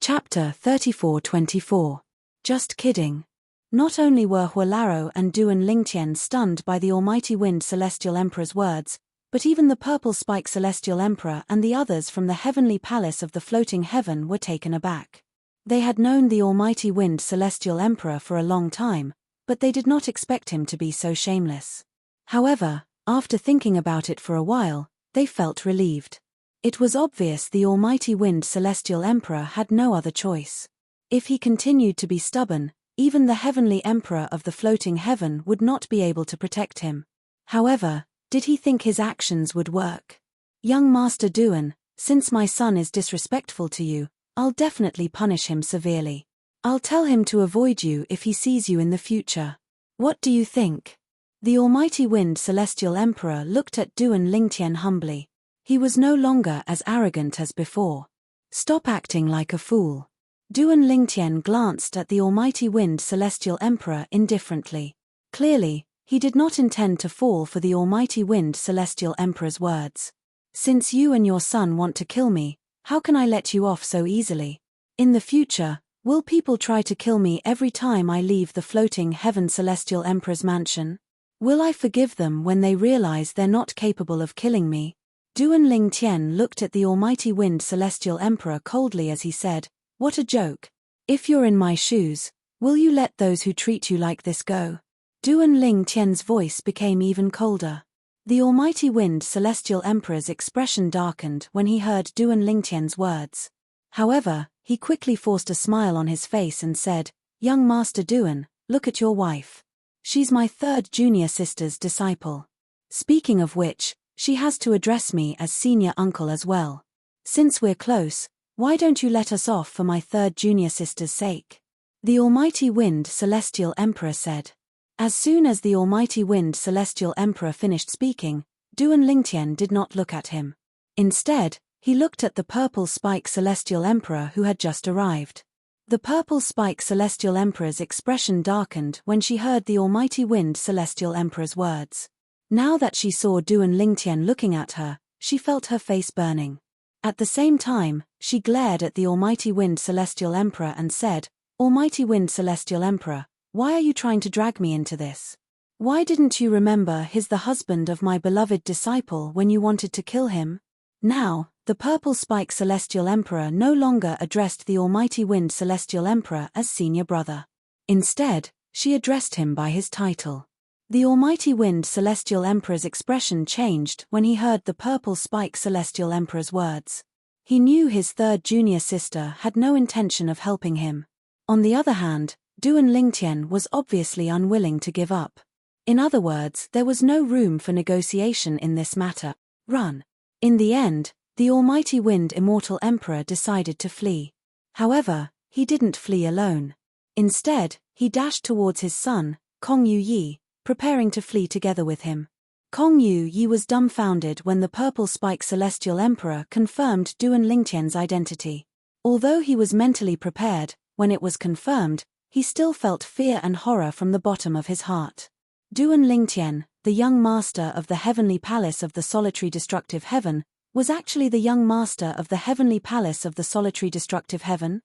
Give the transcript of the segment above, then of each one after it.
Chapter 34-24. Just kidding. Not only were Huolaro and Duan Lingtian stunned by the Almighty Wind Celestial Emperor's words, but even the Purple Spike Celestial Emperor and the others from the heavenly palace of the floating heaven were taken aback. They had known the Almighty Wind Celestial Emperor for a long time, but they did not expect him to be so shameless. However, after thinking about it for a while, they felt relieved. It was obvious the Almighty Wind Celestial Emperor had no other choice. If he continued to be stubborn, even the Heavenly Emperor of the floating heaven would not be able to protect him. However, did he think his actions would work? Young Master Duan, since my son is disrespectful to you, I'll definitely punish him severely. I'll tell him to avoid you if he sees you in the future. What do you think? The Almighty Wind Celestial Emperor looked at Duan Lingtian humbly. He was no longer as arrogant as before. Stop acting like a fool. Duan Lingtian glanced at the Almighty Wind Celestial Emperor indifferently. Clearly, he did not intend to fall for the Almighty Wind Celestial Emperor's words. Since you and your son want to kill me, how can I let you off so easily? In the future, will people try to kill me every time I leave the floating heaven Celestial Emperor's mansion? Will I forgive them when they realize they're not capable of killing me? Duan Lingtian looked at the Almighty Wind Celestial Emperor coldly as he said, "What a joke. If you're in my shoes, will you let those who treat you like this go?" Duan Lingtian's voice became even colder. The Almighty Wind Celestial Emperor's expression darkened when he heard Duan Lingtian's words. However, he quickly forced a smile on his face and said, "Young Master Duan, look at your wife. She's my third junior sister's disciple. Speaking of which, she has to address me as senior uncle as well. Since we're close, why don't you let us off for my third junior sister's sake?" The Almighty Wind Celestial Emperor said. As soon as the Almighty Wind Celestial Emperor finished speaking, Duan Lingtian did not look at him. Instead, he looked at the Purple Spike Celestial Emperor who had just arrived. The Purple Spike Celestial Emperor's expression darkened when she heard the Almighty Wind Celestial Emperor's words. Now that she saw Duan Lingtian looking at her, she felt her face burning. At the same time, she glared at the Almighty Wind Celestial Emperor and said, "Almighty Wind Celestial Emperor, why are you trying to drag me into this? Why didn't you remember he's the husband of my beloved disciple when you wanted to kill him?" Now, the Purple Spike Celestial Emperor no longer addressed the Almighty Wind Celestial Emperor as senior brother. Instead, she addressed him by his title. The Almighty Wind Celestial Emperor's expression changed when he heard the Purple Spike Celestial Emperor's words. He knew his third junior sister had no intention of helping him. On the other hand, Duan Lingtian was obviously unwilling to give up. In other words, there was no room for negotiation in this matter. Run. In the end, the Almighty Wind Immortal Emperor decided to flee. However, he didn't flee alone. Instead, he dashed towards his son, Kong Yu Yi, preparing to flee together with him. Kong Yu Yi was dumbfounded when the Purple Spike Celestial Emperor confirmed Duan Lingtian's identity. Although he was mentally prepared, when it was confirmed, he still felt fear and horror from the bottom of his heart. Duan Lingtian, the young master of the heavenly palace of the solitary destructive heaven, was actually the young master of the heavenly palace of the solitary destructive heaven?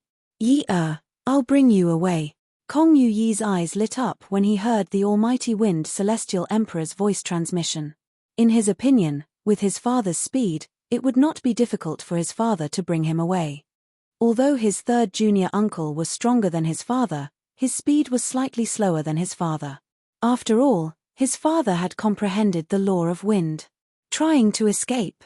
I'll bring you away. Kong Yu Yi's eyes lit up when he heard the Almighty Wind Celestial Emperor's voice transmission. In his opinion, with his father's speed, it would not be difficult for his father to bring him away. Although his third junior uncle was stronger than his father, his speed was slightly slower than his father. After all, his father had comprehended the law of wind. Trying to escape.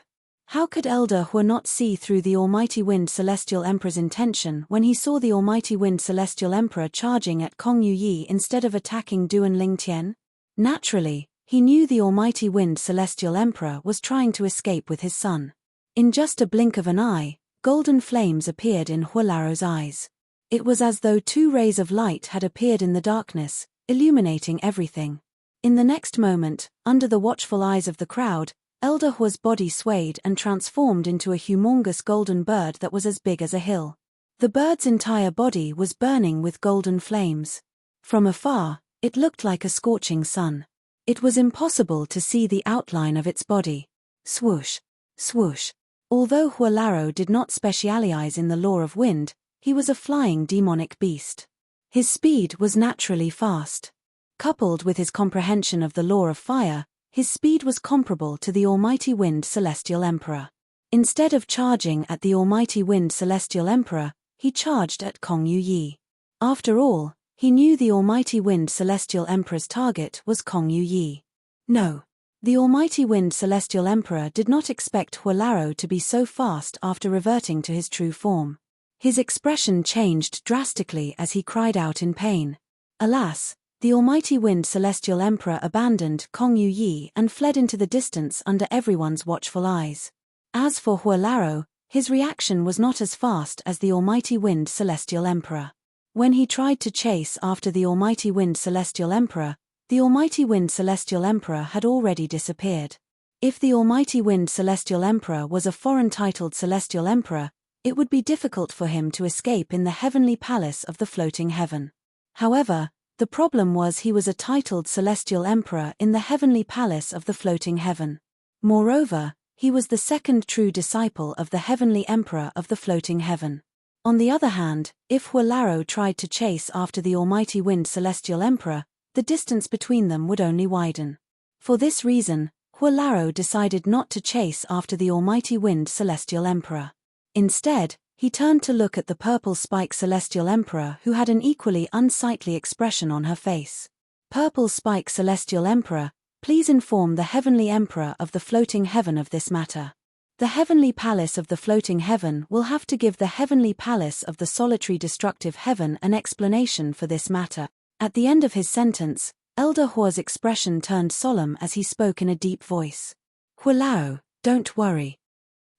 How could Elder Hua not see through the Almighty Wind Celestial Emperor's intention when he saw the Almighty Wind Celestial Emperor charging at Kong Yu Yi instead of attacking Duan Lingtian? Naturally, he knew the Almighty Wind Celestial Emperor was trying to escape with his son. In just a blink of an eye, golden flames appeared in Huolaro's eyes. It was as though two rays of light had appeared in the darkness, illuminating everything. In the next moment, under the watchful eyes of the crowd, Elder Hua's body swayed and transformed into a humongous golden bird that was as big as a hill. The bird's entire body was burning with golden flames. From afar, it looked like a scorching sun. It was impossible to see the outline of its body. Swoosh, swoosh. Although Huolaro did not specialize in the law of wind, he was a flying demonic beast. His speed was naturally fast. Coupled with his comprehension of the law of fire, his speed was comparable to the Almighty Wind Celestial Emperor. Instead of charging at the Almighty Wind Celestial Emperor, he charged at Kong Yu Yi. After all, he knew the Almighty Wind Celestial Emperor's target was Kong Yu Yi. No. The Almighty Wind Celestial Emperor did not expect Huolaro to be so fast after reverting to his true form. His expression changed drastically as he cried out in pain. Alas, the Almighty Wind Celestial Emperor abandoned Kong Yu Yi and fled into the distance under everyone's watchful eyes. As for Huolaro, his reaction was not as fast as the Almighty Wind Celestial Emperor. When he tried to chase after the Almighty Wind Celestial Emperor, the Almighty Wind Celestial Emperor had already disappeared. If the Almighty Wind Celestial Emperor was a foreign-titled Celestial Emperor, it would be difficult for him to escape in the heavenly palace of the floating heaven. However, the problem was he was a titled Celestial Emperor in the heavenly palace of the floating heaven. Moreover, he was the second true disciple of the heavenly Emperor of the floating heaven. On the other hand, if Huolaro tried to chase after the Almighty Wind Celestial Emperor, the distance between them would only widen. For this reason, Huolaro decided not to chase after the Almighty Wind Celestial Emperor. Instead, he turned to look at the Purple Spike Celestial Emperor, who had an equally unsightly expression on her face. Purple Spike Celestial Emperor, please inform the Heavenly Emperor of the floating heaven of this matter. The Heavenly Palace of the floating heaven will have to give the Heavenly Palace of the solitary destructive heaven an explanation for this matter. At the end of his sentence, Elder Huo's expression turned solemn as he spoke in a deep voice. Huolaro, don't worry.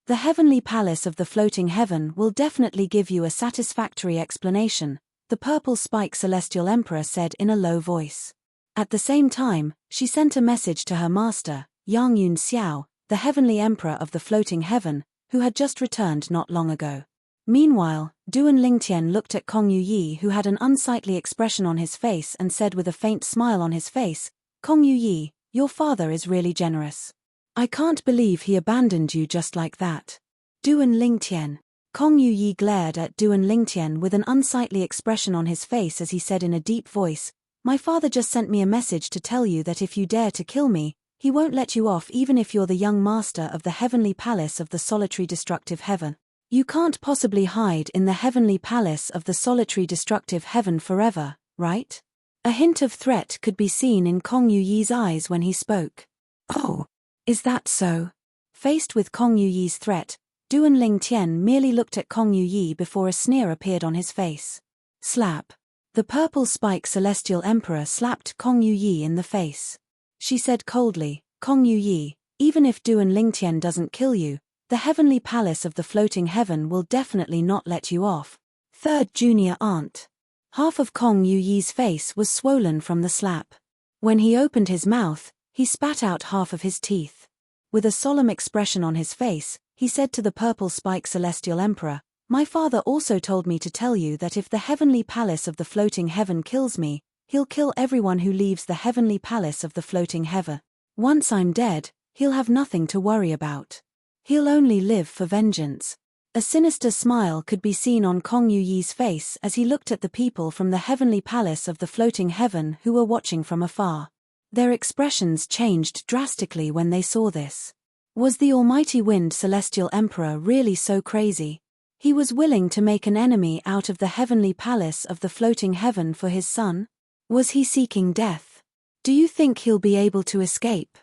The Heavenly Palace of the floating heaven will definitely give you a satisfactory explanation, the Purple Spike Celestial Emperor said in a low voice. At the same time, she sent a message to her master, Yang Yun Xiao, the Heavenly Emperor of the floating heaven, who had just returned not long ago. Meanwhile, Duan Lingtian looked at Kong Yu Yi, who had an unsightly expression on his face, and said with a faint smile on his face, Kong Yu Yi, your father is really generous. I can't believe he abandoned you just like that. Duan Lingtian. Kong Yu Yi glared at Duan Lingtian with an unsightly expression on his face as he said in a deep voice, my father just sent me a message to tell you that if you dare to kill me, he won't let you off even if you're the young master of the heavenly palace of the solitary destructive heaven. You can't possibly hide in the heavenly palace of the solitary destructive heaven forever, right? A hint of threat could be seen in Kong Yu Yi's eyes when he spoke. Oh, is that so? Faced with Kong Yu Yi's threat, Duan Lingtian merely looked at Kong Yu Yi before a sneer appeared on his face. Slap. The Purple Spike Celestial Emperor slapped Kong Yu Yi in the face. She said coldly, Kong Yu Yi, even if Duan Lingtian doesn't kill you, the heavenly palace of the floating heaven will definitely not let you off. Third junior aunt. Half of Kong Yu Yi's face was swollen from the slap. When he opened his mouth, he spat out half of his teeth. With a solemn expression on his face, he said to the Purple Spike Celestial Emperor, my father also told me to tell you that if the heavenly palace of the floating heaven kills me, he'll kill everyone who leaves the heavenly palace of the floating heaven. Once I'm dead, he'll have nothing to worry about. He'll only live for vengeance. A sinister smile could be seen on Kong Yu Yi's face as he looked at the people from the heavenly palace of the floating heaven who were watching from afar. Their expressions changed drastically when they saw this. Was the Almighty Wind Celestial Emperor really so crazy? He was willing to make an enemy out of the heavenly palace of the floating heaven for his son? Was he seeking death? Do you think he'll be able to escape?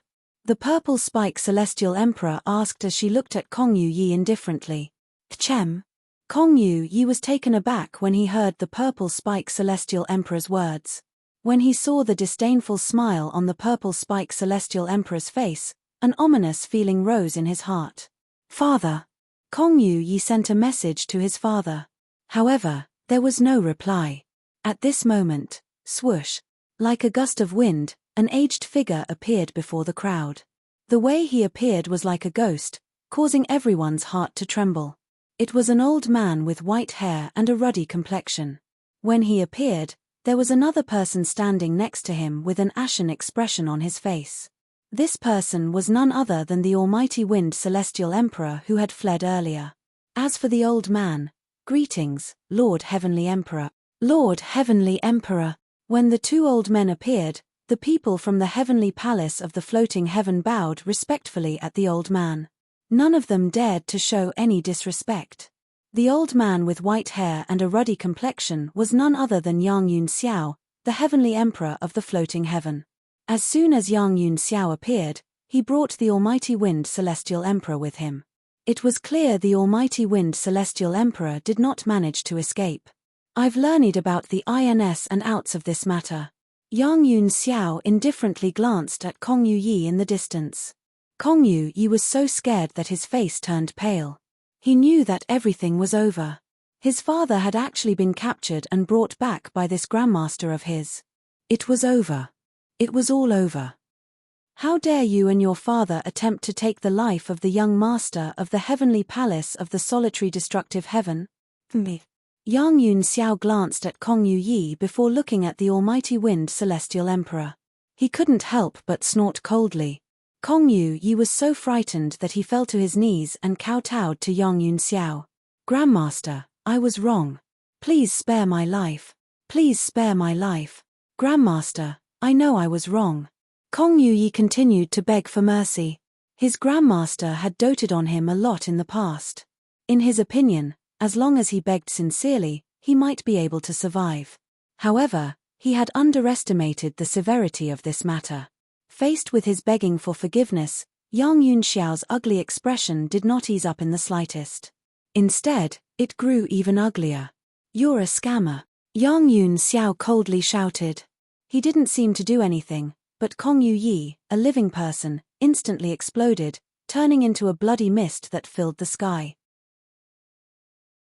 The Purple Spike Celestial Emperor asked as she looked at Kong Yu Yi indifferently. Chem. Kong Yu Yi was taken aback when he heard the Purple Spike Celestial Emperor's words. When he saw the disdainful smile on the Purple Spike Celestial Emperor's face, an ominous feeling rose in his heart. Father. Kong Yu Yi sent a message to his father. However, there was no reply. At this moment, swoosh, like a gust of wind, an aged figure appeared before the crowd. The way he appeared was like a ghost, causing everyone's heart to tremble. It was an old man with white hair and a ruddy complexion. When he appeared, there was another person standing next to him with an ashen expression on his face. This person was none other than the Almighty Wind Celestial Emperor who had fled earlier. As for the old man, Greetings, Lord Heavenly Emperor. Lord Heavenly Emperor. When the two old men appeared, the people from the heavenly palace of the floating heaven bowed respectfully at the old man. None of them dared to show any disrespect. The old man with white hair and a ruddy complexion was none other than Yang Yun Xiao, the heavenly emperor of the floating heaven. As soon as Yang Yun Xiao appeared, he brought the almighty wind celestial emperor with him. It was clear the almighty wind celestial emperor did not manage to escape. I've learned about the ins and outs of this matter. Yang Yun Xiao indifferently glanced at Kong Yu Yi in the distance. Kong Yu Yi was so scared that his face turned pale. He knew that everything was over. His father had actually been captured and brought back by this grandmaster of his. It was over. It was all over. How dare you and your father attempt to take the life of the young master of the heavenly palace of the solitary destructive heaven? Me. Yang Yun Xiao glanced at Kong Yu Yi before looking at the almighty wind celestial emperor. He couldn't help but snort coldly. Kong Yu Yi was so frightened that he fell to his knees and kowtowed to Yang Yun Xiao. Grandmaster, I was wrong. Please spare my life. Please spare my life. Grandmaster, I know I was wrong. Kong Yu Yi continued to beg for mercy. His grandmaster had doted on him a lot in the past. In his opinion, as long as he begged sincerely, he might be able to survive. However, he had underestimated the severity of this matter. Faced with his begging for forgiveness, Yang Yun Xiao's ugly expression did not ease up in the slightest. Instead, it grew even uglier. You're a scammer. Yang Yun Xiao coldly shouted. He didn't seem to do anything, but Kong Yu Yi, a living person, instantly exploded, turning into a bloody mist that filled the sky.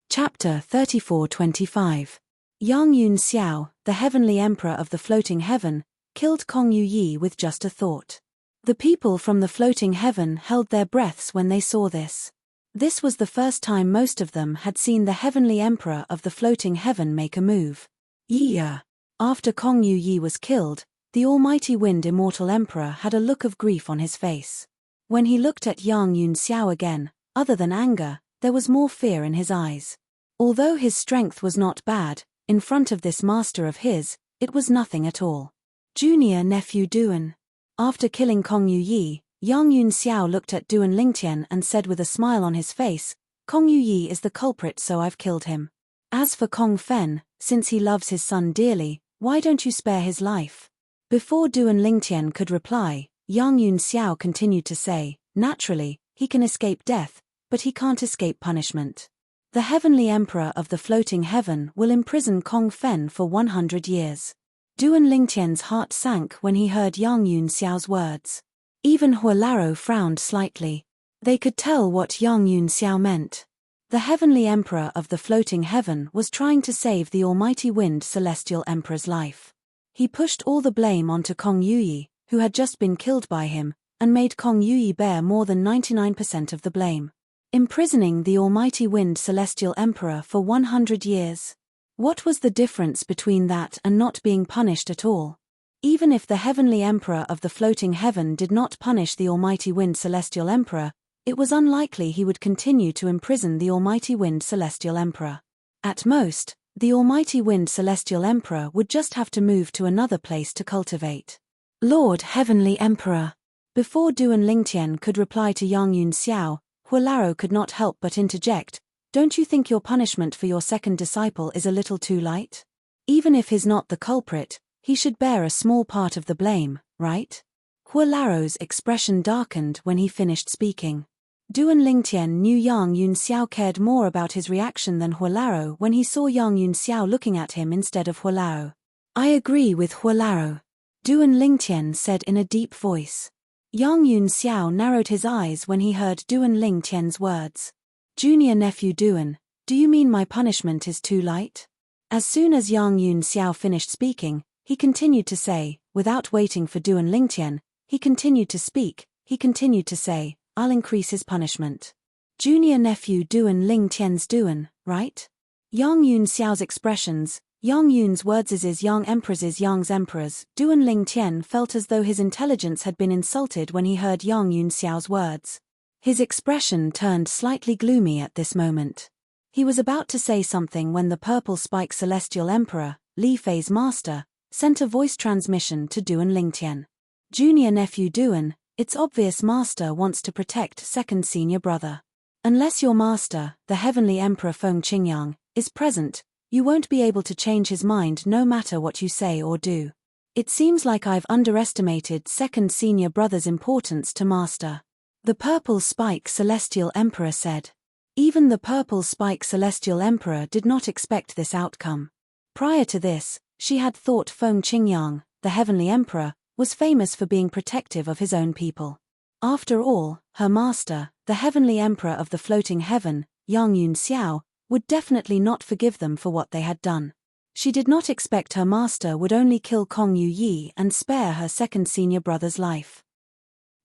Chapter 34-25. Yang Yun Xiao, the heavenly emperor of the floating heaven, killed Kong Yu Yi with just a thought. The people from the floating heaven held their breaths when they saw this. This was the first time most of them had seen the heavenly emperor of the floating heaven make a move. Yeah. After Kong Yu Yi was killed, the almighty wind immortal emperor had a look of grief on his face. When he looked at Yang Yun Xiao again, other than anger, there was more fear in his eyes. Although his strength was not bad, in front of this master of his, it was nothing at all. Junior nephew Duan. After killing Kong Yu Yi, Yang Yun Xiao looked at Duan Lingtian and said with a smile on his face, Kong Yu Yi is the culprit, so I've killed him. As for Kong Fen, since he loves his son dearly, why don't you spare his life? Before Duan Lingtian could reply, Yang Yun Xiao continued to say, naturally, he can escape death, but he can't escape punishment. The heavenly emperor of the floating heaven will imprison Kong Fen for 100 years. Duan Lingtian's heart sank when he heard Yang Yun Xiao's words. Even Huolaro frowned slightly. They could tell what Yang Yun Xiao meant. The heavenly emperor of the floating heaven was trying to save the almighty wind celestial emperor's life. He pushed all the blame onto Kong Yu Yi, who had just been killed by him, and made Kong Yu Yi bear more than 99% of the blame. Imprisoning the almighty wind celestial emperor for 100 years. What was the difference between that and not being punished at all? Even if the heavenly emperor of the floating heaven did not punish the almighty wind celestial emperor, it was unlikely he would continue to imprison the almighty wind celestial emperor. At most, the almighty wind celestial emperor would just have to move to another place to cultivate. Lord Heavenly Emperor. Before Duan Lingtian could reply to Yang Yun Xiao, Huolaro could not help but interject, don't you think your punishment for your second disciple is a little too light? Even if he's not the culprit, he should bear a small part of the blame, right? Huolaro's expression darkened when he finished speaking. Duan Lingtian knew Yang Yun Xiao cared more about his reaction than Huolaro when he saw Yang Yun Xiao looking at him instead of Huolaro. I agree with Huolaro, Duan Lingtian said in a deep voice. Yang Yun Xiao narrowed his eyes when he heard Duan Lingtian's words. Junior nephew Duan, do you mean my punishment is too light? As soon as Yang Yun Xiao finished speaking, he continued to say, without waiting for Duan Lingtian, he continued to speak, he continued to say, I'll increase his punishment. Junior nephew Duan Lingtian's Duan, right? Yang Yun Xiao's expressions, Yang Yun's words is Yang Emperor's Yang's Emperor's, Duan Lingtian felt as though his intelligence had been insulted when he heard Yang Yun Xiao's words. His expression turned slightly gloomy at this moment. He was about to say something when the purple spike celestial emperor, Li Fei's master, sent a voice transmission to Duan Lingtian. Junior nephew Duan, it's obvious master wants to protect second senior brother. Unless your master, the heavenly emperor Feng Qingyang, is present, you won't be able to change his mind no matter what you say or do. It seems like I've underestimated second senior brother's importance to master. The purple spike celestial emperor said. Even the purple spike celestial emperor did not expect this outcome. Prior to this, she had thought Feng Qingyang, the heavenly emperor, was famous for being protective of his own people. After all, her master, the heavenly emperor of the floating heaven, Yang Yunxiao, would definitely not forgive them for what they had done. She did not expect her master would only kill Kong Yu Yi and spare her second senior brother's life.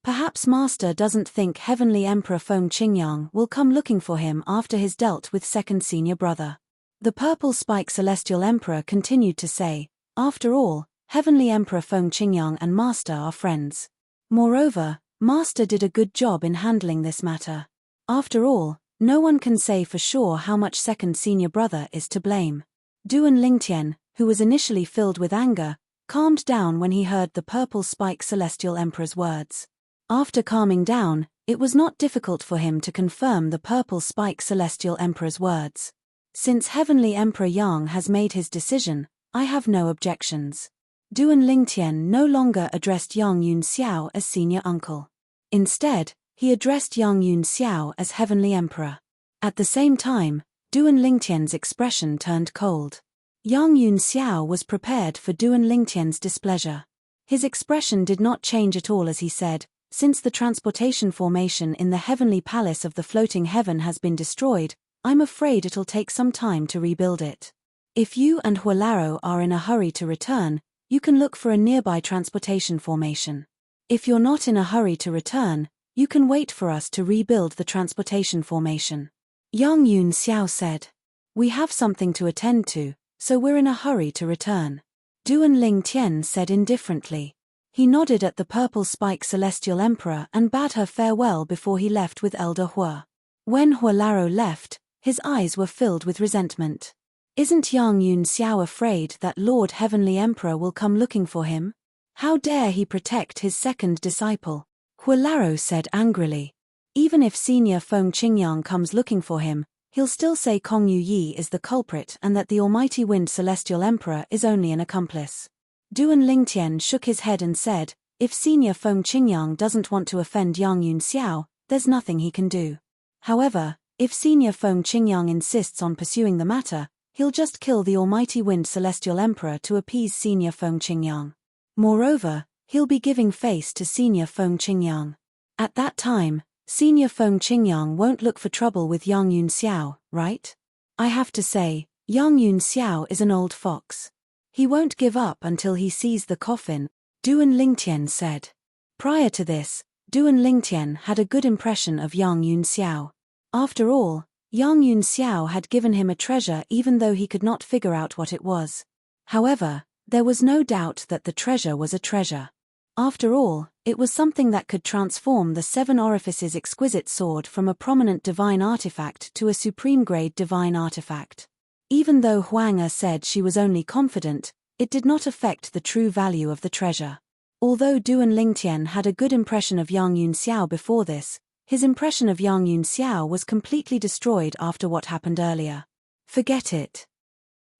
Perhaps master doesn't think heavenly emperor Feng Qingyang will come looking for him after he's dealt with second senior brother. The purple spike celestial emperor continued to say, after all, heavenly emperor Feng Qingyang and master are friends. Moreover, master did a good job in handling this matter. After all, no one can say for sure how much second senior brother is to blame. Duan Lingtian, who was initially filled with anger, calmed down when he heard the purple spike celestial emperor's words. After calming down, it was not difficult for him to confirm the purple spike celestial emperor's words. Since heavenly emperor Yang has made his decision, I have no objections. Duan Lingtian no longer addressed Yang Yunxiao as senior uncle. Instead, he addressed Yang Yunxiao as heavenly emperor. At the same time, Duan Lingtian's expression turned cold. Yang Yunxiao was prepared for Duan Lingtian's displeasure. His expression did not change at all as he said, since the transportation formation in the heavenly palace of the floating heaven has been destroyed, I'm afraid it'll take some time to rebuild it. If you and Huolaro are in a hurry to return, you can look for a nearby transportation formation. If you're not in a hurry to return, you can wait for us to rebuild the transportation formation. Yang Yunxiao said. We have something to attend to, so we're in a hurry to return. Duan Lingtian said indifferently. He nodded at the purple spike celestial emperor and bade her farewell before he left with Elder Hua. When Huolaro left, his eyes were filled with resentment. Isn't Yang Yunxiao afraid that Lord Heavenly Emperor will come looking for him? How dare he protect his second disciple? Huolaro said angrily. Even if senior Feng Qingyang comes looking for him, he'll still say Kong Yu Yi is the culprit and that the Almighty Wind Celestial Emperor is only an accomplice. Duan Lingtian shook his head and said, if senior Feng Qingyang doesn't want to offend Yang Yunxiao, there's nothing he can do. However, if senior Feng Qingyang insists on pursuing the matter, he'll just kill the Almighty Wind Celestial Emperor to appease senior Feng Qingyang. Moreover, he'll be giving face to senior Feng Qingyang. At that time, senior Feng Qingyang won't look for trouble with Yang Yunxiao, right? I have to say, Yang Yunxiao is an old fox. He won't give up until he sees the coffin, Duan Lingtian said. Prior to this, Duan Lingtian had a good impression of Yang Yunxiao. After all, Yang Yunxiao had given him a treasure even though he could not figure out what it was. However, there was no doubt that the treasure was a treasure. After all, it was something that could transform the Seven Orifices exquisite sword from a prominent divine artifact to a supreme-grade divine artifact. Even though Huang Er said she was only confident, it did not affect the true value of the treasure. Although Duan Lingtian had a good impression of Yang Yunxiao before this, his impression of Yang Yunxiao was completely destroyed after what happened earlier. Forget it.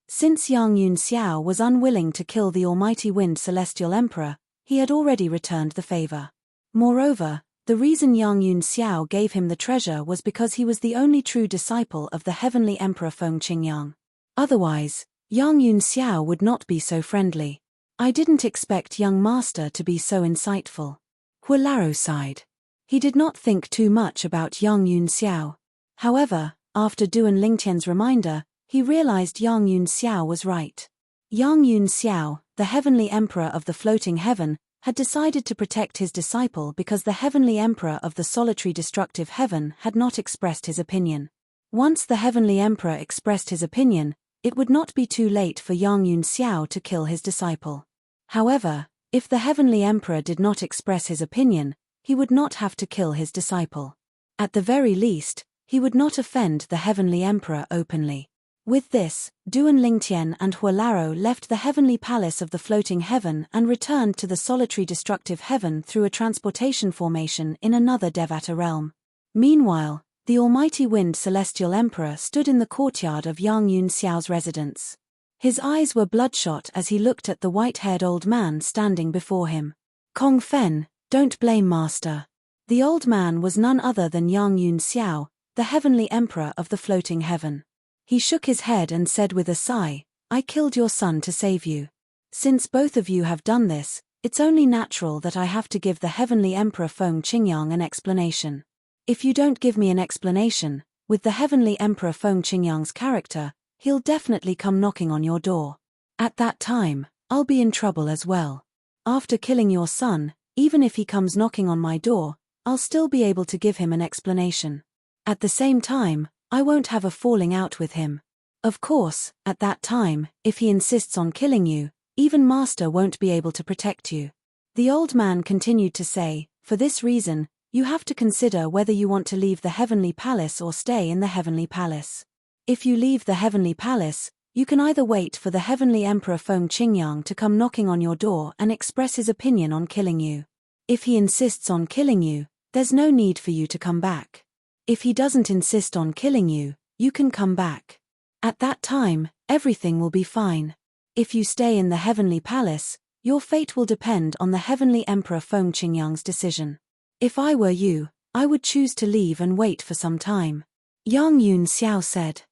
Since Yang Yunxiao was unwilling to kill the Almighty Wind Celestial Emperor, he had already returned the favor. Moreover, the reason Yang Yunxiao gave him the treasure was because he was the only true disciple of the Heavenly Emperor Feng Qingyang. Otherwise, Yang Yunxiao would not be so friendly. I didn't expect young master to be so insightful. Huolaro sighed. He did not think too much about Yang Yunxiao. However, after Duan Lingtian's reminder, he realized Yang Yunxiao was right. Yang Yunxiao, the Heavenly Emperor of the Floating Heaven, had decided to protect his disciple because the Heavenly Emperor of the Solitary Destructive Heaven had not expressed his opinion. Once the Heavenly Emperor expressed his opinion, it would not be too late for Yang Yunxiao to kill his disciple. However, if the Heavenly Emperor did not express his opinion, he would not have to kill his disciple. At the very least, he would not offend the Heavenly Emperor openly. With this, Duan Lingtian and Huolaro left the heavenly palace of the floating heaven and returned to the solitary destructive heaven through a transportation formation in another Devata realm. Meanwhile, the almighty wind celestial emperor stood in the courtyard of Yang Yun Xiao's residence. His eyes were bloodshot as he looked at the white-haired old man standing before him. Kong Fen, don't blame master. The old man was none other than Yang Yun Xiao, the heavenly emperor of the floating heaven. He shook his head and said with a sigh, I killed your son to save you. Since both of you have done this, it's only natural that I have to give the heavenly emperor Feng Qingyang an explanation. If you don't give me an explanation, with the heavenly emperor Feng Qingyang's character, he'll definitely come knocking on your door. At that time, I'll be in trouble as well. After killing your son, even if he comes knocking on my door, I'll still be able to give him an explanation. At the same time, I won't have a falling out with him. Of course, at that time, if he insists on killing you, even master won't be able to protect you. The old man continued to say, for this reason, you have to consider whether you want to leave the heavenly palace or stay in the heavenly palace. If you leave the heavenly palace, you can either wait for the heavenly emperor Feng Qingyang to come knocking on your door and express his opinion on killing you. If he insists on killing you, there's no need for you to come back. If he doesn't insist on killing you, you can come back. At that time, everything will be fine. If you stay in the heavenly palace, your fate will depend on the heavenly emperor Feng Qingyang's decision. If I were you, I would choose to leave and wait for some time. Yang Yun Xiao said.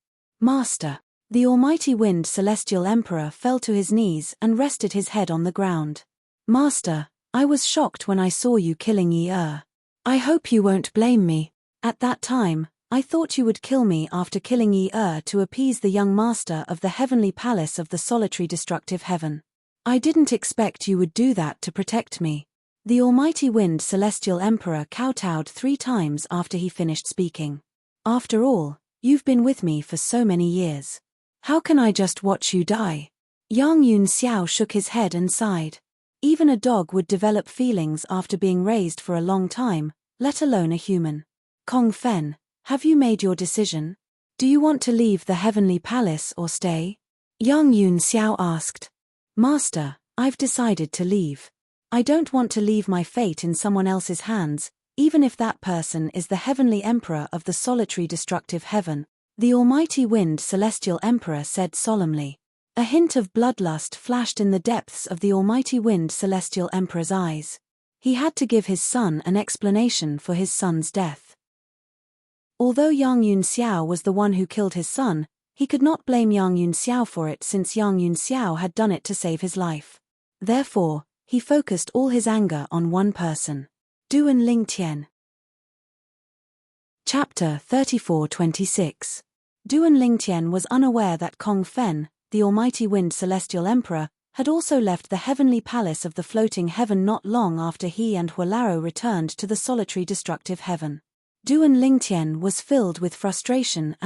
Master. The almighty wind celestial emperor fell to his knees and rested his head on the ground. Master, I was shocked when I saw you killing Yi Er. I hope you won't blame me. At that time, I thought you would kill me after killing Yi Er to appease the young master of the heavenly palace of the solitary destructive heaven. I didn't expect you would do that to protect me. The almighty wind celestial emperor kowtowed 3 times after he finished speaking. After all, you've been with me for so many years. How can I just watch you die? Yang Yun Xiao shook his head and sighed. Even a dog would develop feelings after being raised for a long time, let alone a human. Kong Fen, have you made your decision? Do you want to leave the heavenly palace or stay? Yang Yun Xiao asked. Master, I've decided to leave. I don't want to leave my fate in someone else's hands, even if that person is the heavenly emperor of the solitary destructive heaven, the almighty wind celestial emperor said solemnly. A hint of bloodlust flashed in the depths of the almighty wind celestial emperor's eyes. He had to give his son an explanation for his son's death. Although Yang Yun Xiao was the one who killed his son, he could not blame Yang Yun Xiao for it since Yang Yun Xiao had done it to save his life. Therefore, he focused all his anger on one person. Duan Lingtian. Chapter 34-26. Duan Lingtian was unaware that Kong Fen, the almighty wind celestial emperor, had also left the heavenly palace of the floating heaven not long after he and Huolaro returned to the solitary destructive heaven. Duan Lingtian was filled with frustration.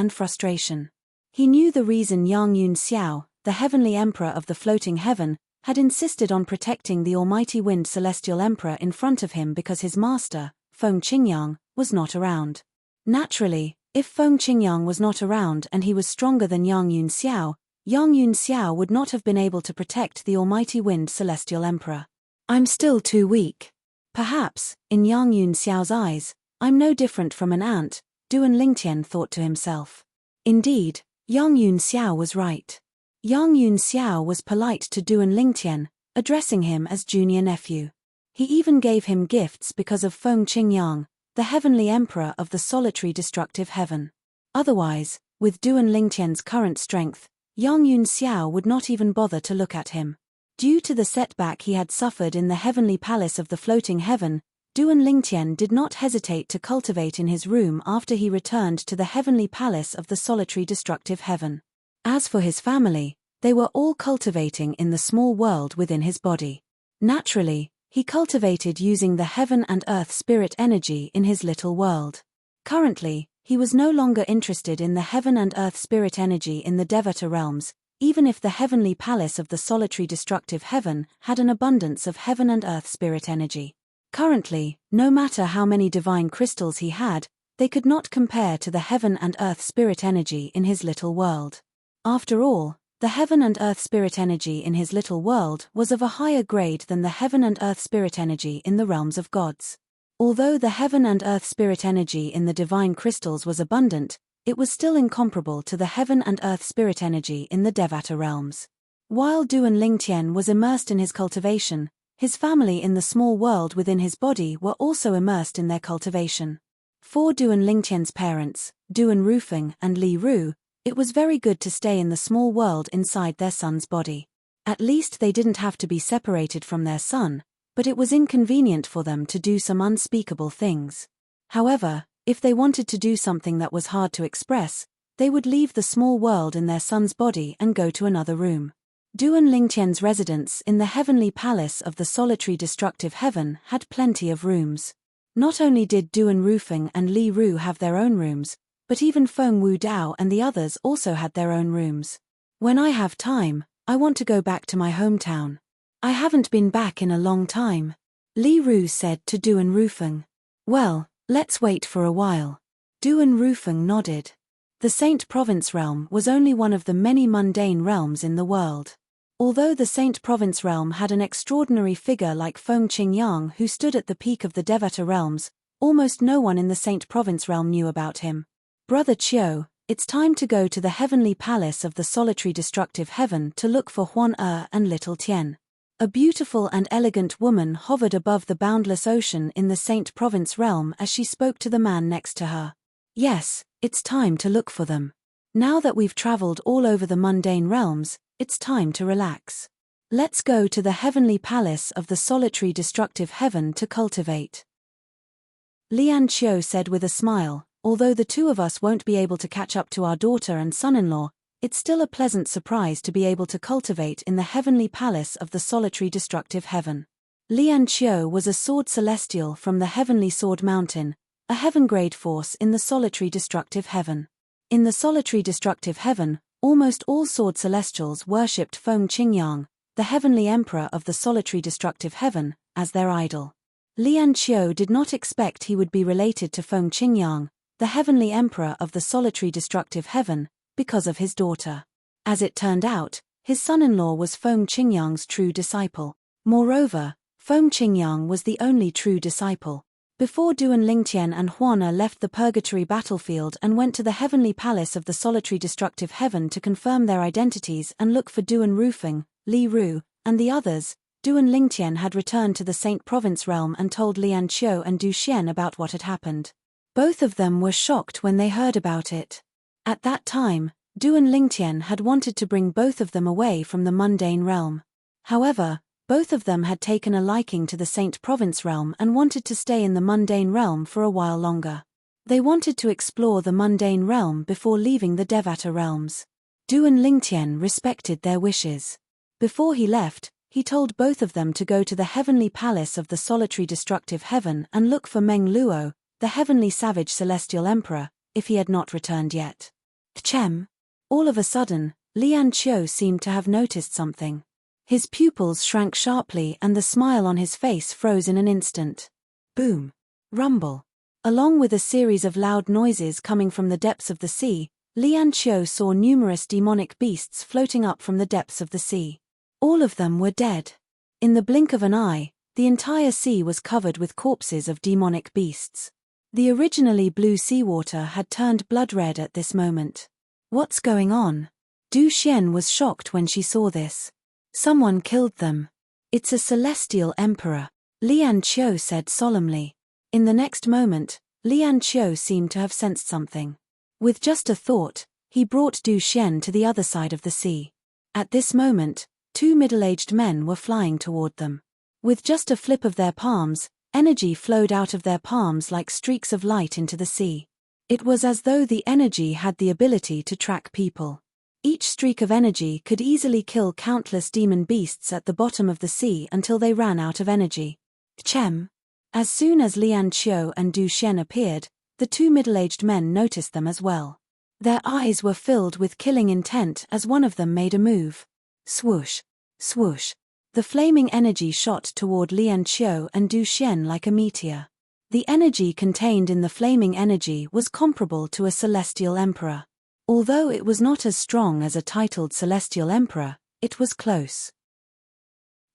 He knew the reason Yang Yun Xiao, the heavenly emperor of the floating heaven, had insisted on protecting the almighty wind celestial emperor in front of him because his master, Feng Qingyang, was not around. Naturally, if Feng Qingyang was not around and he was stronger than Yang Yun Xiao would not have been able to protect the almighty wind celestial emperor. I'm still too weak. Perhaps, in Yang Yun Xiao's eyes, I'm no different from an ant, Duan Lingtian thought to himself. Indeed, Yang Yun Xiao was right. Yang Yun Xiao was polite to Duan Lingtian, addressing him as junior nephew. He even gave him gifts because of Feng Qingyang, the heavenly emperor of the solitary destructive heaven. Otherwise, with Duan Lingtian's current strength, Yang Yun Xiao would not even bother to look at him. Due to the setback he had suffered in the heavenly palace of the floating heaven, Duan Lingtian did not hesitate to cultivate in his room after he returned to the heavenly palace of the solitary destructive heaven. As for his family, they were all cultivating in the small world within his body. Naturally, he cultivated using the heaven and earth spirit energy in his little world. Currently, he was no longer interested in the heaven and earth spirit energy in the Devata realms, even if the heavenly palace of the solitary destructive heaven had an abundance of heaven and earth spirit energy. Currently, no matter how many divine crystals he had, they could not compare to the heaven and earth spirit energy in his little world. After all, the heaven and earth spirit energy in his little world was of a higher grade than the heaven and earth spirit energy in the realms of gods. Although the heaven and earth spirit energy in the divine crystals was abundant, it was still incomparable to the heaven and earth spirit energy in the Devata realms. While Duan Lingtian was immersed in his cultivation, his family in the small world within his body were also immersed in their cultivation. For Duan Lingtian's parents, Duan Rufeng and Li Ru, it was very good to stay in the small world inside their son's body. At least they didn't have to be separated from their son, but it was inconvenient for them to do some unspeakable things. However, if they wanted to do something that was hard to express, they would leave the small world in their son's body and go to another room. Duan Lingtian's residence in the heavenly palace of the solitary destructive heaven had plenty of rooms. Not only did Duan Rufeng and Li Ru have their own rooms, but even Feng Wu Dao and the others also had their own rooms. When I have time, I want to go back to my hometown. I haven't been back in a long time, Li Ru said to Duan Rufeng. Well, let's wait for a while. Duan Rufeng nodded. The Saint Province realm was only one of the many mundane realms in the world. Although the Saint Province realm had an extraordinary figure like Feng Qingyang who stood at the peak of the Devata realms, almost no one in the Saint Province realm knew about him. Brother Chiu, it's time to go to the heavenly palace of the solitary destructive heaven to look for Huan and little Tian. A beautiful and elegant woman hovered above the boundless ocean in the Saint Province realm as she spoke to the man next to her. Yes, it's time to look for them. Now that we've traveled all over the mundane realms, it's time to relax. Let's go to the heavenly palace of the solitary destructive heaven to cultivate. Lian Qiu said with a smile, although the two of us won't be able to catch up to our daughter and son-in-law, it's still a pleasant surprise to be able to cultivate in the heavenly palace of the solitary destructive heaven. Lian Qiu was a sword celestial from the heavenly sword mountain, a heaven-grade force in the solitary destructive heaven. In the solitary destructive heaven, almost all sword celestials worshipped Feng Qingyang, the heavenly emperor of the solitary destructive heaven, as their idol. Lian Qiu did not expect he would be related to Feng Qingyang, the heavenly emperor of the solitary destructive heaven, because of his daughter. As it turned out, his son-in-law was Feng Qingyang's true disciple. Moreover, Feng Qingyang was the only true disciple. Before Duan Lingtian and Huana left the purgatory battlefield and went to the heavenly palace of the solitary destructive heaven to confirm their identities and look for Duan Rufeng, Li Ru, and the others, Duan Lingtian had returned to the Saint Province realm and told Lian Qiu and Du Xian about what had happened. Both of them were shocked when they heard about it. At that time, Duan Lingtian had wanted to bring both of them away from the mundane realm. However, both of them had taken a liking to the Saint Province realm and wanted to stay in the mundane realm for a while longer. They wanted to explore the mundane realm before leaving the Devata realms. Duan Lingtian respected their wishes. Before he left, he told both of them to go to the heavenly palace of the solitary destructive heaven and look for Meng Luo, the heavenly savage celestial emperor, if he had not returned yet. Tchem. All of a sudden, Lian Qiu seemed to have noticed something. His pupils shrank sharply and the smile on his face froze in an instant. Boom. Rumble. Along with a series of loud noises coming from the depths of the sea, Lian Qiu saw numerous demonic beasts floating up from the depths of the sea. All of them were dead. In the blink of an eye, the entire sea was covered with corpses of demonic beasts. The originally blue seawater had turned blood red at this moment. What's going on? Du Xian was shocked when she saw this. Someone killed them. It's a celestial emperor, Lian Qiu said solemnly. In the next moment, Lian Qiu seemed to have sensed something. With just a thought, he brought Du Xian to the other side of the sea. At this moment, two middle-aged men were flying toward them. With just a flip of their palms, energy flowed out of their palms like streaks of light into the sea. It was as though the energy had the ability to track people. Each streak of energy could easily kill countless demon beasts at the bottom of the sea until they ran out of energy. Chem. As soon as Lian Qiu and Du Xian appeared, the two middle-aged men noticed them as well. Their eyes were filled with killing intent as one of them made a move. Swoosh. Swoosh. The flaming energy shot toward Lian Qiu and Du Xian like a meteor. The energy contained in the flaming energy was comparable to a celestial emperor. Although it was not as strong as a titled celestial emperor, it was close.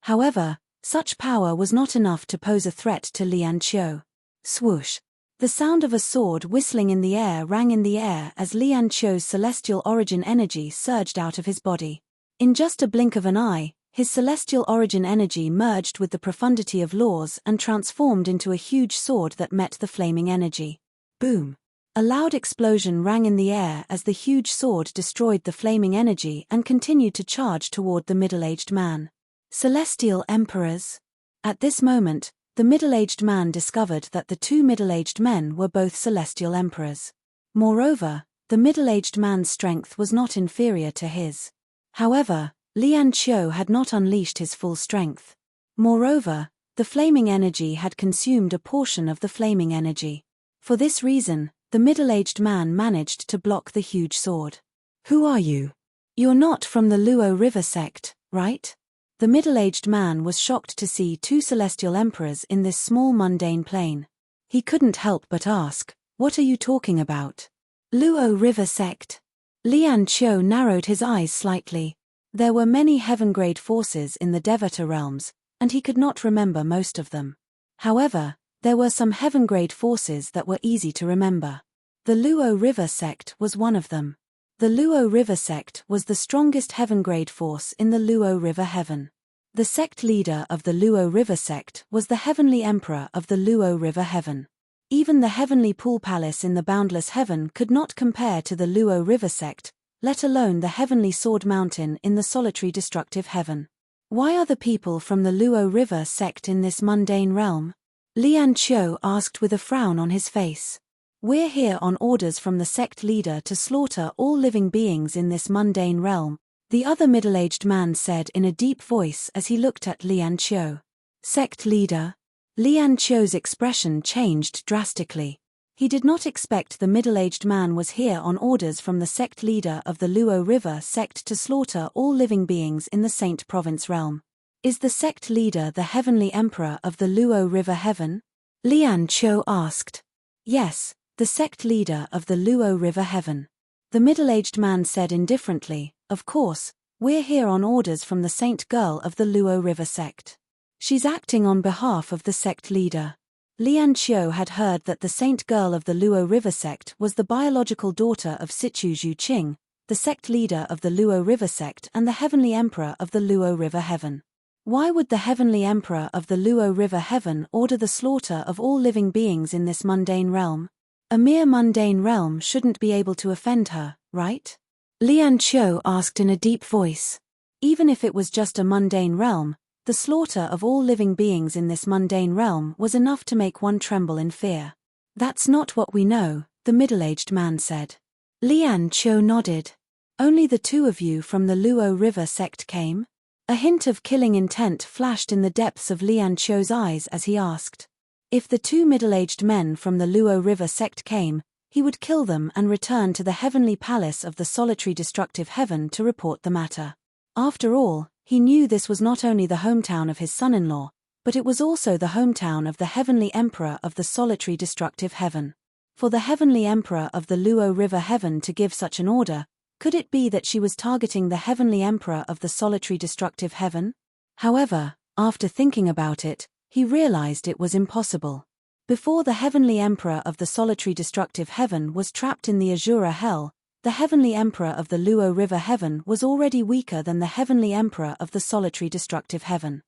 However, such power was not enough to pose a threat to Lian Qiu. Swoosh! The sound of a sword whistling in the air rang in the air as Lian Qiu's celestial origin energy surged out of his body. In just a blink of an eye, his celestial origin energy merged with the profundity of laws and transformed into a huge sword that met the flaming energy. Boom! A loud explosion rang in the air as the huge sword destroyed the flaming energy and continued to charge toward the middle-aged man. Celestial emperors? At this moment, the middle-aged man discovered that the two middle-aged men were both celestial emperors. Moreover, the middle-aged man's strength was not inferior to his. However, Lian Qiu had not unleashed his full strength. Moreover, the flaming energy had consumed a portion of the flaming energy. For this reason, the middle-aged man managed to block the huge sword. Who are you? You're not from the Luo River sect, right? The middle-aged man was shocked to see two celestial emperors in this small mundane plane. He couldn't help but ask, "What are you talking about?" Luo River sect. Lian Qiu narrowed his eyes slightly. There were many heaven-grade forces in the Devata realms, and he could not remember most of them. However, there were some heaven-grade forces that were easy to remember. The Luo River sect was one of them. The Luo River sect was the strongest heaven-grade force in the Luo River heaven. The sect leader of the Luo River sect was the heavenly emperor of the Luo River heaven. Even the heavenly pool palace in the boundless heaven could not compare to the Luo River sect, let alone the heavenly sword mountain in the solitary destructive heaven. Why are the people from the Luo River sect in this mundane realm? Lian Qiu asked with a frown on his face. We're here on orders from the sect leader to slaughter all living beings in this mundane realm, the other middle-aged man said in a deep voice as he looked at Lian Qiu. Sect leader? Lian Qiu's expression changed drastically. He did not expect the middle-aged man was here on orders from the sect leader of the Luo River sect to slaughter all living beings in the Saint Province realm. Is the sect leader the heavenly emperor of the Luo River heaven? Lian Qiu asked. Yes, the sect leader of the Luo River heaven. The middle-aged man said indifferently, of course, we're here on orders from the saint girl of the Luo River sect. She's acting on behalf of the sect leader. Lian Qiu had heard that the saint girl of the Luo River sect was the biological daughter of Situ Zhu Qing, the sect leader of the Luo River sect and the heavenly emperor of the Luo River heaven. Why would the heavenly emperor of the Luo River heaven order the slaughter of all living beings in this mundane realm? A mere mundane realm shouldn't be able to offend her, right? Lian Qiu asked in a deep voice. Even if it was just a mundane realm, the slaughter of all living beings in this mundane realm was enough to make one tremble in fear. That's not what we know, the middle-aged man said. Lian Qiu nodded. Only the two of you from the Luo River sect came? A hint of killing intent flashed in the depths of Lian Qiu's eyes as he asked. If the two middle-aged men from the Luo River sect came, he would kill them and return to the heavenly palace of the solitary destructive heaven to report the matter. After all, he knew this was not only the hometown of his son-in-law, but it was also the hometown of the heavenly emperor of the solitary destructive heaven. For the heavenly emperor of the Luo River heaven to give such an order, could it be that she was targeting the heavenly emperor of the solitary destructive heaven? However, after thinking about it, he realized it was impossible. Before the heavenly emperor of the solitary destructive heaven was trapped in the Azura hell, the heavenly emperor of the Luo River heaven was already weaker than the heavenly emperor of the solitary destructive heaven.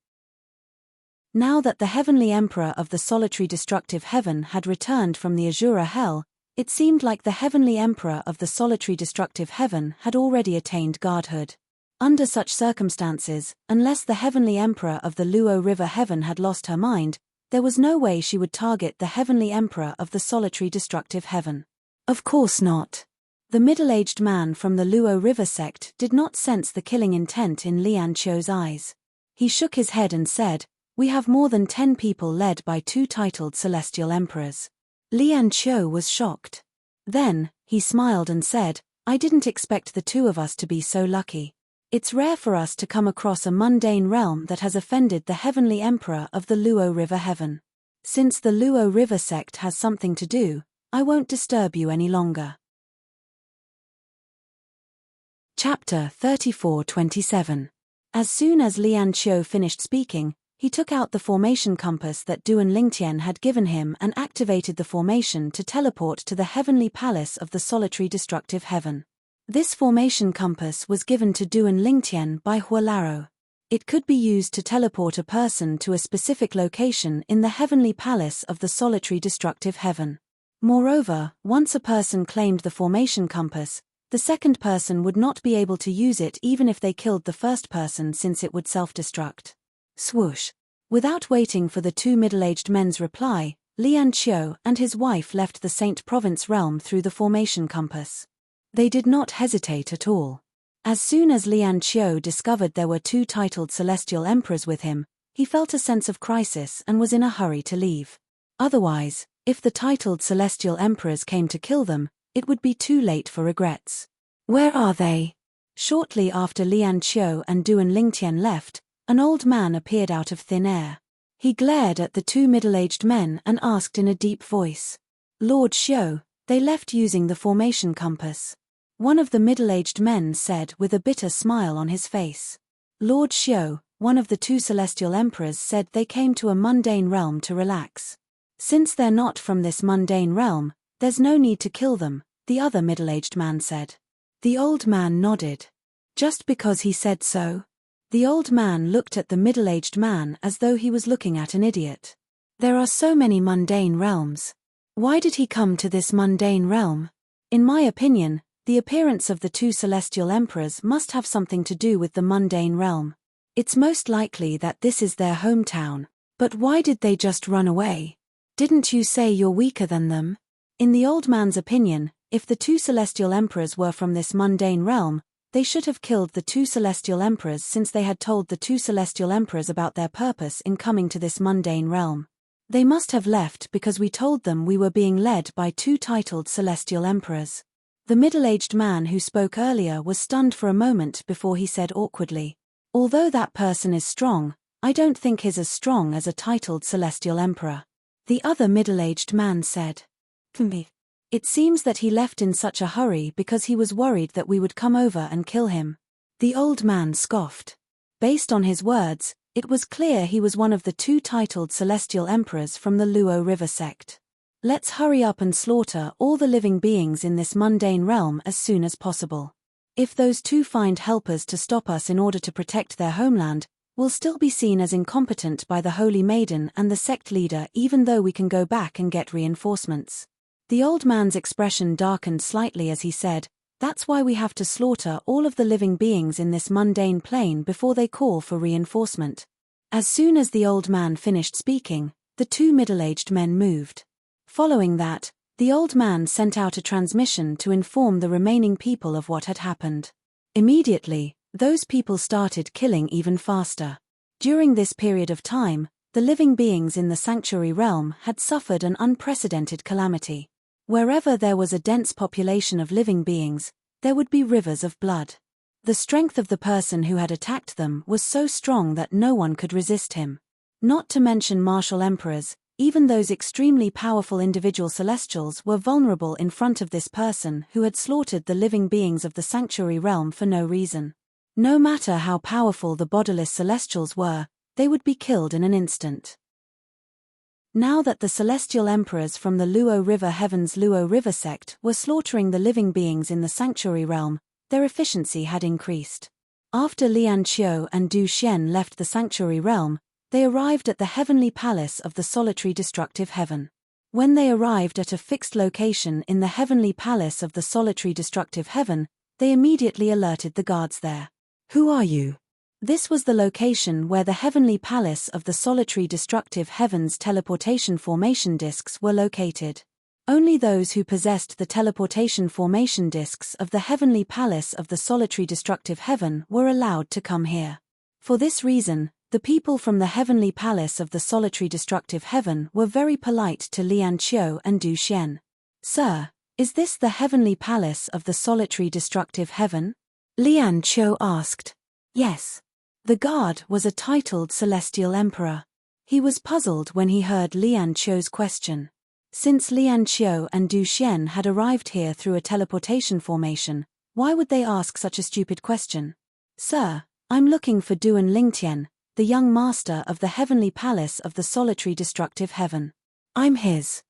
Now that the heavenly emperor of the solitary destructive heaven had returned from the Azura hell, it seemed like the heavenly emperor of the solitary destructive heaven had already attained godhood. Under such circumstances, unless the heavenly emperor of the Luo River heaven had lost her mind, there was no way she would target the heavenly emperor of the solitary destructive heaven. Of course not. The middle-aged man from the Luo River sect did not sense the killing intent in Lian Qiu's eyes. He shook his head and said, "We have more than 10 people led by 2 titled celestial emperors." Lian Qiu was shocked. Then, he smiled and said, "I didn't expect the 2 of us to be so lucky. It's rare for us to come across a mundane realm that has offended the heavenly emperor of the Luo River heaven. Since the Luo River sect has something to do, I won't disturb you any longer. Chapter 34-27. As soon as Lian Qiu finished speaking, he took out the formation compass that Duan Lingtian had given him and activated the formation to teleport to the heavenly palace of the solitary destructive heaven. This formation compass was given to Duan Lingtian by Huolaro. It could be used to teleport a person to a specific location in the heavenly palace of the solitary destructive heaven. Moreover, once a person claimed the formation compass, the second person would not be able to use it even if they killed the first person, since it would self-destruct. Swoosh! Without waiting for the two middle-aged men's reply, Lian Qiu and his wife left the Saint Province realm through the formation compass. They did not hesitate at all. As soon as Lian Qiu discovered there were two titled celestial emperors with him, he felt a sense of crisis and was in a hurry to leave. Otherwise, if the titled celestial emperors came to kill them, it would be too late for regrets. Where are they? Shortly after Lian Qiu and Duan Lingtian left, an old man appeared out of thin air. He glared at the two middle-aged men and asked in a deep voice, "Lord Qiu, they left using the formation compass." One of the middle-aged men said with a bitter smile on his face. Lord Qiu, one of the two celestial emperors, said they came to a mundane realm to relax. Since they're not from this mundane realm, there's no need to kill them, the other middle-aged man said. The old man nodded. Just because he said so? The old man looked at the middle-aged man as though he was looking at an idiot. There are so many mundane realms. Why did he come to this mundane realm? In my opinion, the appearance of the two celestial emperors must have something to do with the mundane realm. It's most likely that this is their hometown. But why did they just run away? Didn't you say you're weaker than them? In the old man's opinion, if the two celestial emperors were from this mundane realm, they should have killed the two celestial emperors, since they had told the two celestial emperors about their purpose in coming to this mundane realm. They must have left because we told them we were being led by two titled celestial emperors. The middle-aged man who spoke earlier was stunned for a moment before he said awkwardly, "Although that person is strong, I don't think he's as strong as a titled celestial emperor." The other middle-aged man said, "It seems that he left in such a hurry because he was worried that we would come over and kill him." The old man scoffed. Based on his words, it was clear he was one of the two titled celestial emperors from the Luo River sect. Let's hurry up and slaughter all the living beings in this mundane realm as soon as possible. If those two find helpers to stop us in order to protect their homeland, we'll still be seen as incompetent by the Holy Maiden and the sect leader, even though we can go back and get reinforcements. The old man's expression darkened slightly as he said, "That's why we have to slaughter all of the living beings in this mundane plane before they call for reinforcement." As soon as the old man finished speaking, the two middle-aged men moved. Following that, the old man sent out a transmission to inform the remaining people of what had happened. Immediately, those people started killing even faster. During this period of time, the living beings in the sanctuary realm had suffered an unprecedented calamity. Wherever there was a dense population of living beings, there would be rivers of blood. The strength of the person who had attacked them was so strong that no one could resist him. Not to mention martial emperors, even those extremely powerful individual celestials were vulnerable in front of this person who had slaughtered the living beings of the sanctuary realm for no reason. No matter how powerful the bodiless celestials were, they would be killed in an instant. Now that the celestial emperors from the Luo River Heaven's Luo River sect were slaughtering the living beings in the sanctuary realm, their efficiency had increased. After Lian Qiu and Du Xian left the sanctuary realm, they arrived at the heavenly palace of the solitary destructive heaven. When they arrived at a fixed location in the heavenly palace of the solitary destructive heaven, they immediately alerted the guards there. "Who are you?" This was the location where the heavenly palace of the solitary destructive heaven's teleportation formation discs were located. Only those who possessed the teleportation formation discs of the heavenly palace of the solitary destructive heaven were allowed to come here. For this reason, the people from the heavenly palace of the solitary destructive heaven were very polite to Lian Qiu and Du Xian. "Sir, is this the heavenly palace of the solitary destructive heaven?" Lian Qiu asked. "Yes." The guard was a titled celestial emperor. He was puzzled when he heard Lian Qiu's question. Since Lian Qiu and Du Xian had arrived here through a teleportation formation, why would they ask such a stupid question? Sir, I'm looking for Duan Lingtian, the young master of the heavenly palace of the solitary destructive heaven. I'm his.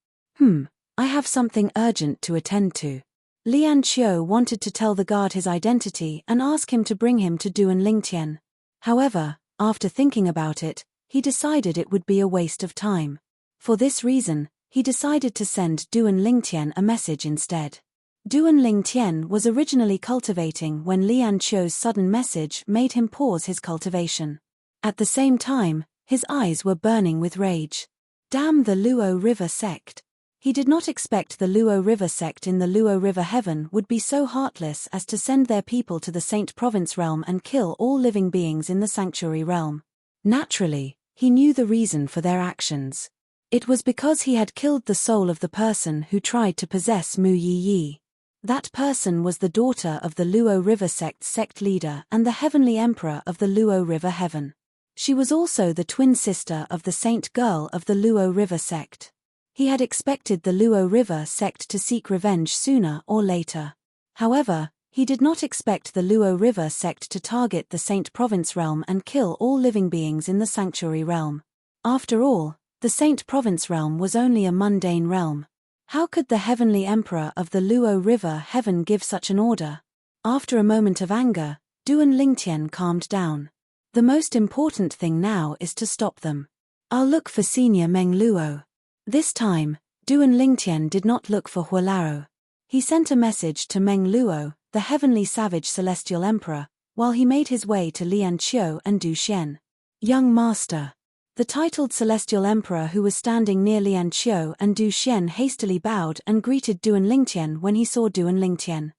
I have something urgent to attend to. Lian Qiu wanted to tell the guard his identity and ask him to bring him to Duan Lingtian. However, after thinking about it, he decided it would be a waste of time. For this reason, he decided to send Duan Lingtian a message instead. Duan Lingtian was originally cultivating when Lian Qiu's sudden message made him pause his cultivation. At the same time, his eyes were burning with rage. Damn the Luo River sect. He did not expect the Luo River sect in the Luo River heaven would be so heartless as to send their people to the Saint Province realm and kill all living beings in the sanctuary realm. Naturally, he knew the reason for their actions. It was because he had killed the soul of the person who tried to possess Mu Yi Yi. That person was the daughter of the Luo River sect leader and the heavenly emperor of the Luo River heaven. She was also the twin sister of the saint girl of the Luo River sect. He had expected the Luo River sect to seek revenge sooner or later. However, he did not expect the Luo River sect to target the Saint Province realm and kill all living beings in the sanctuary realm. After all, the Saint Province realm was only a mundane realm. How could the heavenly emperor of the Luo River heaven give such an order? After a moment of anger, Duan Lingtian calmed down. The most important thing now is to stop them. I'll look for Senior Meng Luo. This time, Duan Lingtian did not look for Huolaro. He sent a message to Meng Luo, the heavenly savage celestial emperor, while he made his way to Lian Qiu and Du Xian. Young master. The titled celestial emperor who was standing near Lian Qiu and Du Xian hastily bowed and greeted Duan Lingtian when he saw Duan Lingtian.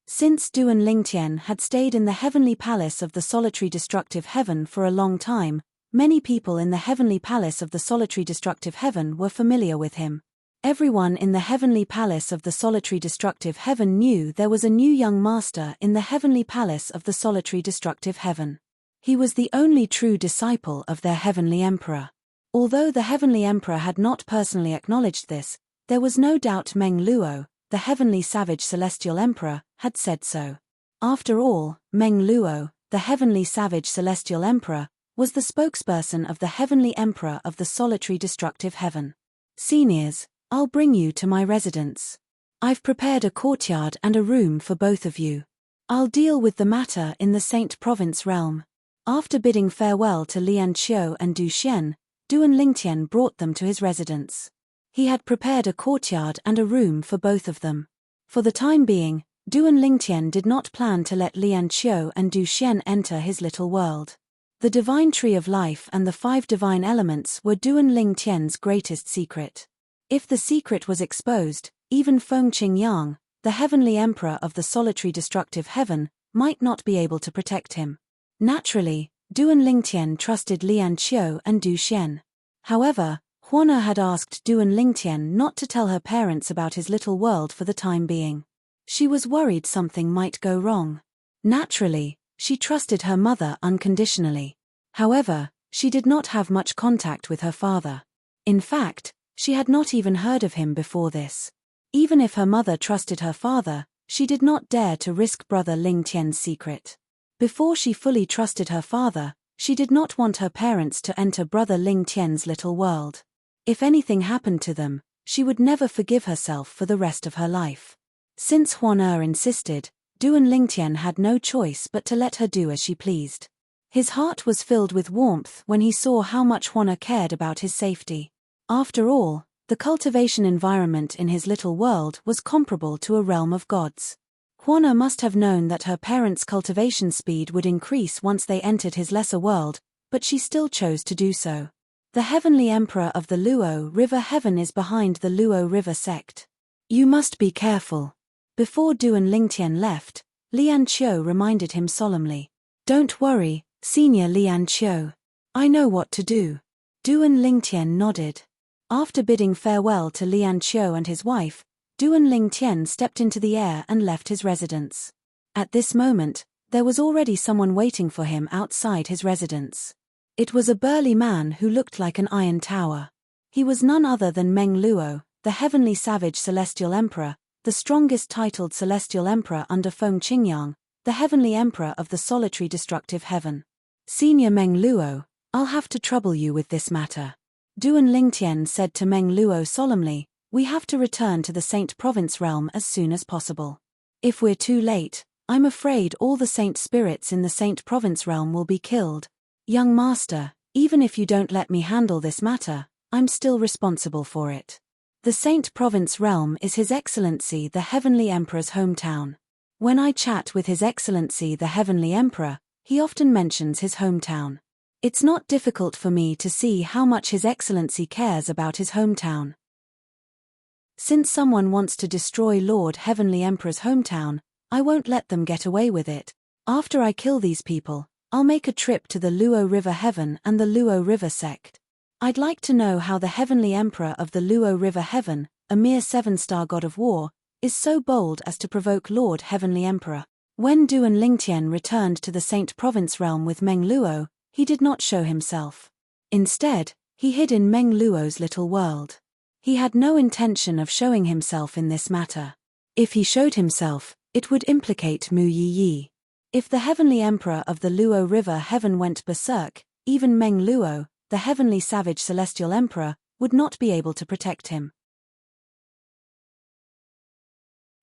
Since Duan Lingtian had stayed in the heavenly palace of the solitary destructive heaven for a long time, many people in the heavenly palace of the solitary destructive heaven were familiar with him. Everyone in the heavenly palace of the solitary destructive heaven knew there was a new young master in the heavenly palace of the solitary destructive heaven. He was the only true disciple of their heavenly emperor. Although the heavenly emperor had not personally acknowledged this, there was no doubt Meng Luo, the heavenly savage celestial emperor, had said so. After all, Meng Luo, the heavenly savage celestial emperor, was the spokesperson of the heavenly emperor of the solitary destructive heaven. Seniors, I'll bring you to my residence. I've prepared a courtyard and a room for both of you. I'll deal with the matter in the Saint Province realm. After bidding farewell to Lian Qiu and Du Xian, Duan Lingtian brought them to his residence. He had prepared a courtyard and a room for both of them. For the time being, Duan Lingtian did not plan to let Lian Qiu and Du Xian enter his little world. The divine tree of life and the 5 divine elements were Duan Lingtian's greatest secret. If the secret was exposed, even Feng Qingyang, the heavenly emperor of the solitary destructive heaven, might not be able to protect him. Naturally, Duan Lingtian trusted Lian Qiu and Du Xian. However, Huona had asked Duan Lingtian not to tell her parents about his little world for the time being. She was worried something might go wrong. Naturally, she trusted her mother unconditionally. However, she did not have much contact with her father. In fact, she had not even heard of him before this. Even if her mother trusted her father, she did not dare to risk brother Lingtian's secret. Before she fully trusted her father, she did not want her parents to enter brother Lingtian's little world. If anything happened to them, she would never forgive herself for the rest of her life. Since Huona insisted, Duan Lingtian had no choice but to let her do as she pleased. His heart was filled with warmth when he saw how much Huona cared about his safety. After all, the cultivation environment in his little world was comparable to a realm of gods. Huona must have known that her parents' cultivation speed would increase once they entered his lesser world, but she still chose to do so. The heavenly emperor of the Luo River heaven is behind the Luo River sect. You must be careful. Before Duan Lingtian left, Lian Qiu reminded him solemnly. Don't worry, Senior Lian Qiu. I know what to do. Duan Lingtian nodded. After bidding farewell to Lian Qiu and his wife, Duan Lingtian stepped into the air and left his residence. At this moment, there was already someone waiting for him outside his residence. It was a burly man who looked like an iron tower. He was none other than Meng Luo, the heavenly savage celestial emperor, the strongest titled celestial emperor under Feng Qingyang, the heavenly emperor of the solitary destructive heaven. Senior Meng Luo, I'll have to trouble you with this matter. Duan Lingtian said to Meng Luo solemnly, we have to return to the Saint Province realm as soon as possible. If we're too late, I'm afraid all the saint spirits in the Saint Province realm will be killed. Young master, even if you don't let me handle this matter, I'm still responsible for it. The Saint Province realm is His Excellency the Heavenly Emperor's hometown. When I chat with His Excellency the Heavenly Emperor, he often mentions his hometown. It's not difficult for me to see how much His Excellency cares about his hometown. Since someone wants to destroy Lord Heavenly Emperor's hometown, I won't let them get away with it. After I kill these people, I'll make a trip to the Luo River Heaven and the Luo River sect. I'd like to know how the Heavenly Emperor of the Luo River Heaven, a mere 7-star god of war, is so bold as to provoke Lord Heavenly Emperor. When Duan Lingtian returned to the Saint Province realm with Meng Luo, he did not show himself. Instead, he hid in Meng Luo's little world. He had no intention of showing himself in this matter. If he showed himself, it would implicate Mu Yi. If the Heavenly Emperor of the Luo River Heaven went berserk, even Meng Luo, the heavenly savage celestial emperor, would not be able to protect him.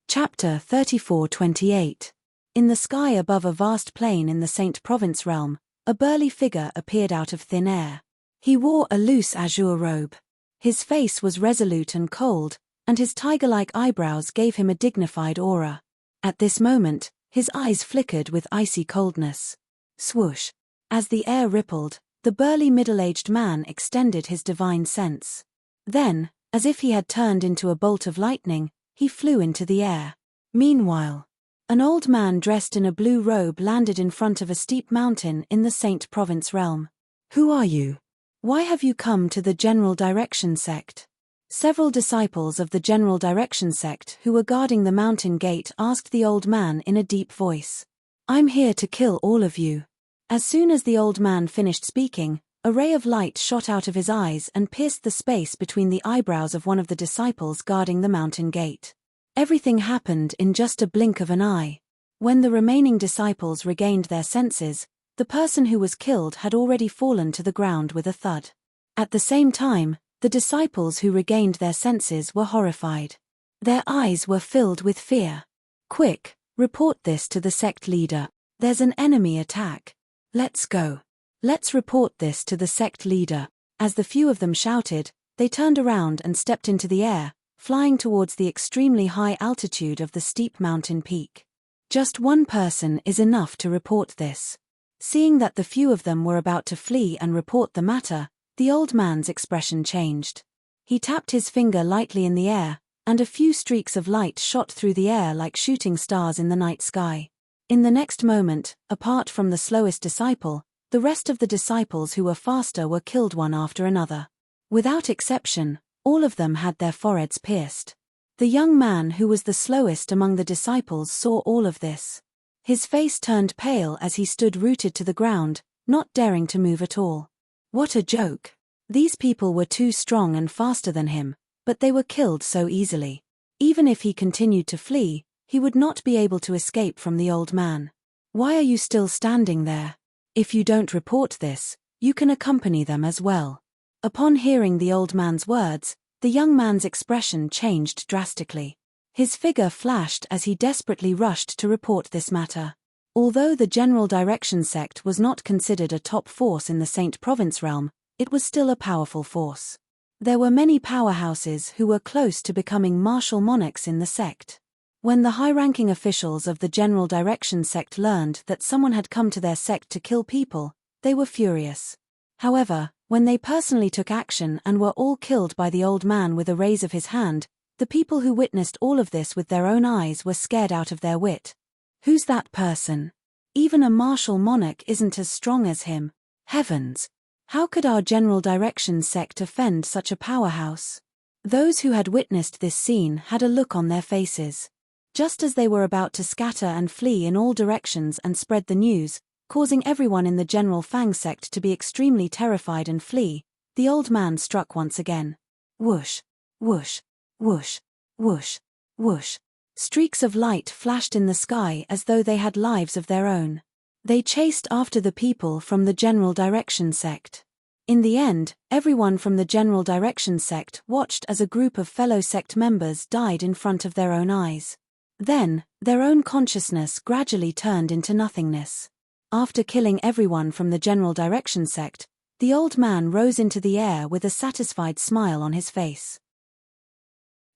Chapter 34-28. In the sky above a vast plain in the Saint Province realm, a burly figure appeared out of thin air. He wore a loose azure robe. His face was resolute and cold, and his tiger-like eyebrows gave him a dignified aura. At this moment, his eyes flickered with icy coldness. Swoosh! As the air rippled, the burly middle-aged man extended his divine sense. Then, as if he had turned into a bolt of lightning, he flew into the air. Meanwhile, an old man dressed in a blue robe landed in front of a steep mountain in the Saint Province realm. Who are you? Why have you come to the General Direction sect? Several disciples of the General Direction sect who were guarding the mountain gate asked the old man in a deep voice. I'm here to kill all of you. As soon as the old man finished speaking, a ray of light shot out of his eyes and pierced the space between the eyebrows of one of the disciples guarding the mountain gate. Everything happened in just a blink of an eye. When the remaining disciples regained their senses, the person who was killed had already fallen to the ground with a thud. At the same time, the disciples who regained their senses were horrified. Their eyes were filled with fear. Quick, report this to the sect leader. There's an enemy attack. Let's go. Let's report this to the sect leader. As the few of them shouted, they turned around and stepped into the air, flying towards the extremely high altitude of the steep mountain peak. Just one person is enough to report this. Seeing that the few of them were about to flee and report the matter, the old man's expression changed. He tapped his finger lightly in the air, and a few streaks of light shot through the air like shooting stars in the night sky. In the next moment, apart from the slowest disciple, the rest of the disciples who were faster were killed one after another. Without exception, all of them had their foreheads pierced. The young man who was the slowest among the disciples saw all of this. His face turned pale as he stood rooted to the ground, not daring to move at all. What a joke! These people were too strong and faster than him, but they were killed so easily. Even if he continued to flee, he would not be able to escape from the old man. Why are you still standing there? If you don't report this, you can accompany them as well. Upon hearing the old man's words, the young man's expression changed drastically. His figure flashed as he desperately rushed to report this matter. Although the General Direction sect was not considered a top force in the Saint Province realm, it was still a powerful force. There were many powerhouses who were close to becoming martial monarchs in the sect. When the high-ranking officials of the General Direction sect learned that someone had come to their sect to kill people, they were furious. However, when they personally took action and were all killed by the old man with a raise of his hand, the people who witnessed all of this with their own eyes were scared out of their wit. Who's that person? Even a martial monarch isn't as strong as him. Heavens! How could our General Direction sect offend such a powerhouse? Those who had witnessed this scene had a look on their faces. Just as they were about to scatter and flee in all directions and spread the news, causing everyone in the general Fang sect to be extremely terrified and flee. The old man struck once again. Whoosh, whoosh, whoosh, whoosh, whoosh. Streaks of light flashed in the sky as though they had lives of their own. They chased after the people from the General Direction sect. In the end, everyone from the General Direction sect watched as a group of fellow sect members died in front of their own eyes. Then, their own consciousness gradually turned into nothingness. After killing everyone from the General Direction sect, the old man rose into the air with a satisfied smile on his face.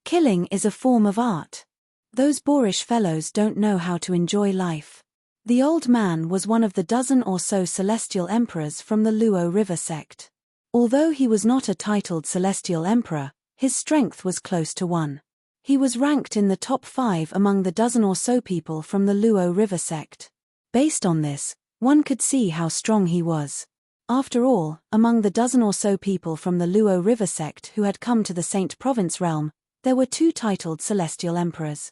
Killing is a form of art. Those boorish fellows don't know how to enjoy life. The old man was one of the dozen or so celestial emperors from the Luo River sect. Although he was not a titled celestial emperor, his strength was close to one. He was ranked in the top 5 among the dozen or so people from the Luo River sect. Based on this, one could see how strong he was. After all, among the dozen or so people from the Luo River sect who had come to the Saint Province realm, there were 2 titled celestial emperors.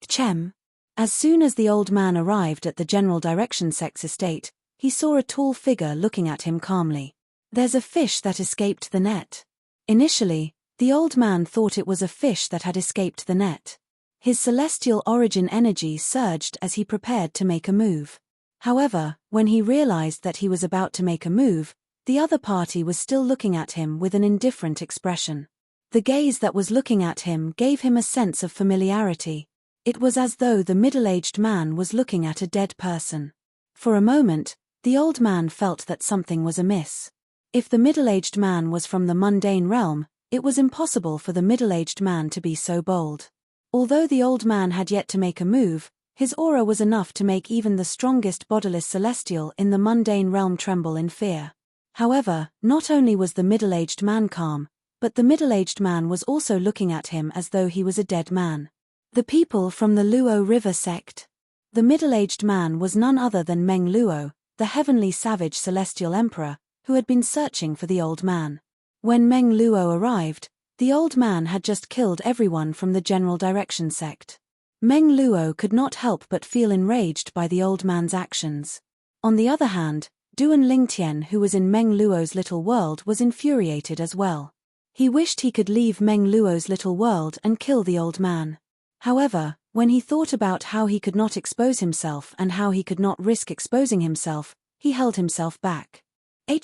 Chem. As soon as the old man arrived at the General Direction sect's estate, he saw a tall figure looking at him calmly. There's a fish that escaped the net. Initially, the old man thought it was a fish that had escaped the net. His celestial origin energy surged as he prepared to make a move. However, when he realized that he was about to make a move, the other party was still looking at him with an indifferent expression. The gaze that was looking at him gave him a sense of familiarity. It was as though the middle-aged man was looking at a dead person. For a moment, the old man felt that something was amiss. If the middle-aged man was from the mundane realm, it was impossible for the middle-aged man to be so bold. Although the old man had yet to make a move, his aura was enough to make even the strongest bodiless celestial in the mundane realm tremble in fear. However, not only was the middle-aged man calm, but the middle-aged man was also looking at him as though he was a dead man. The people from the Luo River sect. The middle-aged man was none other than Meng Luo, the heavenly savage celestial emperor, who had been searching for the old man. When Meng Luo arrived, the old man had just killed everyone from the General Direction sect. Meng Luo could not help but feel enraged by the old man's actions. On the other hand, Duan Lingtian, who was in Meng Luo's little world, was infuriated as well. He wished he could leave Meng Luo's little world and kill the old man. However, when he thought about how he could not expose himself and how he could not risk exposing himself, he held himself back.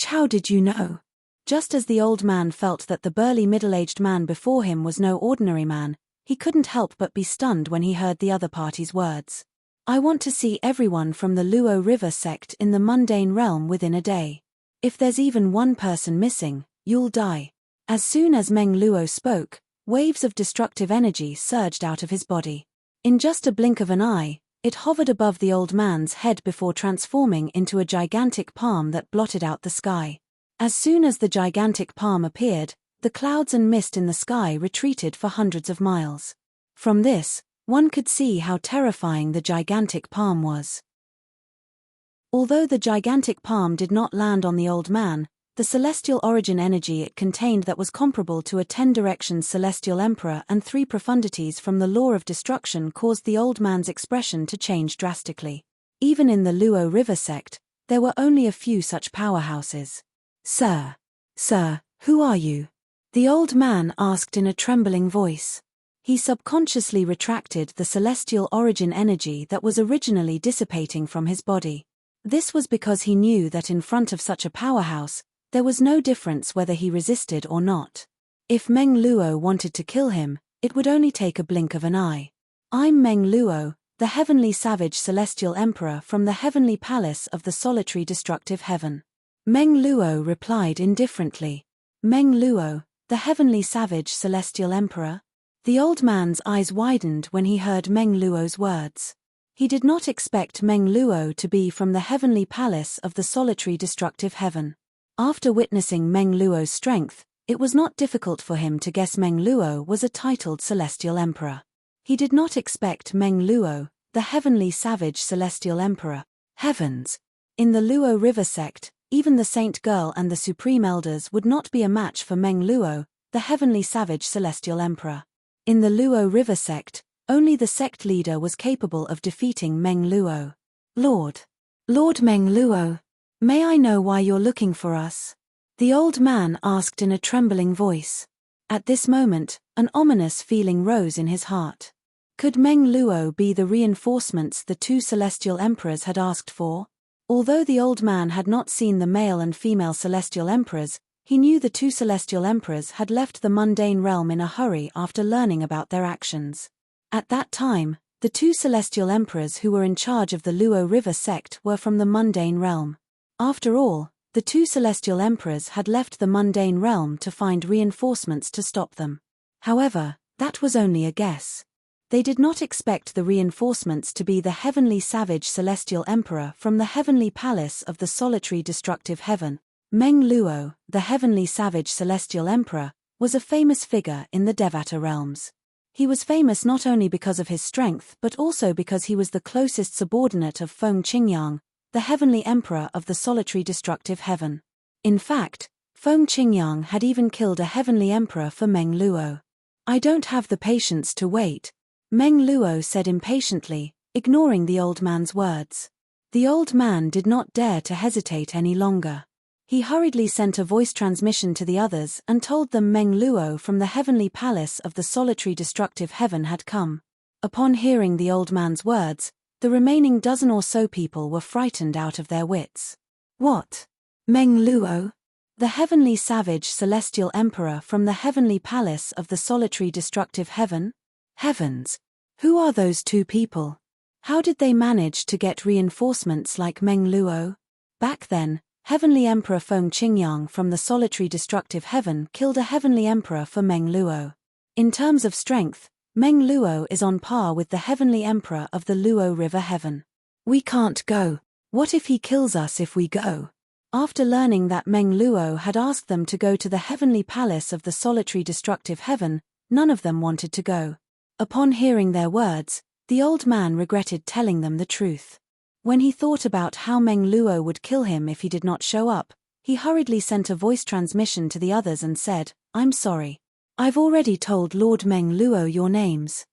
How did you know? Just as the old man felt that the burly middle-aged man before him was no ordinary man, he couldn't help but be stunned when he heard the other party's words. I want to see everyone from the Luo River sect in the mundane realm within a day. If there's even one person missing, you'll die. As soon as Meng Luo spoke, waves of destructive energy surged out of his body. In just a blink of an eye, it hovered above the old man's head before transforming into a gigantic palm that blotted out the sky. As soon as the gigantic palm appeared, the clouds and mist in the sky retreated for hundreds of miles. From this, one could see how terrifying the gigantic palm was. Although the gigantic palm did not land on the old man, the celestial origin energy it contained that was comparable to a 10 directions celestial emperor and 3 profundities from the law of destruction caused the old man's expression to change drastically. Even in the Luo River sect, there were only a few such powerhouses. Sir, who are you? The old man asked in a trembling voice. He subconsciously retracted the celestial origin energy that was originally dissipating from his body. This was because he knew that in front of such a powerhouse, there was no difference whether he resisted or not. If Meng Luo wanted to kill him, it would only take a blink of an eye. I'm Meng Luo, the heavenly savage celestial emperor from the heavenly palace of the solitary destructive heaven. Meng Luo replied indifferently. Meng Luo, the heavenly savage celestial emperor? The old man's eyes widened when he heard Meng Luo's words. He did not expect Meng Luo to be from the heavenly palace of the solitary destructive heaven. After witnessing Meng Luo's strength, it was not difficult for him to guess Meng Luo was a titled celestial emperor. He did not expect Meng Luo, the heavenly savage celestial emperor. Heavens! In the Luo River sect, even the saint girl and the supreme elders would not be a match for Meng Luo, the heavenly savage celestial emperor. In the Luo River sect, only the sect leader was capable of defeating Meng Luo. Lord! Lord Meng Luo, may I know why you're looking for us? The old man asked in a trembling voice. At this moment, an ominous feeling rose in his heart. Could Meng Luo be the reinforcements the two celestial emperors had asked for? Although the old man had not seen the male and female celestial emperors, he knew the two celestial emperors had left the mundane realm in a hurry after learning about their actions. At that time, the two celestial emperors who were in charge of the Luo River sect were from the mundane realm. After all, the two celestial emperors had left the mundane realm to find reinforcements to stop them. However, that was only a guess. They did not expect the reinforcements to be the heavenly savage celestial emperor from the heavenly palace of the solitary destructive heaven. Meng Luo, the heavenly savage celestial emperor, was a famous figure in the Devata realms. He was famous not only because of his strength but also because he was the closest subordinate of Feng Qingyang, the heavenly emperor of the solitary destructive heaven. In fact, Feng Qingyang had even killed a heavenly emperor for Meng Luo. I don't have the patience to wait, Meng Luo said impatiently, ignoring the old man's words. The old man did not dare to hesitate any longer. He hurriedly sent a voice transmission to the others and told them Meng Luo from the heavenly palace of the solitary destructive heaven had come. Upon hearing the old man's words, the remaining dozen or so people were frightened out of their wits. What? Meng Luo? The heavenly savage celestial emperor from the heavenly palace of the solitary destructive heaven? Heavens! Who are those two people? How did they manage to get reinforcements like Meng Luo? Back then, Heavenly Emperor Feng Qingyang from the solitary destructive heaven killed a heavenly emperor for Meng Luo. In terms of strength, Meng Luo is on par with the heavenly emperor of the Luo River heaven. We can't go. What if he kills us if we go? After learning that Meng Luo had asked them to go to the heavenly palace of the solitary destructive heaven, none of them wanted to go. Upon hearing their words, the old man regretted telling them the truth. When he thought about how Meng Luo would kill him if he did not show up, he hurriedly sent a voice transmission to the others and said, "I'm sorry. I've already told Lord Meng Luo your names.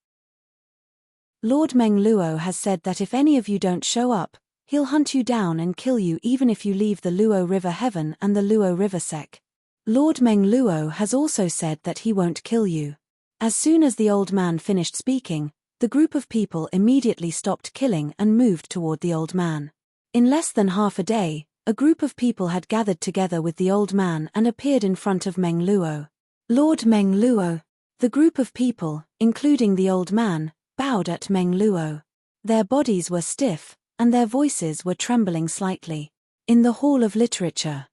Lord Meng Luo has said that if any of you don't show up, he'll hunt you down and kill you even if you leave the Luo River Heaven and the Luo River Sec. Lord Meng Luo has also said that he won't kill you." As soon as the old man finished speaking, the group of people immediately stopped killing and moved toward the old man. In less than half a day, a group of people had gathered together with the old man and appeared in front of Meng Luo. Lord Meng Luo. The group of people, including the old man, bowed at Meng Luo. Their bodies were stiff, and their voices were trembling slightly. In the Hall of Literature.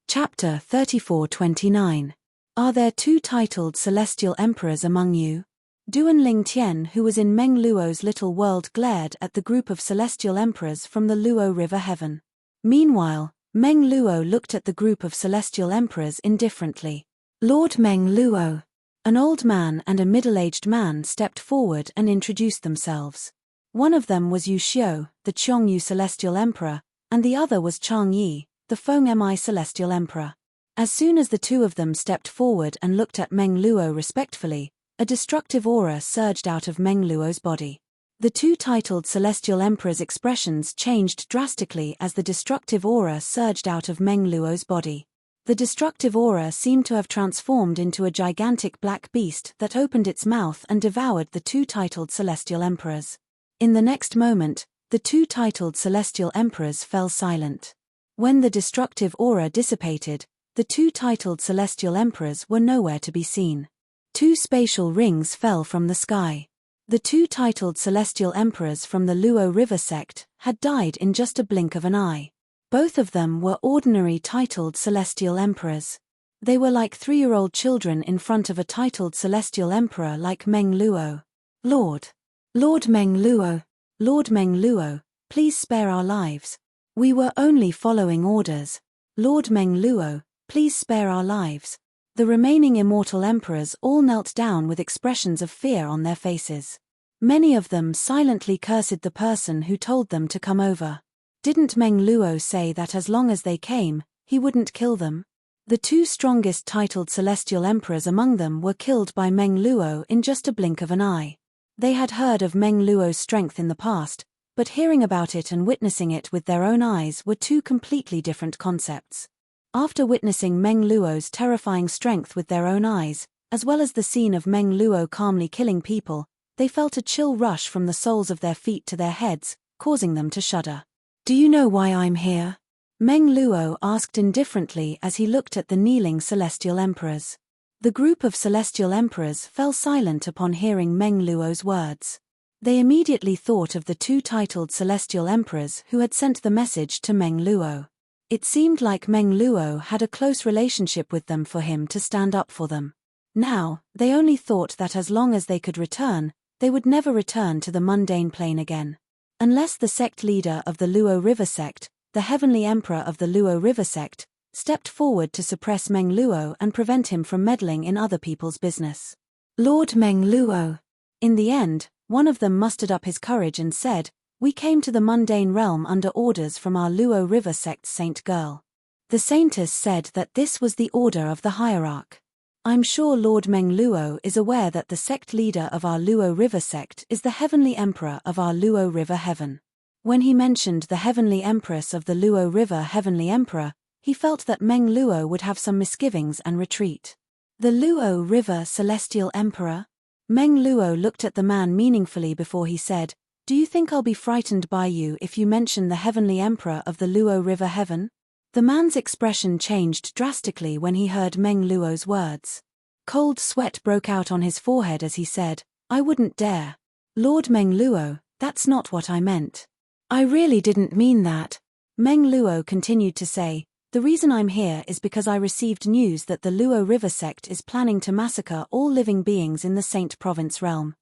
Chapter 34-29. Are there two titled celestial emperors among you? Duan Lingtian, who was in Meng Luo's little world, glared at the group of celestial emperors from the Luo River heaven. Meanwhile, Meng Luo looked at the group of celestial emperors indifferently. Lord Meng Luo. An old man and a middle-aged man stepped forward and introduced themselves. One of them was Yu Xiu, the Chongyu celestial emperor, and the other was Chang Yi, the Feng Mi celestial emperor. As soon as the two of them stepped forward and looked at Meng Luo respectfully, a destructive aura surged out of Meng Luo's body. The two titled celestial emperors' expressions changed drastically as the destructive aura surged out of Meng Luo's body. The destructive aura seemed to have transformed into a gigantic black beast that opened its mouth and devoured the two titled celestial emperors. In the next moment, the two titled celestial emperors fell silent. When the destructive aura dissipated, the two titled celestial emperors were nowhere to be seen. Two spatial rings fell from the sky. The two titled celestial emperors from the Luo River sect had died in just a blink of an eye. Both of them were ordinary titled celestial emperors. They were like 3-year-old children in front of a titled celestial emperor like Meng Luo. Lord Meng Luo. Lord Meng Luo, please spare our lives. We were only following orders. Lord Meng Luo, please spare our lives. The remaining immortal emperors all knelt down with expressions of fear on their faces. Many of them silently cursed the person who told them to come over. Didn't Meng Luo say that as long as they came, he wouldn't kill them? The two strongest titled celestial emperors among them were killed by Meng Luo in just a blink of an eye. They had heard of Meng Luo's strength in the past, but hearing about it and witnessing it with their own eyes were two completely different concepts. After witnessing Meng Luo's terrifying strength with their own eyes, as well as the scene of Meng Luo calmly killing people, they felt a chill rush from the soles of their feet to their heads, causing them to shudder. "Do you know why I'm here?" Meng Luo asked indifferently as he looked at the kneeling celestial emperors. The group of celestial emperors fell silent upon hearing Meng Luo's words. They immediately thought of the two titled celestial emperors who had sent the message to Meng Luo. It seemed like Meng Luo had a close relationship with them for him to stand up for them. Now, they only thought that as long as they could return, they would never return to the mundane plane again. Unless the sect leader of the Luo River sect, the heavenly emperor of the Luo River sect, stepped forward to suppress Meng Luo and prevent him from meddling in other people's business. "Lord Meng Luo." In the end, one of them mustered up his courage and said, "We came to the mundane realm under orders from our Luo River sect's saint girl." The saintess said that this was the order of the hierarch. "I'm sure Lord Meng Luo is aware that the sect leader of our Luo River sect is the heavenly emperor of our Luo River heaven." When he mentioned the heavenly empress of the Luo River heavenly emperor, he felt that Meng Luo would have some misgivings and retreat. "The Luo River celestial emperor?" Meng Luo looked at the man meaningfully before he said, "Do you think I'll be frightened by you if you mention the heavenly emperor of the Luo River heaven?" The man's expression changed drastically when he heard Meng Luo's words. Cold sweat broke out on his forehead as he said, "I wouldn't dare. Lord Meng Luo, that's not what I meant. I really didn't mean that." Meng Luo continued to say, "The reason I'm here is because I received news that the Luo River sect is planning to massacre all living beings in the Saint Province realm."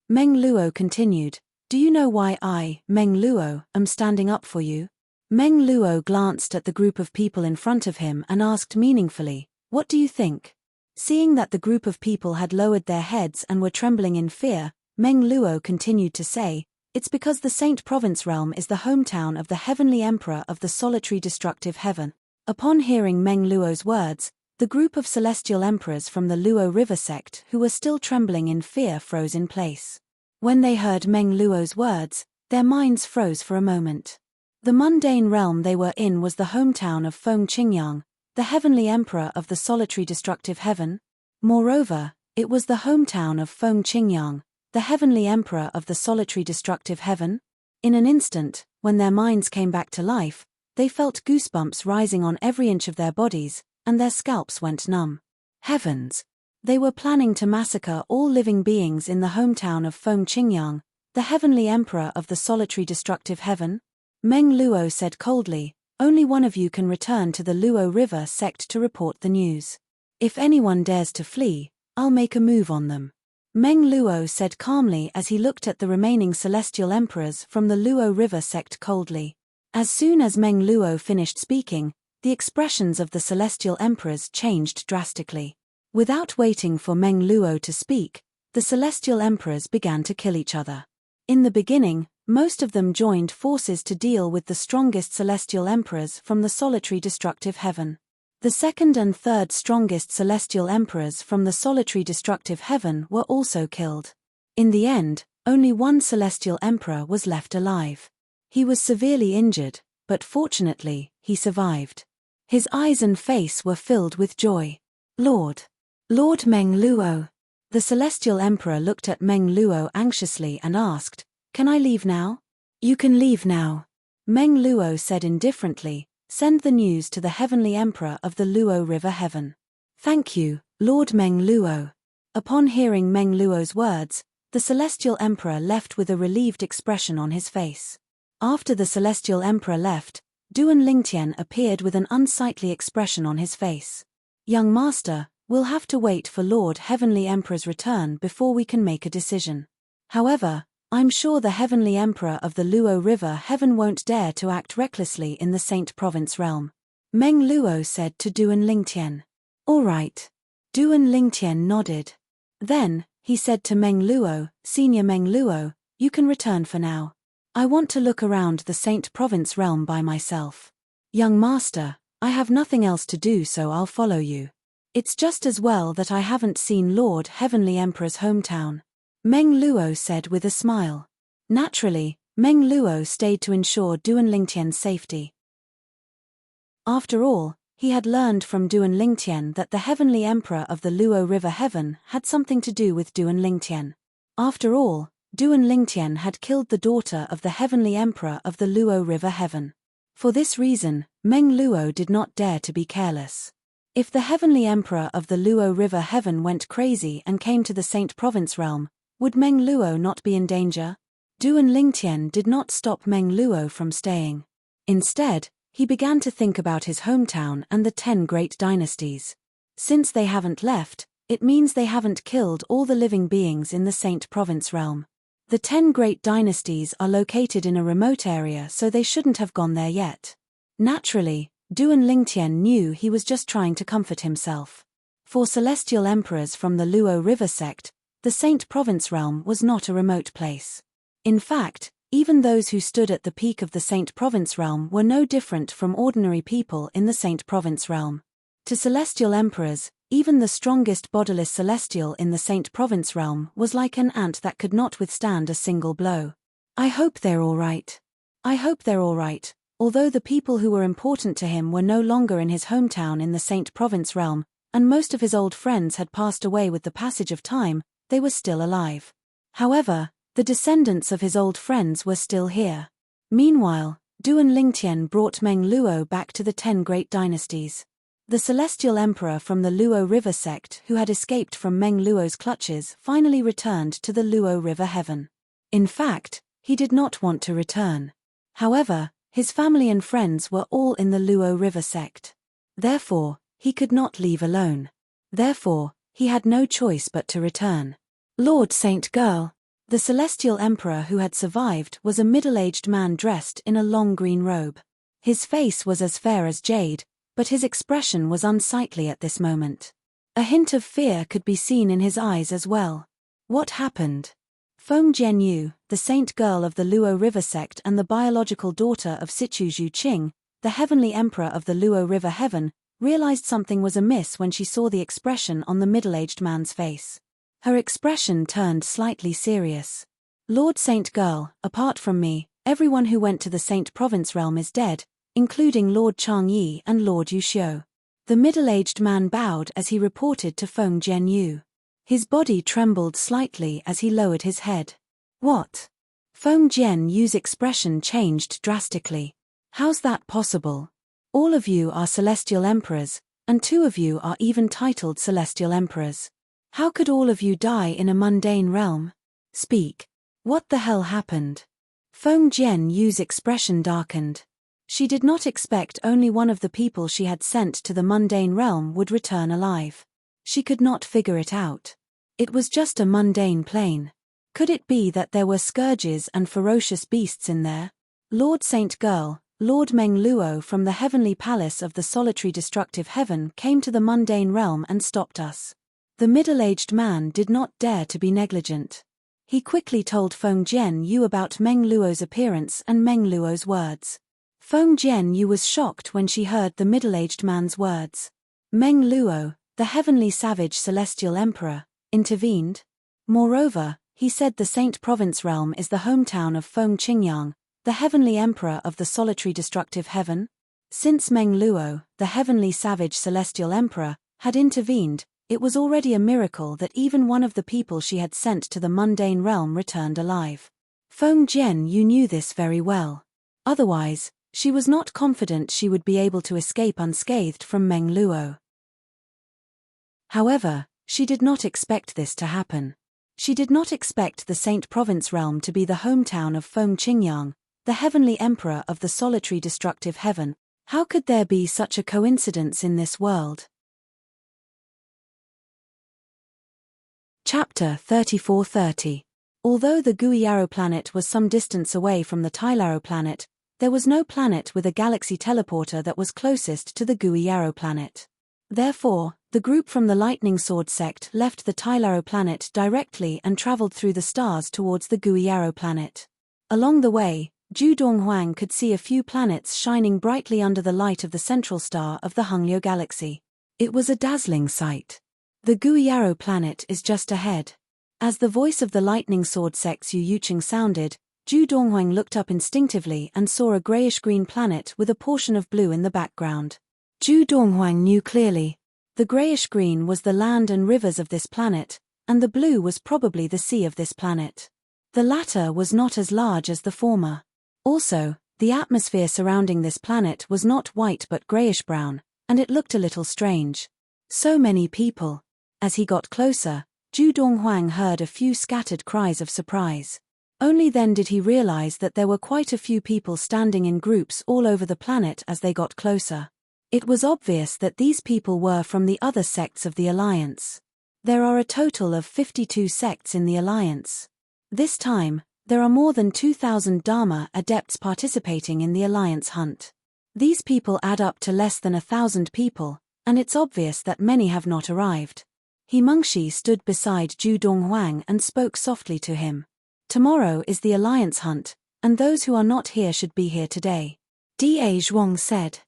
Meng Luo continued, "Do you know why I, Meng Luo, am standing up for you?" Meng Luo glanced at the group of people in front of him and asked meaningfully, "What do you think?" Seeing that the group of people had lowered their heads and were trembling in fear, Meng Luo continued to say, "It's because the Saint Province realm is the hometown of the heavenly emperor of the solitary destructive heaven." Upon hearing Meng Luo's words, the group of celestial emperors from the Luo River sect who were still trembling in fear froze in place. When they heard Meng Luo's words, their minds froze for a moment. The mundane realm they were in was the hometown of Feng Qingyang, the heavenly emperor of the solitary destructive heaven. Moreover, it was the hometown of Feng Qingyang, the heavenly emperor of the solitary destructive heaven. In an instant, when their minds came back to life, they felt goosebumps rising on every inch of their bodies, and their scalps went numb. Heavens! They were planning to massacre all living beings in the hometown of Feng Qingyang, the heavenly emperor of the solitary destructive heaven. Meng Luo said coldly, "Only one of you can return to the Luo River sect to report the news. If anyone dares to flee, I'll make a move on them." Meng Luo said calmly as he looked at the remaining celestial emperors from the Luo River sect coldly. As soon as Meng Luo finished speaking, the expressions of the celestial emperors changed drastically. Without waiting for Meng Luo to speak, the celestial emperors began to kill each other. In the beginning, most of them joined forces to deal with the strongest celestial emperors from the solitary destructive heaven. The second and third strongest celestial emperors from the solitary destructive heaven were also killed. In the end, only one celestial emperor was left alive. He was severely injured, but fortunately, he survived. His eyes and face were filled with joy. Lord Meng Luo." The celestial emperor looked at Meng Luo anxiously and asked, "Can I leave now?" "You can leave now." Meng Luo said indifferently, "Send the news to the heavenly emperor of the Luo River heaven." "Thank you, Lord Meng Luo." Upon hearing Meng Luo's words, the celestial emperor left with a relieved expression on his face. After the celestial emperor left, Duan Lingtian appeared with an unsightly expression on his face. "Young master, we'll have to wait for Lord Heavenly Emperor's return before we can make a decision. However, I'm sure the heavenly emperor of the Luo River heaven won't dare to act recklessly in the Saint Province realm," Meng Luo said to Duan Lingtian. "All right." Duan Lingtian nodded. Then, he said to Meng Luo, "Senior Meng Luo, you can return for now. I want to look around the Saint Province realm by myself." "Young master, I have nothing else to do, so I'll follow you. It's just as well that I haven't seen Lord Heavenly Emperor's hometown." Meng Luo said with a smile. Naturally, Meng Luo stayed to ensure Duan Lingtian's safety. After all, he had learned from Duan Lingtian that the heavenly emperor of the Luo River Heaven had something to do with Duan Lingtian. After all, Duan Lingtian had killed the daughter of the heavenly emperor of the Luo River Heaven. For this reason, Meng Luo did not dare to be careless. If the heavenly emperor of the Luo River Heaven went crazy and came to the Saint Province realm, would Meng Luo not be in danger? Duan Lingtian did not stop Meng Luo from staying. Instead, he began to think about his hometown and the 10 great dynasties. Since they haven't left, it means they haven't killed all the living beings in the Saint Province realm. The 10 great dynasties are located in a remote area, so they shouldn't have gone there yet. Naturally, Duan Lingtian knew he was just trying to comfort himself. For celestial emperors from the Luo River sect, the Saint Province realm was not a remote place. In fact, even those who stood at the peak of the Saint Province realm were no different from ordinary people in the Saint Province realm. To celestial emperors, even the strongest bodiless celestial in the Saint Province realm was like an ant that could not withstand a single blow. I hope they're all right. I hope they're all right. Although the people who were important to him were no longer in his hometown in the Saint Province realm, and most of his old friends had passed away with the passage of time, they were still alive. However, the descendants of his old friends were still here. Meanwhile, Duan Lingtian brought Meng Luo back to the 10 great dynasties. The celestial emperor from the Luo River sect who had escaped from Meng Luo's clutches finally returned to the Luo River Heaven. In fact, he did not want to return. However, his family and friends were all in the Luo River sect. Therefore, he could not leave alone. Therefore, he had no choice but to return. Lord Saint Girl. The celestial emperor who had survived was a middle-aged man dressed in a long green robe. His face was as fair as jade, but his expression was unsightly at this moment. A hint of fear could be seen in his eyes as well. What happened? Feng Jianyu, the saint girl of the Luo River sect and the biological daughter of Situ Zhu Qing, the heavenly emperor of the Luo River Heaven, realized something was amiss when she saw the expression on the middle-aged man's face. Her expression turned slightly serious. Lord Saint Girl, apart from me, everyone who went to the Saint Province realm is dead, including Lord Changyi and Lord Yuxiu. The middle-aged man bowed as he reported to Feng Jianyu. His body trembled slightly as he lowered his head. What? Feng Jianyu's expression changed drastically. How's that possible? All of you are celestial emperors, and 2 of you are even titled celestial emperors. How could all of you die in a mundane realm? Speak. What the hell happened? Feng Jianyu's expression darkened. She did not expect only one of the people she had sent to the mundane realm would return alive. She could not figure it out. It was just a mundane plane. Could it be that there were scourges and ferocious beasts in there? Lord Saint Girl, Lord Meng Luo from the heavenly palace of the solitary destructive heaven came to the mundane realm and stopped us. The middle-aged man did not dare to be negligent. He quickly told Feng Jianyu about Meng Luo's appearance and Meng Luo's words. Feng Jianyu was shocked when she heard the middle-aged man's words. Meng Luo, the heavenly savage celestial emperor, intervened. Moreover, he said the Saint Province realm is the hometown of Feng Qingyang, the heavenly emperor of the solitary destructive heaven. Since Meng Luo, the heavenly savage celestial emperor, had intervened, it was already a miracle that even one of the people she had sent to the mundane realm returned alive. Feng Jianyu knew this very well. Otherwise, she was not confident she would be able to escape unscathed from Meng Luo. However, she did not expect this to happen. She did not expect the Saint Province realm to be the hometown of Feng Qingyang, the heavenly emperor of the solitary destructive heaven. How could there be such a coincidence in this world? Chapter 3430. Although the Guiyaro planet was some distance away from the Tylaro planet, there was no planet with a galaxy teleporter that was closest to the Guiyaro planet. Therefore, the group from the Lightning Sword sect left the Tylaro planet directly and traveled through the stars towards the Guiyaro planet. Along the way, Zhu Donghuang could see a few planets shining brightly under the light of the central star of the Hongliu galaxy. It was a dazzling sight. The Guiyaro planet is just ahead. As the voice of the lightning sword sect's Yu Yuqing sounded, Zhu Donghuang looked up instinctively and saw a grayish-green planet with a portion of blue in the background. Zhu Donghuang knew clearly. The grayish-green was the land and rivers of this planet, and the blue was probably the sea of this planet. The latter was not as large as the former. Also, the atmosphere surrounding this planet was not white but grayish-brown, and it looked a little strange. So many people. As he got closer, Zhu Donghuang heard a few scattered cries of surprise. Only then did he realize that there were quite a few people standing in groups all over the planet as they got closer. It was obvious that these people were from the other sects of the Alliance. There are a total of 52 sects in the Alliance. This time, there are more than 2,000 Dharma adepts participating in the Alliance hunt. These people add up to less than 1,000 people, and it's obvious that many have not arrived. Himengshi stood beside Zhu Donghuang and spoke softly to him. Tomorrow is the Alliance hunt, and those who are not here should be here today. Da Zhuang said.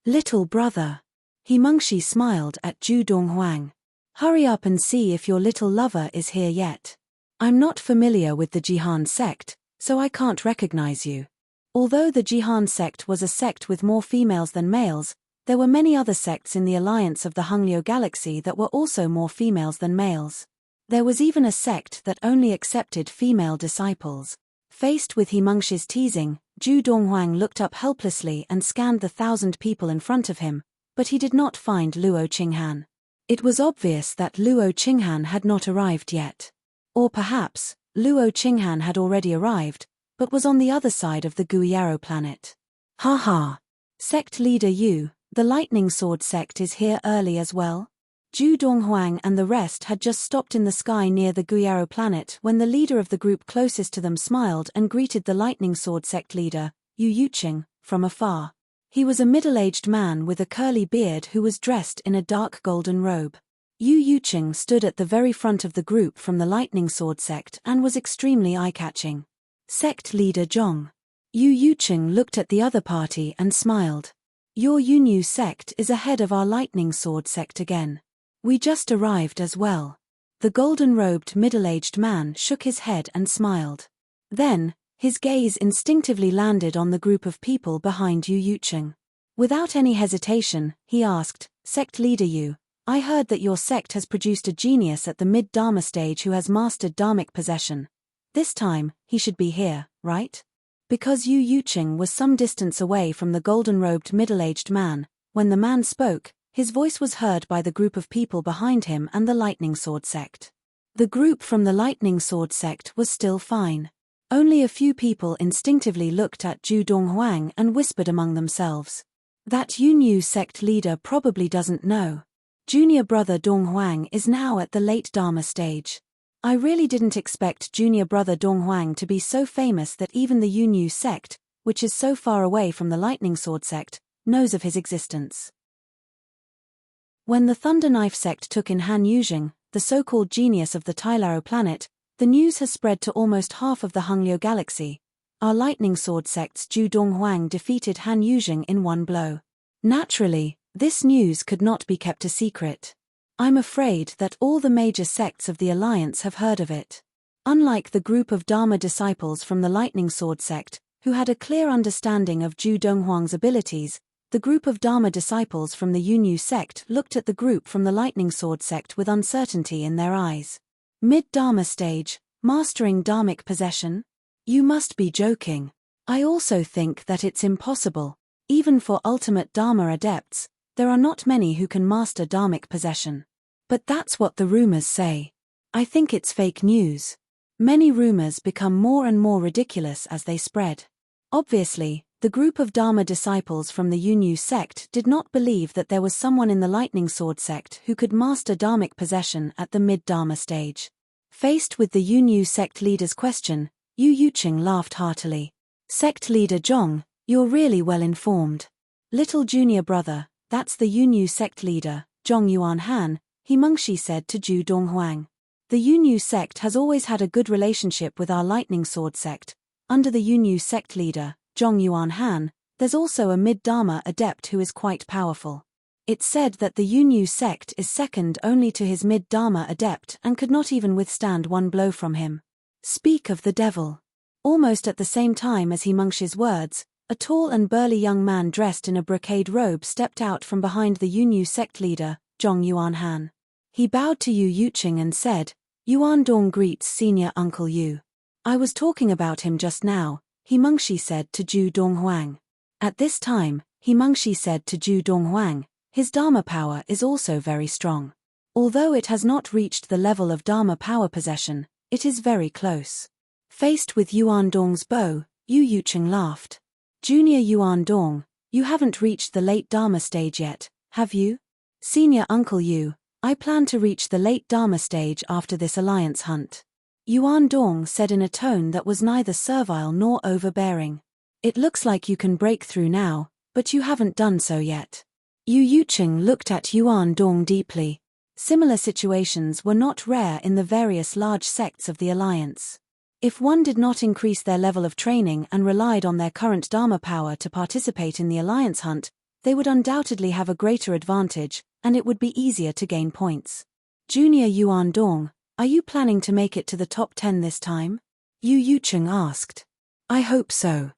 Little brother. Himengshi smiled at Zhu Donghuang. Hurry up and see if your little lover is here yet. I'm not familiar with the Jihan sect, so I can't recognize you. Although the Jihan sect was a sect with more females than males, there were many other sects in the alliance of the Hongliu galaxy that were also more females than males. There was even a sect that only accepted female disciples. Faced with Himengshi's teasing, Zhu Donghuang looked up helplessly and scanned the 1,000 people in front of him, but he did not find Luo Qinghan. It was obvious that Luo Qinghan had not arrived yet. Or perhaps, Luo Qinghan had already arrived, but was on the other side of the Guiyaro planet. Ha ha! Sect leader Yu, the lightning sword sect is here early as well? Zhu Donghuang and the rest had just stopped in the sky near the Guiyaro planet when the leader of the group closest to them smiled and greeted the lightning sword sect leader, Yu Yuqing, from afar. He was a middle-aged man with a curly beard who was dressed in a dark golden robe. Yu Yuqing stood at the very front of the group from the lightning sword sect and was extremely eye-catching. Sect leader Zhong. Yu Yuqing looked at the other party and smiled. Your Yunyu sect is ahead of our lightning sword sect again. We just arrived as well. The golden-robed middle-aged man shook his head and smiled. Then, his gaze instinctively landed on the group of people behind Yu Yuqing. Without any hesitation, he asked, Sect leader Yu, I heard that your sect has produced a genius at the mid-Dharma stage who has mastered Dharmic possession. This time, he should be here, right? Because Yu Yuqing was some distance away from the golden-robed middle-aged man, when the man spoke, his voice was heard by the group of people behind him and the lightning sword sect. The group from the lightning sword sect was still fine. Only a few people instinctively looked at Zhu Donghuang and whispered among themselves. That Yunyu sect leader probably doesn't know. Junior brother Donghuang is now at the late Dharma stage. I really didn't expect junior brother Donghuang to be so famous that even the Yunyu sect, which is so far away from the lightning sword sect, knows of his existence. When the Thunder Knife sect took in Han Yuzheng, the so-called genius of the Tailaro planet, the news has spread to almost half of the Hongliu galaxy. Our lightning sword sect's Zhu Donghuang defeated Han Yuzheng in one blow. Naturally, this news could not be kept a secret. I'm afraid that all the major sects of the Alliance have heard of it. Unlike the group of Dharma disciples from the lightning sword sect, who had a clear understanding of Zhu Donghuang's abilities, the group of Dharma disciples from the Yunyu sect looked at the group from the lightning sword sect with uncertainty in their eyes. Mid-Dharma stage, mastering Dharmic possession? You must be joking. I also think that it's impossible. Even for ultimate Dharma adepts, there are not many who can master Dharmic possession. But that's what the rumors say. I think it's fake news. Many rumors become more and more ridiculous as they spread. Obviously, the group of Dharma disciples from the Yunyu sect did not believe that there was someone in the lightning sword sect who could master Dharmic possession at the mid-Dharma stage. Faced with the Yunyu sect leader's question, Yu Yuqing laughed heartily. Sect leader Zhong, you're really well informed. Little junior brother, that's the Yunyu sect leader, Zhong Yuanhan, Himengshi said to Zhu Donghuang. The Yunyu sect has always had a good relationship with our lightning sword sect. Under the Yunyu sect leader, Zhong Yuanhan, there's also a mid-Dharma adept who is quite powerful. It said that the Yunyu sect is second only to his mid-Dharma adept and could not even withstand one blow from him. Speak of the devil. Almost at the same time as he Mengxi's words, a tall and burly young man dressed in a brocade robe stepped out from behind the Yunyu sect leader, Zhong Yuanhan. He bowed to Yu Yuqing and said, Yuan Dong greets senior Uncle Yu. I was talking about him just now, he Mengxi said to Zhu Donghuang. At this time, he Mengxi said to Zhu Donghuang, his Dharma power is also very strong. Although it has not reached the level of Dharma power possession, it is very close. Faced with Yuan Dong's bow, Yu Yuqing laughed. Junior Yuan Dong, you haven't reached the late Dharma stage yet, have you? Senior Uncle Yu, I plan to reach the late Dharma stage after this alliance hunt. Yuan Dong said in a tone that was neither servile nor overbearing. It looks like you can break through now, but you haven't done so yet. Yu Yuqing looked at Yuan Dong deeply. Similar situations were not rare in the various large sects of the alliance. If one did not increase their level of training and relied on their current Dharma power to participate in the alliance hunt, they would undoubtedly have a greater advantage, and it would be easier to gain points. Junior Yuan Dong, are you planning to make it to the top 10 this time? Yu Yuqing asked. I hope so.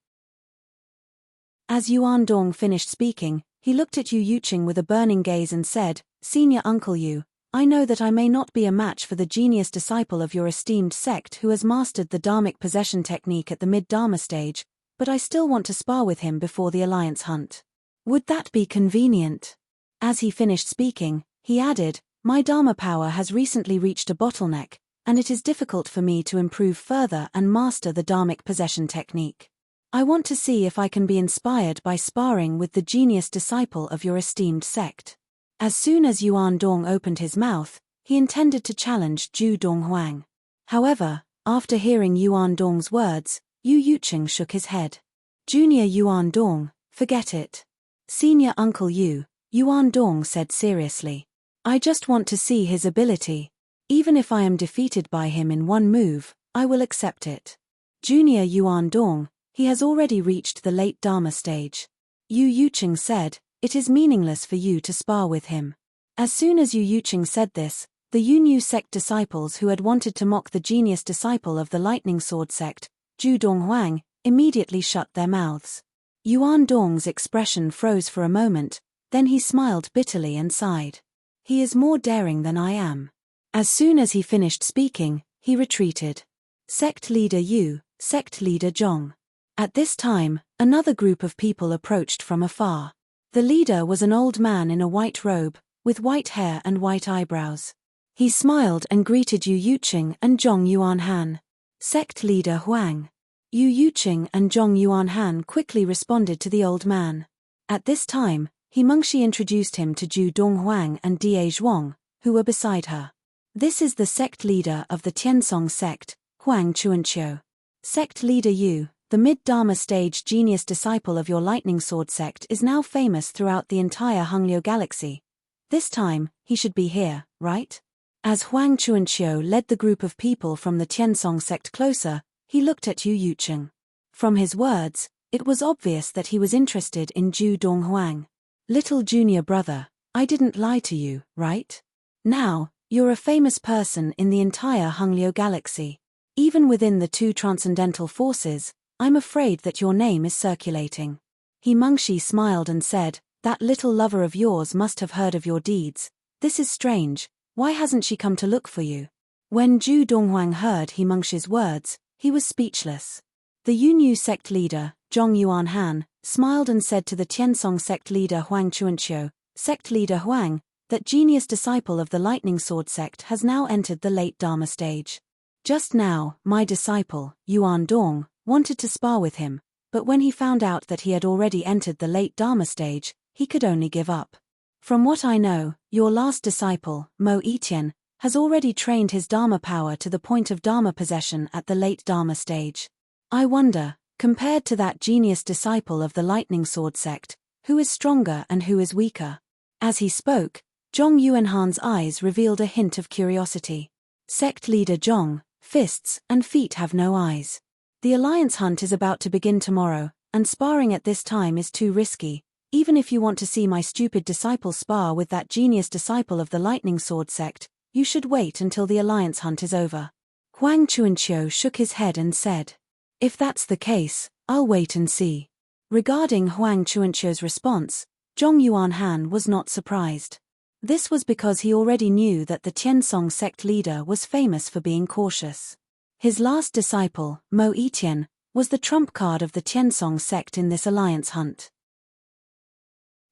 As Yuan Dong finished speaking, he looked at Yu Yuqing with a burning gaze and said, Senior Uncle Yu, I know that I may not be a match for the genius disciple of your esteemed sect who has mastered the Dharmic possession technique at the mid-Dharma stage, but I still want to spar with him before the alliance hunt. Would that be convenient? As he finished speaking, he added, my Dharma power has recently reached a bottleneck, and it is difficult for me to improve further and master the Dharmic possession technique. I want to see if I can be inspired by sparring with the genius disciple of your esteemed sect. As soon as Yuan Dong opened his mouth, he intended to challenge Zhu Donghuang. However, after hearing Yuan Dong's words, Yu Yuqing shook his head. Junior Yuan Dong, forget it. Senior Uncle Yu, Yuan Dong said seriously. I just want to see his ability. Even if I am defeated by him in one move, I will accept it. Junior Yuan Dong, he has already reached the late Dharma stage. Yu Yuqing said, it is meaningless for you to spar with him. As soon as Yu Yuqing said this, the Yunyu sect disciples who had wanted to mock the genius disciple of the lightning sword sect, Zhu Donghuang, immediately shut their mouths. Yuan Dong's expression froze for a moment, then he smiled bitterly and sighed. He is more daring than I am. As soon as he finished speaking, he retreated. Sect leader Yu, sect leader Zhong. At this time, another group of people approached from afar. The leader was an old man in a white robe, with white hair and white eyebrows. He smiled and greeted Yu Yuqing and Zhong Yuanhan. Sect leader Huang. Yu Yuqing and Zhong Yuanhan quickly responded to the old man. At this time, he Mengxi introduced him to Zhu Donghuang and Die Zhuang, who were beside her. This is the sect leader of the Tiansong sect, Huang Chuanqiu. Sect leader Yu, the mid-Dharma stage genius disciple of your lightning sword sect is now famous throughout the entire Hongliu galaxy. This time, he should be here, right? As Huang Chuanqiu led the group of people from the Tiansong sect closer, he looked at Yu Yuqing. From his words, it was obvious that he was interested in Zhu Donghuang. Little junior brother, I didn't lie to you, right? Now, you're a famous person in the entire Hongliu galaxy. Even within the two transcendental forces, I'm afraid that your name is circulating. He Mengxi smiled and said, that little lover of yours must have heard of your deeds. This is strange, why hasn't she come to look for you? When Zhu Donghuang heard He Mengxi's words, he was speechless. The Yunyu sect leader, Zhong Yuanhan, smiled and said to the Tiansong sect leader Huang Chuanqiu, sect leader Huang, that genius disciple of the lightning sword sect has now entered the late Dharma stage. Just now, my disciple, Yuan Dong, wanted to spar with him, but when he found out that he had already entered the late Dharma stage, he could only give up. From what I know, your last disciple, Mo Etian, has already trained his Dharma power to the point of Dharma possession at the late Dharma stage. I wonder, compared to that genius disciple of the lightning sword sect, who is stronger and who is weaker? As he spoke, Zhong Yuanhan's eyes revealed a hint of curiosity. Sect leader Zhong, fists and feet have no eyes. The alliance hunt is about to begin tomorrow, and sparring at this time is too risky. Even if you want to see my stupid disciple spar with that genius disciple of the lightning sword sect, you should wait until the alliance hunt is over. Huang Chuanqiu shook his head and said, if that's the case, I'll wait and see. Regarding Huang Chuanqiu's response, Zhong Yuanhan was not surprised. This was because he already knew that the Tiansong sect leader was famous for being cautious. His last disciple, Mo Yitian, was the trump card of the Tiansong sect in this alliance hunt.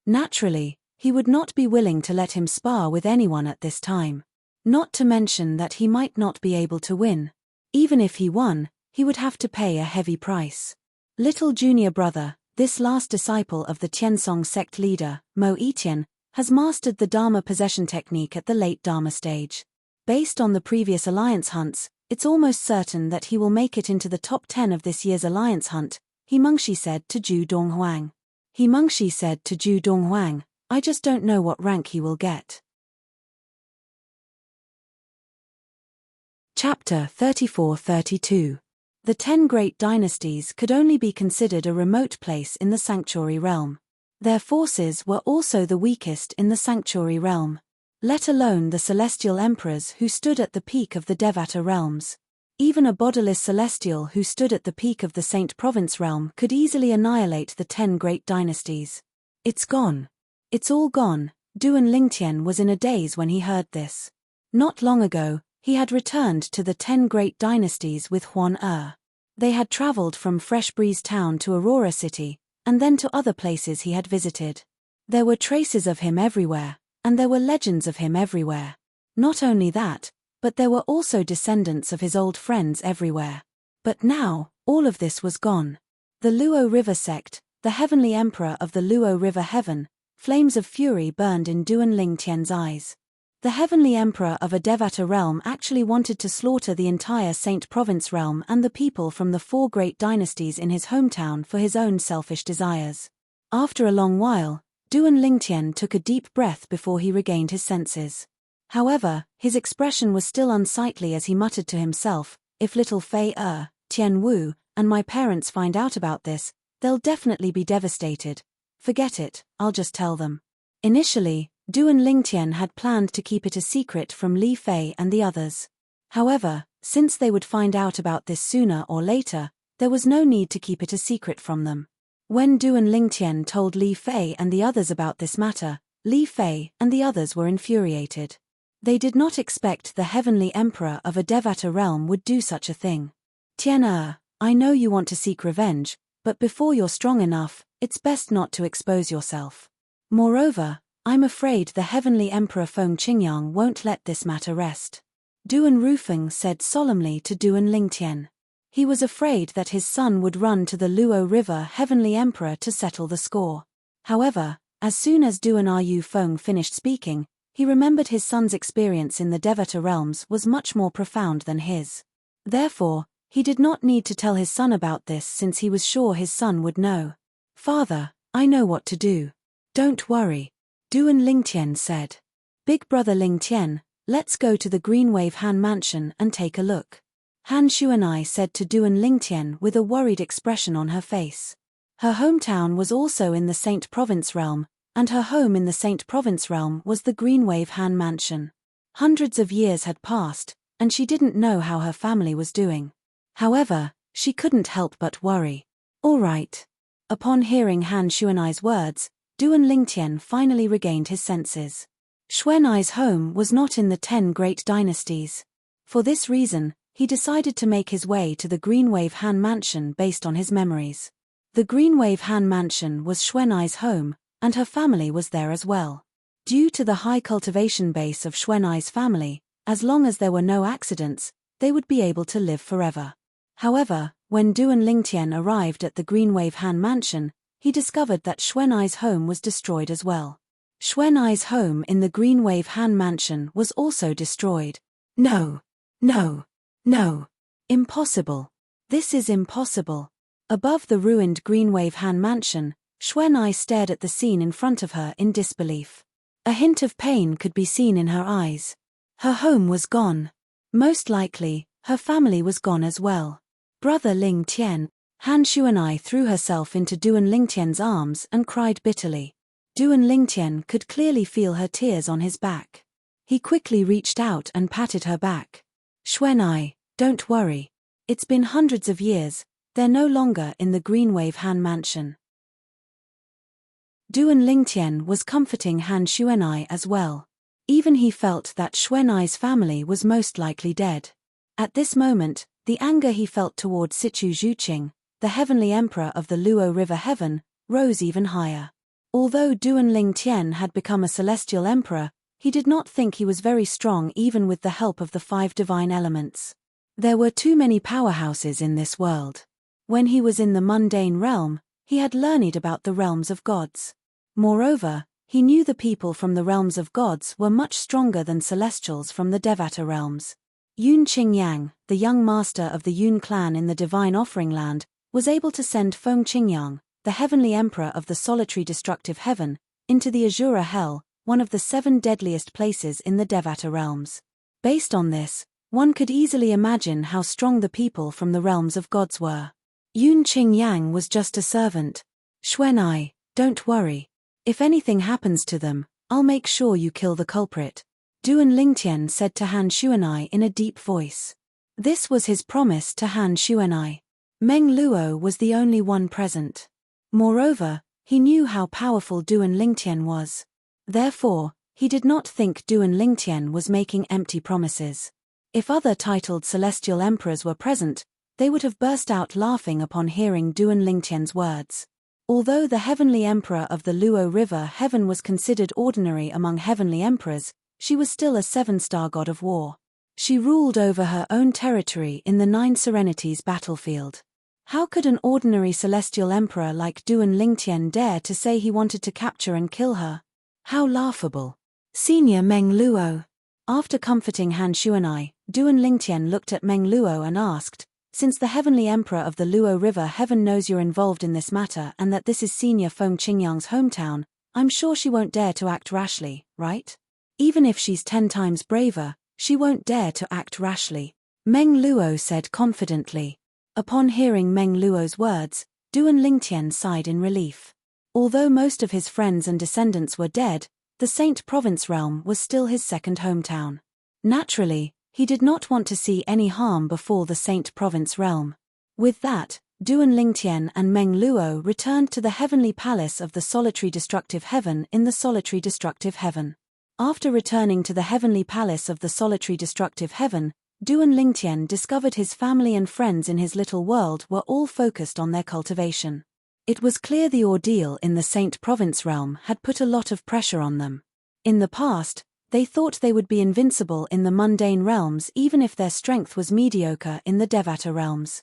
Naturally, he would not be willing to let him spar with anyone at this time. Not to mention that he might not be able to win. Even if he won, he would have to pay a heavy price. Little junior brother, this last disciple of the Tiansong sect leader, Mo Yitian, has mastered the Dharma possession technique at the late Dharma stage. Based on the previous alliance hunts, it's almost certain that he will make it into the top 10 of this year's alliance hunt, He Mengshi said to Zhu Donghuang. He Mengshi said to Zhu Donghuang, I just don't know what rank he will get. Chapter 34-32. The 10 great dynasties could only be considered a remote place in the sanctuary realm. Their forces were also the weakest in the sanctuary realm. Let alone the celestial emperors who stood at the peak of the Devata realms. Even a bodiless celestial who stood at the peak of the Saint Province realm could easily annihilate the 10 great dynasties. It's gone. It's all gone. Duan Lingtian was in a daze when he heard this. Not long ago, he had returned to the 10 great dynasties with Huan Er. They had traveled from Fresh Breeze Town to Aurora City, and then to other places he had visited. There were traces of him everywhere, and there were legends of him everywhere. Not only that, but there were also descendants of his old friends everywhere. But now, all of this was gone. The Luo River sect, the heavenly emperor of the Luo River heaven, flames of fury burned in Duan Lingtian's eyes. The heavenly emperor of a Devata realm actually wanted to slaughter the entire Saint Province realm and the people from the 4 great dynasties in his hometown for his own selfish desires. After a long while, Duan Lingtian took a deep breath before he regained his senses. However, his expression was still unsightly as he muttered to himself, if little Fei Tian Wu, and my parents find out about this, they'll definitely be devastated. Forget it, I'll just tell them. Initially, Duan Lingtian had planned to keep it a secret from Li Fei and the others. However, since they would find out about this sooner or later, there was no need to keep it a secret from them. When Duan Lingtian told Li Fei and the others about this matter, Li Fei and the others were infuriated. They did not expect the heavenly emperor of a Devata realm would do such a thing. Tian I know you want to seek revenge, but before you're strong enough, it's best not to expose yourself. Moreover, I'm afraid the heavenly emperor Feng Qingyang won't let this matter rest. Duan Rufeng said solemnly to Duan Lingtian. He was afraid that his son would run to the Luo River heavenly emperor to settle the score. However, as soon as Duan Yu Feng finished speaking, he remembered his son's experience in the Devata realms was much more profound than his. Therefore, he did not need to tell his son about this since he was sure his son would know. Father, I know what to do. Don't worry. Duan Lingtian said. Big brother Lingtian, let's go to the Green Wave Han mansion and take a look. Han Xuanai said to Duan Lingtian with a worried expression on her face. Her hometown was also in the Saint Province realm, and her home in the Saint Province realm was the Green Wave Han mansion. Hundreds of years had passed, and she didn't know how her family was doing. However, she couldn't help but worry. All right. Upon hearing Han Xuanai's words, Duan Lingtian finally regained his senses. Xuanai's home was not in the 10 great dynasties. For this reason, he decided to make his way to the Green Wave Han mansion based on his memories. The Green Wave Han mansion was Xuanai's home, and her family was there as well. Due to the high cultivation base of Xuanai's family, as long as there were no accidents, they would be able to live forever. However, when Duan Lingtian arrived at the Green Wave Han mansion, he discovered that Xuanai's home was destroyed as well. Xuanai's home in the Green Wave Han mansion was also destroyed. No. No. No. Impossible. This is impossible. Above the ruined Green Wave Han mansion, Xuanai stared at the scene in front of her in disbelief. A hint of pain could be seen in her eyes. Her home was gone. Most likely, her family was gone as well. Brother Lingtian, Han Xuanai threw herself into Duan Lingtian's arms and cried bitterly. Duan Lingtian could clearly feel her tears on his back. He quickly reached out and patted her back. Xuanai, don't worry. It's been hundreds of years, they're no longer in the Greenwave Han mansion. Duan Lingtian was comforting Han Xuanai as well. Even he felt that Xuanai's family was most likely dead. At this moment, the anger he felt toward Situ Zhuqing, the heavenly emperor of the Luo River Heaven, rose even higher. Although Duan Lingtian had become a celestial emperor, he did not think he was very strong even with the help of the 5 divine elements. There were too many powerhouses in this world. When he was in the mundane realm, he had learned about the realms of gods. Moreover, he knew the people from the realms of gods were much stronger than celestials from the Devata realms. Yun Qingyang, the young master of the Yun clan in the divine offering land, was able to send Feng Qingyang, the heavenly emperor of the solitary destructive heaven, into the Azura Hell, one of the 7 deadliest places in the Devata realms. Based on this, one could easily imagine how strong the people from the realms of gods were. Yun Qingyang was just a servant. Xuanai, don't worry. If anything happens to them, I'll make sure you kill the culprit, Duan Lingtian said to Han Xuanai in a deep voice. This was his promise to Han Xuanai. Meng Luo was the only one present. Moreover, he knew how powerful Duan Lingtian was. Therefore, he did not think Duan Lingtian was making empty promises. If other titled celestial emperors were present, they would have burst out laughing upon hearing Duan Lingtian's words. Although the heavenly emperor of the Luo River Heaven was considered ordinary among heavenly emperors, she was still a 7-star god of war. She ruled over her own territory in the 9 Serenities battlefield. How could an ordinary celestial emperor like Duan Lingtian dare to say he wanted to capture and kill her? How laughable. Senior Meng Luo. After comforting Han Xuanai, Duan Lingtian looked at Meng Luo and asked, since the heavenly emperor of the Luo River Heaven knows you're involved in this matter and that this is senior Feng Qingyang's hometown, I'm sure she won't dare to act rashly, right? Even if she's 10 times braver, she won't dare to act rashly, Meng Luo said confidently. Upon hearing Meng Luo's words, Duan Lingtian sighed in relief. Although most of his friends and descendants were dead, the Saint Province realm was still his second hometown. Naturally, he did not want to see any harm befall the Saint Province realm. With that, Duan Lingtian and Meng Luo returned to the heavenly palace of the solitary destructive heaven in the solitary destructive heaven. After returning to the heavenly palace of the solitary destructive heaven, Duan Lingtian discovered his family and friends in his little world were all focused on their cultivation. It was clear the ordeal in the Saint Province realm had put a lot of pressure on them. In the past, they thought they would be invincible in the mundane realms even if their strength was mediocre in the Devata realms.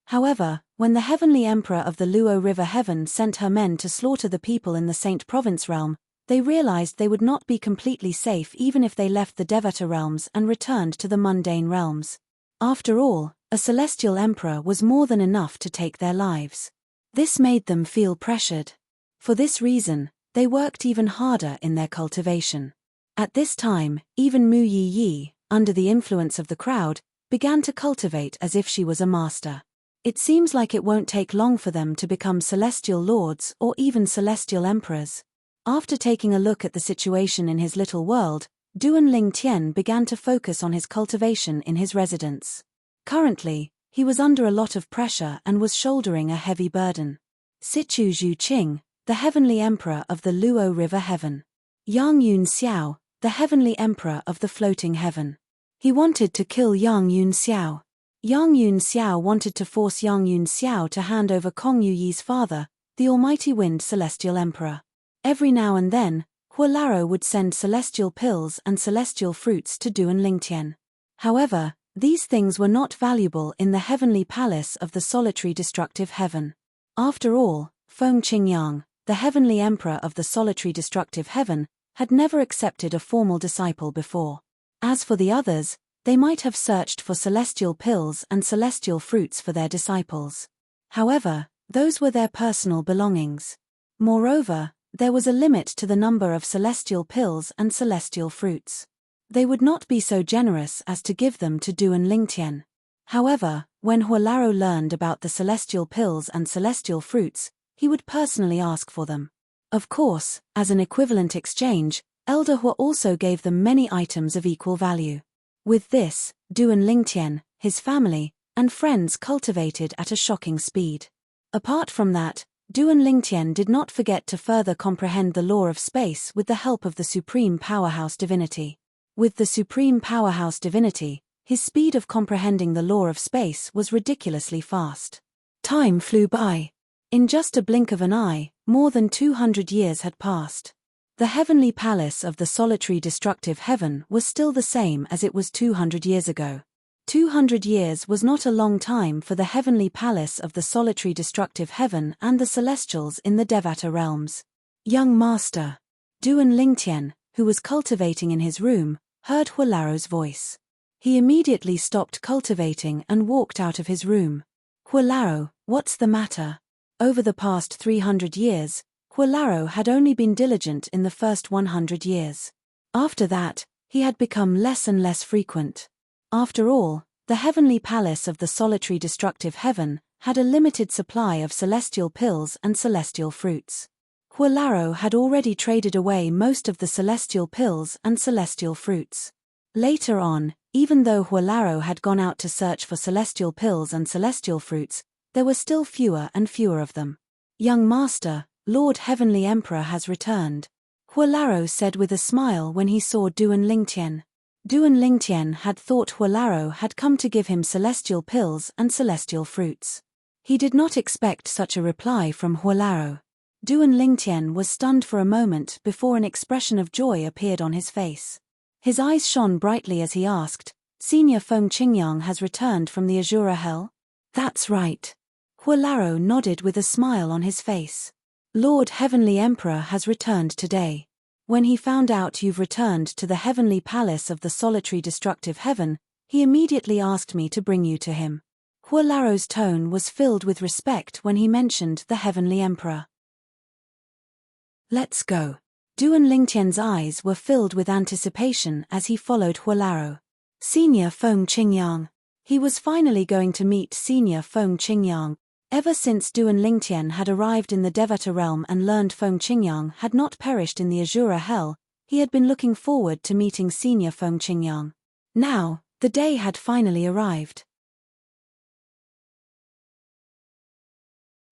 However, when the heavenly emperor of the Luo River Heaven sent her men to slaughter the people in the Saint Province realm, they realized they would not be completely safe even if they left the Devata realms and returned to the mundane realms. After all, a celestial emperor was more than enough to take their lives. This made them feel pressured. For this reason, they worked even harder in their cultivation. At this time, even Mu Yi, under the influence of the crowd, began to cultivate as if she was a master. It seems like it won't take long for them to become celestial lords or even celestial emperors. After taking a look at the situation in his little world, Duan Lingtian began to focus on his cultivation in his residence. Currently, he was under a lot of pressure and was shouldering a heavy burden. Situ Zhuqing, the heavenly emperor of the Luo River Heaven. Yang Yun Xiao, the heavenly emperor of the floating heaven. He wanted to kill Yang Yun Xiao. Yang Yun Xiao wanted to force Yang Yun Xiao to hand over Kong Yuyi's father, the almighty wind celestial emperor. Every now and then, Huolaro would send celestial pills and celestial fruits to Duan Lingtian. However, these things were not valuable in the heavenly palace of the solitary destructive heaven. After all, Feng Qingyang, the heavenly emperor of the solitary destructive heaven, had never accepted a formal disciple before. As for the others, they might have searched for celestial pills and celestial fruits for their disciples. However, those were their personal belongings. Moreover, there was a limit to the number of celestial pills and celestial fruits. They would not be so generous as to give them to Duan Lingtian. However, when Huolaro learned about the celestial pills and celestial fruits, he would personally ask for them. Of course, as an equivalent exchange, Elder Hua also gave them many items of equal value. With this, Duan Lingtian, his family, and friends cultivated at a shocking speed. Apart from that, Duan Lingtian did not forget to further comprehend the law of space with the help of the Supreme Powerhouse Divinity. With the Supreme Powerhouse Divinity, his speed of comprehending the law of space was ridiculously fast. Time flew by. In just a blink of an eye, more than 200 years had passed. The heavenly palace of the solitary destructive heaven was still the same as it was 200 years ago. 200 years was not a long time for the heavenly palace of the solitary destructive heaven and the celestials in the Devata realms. Young Master Duan Lingtian, who was cultivating in his room, heard Huolaro's voice. He immediately stopped cultivating and walked out of his room. Huolaro, what's the matter? Over the past 300 years, Huolaro had only been diligent in the first 100 years. After that, he had become less and less frequent. After all, the heavenly palace of the solitary destructive heaven had a limited supply of celestial pills and celestial fruits. Huolaro had already traded away most of the celestial pills and celestial fruits. Later on, even though Huolaro had gone out to search for celestial pills and celestial fruits, there were still fewer and fewer of them. Young Master, Lord Heavenly Emperor has returned, Huolaro said with a smile when he saw Duan Lingtian. Duan Lingtian had thought Huolaro had come to give him celestial pills and celestial fruits. He did not expect such a reply from Huolaro. Duan Lingtian was stunned for a moment before an expression of joy appeared on his face. His eyes shone brightly as he asked, Senior Feng Qingyang has returned from the Azura Hell? That's right. Huolaro nodded with a smile on his face. Lord Heavenly Emperor has returned today. When he found out you've returned to the heavenly palace of the solitary destructive heaven, he immediately asked me to bring you to him. Huolaro's tone was filled with respect when he mentioned the heavenly emperor. Let's go. Duan Lingtian's eyes were filled with anticipation as he followed Huolaro. Senior Feng Qingyang. He was finally going to meet Senior Feng Qingyang. Ever since Duan Lingtian had arrived in the Devata realm and learned Feng Qingyang had not perished in the Azura Hell, he had been looking forward to meeting Senior Feng Qingyang. Now, the day had finally arrived.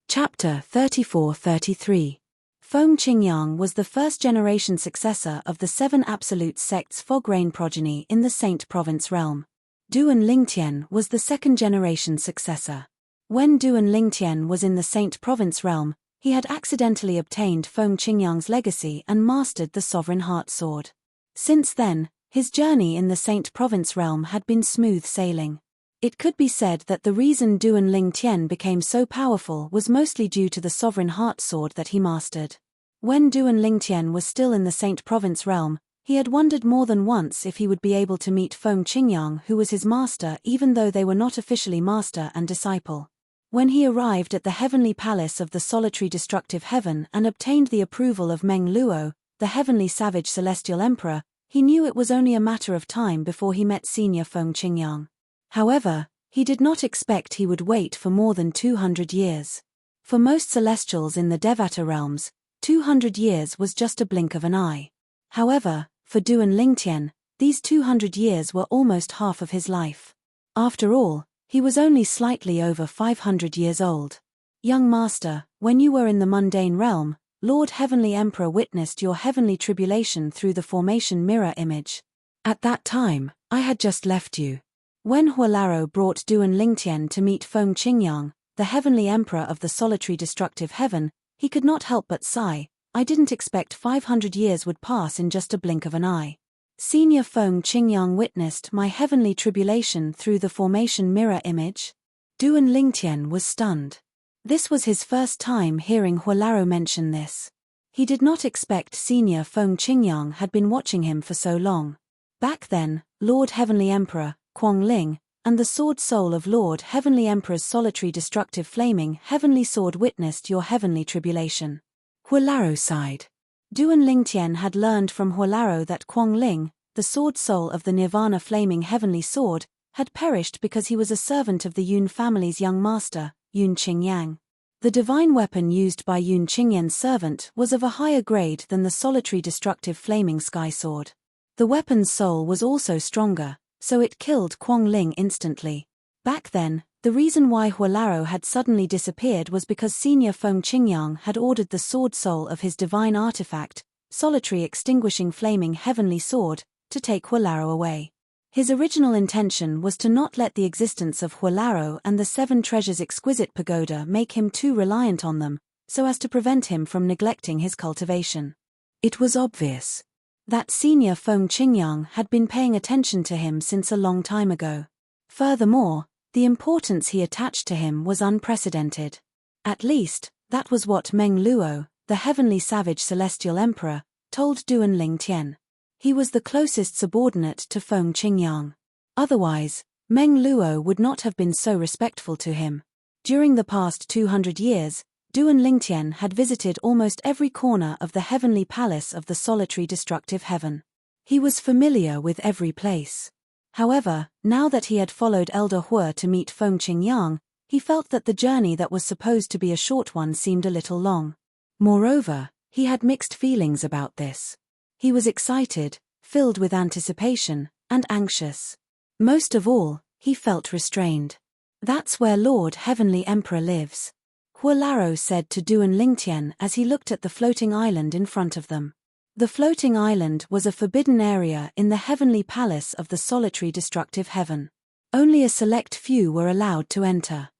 Chapter 34-33. Feng Qingyang was the first-generation successor of the 7 Absolute Sect's Fog-Rain progeny in the Saint Province realm. Duan Lingtian was the second-generation successor. When Duan Lingtian was in the Saint Province realm, he had accidentally obtained Feng Qingyang's legacy and mastered the Sovereign Heart Sword. Since then, his journey in the Saint Province realm had been smooth sailing. It could be said that the reason Duan Lingtian became so powerful was mostly due to the Sovereign Heart Sword that he mastered. When Duan Lingtian was still in the Saint Province realm, he had wondered more than once if he would be able to meet Feng Qingyang, who was his master even though they were not officially master and disciple. When he arrived at the heavenly palace of the solitary destructive heaven and obtained the approval of Meng Luo, the heavenly savage celestial emperor, he knew it was only a matter of time before he met Senior Feng Qingyang. However, he did not expect he would wait for more than 200 years. For most celestials in the Devata realms, 200 years was just a blink of an eye. However, for Duan Lingtian, these 200 years were almost half of his life. After all, he was only slightly over 500 years old. Young Master, when you were in the mundane realm, Lord Heavenly Emperor witnessed your heavenly tribulation through the formation mirror image. At that time, I had just left you. When Huolaro brought Duan Lingtian to meet Feng Qingyang, the heavenly emperor of the solitary destructive heaven, he could not help but sigh. I didn't expect 500 years would pass in just a blink of an eye. Senior Feng Qingyang witnessed my heavenly tribulation through the formation mirror image. Duan Lingtian was stunned. This was his first time hearing Huolaro mention this. He did not expect Senior Feng Qingyang had been watching him for so long. Back then, Lord Heavenly Emperor, Quang Ling, and the sword soul of Lord Heavenly Emperor's solitary destructive flaming heavenly sword witnessed your heavenly tribulation. Huolaro sighed. Duan Lingtian had learned from Huolaro that Quang Ling, the sword soul of the Nirvana flaming heavenly sword, had perished because he was a servant of the Yun family's young master, Yun Qingyang. The divine weapon used by Yun Qingyan's servant was of a higher grade than the solitary destructive flaming sky sword. The weapon's soul was also stronger, so it killed Quang Ling instantly. Back then, the reason why Huolaro had suddenly disappeared was because Senior Feng Qingyang had ordered the sword soul of his divine artifact, solitary extinguishing flaming heavenly sword, to take Huolaro away. His original intention was to not let the existence of Huolaro and the Seven Treasures exquisite pagoda make him too reliant on them, so as to prevent him from neglecting his cultivation. It was obvious that Senior Feng Qingyang had been paying attention to him since a long time ago. Furthermore, the importance he attached to him was unprecedented. At least, that was what Meng Luo, the heavenly savage celestial emperor, told Duan Lingtian. He was the closest subordinate to Feng Qingyang. Otherwise, Meng Luo would not have been so respectful to him. During the past 200 years, Duan Lingtian had visited almost every corner of the heavenly palace of the solitary destructive heaven. He was familiar with every place. However, now that he had followed Elder Hue to meet Feng Qingyang, he felt that the journey that was supposed to be a short one seemed a little long. Moreover, he had mixed feelings about this. He was excited, filled with anticipation, and anxious. Most of all, he felt restrained. That's where Lord Heavenly Emperor lives, Huolaro said to Duan Lingtian as he looked at the floating island in front of them. The floating island was a forbidden area in the heavenly palace of the solitary destructive heaven. Only a select few were allowed to enter.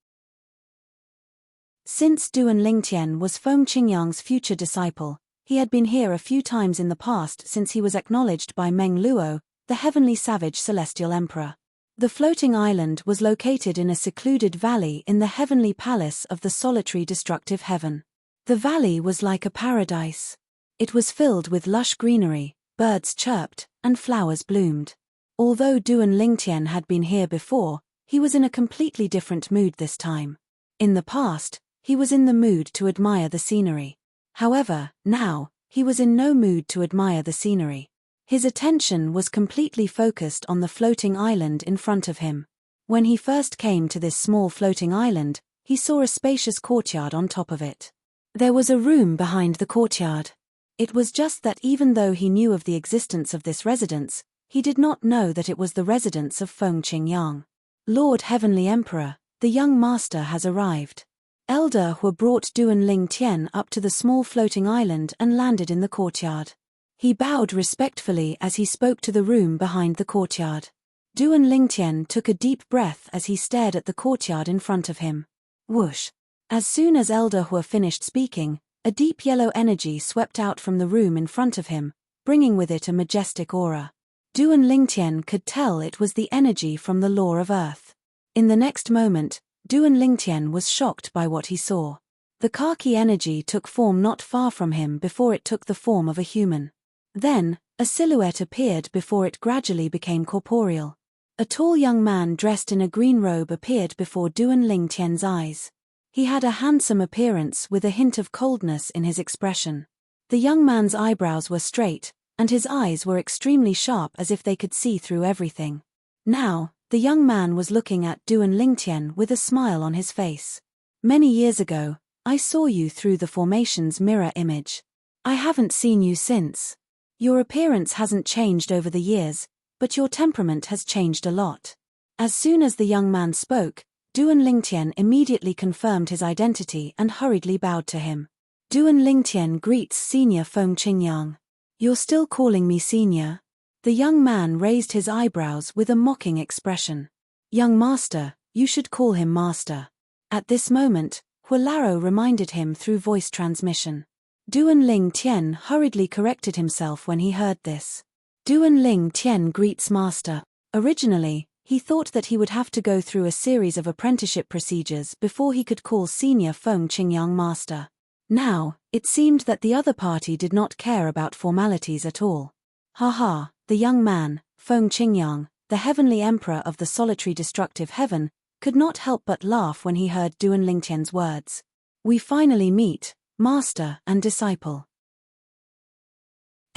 Since Duan Lingtian was Feng Qingyang's future disciple, he had been here a few times in the past since he was acknowledged by Meng Luo, the heavenly savage celestial emperor. The floating island was located in a secluded valley in the heavenly palace of the solitary destructive heaven. The valley was like a paradise. It was filled with lush greenery, birds chirped, and flowers bloomed. Although Duan Lingtian had been here before, he was in a completely different mood this time. In the past, he was in the mood to admire the scenery. However, now, he was in no mood to admire the scenery. His attention was completely focused on the floating island in front of him. When he first came to this small floating island, he saw a spacious courtyard on top of it. There was a room behind the courtyard. It was just that even though he knew of the existence of this residence, he did not know that it was the residence of Feng Qingyang. Lord Heavenly Emperor, the young master has arrived. Elder Hue brought Duan Lingtian up to the small floating island and landed in the courtyard. He bowed respectfully as he spoke to the room behind the courtyard. Duan Lingtian took a deep breath as he stared at the courtyard in front of him. Whoosh! As soon as Elder Hue finished speaking, a deep yellow energy swept out from the room in front of him, bringing with it a majestic aura. Duan Lingtian could tell it was the energy from the law of earth. In the next moment, Duan Lingtian was shocked by what he saw. The khaki energy took form not far from him before it took the form of a human. Then, a silhouette appeared before it gradually became corporeal. A tall young man dressed in a green robe appeared before Duan Lingtian's eyes. He had a handsome appearance with a hint of coldness in his expression. The young man's eyebrows were straight, and his eyes were extremely sharp as if they could see through everything. Now, the young man was looking at Duan Lingtian with a smile on his face. Many years ago, I saw you through the formation's mirror image. I haven't seen you since. Your appearance hasn't changed over the years, but your temperament has changed a lot. As soon as the young man spoke, Duan Lingtian immediately confirmed his identity and hurriedly bowed to him. Duan Lingtian greets Senior Feng Qingyang. You're still calling me senior? The young man raised his eyebrows with a mocking expression. Young master, you should call him master. At this moment, Huolaro reminded him through voice transmission. Duan Lingtian hurriedly corrected himself when he heard this. Duan Lingtian greets master. Originally, he thought that he would have to go through a series of apprenticeship procedures before he could call Senior Feng Qingyang master. Now, it seemed that the other party did not care about formalities at all. Haha, the young man, Feng Qingyang, the heavenly emperor of the solitary destructive heaven, could not help but laugh when he heard Duan Lingtian's words. We finally meet, master and disciple.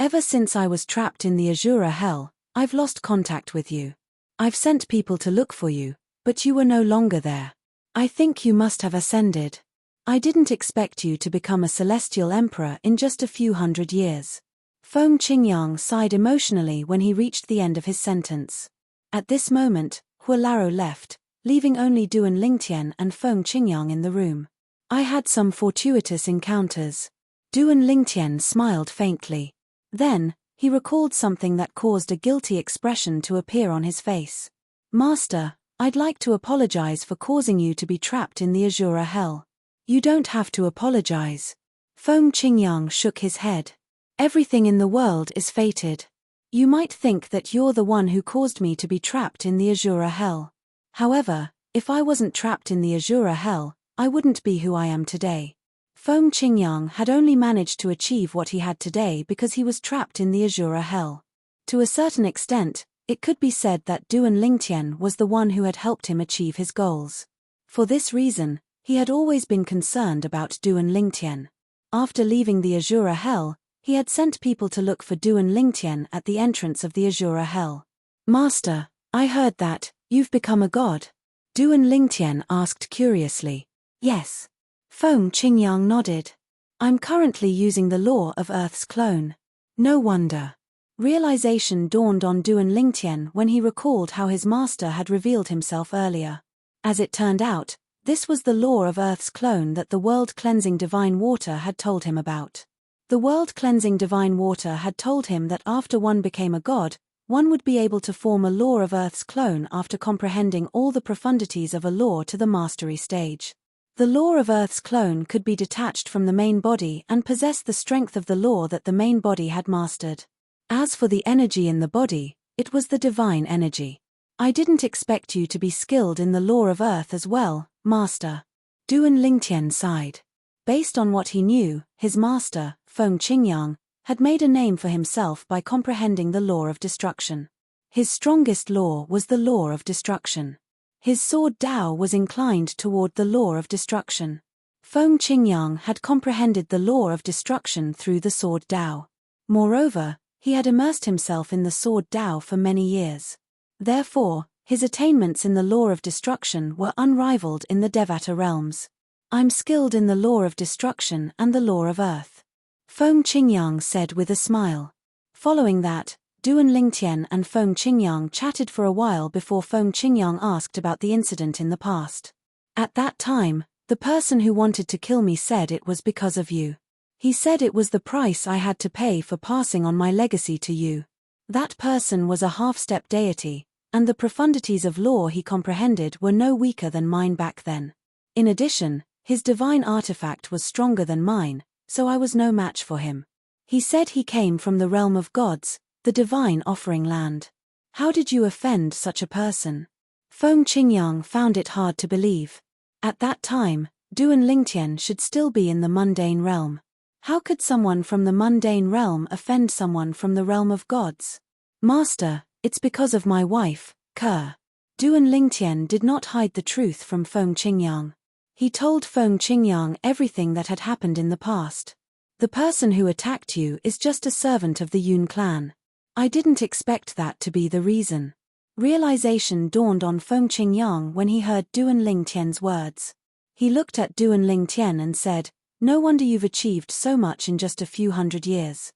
Ever since I was trapped in the Azura hell, I've lost contact with you. I've sent people to look for you, but you were no longer there. I think you must have ascended. I didn't expect you to become a celestial emperor in just a few hundred years. Feng Qingyang sighed emotionally when he reached the end of his sentence. At this moment, Huolaro left, leaving only Duan Lingtian and Feng Qingyang in the room. I had some fortuitous encounters. Duan Lingtian smiled faintly. Then, he recalled something that caused a guilty expression to appear on his face. Master, I'd like to apologize for causing you to be trapped in the Azura Hell. You don't have to apologize. Feng Qingyang shook his head. Everything in the world is fated. You might think that you're the one who caused me to be trapped in the Azura Hell. However, if I wasn't trapped in the Azura Hell, I wouldn't be who I am today. Feng Qingyang had only managed to achieve what he had today because he was trapped in the Azura Hell. To a certain extent, it could be said that Duan Lingtian was the one who had helped him achieve his goals. For this reason, he had always been concerned about Duan Lingtian. After leaving the Azura Hell, he had sent people to look for Duan Lingtian at the entrance of the Azura Hell. Master, I heard that you've become a god. Duan Lingtian asked curiously. Yes. Feng Qingyang nodded. I'm currently using the law of Earth's clone. No wonder. Realization dawned on Duan Lingtian when he recalled how his master had revealed himself earlier. As it turned out, this was the law of Earth's clone that the world-cleansing divine water had told him about. The world-cleansing divine water had told him that after one became a god, one would be able to form a law of Earth's clone after comprehending all the profundities of a law to the mastery stage. The law of Earth's clone could be detached from the main body and possess the strength of the law that the main body had mastered. As for the energy in the body, it was the divine energy. I didn't expect you to be skilled in the law of Earth as well, Master. Duan Lingtian sighed. Based on what he knew, his master, Feng Qingyang, had made a name for himself by comprehending the law of destruction. His strongest law was the law of destruction. His sword Dao was inclined toward the law of destruction. Feng Qingyang had comprehended the law of destruction through the sword Dao. Moreover, he had immersed himself in the sword Dao for many years. Therefore, his attainments in the law of destruction were unrivaled in the Devata realms. I'm skilled in the law of destruction and the law of earth. Feng Qingyang said with a smile. Following that, Duan Lingtian and Feng Qingyang chatted for a while before Feng Qingyang asked about the incident in the past. At that time, the person who wanted to kill me said it was because of you. He said it was the price I had to pay for passing on my legacy to you. That person was a half-step deity, and the profundities of law he comprehended were no weaker than mine back then. In addition, his divine artifact was stronger than mine, so I was no match for him. He said he came from the realm of gods, the divine offering land. How did you offend such a person? Feng Qingyang found it hard to believe. At that time, Duan Lingtian should still be in the mundane realm. How could someone from the mundane realm offend someone from the realm of gods? Master, it's because of my wife, Ke. Duan Lingtian did not hide the truth from Feng Qingyang. He told Feng Qingyang everything that had happened in the past. The person who attacked you is just a servant of the Yun clan. I didn't expect that to be the reason. Realization dawned on Feng Qingyang when he heard Duan Lingtian's words. He looked at Duan Lingtian and said, "No wonder you've achieved so much in just a few hundred years.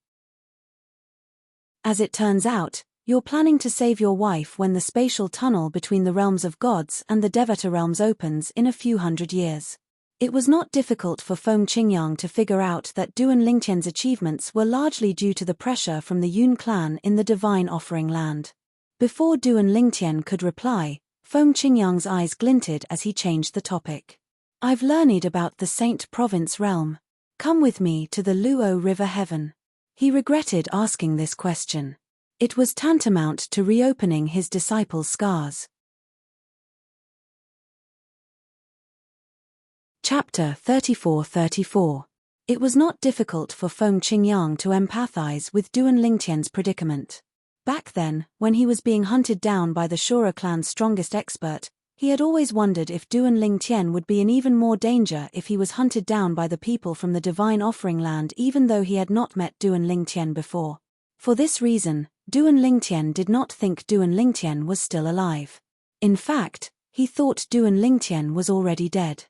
As it turns out, you're planning to save your wife when the spatial tunnel between the realms of gods and the Devata realms opens in a few hundred years." It was not difficult for Feng Qingyang to figure out that Duan Lingtian's achievements were largely due to the pressure from the Yun clan in the divine offering land. Before Duan Lingtian could reply, Feng Qingyang's eyes glinted as he changed the topic. "I've learned about the Saint Province realm. Come with me to the Luo River Heaven." He regretted asking this question. It was tantamount to reopening his disciple's scars. Chapter 34-34. It was not difficult for Feng Qingyang to empathize with Duan Lingtian's predicament. Back then, when he was being hunted down by the Shura clan's strongest expert, he had always wondered if Duan Lingtian would be in even more danger if he was hunted down by the people from the divine offering land even though he had not met Duan Lingtian before. For this reason, Duan Lingtian did not think Duan Lingtian was still alive. In fact, he thought Duan Lingtian was already dead.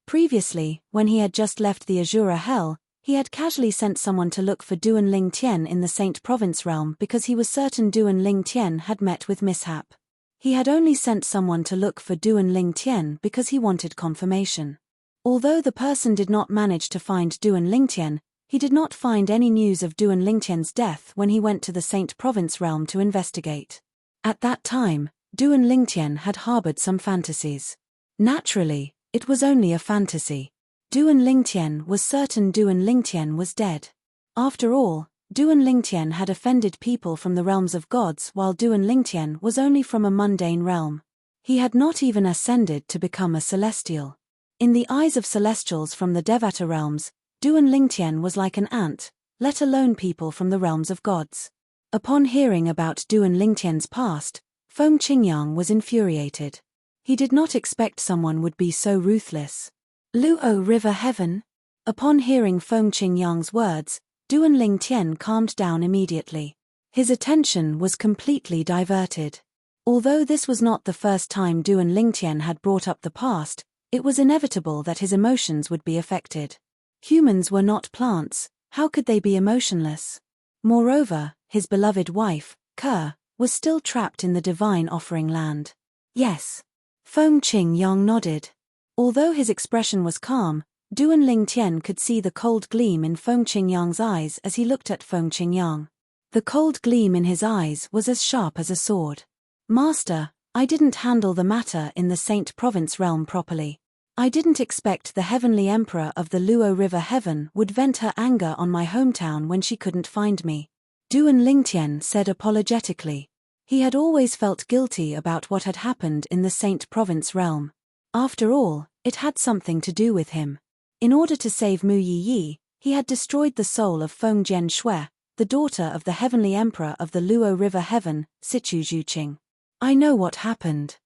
Previously, when he had just left the Azura Hell, he had casually sent someone to look for Duan Lingtian in the Saint Province realm because he was certain Duan Lingtian had met with mishap. He had only sent someone to look for Duan Lingtian because he wanted confirmation. Although the person did not manage to find Duan Lingtian, he did not find any news of Duan Lingtian's death when he went to the Saint Province realm to investigate. At that time, Duan Lingtian had harbored some fantasies. Naturally, it was only a fantasy. Duan Lingtian was certain Duan Lingtian was dead. After all, Duan Lingtian had offended people from the realms of gods while Duan Lingtian was only from a mundane realm. He had not even ascended to become a celestial. In the eyes of celestials from the Devata realms, Duan Lingtian was like an ant, let alone people from the realms of gods. Upon hearing about Duan Lingtian's past, Feng Qingyang was infuriated. He did not expect someone would be so ruthless. Luo River Heaven? Upon hearing Feng Qingyang's words, Duan Lingtian calmed down immediately. His attention was completely diverted. Although this was not the first time Duan Lingtian had brought up the past, it was inevitable that his emotions would be affected. Humans were not plants, how could they be emotionless? Moreover, his beloved wife, Ke, was still trapped in the divine offering land. Yes. Feng Qingyang nodded. Although his expression was calm, Duan Lingtian could see the cold gleam in Feng Qingyang's eyes as he looked at Feng Qingyang. The cold gleam in his eyes was as sharp as a sword. Master, I didn't handle the matter in the Saint Province realm properly. I didn't expect the Heavenly Emperor of the Luo River Heaven would vent her anger on my hometown when she couldn't find me. Duan Lingtian said apologetically. He had always felt guilty about what had happened in the Saint Province realm. After all, it had something to do with him. In order to save Mu Yiyi, he had destroyed the soul of Feng Jianshui, the daughter of the Heavenly Emperor of the Luo River Heaven, Sichu Zhuqing. I know what happened.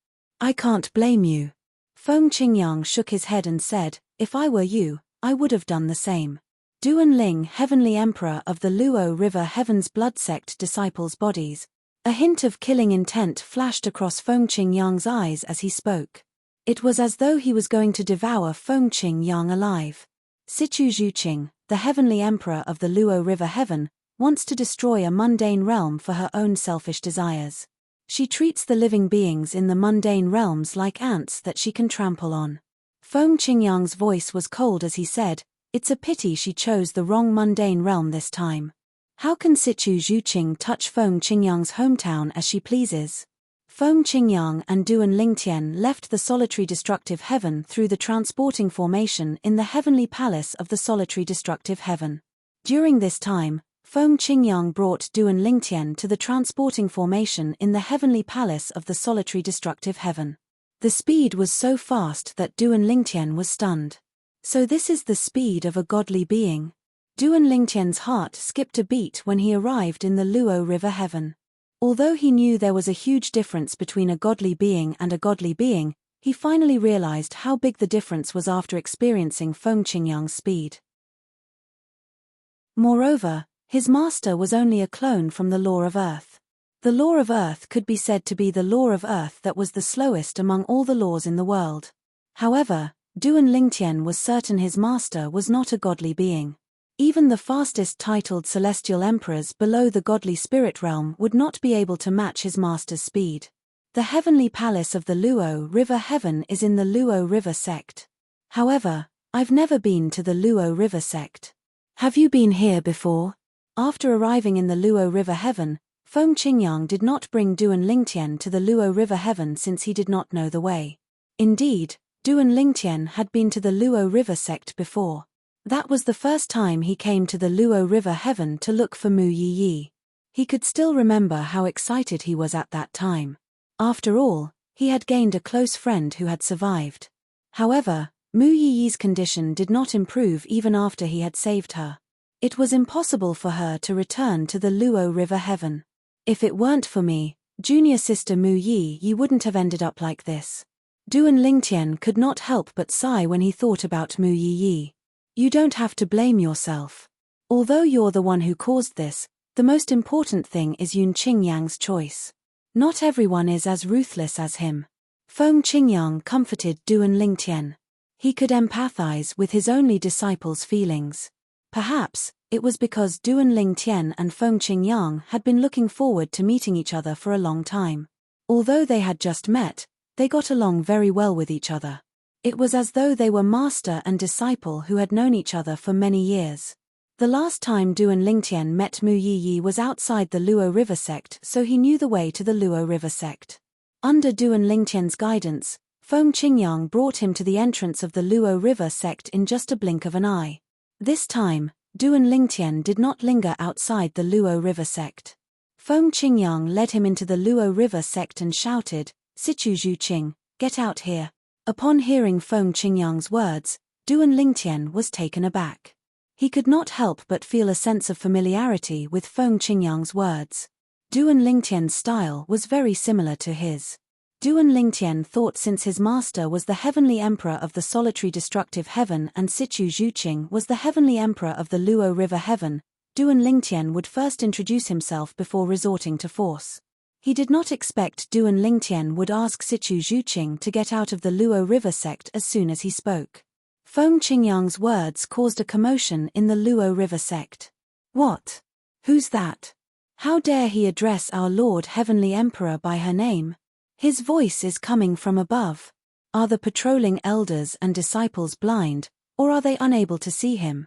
I can't blame you. Feng Qingyang shook his head and said, if I were you, I would have done the same. Duan Ling, Heavenly Emperor of the Luo River Heaven's blood sect disciples' bodies. A hint of killing intent flashed across Feng Qingyang's eyes as he spoke. It was as though he was going to devour Feng Qingyang alive. Sichu Zhuqing, the Heavenly Emperor of the Luo River Heaven, wants to destroy a mundane realm for her own selfish desires. She treats the living beings in the mundane realms like ants that she can trample on. Feng Qingyang's voice was cold as he said, it's a pity she chose the wrong mundane realm this time. How can Sichu Zhuqing touch Feng Qingyang's hometown as she pleases? Feng Qingyang and Duan Lingtian left the solitary destructive heaven through the transporting formation in the heavenly palace of the solitary destructive heaven. During this time, Feng Qingyang brought Duan Lingtian to the transporting formation in the heavenly palace of the solitary destructive heaven. The speed was so fast that Duan Lingtian was stunned. So this is the speed of a godly being. Duan Lingtian's heart skipped a beat when he arrived in the Luo River Heaven. Although he knew there was a huge difference between a godly being and a godly being, he finally realized how big the difference was after experiencing Feng Qingyang's speed. Moreover, his master was only a clone from the law of earth. The law of earth could be said to be the law of earth that was the slowest among all the laws in the world. However, Duan Lingtian was certain his master was not a godly being. Even the fastest titled celestial emperors below the godly spirit realm would not be able to match his master's speed. The heavenly palace of the Luo River Heaven is in the Luo River sect. However, I've never been to the Luo River sect. Have you been here before? After arriving in the Luo River Heaven, Feng Qingyang did not bring Duan Lingtian to the Luo River Heaven since he did not know the way. Indeed, Duan Lingtian had been to the Luo River sect before. That was the first time he came to the Luo River Heaven to look for Mu Yiyi. He could still remember how excited he was at that time. After all, he had gained a close friend who had survived. However, Mu Yiyi's condition did not improve even after he had saved her. It was impossible for her to return to the Luo River Heaven. If it weren't for me, junior sister Mu Yi wouldn't have ended up like this. Duan Lingtian could not help but sigh when he thought about Mu Yiyi. You don't have to blame yourself. Although you're the one who caused this, The most important thing is Yun Qingyang's choice. Not everyone is as ruthless as him. Feng Qingyang comforted Duan Lingtian. He could empathize with his only disciple's feelings. Perhaps, it was because Duan Lingtian and Feng Qingyang had been looking forward to meeting each other for a long time. Although they had just met, they got along very well with each other. It was as though they were master and disciple who had known each other for many years. The last time Duan Lingtian met Mu Yiyi was outside the Luo River sect, so he knew the way to the Luo River sect. Under Duan Lingtian's guidance, Feng Qingyang brought him to the entrance of the Luo River sect in just a blink of an eye. This time, Duan Lingtian did not linger outside the Luo River sect. Feng Qingyang led him into the Luo River sect and shouted, "Sichu Zhuqing, get out here." Upon hearing Feng Qingyang's words, Duan Lingtian was taken aback. He could not help but feel a sense of familiarity with Feng Qingyang's words. Duan Lingtian's style was very similar to his. Duan Lingtian thought since his master was the heavenly emperor of the solitary destructive heaven and Sichu Zhuqing was the heavenly emperor of the Luo River heaven, Duan Lingtian would first introduce himself before resorting to force. He did not expect Duan Lingtian would ask Sichu Zhuqing to get out of the Luo River sect as soon as he spoke. Feng Qingyang's words caused a commotion in the Luo River sect. What? Who's that? How dare he address our Lord Heavenly Emperor by her name? His voice is coming from above. Are the patrolling elders and disciples blind, or are they unable to see him?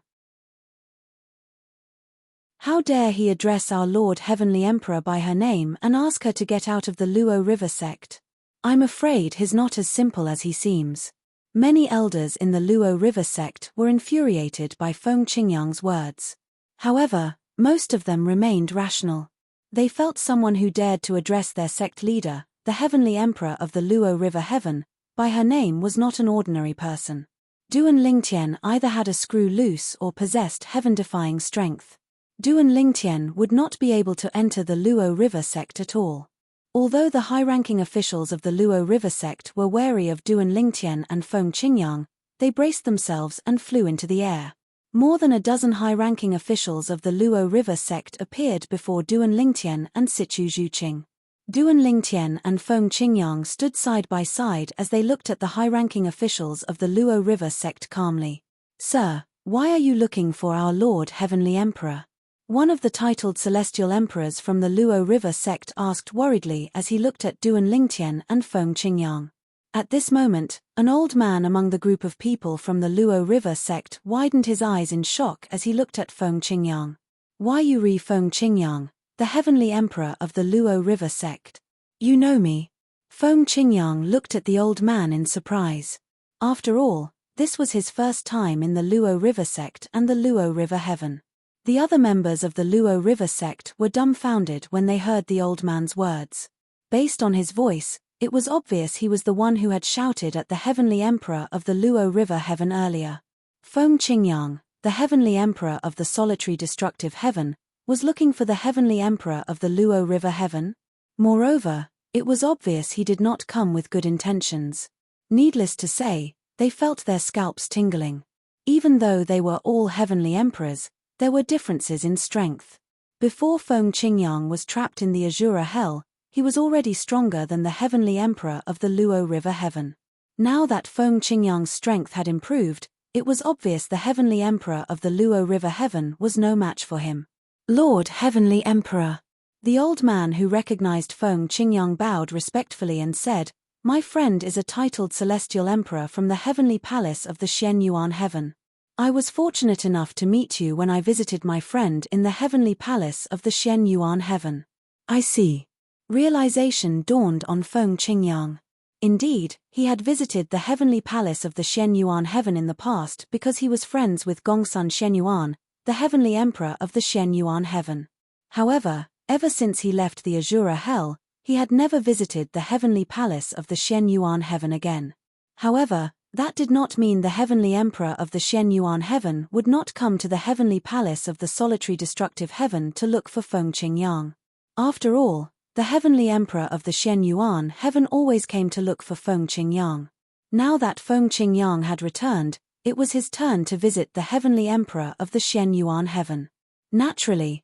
How dare he address our Lord Heavenly Emperor by her name and ask her to get out of the Luo River sect? I'm afraid he's not as simple as he seems. Many elders in the Luo River sect were infuriated by Feng Qingyang's words. However, most of them remained rational. They felt someone who dared to address their sect leader, the heavenly emperor of the Luo River heaven, by her name was not an ordinary person. Duan Lingtian either had a screw loose or possessed heaven-defying strength. Duan Lingtian would not be able to enter the Luo River sect at all. Although the high-ranking officials of the Luo River sect were wary of Duan Lingtian and Feng Qingyang, they braced themselves and flew into the air. More than a dozen high-ranking officials of the Luo River sect appeared before Duan Lingtian and Sichu Zhuqing. Duan Lingtian and Feng Qingyang stood side by side as they looked at the high-ranking officials of the Luo River sect calmly. "Sir, why are you looking for our Lord Heavenly Emperor?" One of the titled celestial emperors from the Luo River sect asked worriedly as he looked at Duan Lingtian and Feng Qingyang. At this moment, an old man among the group of people from the Luo River sect widened his eyes in shock as he looked at Feng Qingyang. "Why you re Feng Qingyang, the heavenly emperor of the Luo River sect? You know me?" Feng Qingyang looked at the old man in surprise. After all, this was his first time in the Luo River sect and the Luo River heaven. The other members of the Luo River sect were dumbfounded when they heard the old man's words. Based on his voice, it was obvious he was the one who had shouted at the heavenly emperor of the Luo River heaven earlier. Feng Qingyang, the heavenly emperor of the solitary destructive heaven, was looking for the heavenly emperor of the Luo River heaven. Moreover, it was obvious he did not come with good intentions. Needless to say, they felt their scalps tingling. Even though they were all heavenly emperors, there were differences in strength. Before Feng Qingyang was trapped in the Azura Hell, he was already stronger than the heavenly emperor of the Luo River heaven. Now that Feng Qingyang's strength had improved, it was obvious the heavenly emperor of the Luo River heaven was no match for him. "Lord Heavenly Emperor." The old man who recognized Feng Qingyang bowed respectfully and said, "My friend is a titled celestial emperor from the heavenly palace of the Xian Yuan heaven. I was fortunate enough to meet you when I visited my friend in the heavenly palace of the Xian Yuan heaven." "I see." Realization dawned on Feng Qingyang. Indeed, he had visited the heavenly palace of the Xian Yuan heaven in the past because he was friends with Gongsun Xian Yuan, the heavenly emperor of the Xian Yuan heaven. However, ever since he left the Azura Hell, he had never visited the heavenly palace of the Xian Yuan heaven again. However, that did not mean the heavenly emperor of the Xian Yuan heaven would not come to the heavenly palace of the solitary destructive heaven to look for Feng Qingyang. After all, the heavenly emperor of the Xian Yuan heaven always came to look for Feng Qingyang. Now that Feng Qingyang had returned, it was his turn to visit the heavenly emperor of the Xian Yuan heaven. Naturally,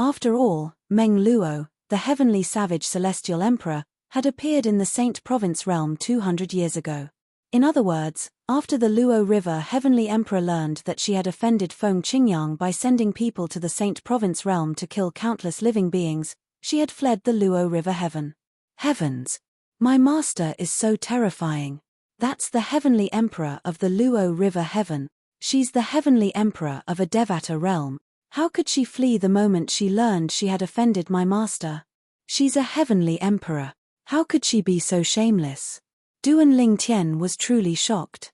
After all, Meng Luo, the heavenly savage celestial emperor, had appeared in the Saint Province realm 200 years ago. In other words, after the Luo River heavenly emperor learned that she had offended Feng Qingyang by sending people to the Saint Province realm to kill countless living beings, she had fled the Luo River heaven. Heavens! My master is so terrifying. That's the heavenly emperor of the Luo River heaven. She's the heavenly emperor of a Devata realm. How could she flee the moment she learned she had offended my master? She's a heavenly emperor. How could she be so shameless? Duan Lingtian was truly shocked.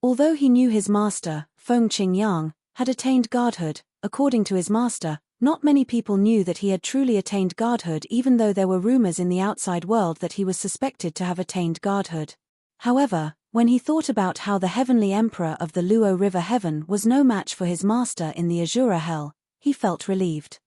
Although he knew his master, Feng Qingyang, had attained godhood, according to his master, not many people knew that he had truly attained godhood, even though there were rumors in the outside world that he was suspected to have attained godhood. However, when he thought about how the heavenly emperor of the Luo River heaven was no match for his master in the Azura hell, he felt relieved.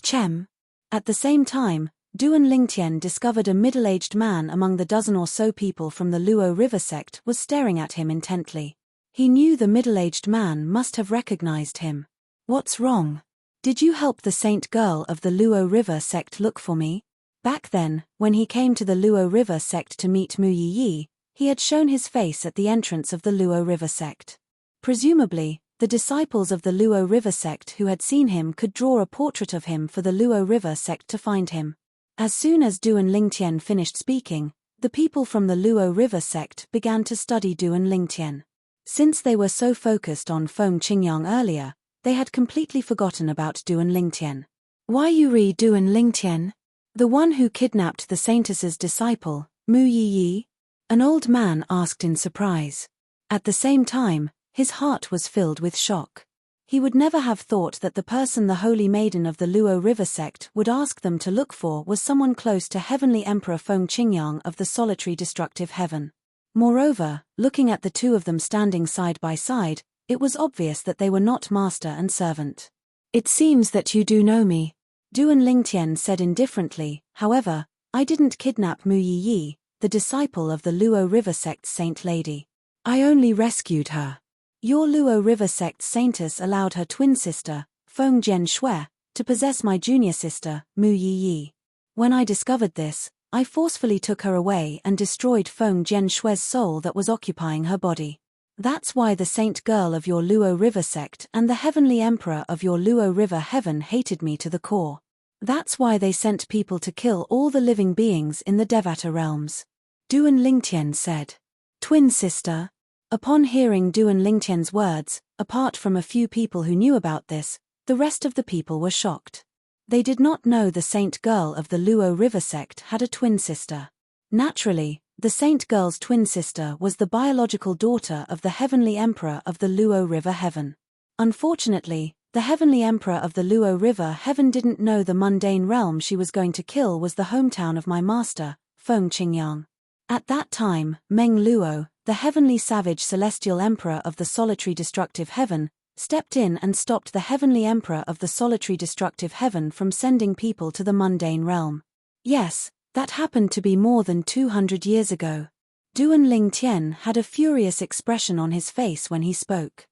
Chem. At the same time, Duan Lingtian discovered a middle-aged man among the dozen or so people from the Luo River sect was staring at him intently. He knew the middle-aged man must have recognized him. What's wrong? Did you help the saint girl of the Luo River sect look for me? Back then, when he came to the Luo River sect to meet Mu Yi, he had shown his face at the entrance of the Luo River sect. Presumably, the disciples of the Luo River sect who had seen him could draw a portrait of him for the Luo River sect to find him. As soon as Duan Lingtian finished speaking, the people from the Luo River sect began to study Duan Lingtian. Since they were so focused on Feng Qingyang earlier, they had completely forgotten about Duan Lingtian. Why you re Duan Lingtian? The one who kidnapped the saintess's disciple, Mu Yi? An old man asked in surprise. At the same time, his heart was filled with shock. He would never have thought that the person the holy maiden of the Luo River sect would ask them to look for was someone close to heavenly emperor Feng Qingyang of the solitary destructive heaven. Moreover, looking at the two of them standing side by side, it was obvious that they were not master and servant. It seems that you do know me. Duan Lingtian said indifferently. However, I didn't kidnap Mu Yi, the disciple of the Luo River sect's saint lady. I only rescued her. Your Luo River sect saintess allowed her twin sister, Feng Jian, to possess my junior sister, Mu Yi. When I discovered this, I forcefully took her away and destroyed Feng Jian's soul that was occupying her body. That's why the saint girl of your Luo River sect and the heavenly emperor of your Luo River heaven hated me to the core. That's why they sent people to kill all the living beings in the Devata realms. Duan Lingtian said. Twin sister? Upon hearing Duan Lingtian's words, apart from a few people who knew about this, the rest of the people were shocked. They did not know the saint girl of the Luo River sect had a twin sister. Naturally, the saint girl's twin sister was the biological daughter of the heavenly emperor of the Luo River heaven. Unfortunately, the heavenly emperor of the Luo River heaven didn't know the mundane realm she was going to kill was the hometown of my master, Feng Qingyang. At that time, Meng Luo, the heavenly savage celestial emperor of the solitary destructive heaven, stepped in and stopped the heavenly emperor of the solitary destructive heaven from sending people to the mundane realm. Yes, that happened to be more than 200 years ago. Duan Lingtian had a furious expression on his face when he spoke.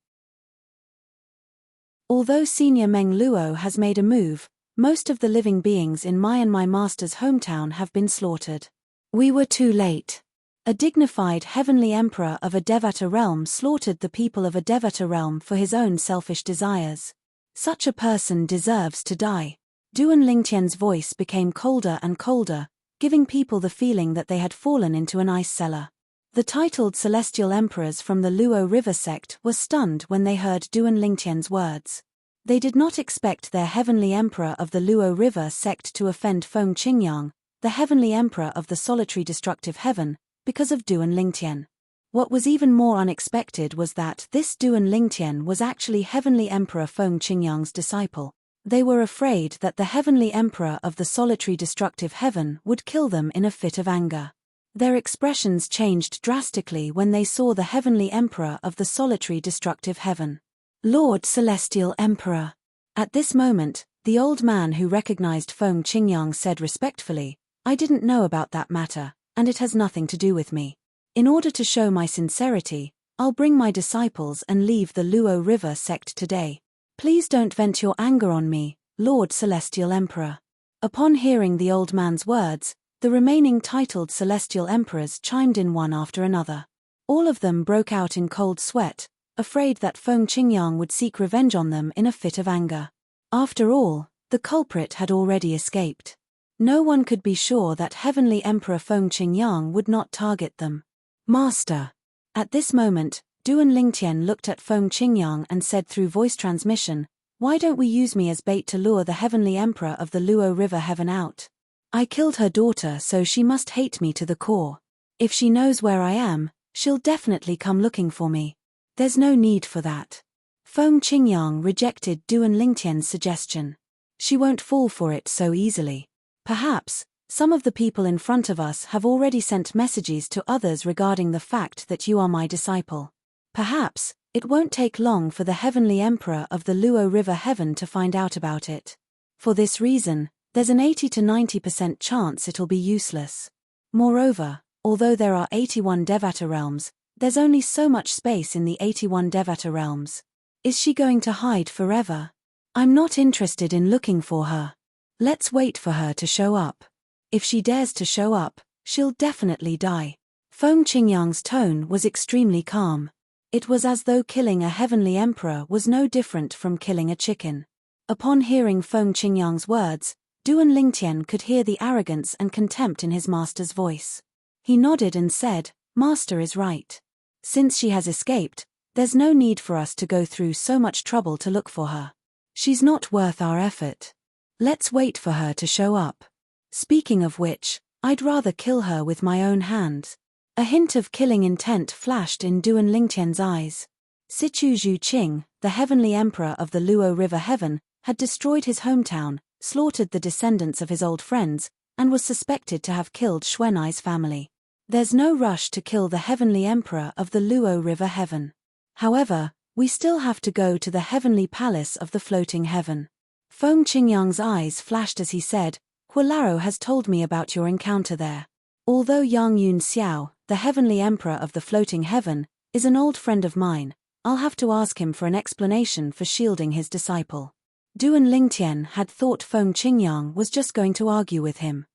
Although Senior Meng Luo has made a move, most of the living beings in my and my master's hometown have been slaughtered. We were too late. A dignified heavenly emperor of a Devata realm slaughtered the people of a Devata realm for his own selfish desires. Such a person deserves to die. Duan Lingtian's voice became colder and colder, giving people the feeling that they had fallen into an ice cellar. The titled celestial emperors from the Luo River sect were stunned when they heard Duan Lingtian's words. They did not expect their heavenly emperor of the Luo River sect to offend Feng Qingyang, the heavenly emperor of the solitary destructive heaven, because of Duan Lingtian. What was even more unexpected was that this Duan Lingtian was actually heavenly emperor Feng Qingyang's disciple. They were afraid that the heavenly emperor of the solitary destructive heaven would kill them in a fit of anger. Their expressions changed drastically when they saw the heavenly emperor of the solitary destructive heaven. Lord Celestial Emperor. At this moment, the old man who recognized Feng Qingyang said respectfully, I didn't know about that matter, and it has nothing to do with me. In order to show my sincerity, I'll bring my disciples and leave the Luo River sect today. Please don't vent your anger on me, Lord Celestial Emperor. Upon hearing the old man's words, the remaining titled Celestial Emperors chimed in one after another. All of them broke out in cold sweat, afraid that Feng Qingyang would seek revenge on them in a fit of anger. After all, the culprit had already escaped. No one could be sure that Heavenly Emperor Feng Qingyang would not target them. Master. At this moment, Duan Lingtian looked at Feng Qingyang and said through voice transmission, "Why don't we use me as bait to lure the Heavenly Emperor of the Luo River Heaven out? I killed her daughter, so she must hate me to the core. If she knows where I am, she'll definitely come looking for me. There's no need for that." Feng Qingyang rejected Duan Lingtian's suggestion. She won't fall for it so easily. Perhaps, some of the people in front of us have already sent messages to others regarding the fact that you are my disciple. Perhaps, it won't take long for the Heavenly Emperor of the Luo River Heaven to find out about it. For this reason, there's an 80 to 90% chance it'll be useless. Moreover, although there are 81 Devata realms, there's only so much space in the 81 Devata realms. Is she going to hide forever? I'm not interested in looking for her. Let's wait for her to show up. If she dares to show up, she'll definitely die. Feng Qingyang's tone was extremely calm. It was as though killing a heavenly emperor was no different from killing a chicken. Upon hearing Feng Qingyang's words, Duan Lingtian could hear the arrogance and contempt in his master's voice. He nodded and said, "Master is right. Since she has escaped, there's no need for us to go through so much trouble to look for her. She's not worth our effort. Let's wait for her to show up. Speaking of which, I'd rather kill her with my own hands." A hint of killing intent flashed in Duan Lingtian's eyes. Sichu Zhu Qing, the heavenly emperor of the Luo River Heaven, had destroyed his hometown, slaughtered the descendants of his old friends, and was suspected to have killed Xuanai's family. There's no rush to kill the heavenly emperor of the Luo River Heaven. However, we still have to go to the heavenly palace of the floating heaven. Feng Qingyang's eyes flashed as he said, "Huolaro has told me about your encounter there. Although Yang Yun Xiao, the heavenly emperor of the floating heaven, is an old friend of mine, I'll have to ask him for an explanation for shielding his disciple." Duan Lingtian had thought Feng Qingyang was just going to argue with him.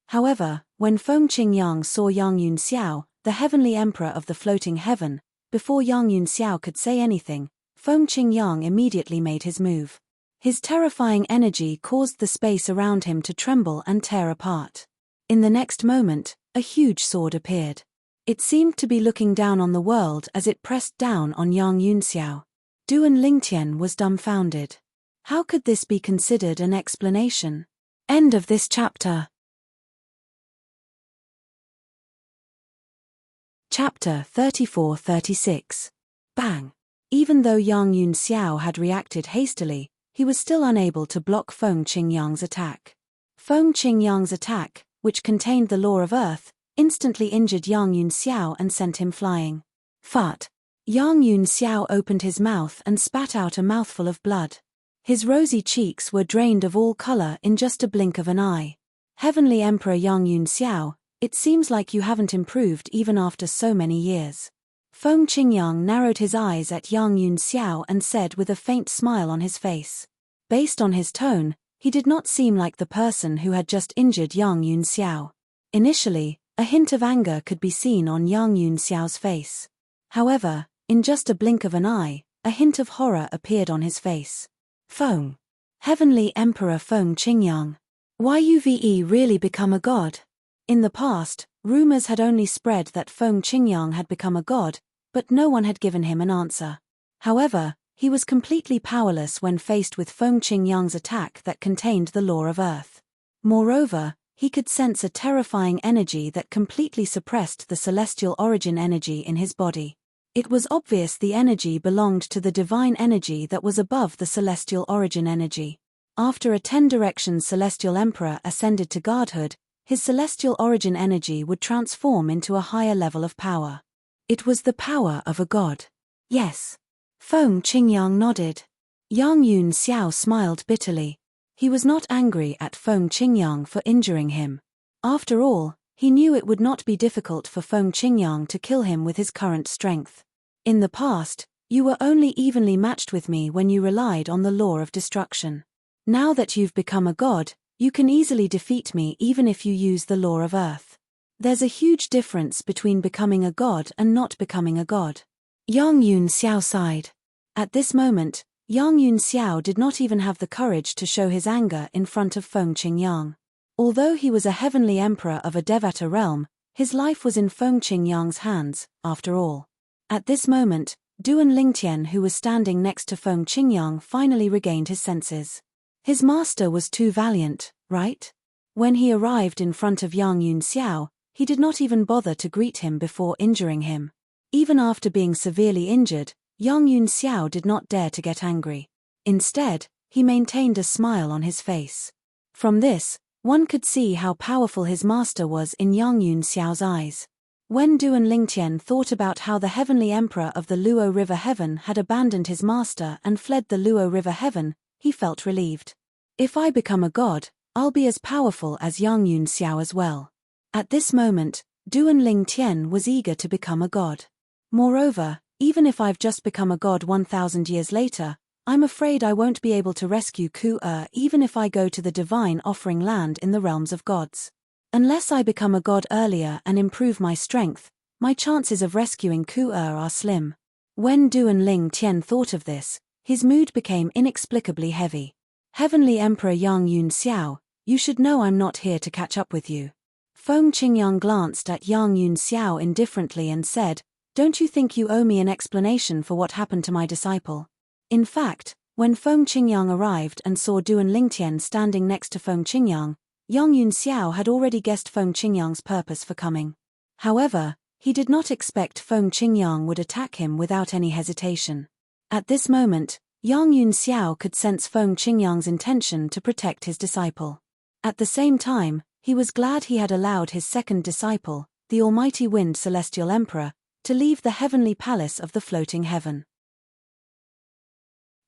However, when Feng Qingyang saw Yang Yun Xiao, the heavenly emperor of the floating heaven, before Yang Yun Xiao could say anything, Feng Qingyang immediately made his move. His terrifying energy caused the space around him to tremble and tear apart. In the next moment, a huge sword appeared. It seemed to be looking down on the world as it pressed down on Yang Yun Xiao. Duan Lingtian was dumbfounded. How could this be considered an explanation? End of this chapter. Chapter 34-36. Bang! Even though Yang Yun Xiao had reacted hastily, he was still unable to block Feng Qingyang's attack. Feng Qingyang's attack, which contained the law of earth, instantly injured Yang Yun Xiao and sent him flying. Fart! Yang Yun Xiao opened his mouth and spat out a mouthful of blood. His rosy cheeks were drained of all color in just a blink of an eye. Heavenly Emperor Yang Yun Xiao, it seems like you haven't improved even after so many years. Feng Qingyang narrowed his eyes at Yang Yun Xiao and said with a faint smile on his face. Based on his tone, he did not seem like the person who had just injured Yang Yun Xiao. Initially, a hint of anger could be seen on Yang Yun Xiao's face. However, in just a blink of an eye, a hint of horror appeared on his face. Feng. Heavenly Emperor Feng Qingyang. Why you've really become a god? In the past, rumors had only spread that Feng Qingyang had become a god, but no one had given him an answer. However, he was completely powerless when faced with Feng Qingyang's attack that contained the law of earth. Moreover, he could sense a terrifying energy that completely suppressed the celestial origin energy in his body. It was obvious the energy belonged to the divine energy that was above the celestial origin energy. After a 10-direction celestial emperor ascended to godhood, his celestial origin energy would transform into a higher level of power. It was the power of a god. Yes. Feng Qingyang nodded. Yang Yun Xiao smiled bitterly. He was not angry at Feng Qingyang for injuring him. After all, he knew it would not be difficult for Feng Qingyang to kill him with his current strength. In the past, You were only evenly matched with me when you relied on the law of destruction. Now that you've become a god, you can easily defeat me even if you use the law of earth. There's a huge difference between becoming a god and not becoming a god. Yang Yunxiao sighed. At this moment, Yang Yunxiao did not even have the courage to show his anger in front of Feng Qingyang. Although he was a heavenly emperor of a Devata realm, his life was in Feng Qingyang's hands, after all. At this moment, Duan Lingtian, who was standing next to Feng Qingyang, finally regained his senses. His master was too valiant, right? When he arrived in front of Yang Yunxiao, he did not even bother to greet him before injuring him. Even after being severely injured, Yang Yunxiao did not dare to get angry. Instead, he maintained a smile on his face. From this, one could see how powerful his master was in Yang Yunxiao's eyes. When Duan Lingtian thought about how the heavenly emperor of the Luo River Heaven had abandoned his master and fled the Luo River Heaven, he felt relieved. If I become a god, I'll be as powerful as Yang Yunxiao as well. At this moment, Duan Lingtian was eager to become a god. Moreover, even if I've just become a god 1,000 years later, I'm afraid I won't be able to rescue Ku-er even if I go to the divine offering land in the realms of gods. Unless I become a god earlier and improve my strength, my chances of rescuing Ku-er are slim. When Duan Lingtian thought of this, his mood became inexplicably heavy. Heavenly Emperor Yang Yunxiao, you should know I'm not here to catch up with you. Feng Qingyang glanced at Yang Yunxiao indifferently and said, "Don't you think you owe me an explanation for what happened to my disciple?" In fact, when Feng Qingyang arrived and saw Duan Lingtian standing next to Feng Qingyang, Yang Yunxiao had already guessed Feng Qingyang's purpose for coming. However, he did not expect Feng Qingyang would attack him without any hesitation. At this moment, Yang Yunxiao could sense Feng Qingyang's intention to protect his disciple. At the same time, he was glad he had allowed his second disciple, the Almighty Wind Celestial Emperor, to leave the heavenly palace of the floating heaven.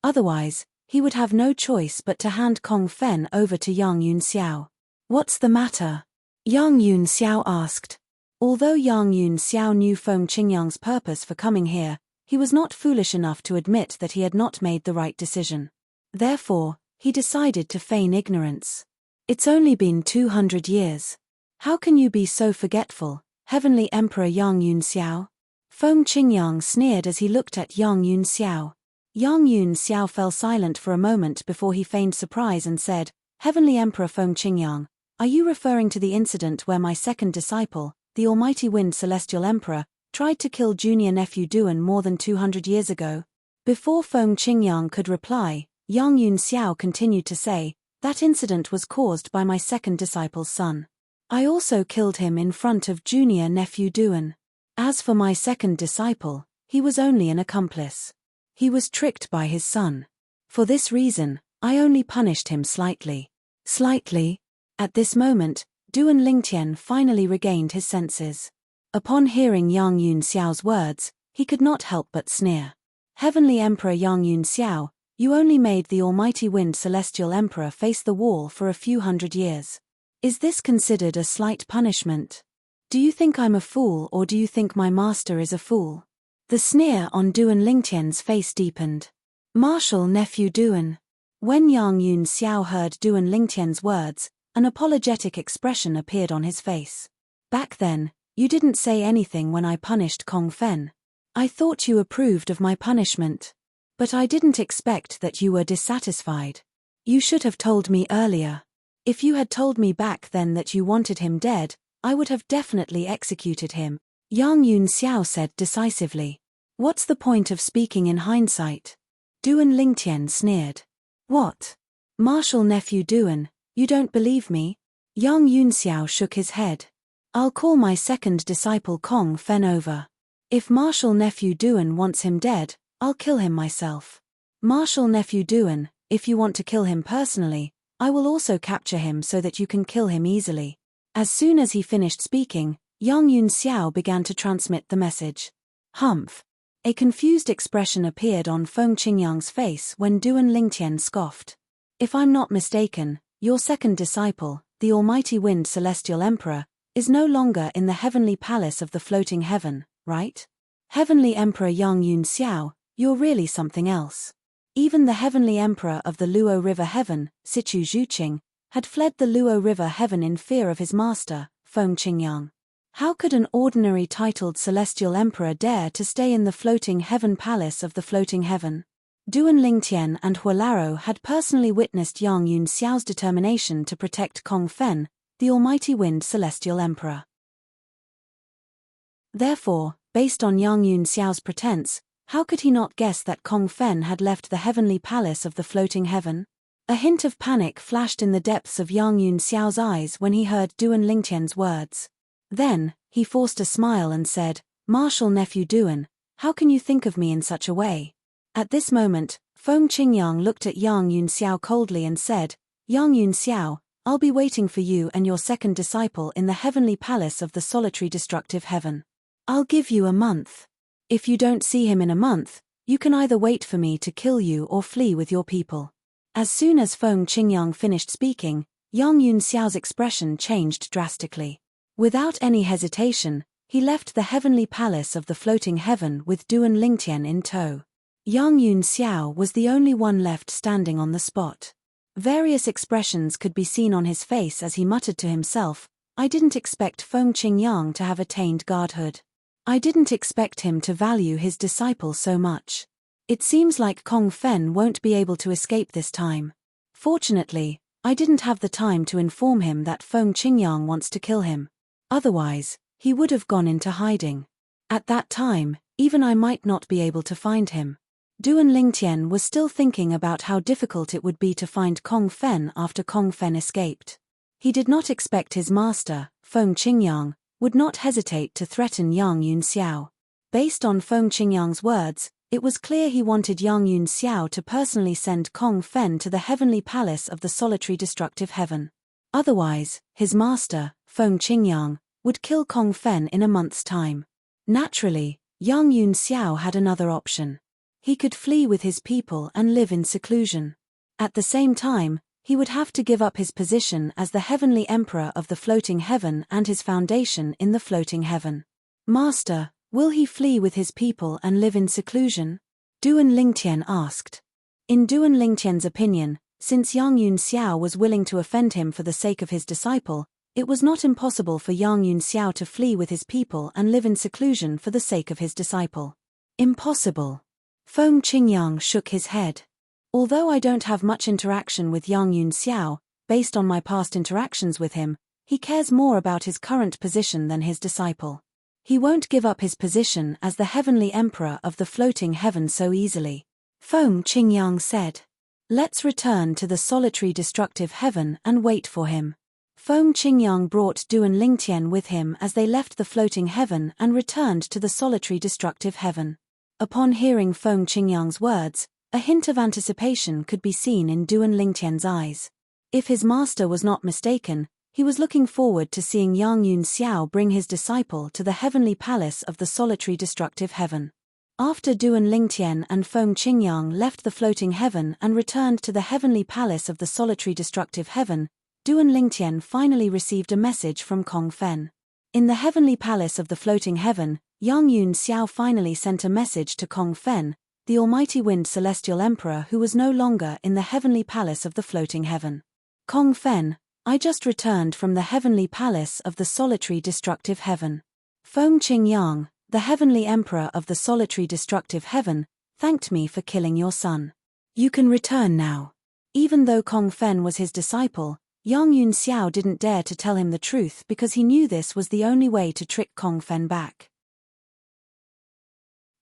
Otherwise, he would have no choice but to hand Kong Fen over to Yang Yunxiao. "What's the matter?" Yang Yunxiao asked. Although Yang Yunxiao knew Feng Qingyang's purpose for coming here, he was not foolish enough to admit that he had not made the right decision. Therefore, he decided to feign ignorance. "It's only been 200 years. How can you be so forgetful, Heavenly Emperor Yang Yunxiao?" Feng Qingyang sneered as he looked at Yang Yunxiao. Yang Yunxiao fell silent for a moment before he feigned surprise and said, "Heavenly Emperor Feng Qingyang, are you referring to the incident where my second disciple, the Almighty Wind Celestial Emperor, tried to kill junior nephew Duan more than 200 years ago?" Before Feng Qingyang could reply, Yang Yunxiao continued to say, "That incident was caused by my second disciple's son. I also killed him in front of junior nephew Duan. As for my second disciple, he was only an accomplice. He was tricked by his son. For this reason, I only punished him slightly." Slightly? At this moment, Duan Lingtian finally regained his senses. Upon hearing Yang Yunxiao's words, he could not help but sneer. "Heavenly Emperor Yang Yunxiao, you only made the Almighty Wind Celestial Emperor face the wall for a few hundred years. Is this considered a slight punishment? Do you think I'm a fool, or do you think my master is a fool?" The sneer on Duan Lingtian's face deepened. "Martial nephew Duan." When Yang Yunxiao heard Duan Lingtian's words, an apologetic expression appeared on his face. "Back then, you didn't say anything when I punished Kong Fen. I thought you approved of my punishment. But I didn't expect that you were dissatisfied. You should have told me earlier. If you had told me back then that you wanted him dead, I would have definitely executed him," Yang Yunxiao said decisively. "What's the point of speaking in hindsight?" Duan Lingtian sneered. "What? Martial nephew Duan, you don't believe me?" Yang Yunxiao shook his head. "I'll call my second disciple Kong Fen over. If martial nephew Duan wants him dead, I'll kill him myself. Martial nephew Duan, if you want to kill him personally, I will also capture him so that you can kill him easily." As soon as he finished speaking, Yang Yunxiao began to transmit the message. "Humph." A confused expression appeared on Feng Qingyang's face when Duan Lingtian scoffed. "If I'm not mistaken, your second disciple, the Almighty Wind Celestial Emperor, is no longer in the heavenly palace of the floating heaven, right? Heavenly Emperor Yang Yunxiao, You're really something else. Even the heavenly emperor of the Luo River Heaven, Sichu Zhuqing, had fled the Luo River Heaven in fear of his master, Feng Qingyang. How could an ordinary titled celestial emperor dare to stay in the floating heaven palace of the floating heaven? Duan Lingtian and Huolaro had personally witnessed Yang Yunxiao's determination to protect Kong Fen, the almighty wind celestial emperor. Therefore, based on Yang Yunxiao's pretense, how could he not guess that Kong Fen had left the heavenly palace of the floating heaven? A hint of panic flashed in the depths of Yang Yunxiao's eyes when he heard Duan Lingtian's words. Then, he forced a smile and said, "Martial nephew Duan, how can you think of me in such a way?" At this moment, Feng Qingyang looked at Yang Yunxiao coldly and said, "Yang Yunxiao, I'll be waiting for you and your second disciple in the heavenly palace of the solitary destructive heaven. I'll give you a month. If you don't see him in a month, you can either wait for me to kill you or flee with your people." As soon as Feng Qingyang finished speaking, Yang Yunxiao's expression changed drastically. Without any hesitation, he left the heavenly palace of the floating heaven with Duan Lingtian in tow. Yang Yunxiao was the only one left standing on the spot. Various expressions could be seen on his face as he muttered to himself, "I didn't expect Feng Qingyang to have attained godhood. I didn't expect him to value his disciple so much. It seems like Kong Fen won't be able to escape this time. Fortunately, I didn't have the time to inform him that Feng Qingyang wants to kill him. Otherwise, he would have gone into hiding. At that time, even I might not be able to find him." Duan Lingtian was still thinking about how difficult it would be to find Kong Fen after Kong Fen escaped. He did not expect his master, Feng Qingyang, would not hesitate to threaten Yang Yunxiao. Based on Feng Qingyang's words, it was clear he wanted Yang Yunxiao to personally send Kong Fen to the heavenly palace of the solitary destructive heaven. Otherwise, his master, Feng Qingyang, would kill Kong Fen in a month's time. Naturally, Yang Yunxiao had another option. He could flee with his people and live in seclusion. At the same time, he would have to give up his position as the heavenly emperor of the floating heaven and his foundation in the floating heaven. "Master, will he flee with his people and live in seclusion?" Duan Lingtian asked. In Duan Lingtian's opinion, since Yang Yunxiao was willing to offend him for the sake of his disciple, it was not impossible for Yang Yunxiao to flee with his people and live in seclusion for the sake of his disciple. Impossible. Feng Qingyang shook his head. "Although I don't have much interaction with Yang Yunxiao, based on my past interactions with him, he cares more about his current position than his disciple. He won't give up his position as the heavenly emperor of the floating heaven so easily." Feng Qingyang said. "Let's return to the solitary destructive heaven and wait for him." Feng Qingyang brought Duan Lingtian with him as they left the floating heaven and returned to the solitary destructive heaven. Upon hearing Feng Qingyang's words, a hint of anticipation could be seen in Duan Lingtian's eyes. If his master was not mistaken, he was looking forward to seeing Yang Yunxiao bring his disciple to the heavenly palace of the solitary destructive heaven. After Duan Lingtian and Feng Qingyang left the floating heaven and returned to the heavenly palace of the solitary destructive heaven, Duan Lingtian finally received a message from Kong Fen. In the heavenly palace of the floating heaven, Yang Yunxiao finally sent a message to Kong Fen, the almighty wind celestial emperor who was no longer in the heavenly palace of the floating heaven. "Kong Fen, I just returned from the heavenly palace of the solitary destructive heaven. Feng Qingyang, the heavenly emperor of the solitary destructive heaven, thanked me for killing your son. You can return now." Even though Kong Fen was his disciple, Yang Yunxiao didn't dare to tell him the truth because he knew this was the only way to trick Kong Fen back.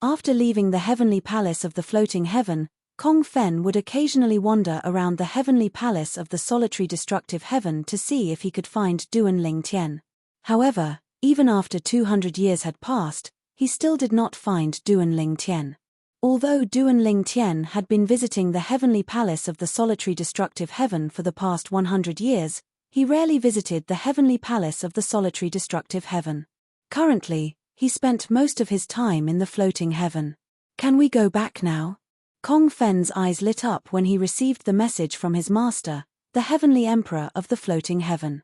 After leaving the heavenly palace of the floating heaven, Kong Fen would occasionally wander around the heavenly palace of the solitary destructive heaven to see if he could find Duan Lingtian. However, even after 200 years had passed, he still did not find Duan Lingtian. Although Duan Lingtian had been visiting the heavenly palace of the solitary destructive heaven for the past 100 years, he rarely visited the heavenly palace of the solitary destructive heaven. Currently, he spent most of his time in the floating heaven. "Can we go back now?" Kong Fen's eyes lit up when he received the message from his master, the heavenly emperor of the floating heaven.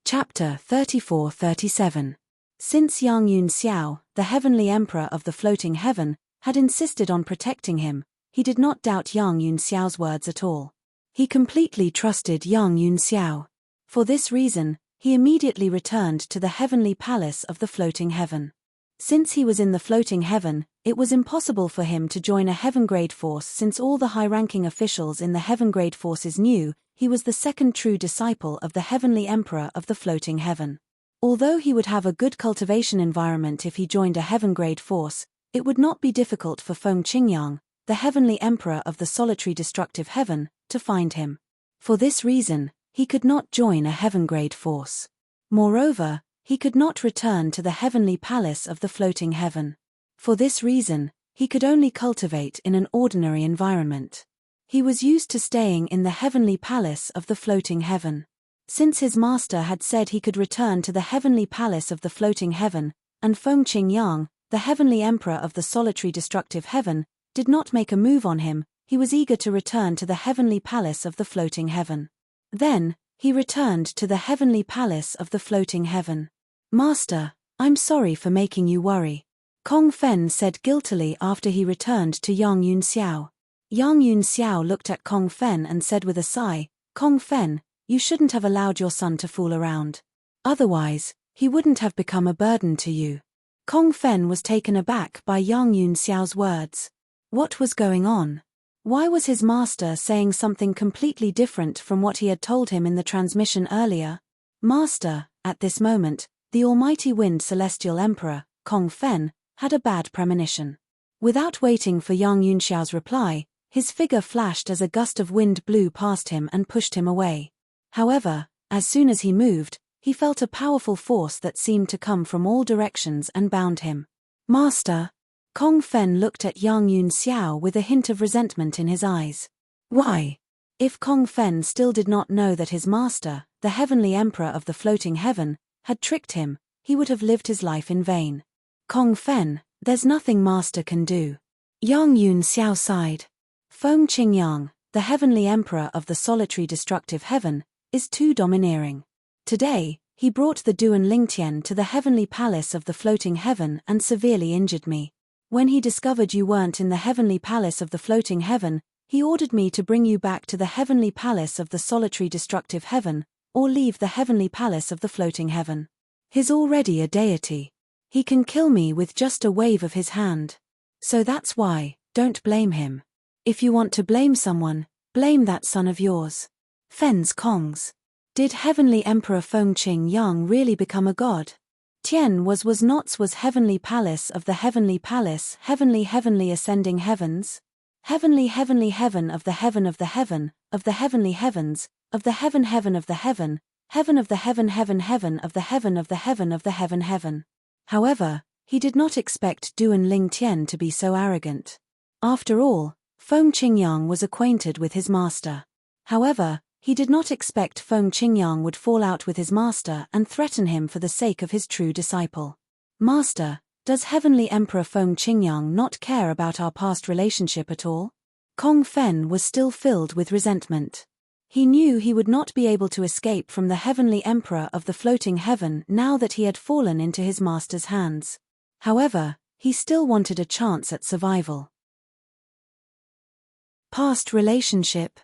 Chapter 34-37. Since Yang Yunxiao, the heavenly emperor of the floating heaven, had insisted on protecting him, he did not doubt Yang Yunxiao's words at all. He completely trusted Yang Yunxiao. For this reason, he immediately returned to the heavenly palace of the floating heaven. Since he was in the floating heaven, it was impossible for him to join a heaven-grade force since all the high-ranking officials in the heaven-grade forces knew he was the second true disciple of the heavenly emperor of the floating heaven. Although he would have a good cultivation environment if he joined a heaven-grade force, it would not be difficult for Feng Qingyang, the heavenly emperor of the solitary destructive heaven, to find him. For this reason, he could not join a heaven-grade force. Moreover, he could not return to the heavenly palace of the floating heaven. For this reason, he could only cultivate in an ordinary environment. He was used to staying in the heavenly palace of the floating heaven. Since his master had said he could return to the heavenly palace of the floating heaven, and Feng Qingyang, the heavenly emperor of the solitary destructive heaven, did not make a move on him, he was eager to return to the heavenly palace of the floating heaven. Then, he returned to the heavenly palace of the floating heaven. "Master, I'm sorry for making you worry," Kong Fen said guiltily after he returned to Yang Yunxiao. Yang Yunxiao looked at Kong Fen and said with a sigh, "Kong Fen, you shouldn't have allowed your son to fool around. Otherwise, he wouldn't have become a burden to you." Kong Fen was taken aback by Yang Yunxiao's words. What was going on? Why was his master saying something completely different from what he had told him in the transmission earlier? Master, at this moment, the almighty wind celestial emperor, Kong Fen, had a bad premonition. Without waiting for Yang Yunxiao's reply, his figure flashed as a gust of wind blew past him and pushed him away. However, as soon as he moved, he felt a powerful force that seemed to come from all directions and bound him. "Master!" Kong Fen looked at Yang Yunxiao with a hint of resentment in his eyes. Why? If Kong Fen still did not know that his master, the heavenly emperor of the floating heaven, had tricked him, he would have lived his life in vain. "Kong Fen, there's nothing master can do." Yang Yunxiao sighed. "Feng Qingyang, the heavenly emperor of the solitary destructive heaven, is too domineering. Today, he brought the Duan Lingtian to the heavenly palace of the floating heaven and severely injured me. When he discovered you weren't in the heavenly palace of the floating heaven, he ordered me to bring you back to the heavenly palace of the solitary destructive heaven, or leave the heavenly palace of the floating heaven. He's already a deity. He can kill me with just a wave of his hand. So that's why, don't blame him. If you want to blame someone, blame that son of yours." Fen's Kongs. Did heavenly emperor Feng Qingyang really become a god? Tian was not's was heavenly palace of the heavenly palace, heavenly ascending heavens, heavenly heaven of the heaven of the heaven, of the heavenly heavens, of the heaven of the heaven, heaven of the heaven of the heaven of the heaven of the heaven. However, he did not expect Duan Lingtian to be so arrogant. After all, Feng Qingyang was acquainted with his master. However, he did not expect Feng Qingyang would fall out with his master and threaten him for the sake of his true disciple. "Master, does Heavenly Emperor Feng Qingyang not care about our past relationship at all?" Kong Fen was still filled with resentment. He knew he would not be able to escape from the Heavenly Emperor of the floating heaven now that he had fallen into his master's hands. However, he still wanted a chance at survival. Past relationship.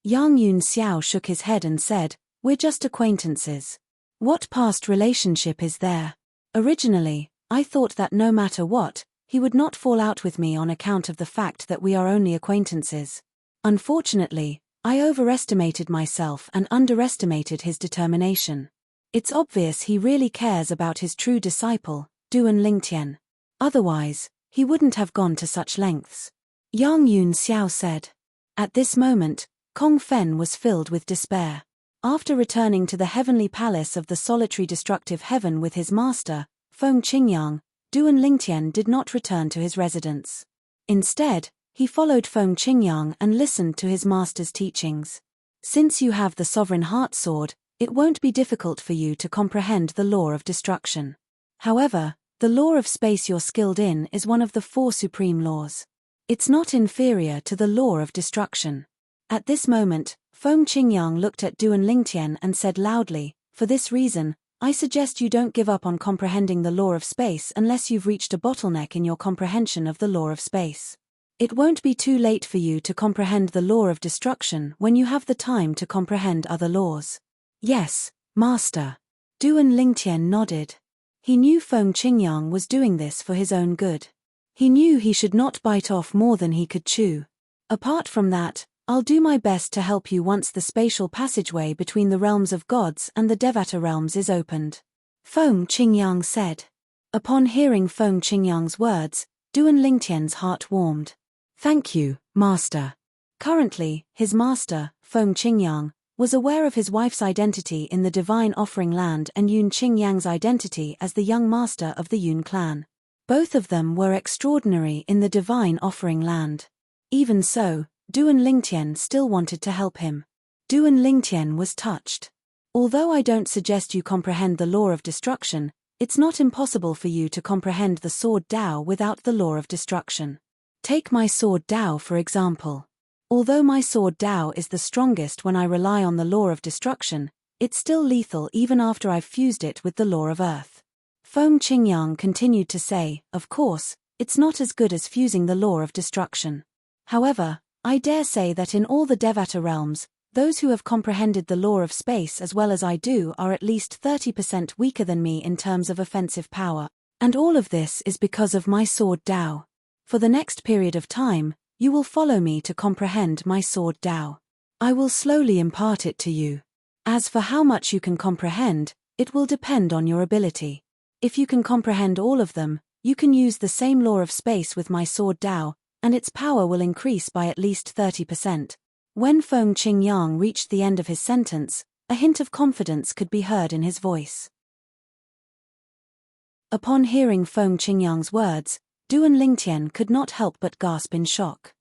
Yang Yunxiao shook his head and said, "We're just acquaintances. What past relationship is there? Originally, I thought that no matter what, he would not fall out with me on account of the fact that we are only acquaintances. Unfortunately, I overestimated myself and underestimated his determination. It's obvious he really cares about his true disciple, Duan Lingtian. Otherwise, he wouldn't have gone to such lengths." Yang Yunxiao said. At this moment, Kong Fen was filled with despair. After returning to the heavenly palace of the solitary destructive heaven with his master, Feng Qingyang, Duan Lingtian did not return to his residence. Instead, he followed Feng Qingyang and listened to his master's teachings. Since you have the sovereign heart sword, it won't be difficult for you to comprehend the law of destruction. However, the law of space you're skilled in is one of the 4 supreme laws. It's not inferior to the law of destruction. At this moment, Feng Qingyang looked at Duan Lingtian and said loudly, "For this reason, I suggest you don't give up on comprehending the law of space unless you've reached a bottleneck in your comprehension of the law of space. It won't be too late for you to comprehend the law of destruction when you have the time to comprehend other laws. Yes, Master. Duan Lingtian nodded. He knew Feng Qingyang was doing this for his own good. He knew he should not bite off more than he could chew. Apart from that, I'll do my best to help you once the spatial passageway between the realms of gods and the Devata realms is opened. Feng Qingyang said. Upon hearing Feng Qingyang's words, Duan Lingtian's heart warmed. Thank you, Master. Currently, his master, Feng Qingyang, was aware of his wife's identity in the Divine Offering Land and Yun Qingyang's identity as the young master of the Yun clan. Both of them were extraordinary in the Divine Offering Land. Even so, Duan Lingtian still wanted to help him. Duan Lingtian was touched. Although I don't suggest you comprehend the law of destruction, it's not impossible for you to comprehend the sword Dao without the law of destruction. Take my sword Dao for example. Although my sword Dao is the strongest when I rely on the law of destruction, it's still lethal even after I've fused it with the law of earth. Feng Qingyang continued to say, of course, it's not as good as fusing the law of destruction. However, I dare say that in all the Devata realms, those who have comprehended the law of space as well as I do are at least 30% weaker than me in terms of offensive power, and all of this is because of my sword Dao. For the next period of time, you will follow me to comprehend my sword Dao. I will slowly impart it to you. As for how much you can comprehend, it will depend on your ability. If you can comprehend all of them, you can use the same law of space with my sword Dao, and its power will increase by at least 30%. When Feng Qingyang reached the end of his sentence, a hint of confidence could be heard in his voice. Upon hearing Feng Qingyang's words, Duan Lingtian could not help but gasp in shock.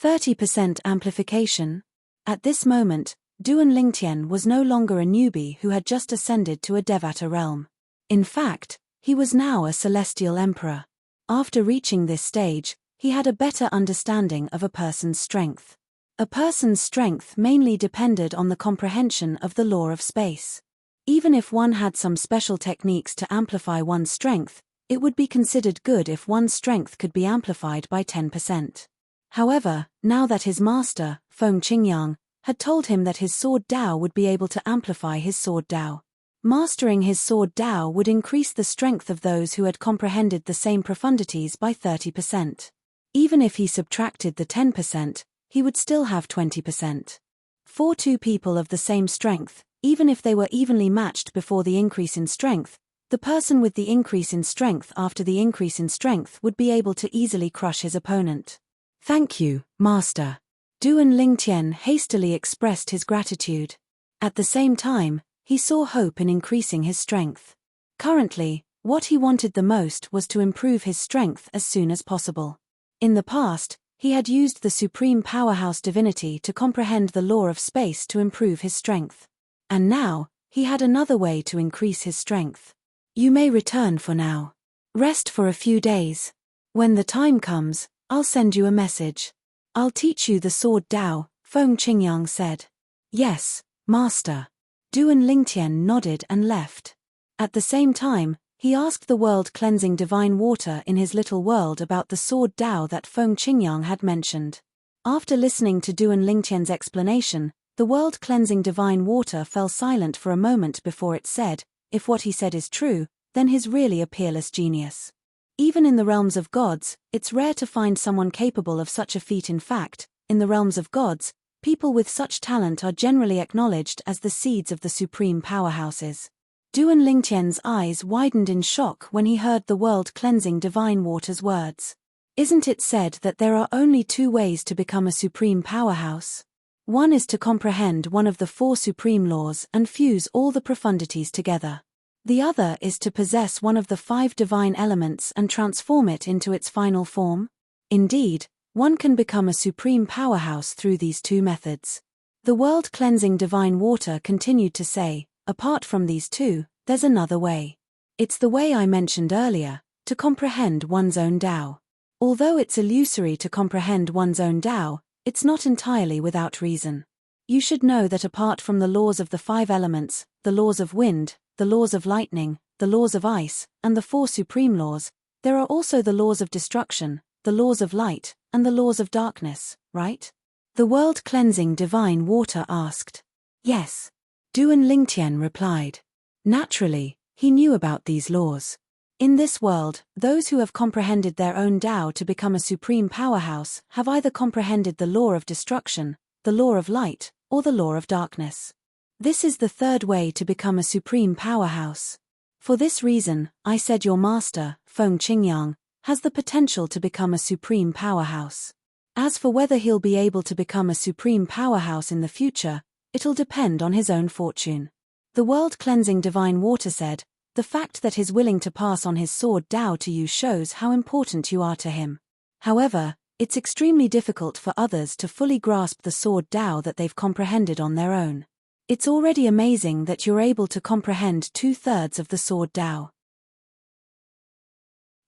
30% amplification? At this moment, Duan Lingtian was no longer a newbie who had just ascended to a Devata realm. In fact, he was now a celestial emperor. After reaching this stage, he had a better understanding of a person's strength. A person's strength mainly depended on the comprehension of the law of space. Even if one had some special techniques to amplify one's strength, it would be considered good if one's strength could be amplified by 10%. However, now that his master, Feng Qingyang, had told him that his sword Dao would be able to amplify his sword Dao. Mastering his sword Dao would increase the strength of those who had comprehended the same profundities by 30%. Even if he subtracted the 10%, he would still have 20%. For two people of the same strength, even if they were evenly matched before the increase in strength, the person with the increase in strength after the increase in strength would be able to easily crush his opponent. Thank you, Master. Duan Lingtian hastily expressed his gratitude. At the same time, he saw hope in increasing his strength. Currently, what he wanted the most was to improve his strength as soon as possible. In the past, he had used the supreme powerhouse divinity to comprehend the law of space to improve his strength. And now, he had another way to increase his strength. You may return for now. Rest for a few days. When the time comes, I'll send you a message. I'll teach you the sword Dao, Feng Qingyang said. Yes, Master. Duan Lingtian nodded and left. At the same time, he asked the world-cleansing divine water in his little world about the sword Dao that Feng Qingyang had mentioned. After listening to Duan Lingtian's explanation, the world-cleansing divine water fell silent for a moment before it said, if what he said is true, then he's really a peerless genius. Even in the realms of gods, it's rare to find someone capable of such a feat. In fact, in the realms of gods, people with such talent are generally acknowledged as the seeds of the supreme powerhouses. Duan Lingtian's eyes widened in shock when he heard the world-cleansing divine water's words. Isn't it said that there are only two ways to become a supreme powerhouse? One is to comprehend one of the four supreme laws and fuse all the profundities together. The other is to possess one of the five divine elements and transform it into its final form. Indeed, one can become a supreme powerhouse through these two methods. The world-cleansing divine water continued to say, apart from these two, there's another way. It's the way I mentioned earlier, to comprehend one's own Dao. Although it's illusory to comprehend one's own Dao, it's not entirely without reason. You should know that apart from the laws of the five elements, the laws of wind, the laws of lightning, the laws of ice, and the 4 supreme laws, there are also the laws of destruction, the laws of light, and the laws of darkness, right? The world-cleansing divine water asked. Yes. Duan Lingtian replied. Naturally, he knew about these laws. In this world, those who have comprehended their own Tao to become a supreme powerhouse have either comprehended the law of destruction, the law of light, or the law of darkness. This is the third way to become a supreme powerhouse. For this reason, I said your master, Feng Qingyang, has the potential to become a supreme powerhouse. As for whether he'll be able to become a supreme powerhouse in the future, it'll depend on his own fortune. The world-cleansing divine water said, the fact that he's willing to pass on his sword Tao to you shows how important you are to him. However, it's extremely difficult for others to fully grasp the sword Tao that they've comprehended on their own. It's already amazing that you're able to comprehend 2/3 of the sword Tao.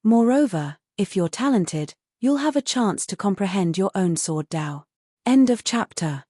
Moreover, if you're talented, you'll have a chance to comprehend your own sword Tao. End of chapter.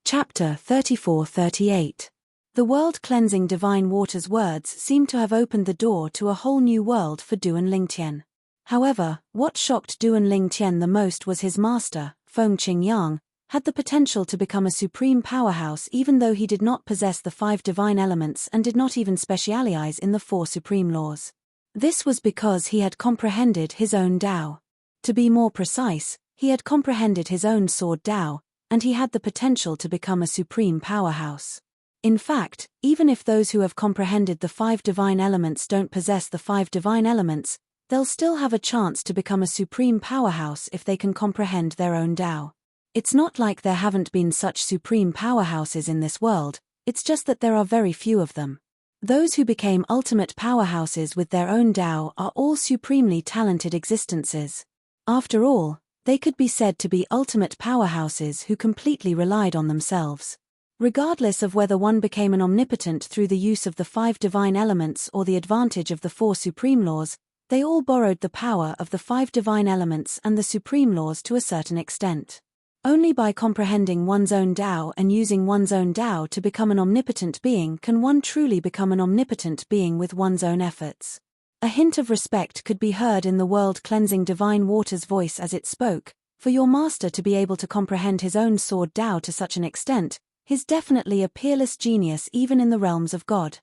Chapter 34-38. The world-cleansing divine water's words seem to have opened the door to a whole new world for Duan Lingtian. However, what shocked Duan Lingtian the most was his master, Feng Qingyang, had the potential to become a supreme powerhouse even though he did not possess the 5 divine elements and did not even specialize in the 4 supreme laws. This was because he had comprehended his own Tao. To be more precise, he had comprehended his own sword Tao, and he had the potential to become a supreme powerhouse. In fact, even if those who have comprehended the 5 divine elements don't possess the 5 divine elements, they'll still have a chance to become a supreme powerhouse if they can comprehend their own Tao. It's not like there haven't been such supreme powerhouses in this world, it's just that there are very few of them. Those who became ultimate powerhouses with their own Tao are all supremely talented existences. After all, they could be said to be ultimate powerhouses who completely relied on themselves. Regardless of whether one became an omnipotent through the use of the 5 divine elements or the advantage of the 4 supreme laws, they all borrowed the power of the 5 divine elements and the supreme laws to a certain extent. Only by comprehending one's own Tao and using one's own Tao to become an omnipotent being can one truly become an omnipotent being with one's own efforts. A hint of respect could be heard in the world-cleansing divine water's voice as it spoke. For your master to be able to comprehend his own sword Tao to such an extent, he's definitely a peerless genius even in the realms of God.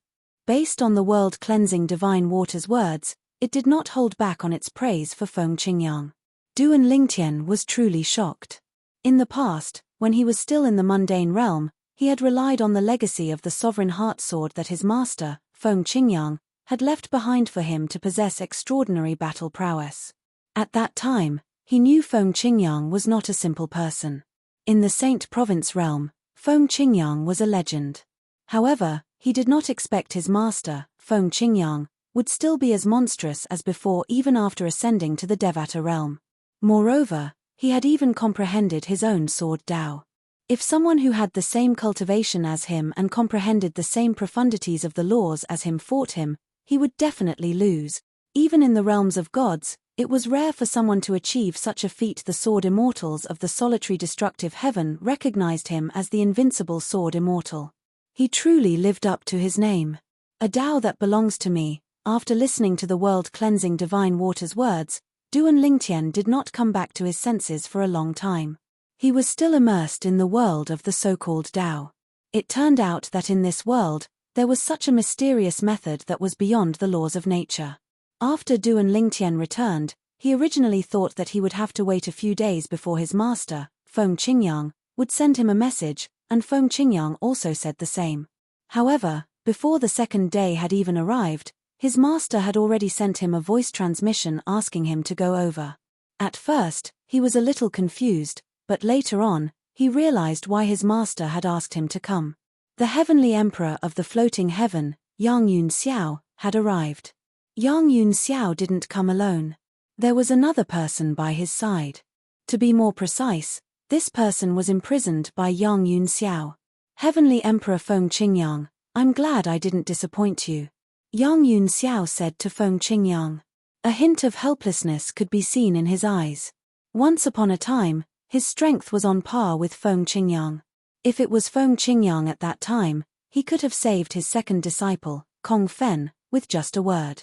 Based on the world-cleansing divine water's words, it did not hold back on its praise for Feng Qingyang. Duan Lingtian was truly shocked. In the past, when he was still in the mundane realm, he had relied on the legacy of the sovereign heart sword that his master, Feng Qingyang, had left behind for him to possess extraordinary battle prowess. At that time, he knew Feng Qingyang was not a simple person. In the Saint Province realm, Feng Qingyang was a legend. However, he did not expect his master, Feng Qingyang, would still be as monstrous as before even after ascending to the Devata realm. Moreover, he had even comprehended his own sword Tao. If someone who had the same cultivation as him and comprehended the same profundities of the laws as him fought him, he would definitely lose. Even in the realms of gods, it was rare for someone to achieve such a feat. The sword immortals of the solitary destructive heaven recognized him as the invincible sword immortal. He truly lived up to his name. A Tao that belongs to me. After listening to the world-cleansing divine water's words, Duan Lingtian did not come back to his senses for a long time. He was still immersed in the world of the so-called Tao. It turned out that in this world, there was such a mysterious method that was beyond the laws of nature. After Duan Lingtian returned, he originally thought that he would have to wait a few days before his master, Feng Qingyang, would send him a message, and Feng Qingyang also said the same. However, before the second day had even arrived, his master had already sent him a voice transmission asking him to go over. At first, he was a little confused, but later on, he realized why his master had asked him to come. The heavenly emperor of the floating heaven, Yang Yunxiao, had arrived. Yang Yunxiao didn't come alone. There was another person by his side. To be more precise, this person was imprisoned by Yang Yunxiao. Heavenly Emperor Feng Qingyang, I'm glad I didn't disappoint you. Yang Yunxiao said to Feng Qingyang. A hint of helplessness could be seen in his eyes. Once upon a time, his strength was on par with Feng Qingyang. If it was Feng Qingyang at that time, he could have saved his second disciple, Kong Fen, with just a word.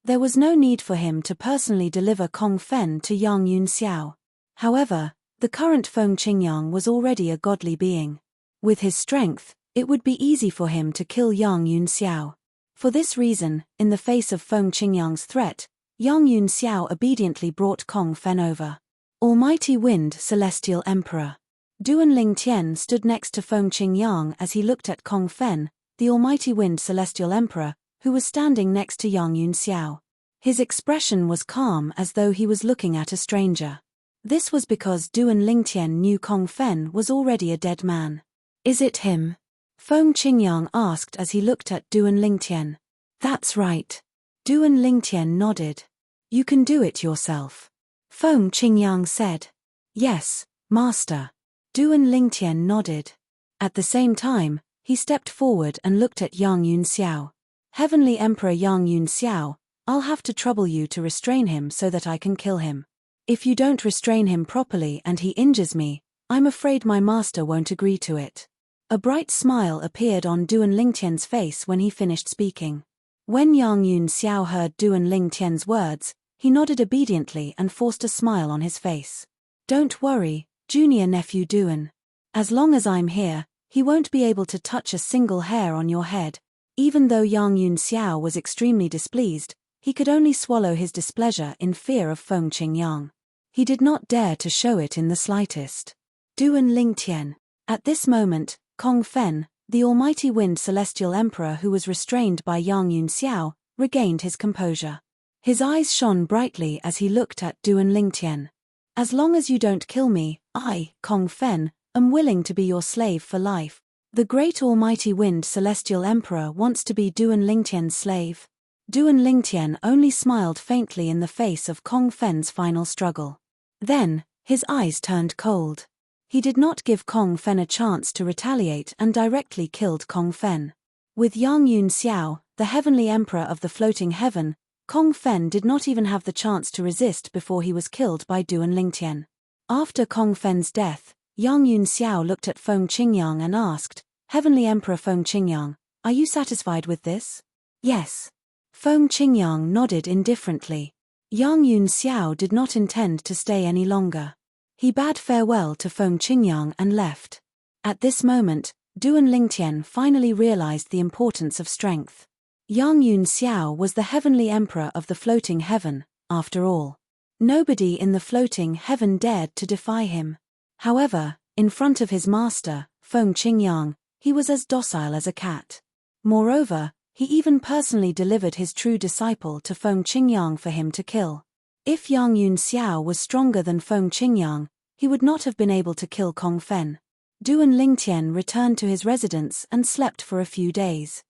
There was no need for him to personally deliver Kong Fen to Yang Yunxiao. However, the current Feng Qingyang was already a godly being. With his strength, it would be easy for him to kill Yang Yunxiao. For this reason, in the face of Feng Qingyang's threat, Yang Yunxiao obediently brought Kong Fen over. Almighty Wind Celestial Emperor. Duan Lingtian stood next to Feng Qingyang as he looked at Kong Fen, the Almighty Wind Celestial Emperor, who was standing next to Yang Yunxiao. His expression was calm as though he was looking at a stranger. This was because Duan Lingtian knew Kong Fen was already a dead man. Is it him? Feng Qingyang asked as he looked at Duan Lingtian. That's right. Duan Lingtian nodded. You can do it yourself. Feng Qingyang said. Yes, Master. Duan Lingtian nodded. At the same time, he stepped forward and looked at Yang Yunxiao. Heavenly Emperor Yang Yunxiao, I'll have to trouble you to restrain him so that I can kill him. If you don't restrain him properly and he injures me, I'm afraid my master won't agree to it. A bright smile appeared on Duan Lingtian's face when he finished speaking. When Yang Yunxiao heard Duan Lingtian's words, he nodded obediently and forced a smile on his face. Don't worry, junior nephew Duan. As long as I'm here, he won't be able to touch a single hair on your head. Even though Yang Yunxiao was extremely displeased, he could only swallow his displeasure in fear of Feng Qingyang. He did not dare to show it in the slightest. Duan Lingtian. At this moment, Kong Fen, the Almighty Wind Celestial Emperor who was restrained by Yang Yunxiao, regained his composure. His eyes shone brightly as he looked at Duan Lingtian. As long as you don't kill me, I, Kong Fen, am willing to be your slave for life. The great Almighty Wind Celestial Emperor wants to be Duan Lingtian's slave. Duan Lingtian only smiled faintly in the face of Kong Fen's final struggle. Then, his eyes turned cold. He did not give Kong Fen a chance to retaliate and directly killed Kong Fen. With Yang Yunxiao, the Heavenly Emperor of the Floating Heaven, Kong Fen did not even have the chance to resist before he was killed by Duan Lingtian. After Kong Fen's death, Yang Yunxiao looked at Feng Qingyang and asked, Heavenly Emperor Feng Qingyang, are you satisfied with this? Yes. Feng Qingyang nodded indifferently. Yang Yunxiao did not intend to stay any longer. He bade farewell to Feng Qingyang and left. At this moment, Duan Lingtian finally realized the importance of strength. Yang Yunxiao was the Heavenly Emperor of the Floating Heaven, after all. Nobody in the Floating Heaven dared to defy him. However, in front of his master, Feng Qingyang, he was as docile as a cat. Moreover, he even personally delivered his true disciple to Feng Qingyang for him to kill. If Yang Yunxiao was stronger than Feng Qingyang, he would not have been able to kill Kong Fen. Duan Lingtian returned to his residence and slept for a few days.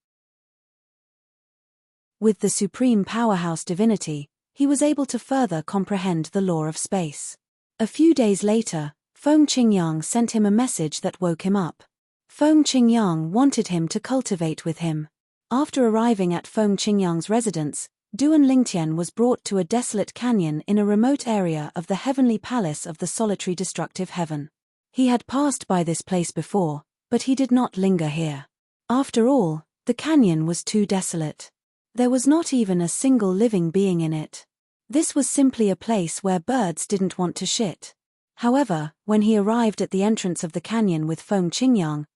With the supreme powerhouse divinity, he was able to further comprehend the law of space. A few days later, Feng Qingyang sent him a message that woke him up. Feng Qingyang wanted him to cultivate with him. After arriving at Feng Qingyang's residence, Duan Lingtian was brought to a desolate canyon in a remote area of the heavenly palace of the solitary destructive heaven. He had passed by this place before, but he did not linger here. After all, the canyon was too desolate. There was not even a single living being in it. This was simply a place where birds didn't want to shit. However, when he arrived at the entrance of the canyon with Feng Qingyang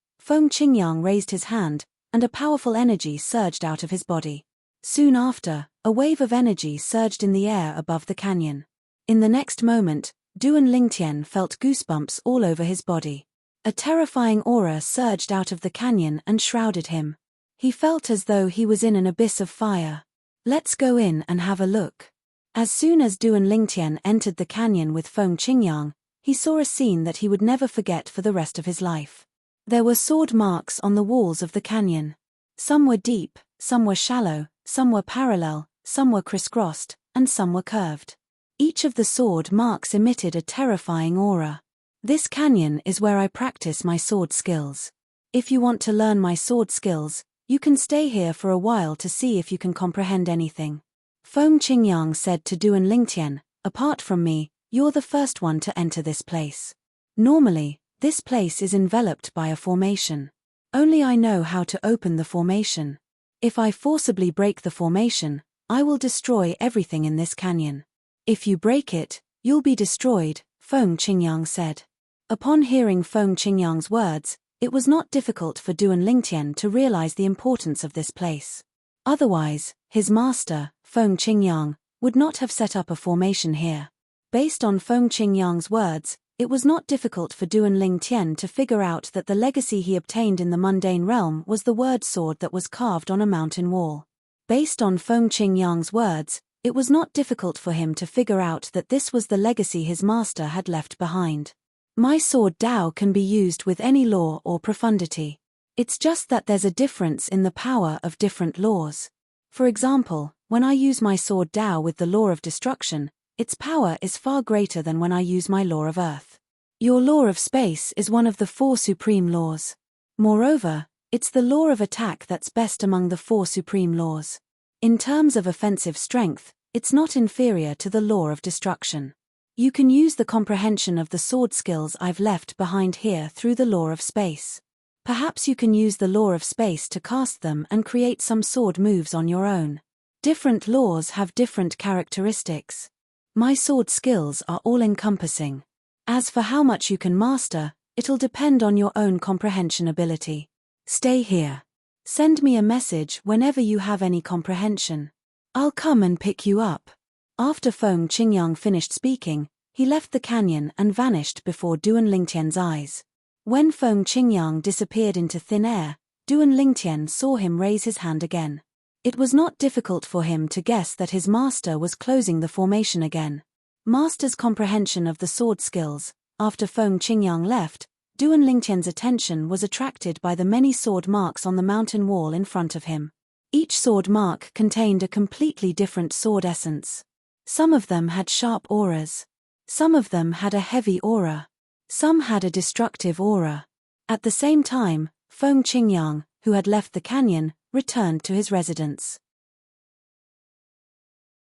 raised his hand, and a powerful energy surged out of his body. Soon after, a wave of energy surged in the air above the canyon. In the next moment, Duan Lingtian felt goosebumps all over his body. A terrifying aura surged out of the canyon and shrouded him. He felt as though he was in an abyss of fire. Let's go in and have a look. As soon as Duan Lingtian entered the canyon with Feng Qingyang, he saw a scene that he would never forget for the rest of his life. There were sword marks on the walls of the canyon. Some were deep, some were shallow, some were parallel, some were crisscrossed, and some were curved. Each of the sword marks emitted a terrifying aura. This canyon is where I practice my sword skills. If you want to learn my sword skills, you can stay here for a while to see if you can comprehend anything. Feng Qingyang said to Duan Lingtian, apart from me, you're the first one to enter this place. Normally, This place is enveloped by a formation. Only I know how to open the formation. If I forcibly break the formation, I will destroy everything in this canyon. If you break it, you'll be destroyed, Feng Qingyang said. Upon hearing Feng Qingyang's words, it was not difficult for Duan Lingtian to realize the importance of this place. Otherwise, his master, Feng Qingyang, would not have set up a formation here. Based on Feng Qingyang's words, it was not difficult for Duan Lingtian to figure out that the legacy he obtained in the mundane realm was the word sword that was carved on a mountain wall. Based on Feng Qingyang's words, it was not difficult for him to figure out that this was the legacy his master had left behind. My sword Dao can be used with any law or profundity. It's just that there's a difference in the power of different laws. For example, when I use my sword Dao with the law of destruction, its power is far greater than when I use my law of earth. Your law of space is one of the 4 supreme laws. Moreover, it's the law of attack that's best among the 4 supreme laws. In terms of offensive strength, it's not inferior to the law of destruction. You can use the comprehension of the sword skills I've left behind here through the law of space. Perhaps you can use the law of space to cast them and create some sword moves on your own. Different laws have different characteristics. My sword skills are all-encompassing. As for how much you can master, it'll depend on your own comprehension ability. Stay here. Send me a message whenever you have any comprehension. I'll come and pick you up. After Feng Qingyang finished speaking, he left the canyon and vanished before Duan Lingtian's eyes. When Feng Qingyang disappeared into thin air, Duan Lingtian saw him raise his hand again. It was not difficult for him to guess that his master was closing the formation again. Master's comprehension of the sword skills. After Feng Qingyang left, Duan Lingtian's attention was attracted by the many sword marks on the mountain wall in front of him. Each sword mark contained a completely different sword essence. Some of them had sharp auras. Some of them had a heavy aura. Some had a destructive aura. At the same time, Feng Qingyang, who had left the canyon, returned to his residence.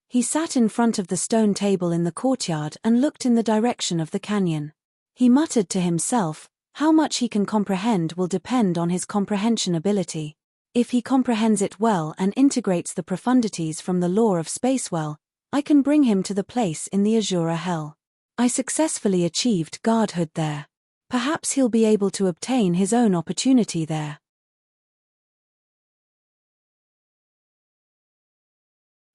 He sat in front of the stone table in the courtyard and looked in the direction of the canyon. He muttered to himself, how much he can comprehend will depend on his comprehension ability. If he comprehends it well and integrates the profundities from the law of space well, I can bring him to the place in the Azura Hell. I successfully achieved godhood there. Perhaps he'll be able to obtain his own opportunity there.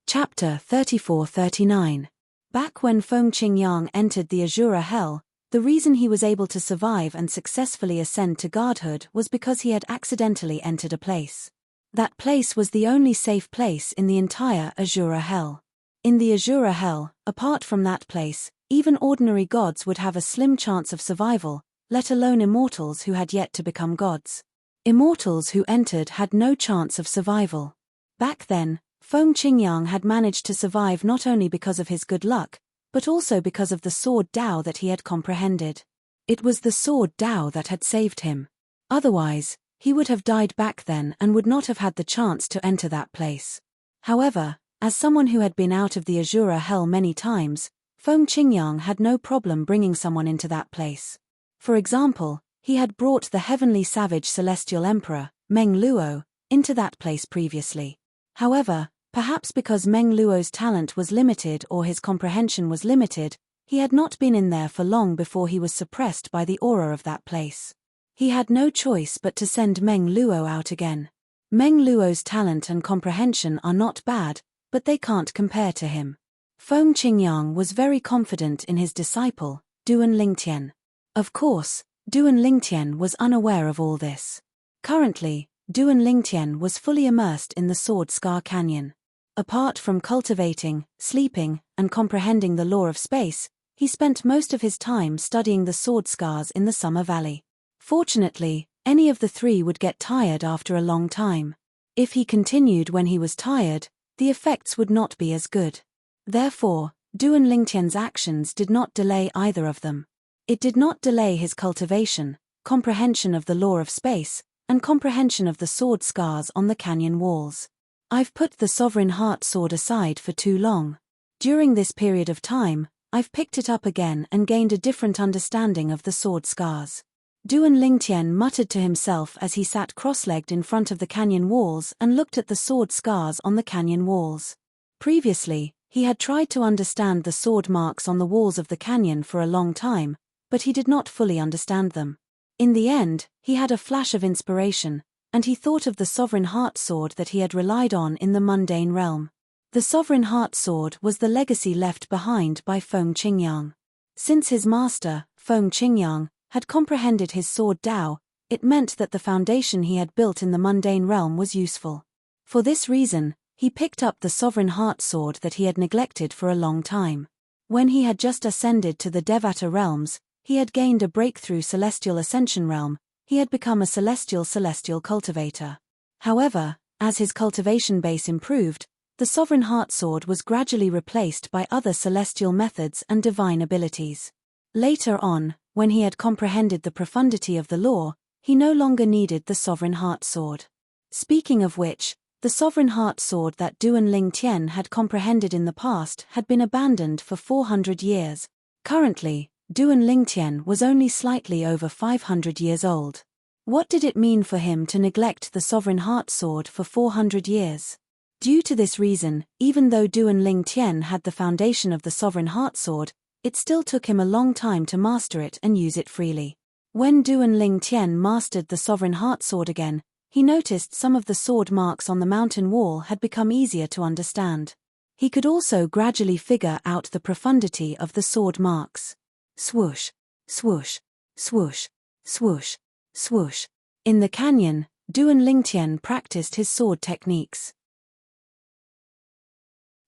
Chapter 34-39. Back when Feng Qingyang entered the Azura Hell, the reason he was able to survive and successfully ascend to godhood was because he had accidentally entered a place. That place was the only safe place in the entire Azura Hell. In the Azura Hell, apart from that place, even ordinary gods would have a slim chance of survival, let alone immortals who had yet to become gods. Immortals who entered had no chance of survival. Back then, Feng Qingyang had managed to survive not only because of his good luck, but also because of the sword Dao that he had comprehended. It was the sword Dao that had saved him. Otherwise, he would have died back then and would not have had the chance to enter that place. However, as someone who had been out of the Azura Hell many times, Feng Qingyang had no problem bringing someone into that place. For example, he had brought the heavenly savage celestial emperor, Meng Luo, into that place previously. However, perhaps because Meng Luo's talent was limited or his comprehension was limited, he had not been in there for long before he was suppressed by the aura of that place. He had no choice but to send Meng Luo out again. Meng Luo's talent and comprehension are not bad, but they can't compare to him. Feng Qingyang was very confident in his disciple, Duan Lingtian. Of course, Duan Lingtian was unaware of all this. Currently, Duan Lingtian was fully immersed in the Sword Scar Canyon. Apart from cultivating, sleeping, and comprehending the law of space, he spent most of his time studying the sword scars in the Summer Valley. Fortunately, any of the three would get tired after a long time. If he continued when he was tired, the effects would not be as good. Therefore, Duan Lingtian's actions did not delay either of them. It did not delay his cultivation, comprehension of the law of space, and comprehension of the sword scars on the canyon walls. I've put the Sovereign Heart Sword aside for too long. During this period of time, I've picked it up again and gained a different understanding of the sword scars. Duan Lingtian muttered to himself as he sat cross-legged in front of the canyon walls and looked at the sword scars on the canyon walls. Previously, he had tried to understand the sword marks on the walls of the canyon for a long time, but he did not fully understand them. In the end, he had a flash of inspiration, and he thought of the sovereign heart sword that he had relied on in the mundane realm. The sovereign heart sword was the legacy left behind by Feng Qingyang. Since his master, Feng Qingyang, had comprehended his sword Dao, it meant that the foundation he had built in the mundane realm was useful. For this reason, he picked up the sovereign heart sword that he had neglected for a long time. When he had just ascended to the Devata realms, he had gained a breakthrough celestial ascension realm. He had become a celestial cultivator. However, as his cultivation base improved, the sovereign heart sword was gradually replaced by other celestial methods and divine abilities. Later on, when he had comprehended the profundity of the law, he no longer needed the sovereign heart sword. Speaking of which, the sovereign heart sword that Duan Lingtian had comprehended in the past had been abandoned for 400 years. Currently, Duan Lingtian was only slightly over 500 years old. What did it mean for him to neglect the sovereign heart sword for 400 years? Due to this reason, even though Duan Lingtian had the foundation of the sovereign heart sword, it still took him a long time to master it and use it freely. When Duan Lingtian mastered the sovereign heart sword again, he noticed some of the sword marks on the mountain wall had become easier to understand. He could also gradually figure out the profundity of the sword marks. Swoosh, swoosh, swoosh, swoosh, swoosh. In the canyon, Duan Lingtian practiced his sword techniques.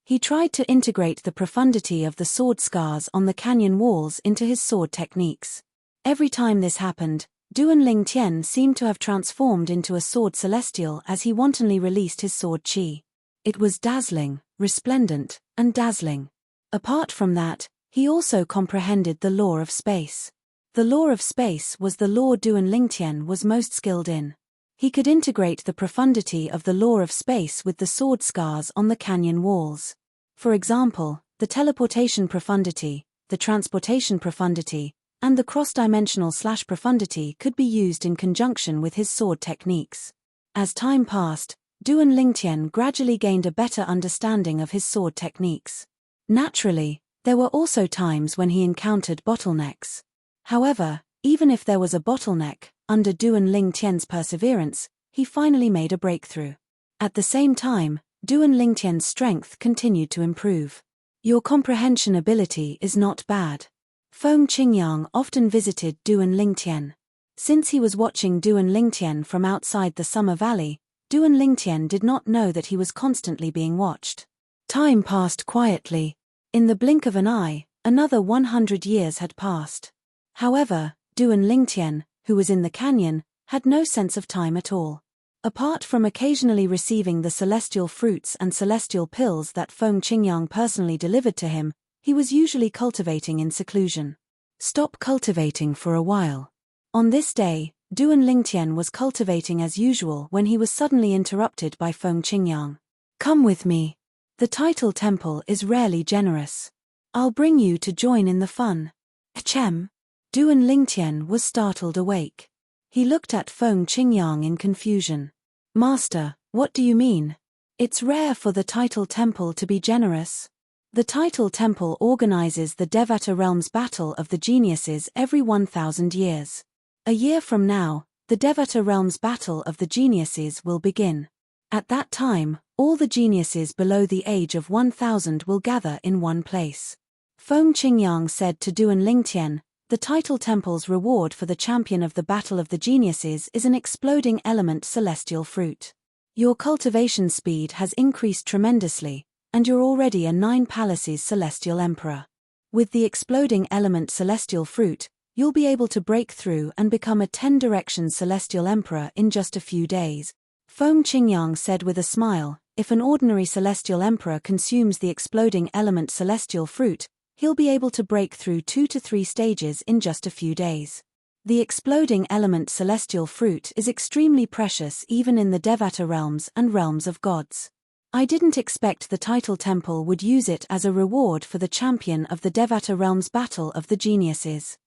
He tried to integrate the profundity of the sword scars on the canyon walls into his sword techniques. Every time this happened, Duan Lingtian seemed to have transformed into a sword celestial as he wantonly released his sword chi. It was dazzling, resplendent, and dazzling. Apart from that, he also comprehended the law of space. The law of space was the law Duan Lingtian was most skilled in. He could integrate the profundity of the law of space with the sword scars on the canyon walls. For example, the teleportation profundity, the transportation profundity, and the cross-dimensional profundity could be used in conjunction with his sword techniques. As time passed, Duan Lingtian gradually gained a better understanding of his sword techniques. Naturally, there were also times when he encountered bottlenecks. However, even if there was a bottleneck, under Duan Lingtian's perseverance, he finally made a breakthrough. At the same time, Duan Lingtian's strength continued to improve. Your comprehension ability is not bad. Feng Qingyang often visited Duan Lingtian. Since he was watching Duan Lingtian from outside the Summer Valley, Duan Lingtian did not know that he was constantly being watched. Time passed quietly. In the blink of an eye, another 100 years had passed. However, Duan Lingtian, who was in the canyon, had no sense of time at all. Apart from occasionally receiving the celestial fruits and celestial pills that Feng Qingyang personally delivered to him, he was usually cultivating in seclusion. Stop cultivating for a while. On this day, Duan Lingtian was cultivating as usual when he was suddenly interrupted by Feng Qingyang. Come with me. The title temple is rarely generous. I'll bring you to join in the fun. Ahem. Duan Lingtian was startled awake. He looked at Feng Qingyang in confusion. Master, what do you mean? It's rare for the title temple to be generous. The title temple organizes the Devata realm's battle of the geniuses every 1,000 years. A year from now, the Devata realm's battle of the geniuses will begin. At that time, all the geniuses below the age of 1,000 will gather in one place. Feng Qingyang said to Duan Lingtian, the title temple's reward for the champion of the battle of the geniuses is an exploding element celestial fruit. Your cultivation speed has increased tremendously, and you're already a 9 palaces celestial emperor. With the exploding element celestial fruit, you'll be able to break through and become a 10 directions celestial emperor in just a few days. Feng Qingyang said with a smile, if an ordinary celestial emperor consumes the exploding element celestial fruit, he'll be able to break through 2 to 3 stages in just a few days. The exploding element celestial fruit is extremely precious even in the Devata realms and realms of gods. I didn't expect the title temple would use it as a reward for the champion of the Devata realm's battle of the geniuses.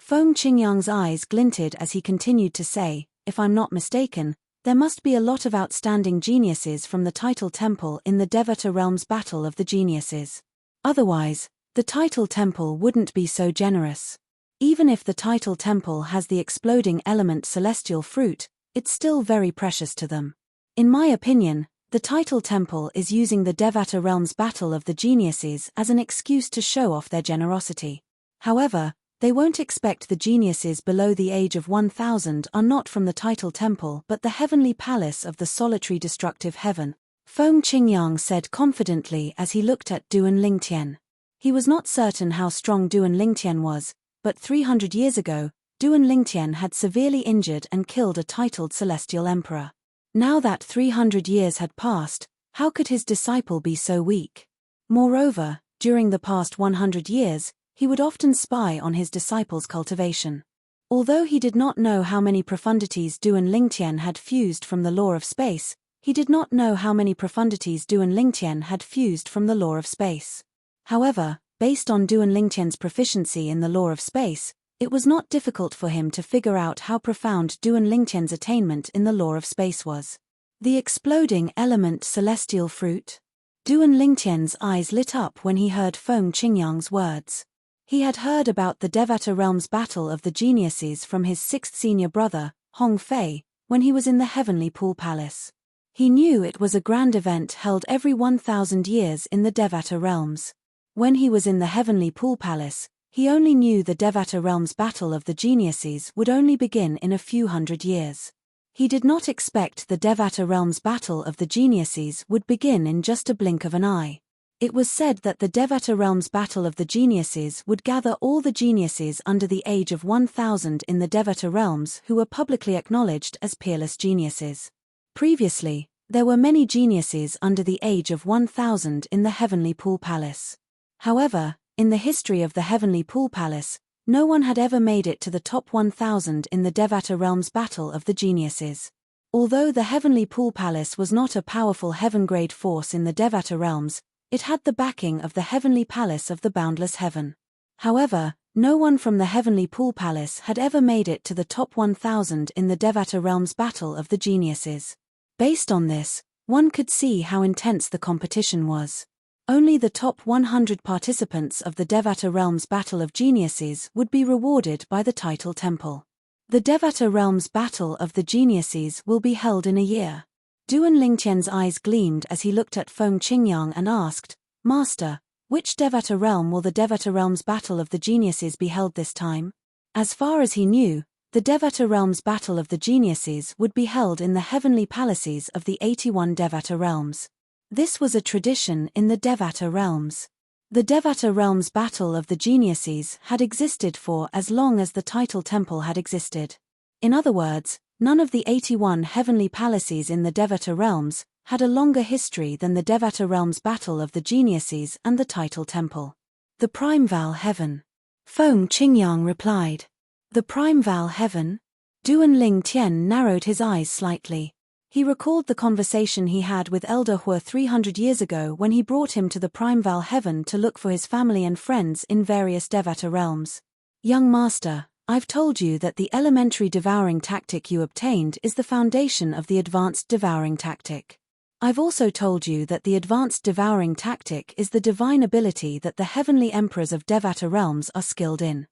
Feng Qingyang's eyes glinted as he continued to say, "If I'm not mistaken, there must be a lot of outstanding geniuses from the Title Temple in the Devata Realm's Battle of the Geniuses. Otherwise, the Title Temple wouldn't be so generous. Even if the Title Temple has the exploding element celestial fruit, it's still very precious to them. In my opinion, the Title Temple is using the Devata Realm's Battle of the Geniuses as an excuse to show off their generosity. However, they won't expect the geniuses below the age of 1000 are not from the Title Temple but the heavenly palace of the solitary destructive heaven," Feng Qingyang said confidently as he looked at Duan Lingtian. He was not certain how strong Duan Lingtian was, but 300 years ago, Duan Lingtian had severely injured and killed a titled celestial emperor. Now that 300 years had passed, how could his disciple be so weak? Moreover, during the past 100 years, he would often spy on his disciple's cultivation. Although he did not know how many profundities Duan Lingtian had fused from the law of space, he did not know how many profundities Duan Lingtian had fused from the law of space. However, based on Duan Lingtian's proficiency in the law of space, it was not difficult for him to figure out how profound Duan Lingtian's attainment in the law of space was. The exploding element celestial fruit? Duan Lingtian's eyes lit up when he heard Feng Qingyang's words. He had heard about the Devata Realm's Battle of the Geniuses from his sixth senior brother, Hong Fei, when he was in the Heavenly Pool Palace. He knew it was a grand event held every 1000 years in the Devata Realms. When he was in the Heavenly Pool Palace, he only knew the Devata Realm's Battle of the Geniuses would only begin in a few hundred years. He did not expect the Devata Realm's Battle of the Geniuses would begin in just a blink of an eye. It was said that the Devata Realm's Battle of the Geniuses would gather all the geniuses under the age of 1000 in the Devata Realms who were publicly acknowledged as peerless geniuses. Previously, there were many geniuses under the age of 1000 in the Heavenly Pool Palace. However, in the history of the Heavenly Pool Palace, no one had ever made it to the top 1000 in the Devata Realm's Battle of the Geniuses. Although the Heavenly Pool Palace was not a powerful heaven-grade force in the Devata Realms, it had the backing of the Heavenly Palace of the Boundless Heaven. However, no one from the Heavenly Pool Palace had ever made it to the top 1000 in the Devata Realm's Battle of the Geniuses. Based on this, one could see how intense the competition was. Only the top 100 participants of the Devata Realm's Battle of Geniuses would be rewarded by the Title Temple. The Devata Realm's Battle of the Geniuses will be held in a year. Duan Lingtian's eyes gleamed as he looked at Feng Qingyang and asked, "Master, which Devata Realm will the Devata Realm's Battle of the Geniuses be held this time?" As far as he knew, the Devata Realm's Battle of the Geniuses would be held in the heavenly palaces of the 81 Devata Realms. This was a tradition in the Devata Realms. The Devata Realm's Battle of the Geniuses had existed for as long as the Title Temple had existed. In other words, none of the 81 heavenly palaces in the Devata Realms had a longer history than the Devata Realm's Battle of the Geniuses and the Title Temple. The Primeval Heaven. Feng Qingyang replied. The Primeval Heaven? Duan Lingtian narrowed his eyes slightly. He recalled the conversation he had with Elder Hua 300 years ago when he brought him to the Primeval Heaven to look for his family and friends in various Devata Realms. "Young master, I've told you that the elementary devouring tactic you obtained is the foundation of the advanced devouring tactic. I've also told you that the advanced devouring tactic is the divine ability that the heavenly emperors of Devata Realms are skilled in.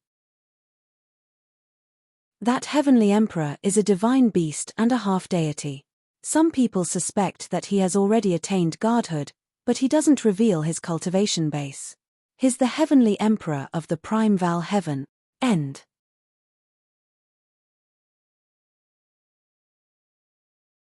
That heavenly emperor is a divine beast and a half-deity. Some people suspect that he has already attained godhood, but he doesn't reveal his cultivation base. He's the heavenly emperor of the Primeval Heaven." End.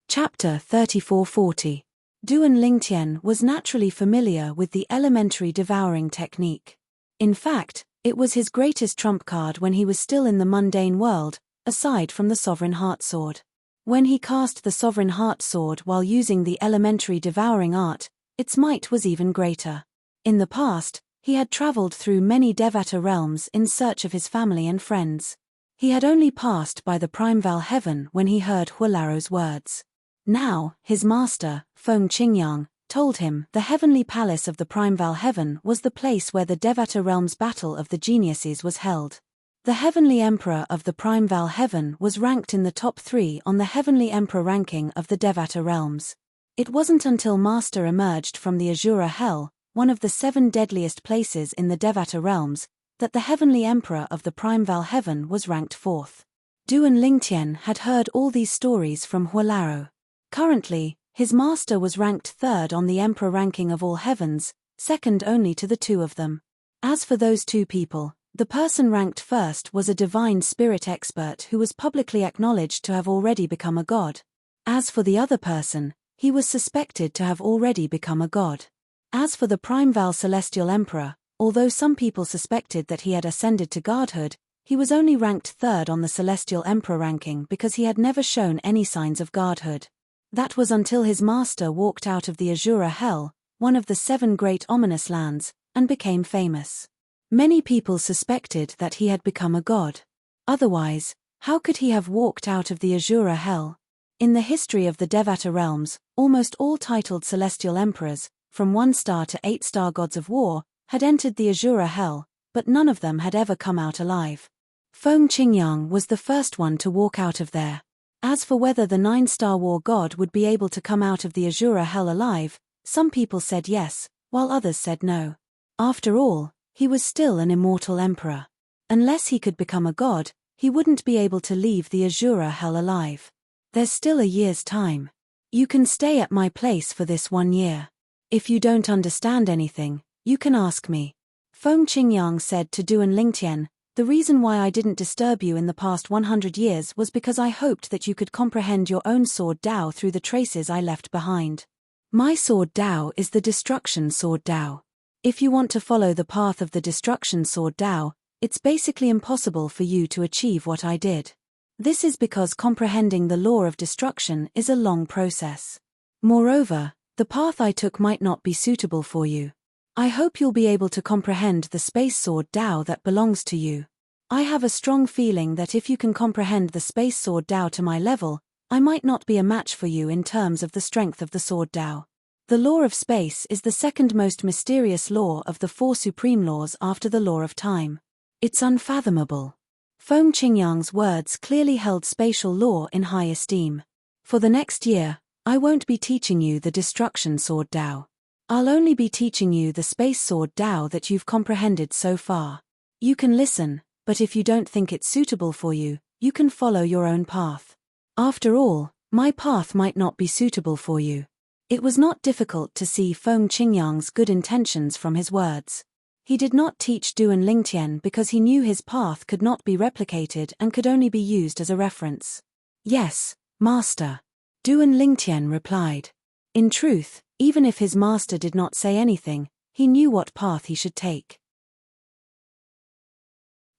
Chapter 3440. Duan Lingtian was naturally familiar with the elementary devouring technique. In fact, it was his greatest trump card when he was still in the mundane world, aside from the Sovereign Heart Sword. When he cast the Sovereign Heart Sword while using the elementary devouring art, its might was even greater. In the past, he had traveled through many Devata realms in search of his family and friends. He had only passed by the Primeval Heaven when he heard Hualaro's words. Now, his master, Feng Qingyang, told him the heavenly palace of the Primeval Heaven was the place where the Devata Realm's Battle of the Geniuses was held. The Heavenly Emperor of the Primeval Heaven was ranked in the top 3 on the Heavenly Emperor ranking of the Devata realms. It wasn't until Master emerged from the Asura Hell, one of the 7 deadliest places in the Devata realms, that the Heavenly Emperor of the Primeval Heaven was ranked 4th. Duan Lingtian had heard all these stories from Huolaro. Currently, his master was ranked 3rd on the Emperor ranking of all heavens, second only to the 2 of them. As for those 2 people, the person ranked 1st was a divine spirit expert who was publicly acknowledged to have already become a god. As for the other person, he was suspected to have already become a god. As for the Primeval Celestial Emperor, although some people suspected that he had ascended to godhood, he was only ranked 3rd on the Celestial Emperor ranking because he had never shown any signs of godhood. That was until his master walked out of the Asura Hell, one of the 7 great ominous lands, and became famous. Many people suspected that he had become a god. Otherwise, how could he have walked out of the Asura Hell? In the history of the Devata realms, almost all titled celestial emperors, from 1-star to 8-star gods of war, had entered the Asura Hell, but none of them had ever come out alive. Feng Qingyang was the first one to walk out of there. As for whether the 9-star war god would be able to come out of the Asura Hell alive, some people said yes, while others said no. After all, he was still an immortal emperor. Unless he could become a god, he wouldn't be able to leave the Asura Hell alive. There's still a year's time. You can stay at my place for this 1 year. If you don't understand anything, you can ask me. Feng Qingyang said to Duan Lingtian, the reason why I didn't disturb you in the past 100 years was because I hoped that you could comprehend your own sword Dao through the traces I left behind. My sword Dao is the destruction sword Dao. If you want to follow the path of the destruction sword Dao, it's basically impossible for you to achieve what I did. This is because comprehending the law of destruction is a long process. Moreover, the path I took might not be suitable for you. I hope you'll be able to comprehend the space sword Dao that belongs to you. I have a strong feeling that if you can comprehend the space sword Dao to my level, I might not be a match for you in terms of the strength of the sword Dao. The law of space is the second most mysterious law of the 4 supreme laws after the law of time. It's unfathomable. Feng Qingyang's words clearly held spatial law in high esteem. For the next year, I won't be teaching you the destruction sword Dao. I'll only be teaching you the space sword Dao that you've comprehended so far. You can listen, but if you don't think it's suitable for you, you can follow your own path. After all, my path might not be suitable for you. It was not difficult to see Feng Qingyang's good intentions from his words. He did not teach Duan Lingtian because he knew his path could not be replicated and could only be used as a reference. Yes, Master. Duan Lingtian replied. In truth, even if his master did not say anything, he knew what path he should take.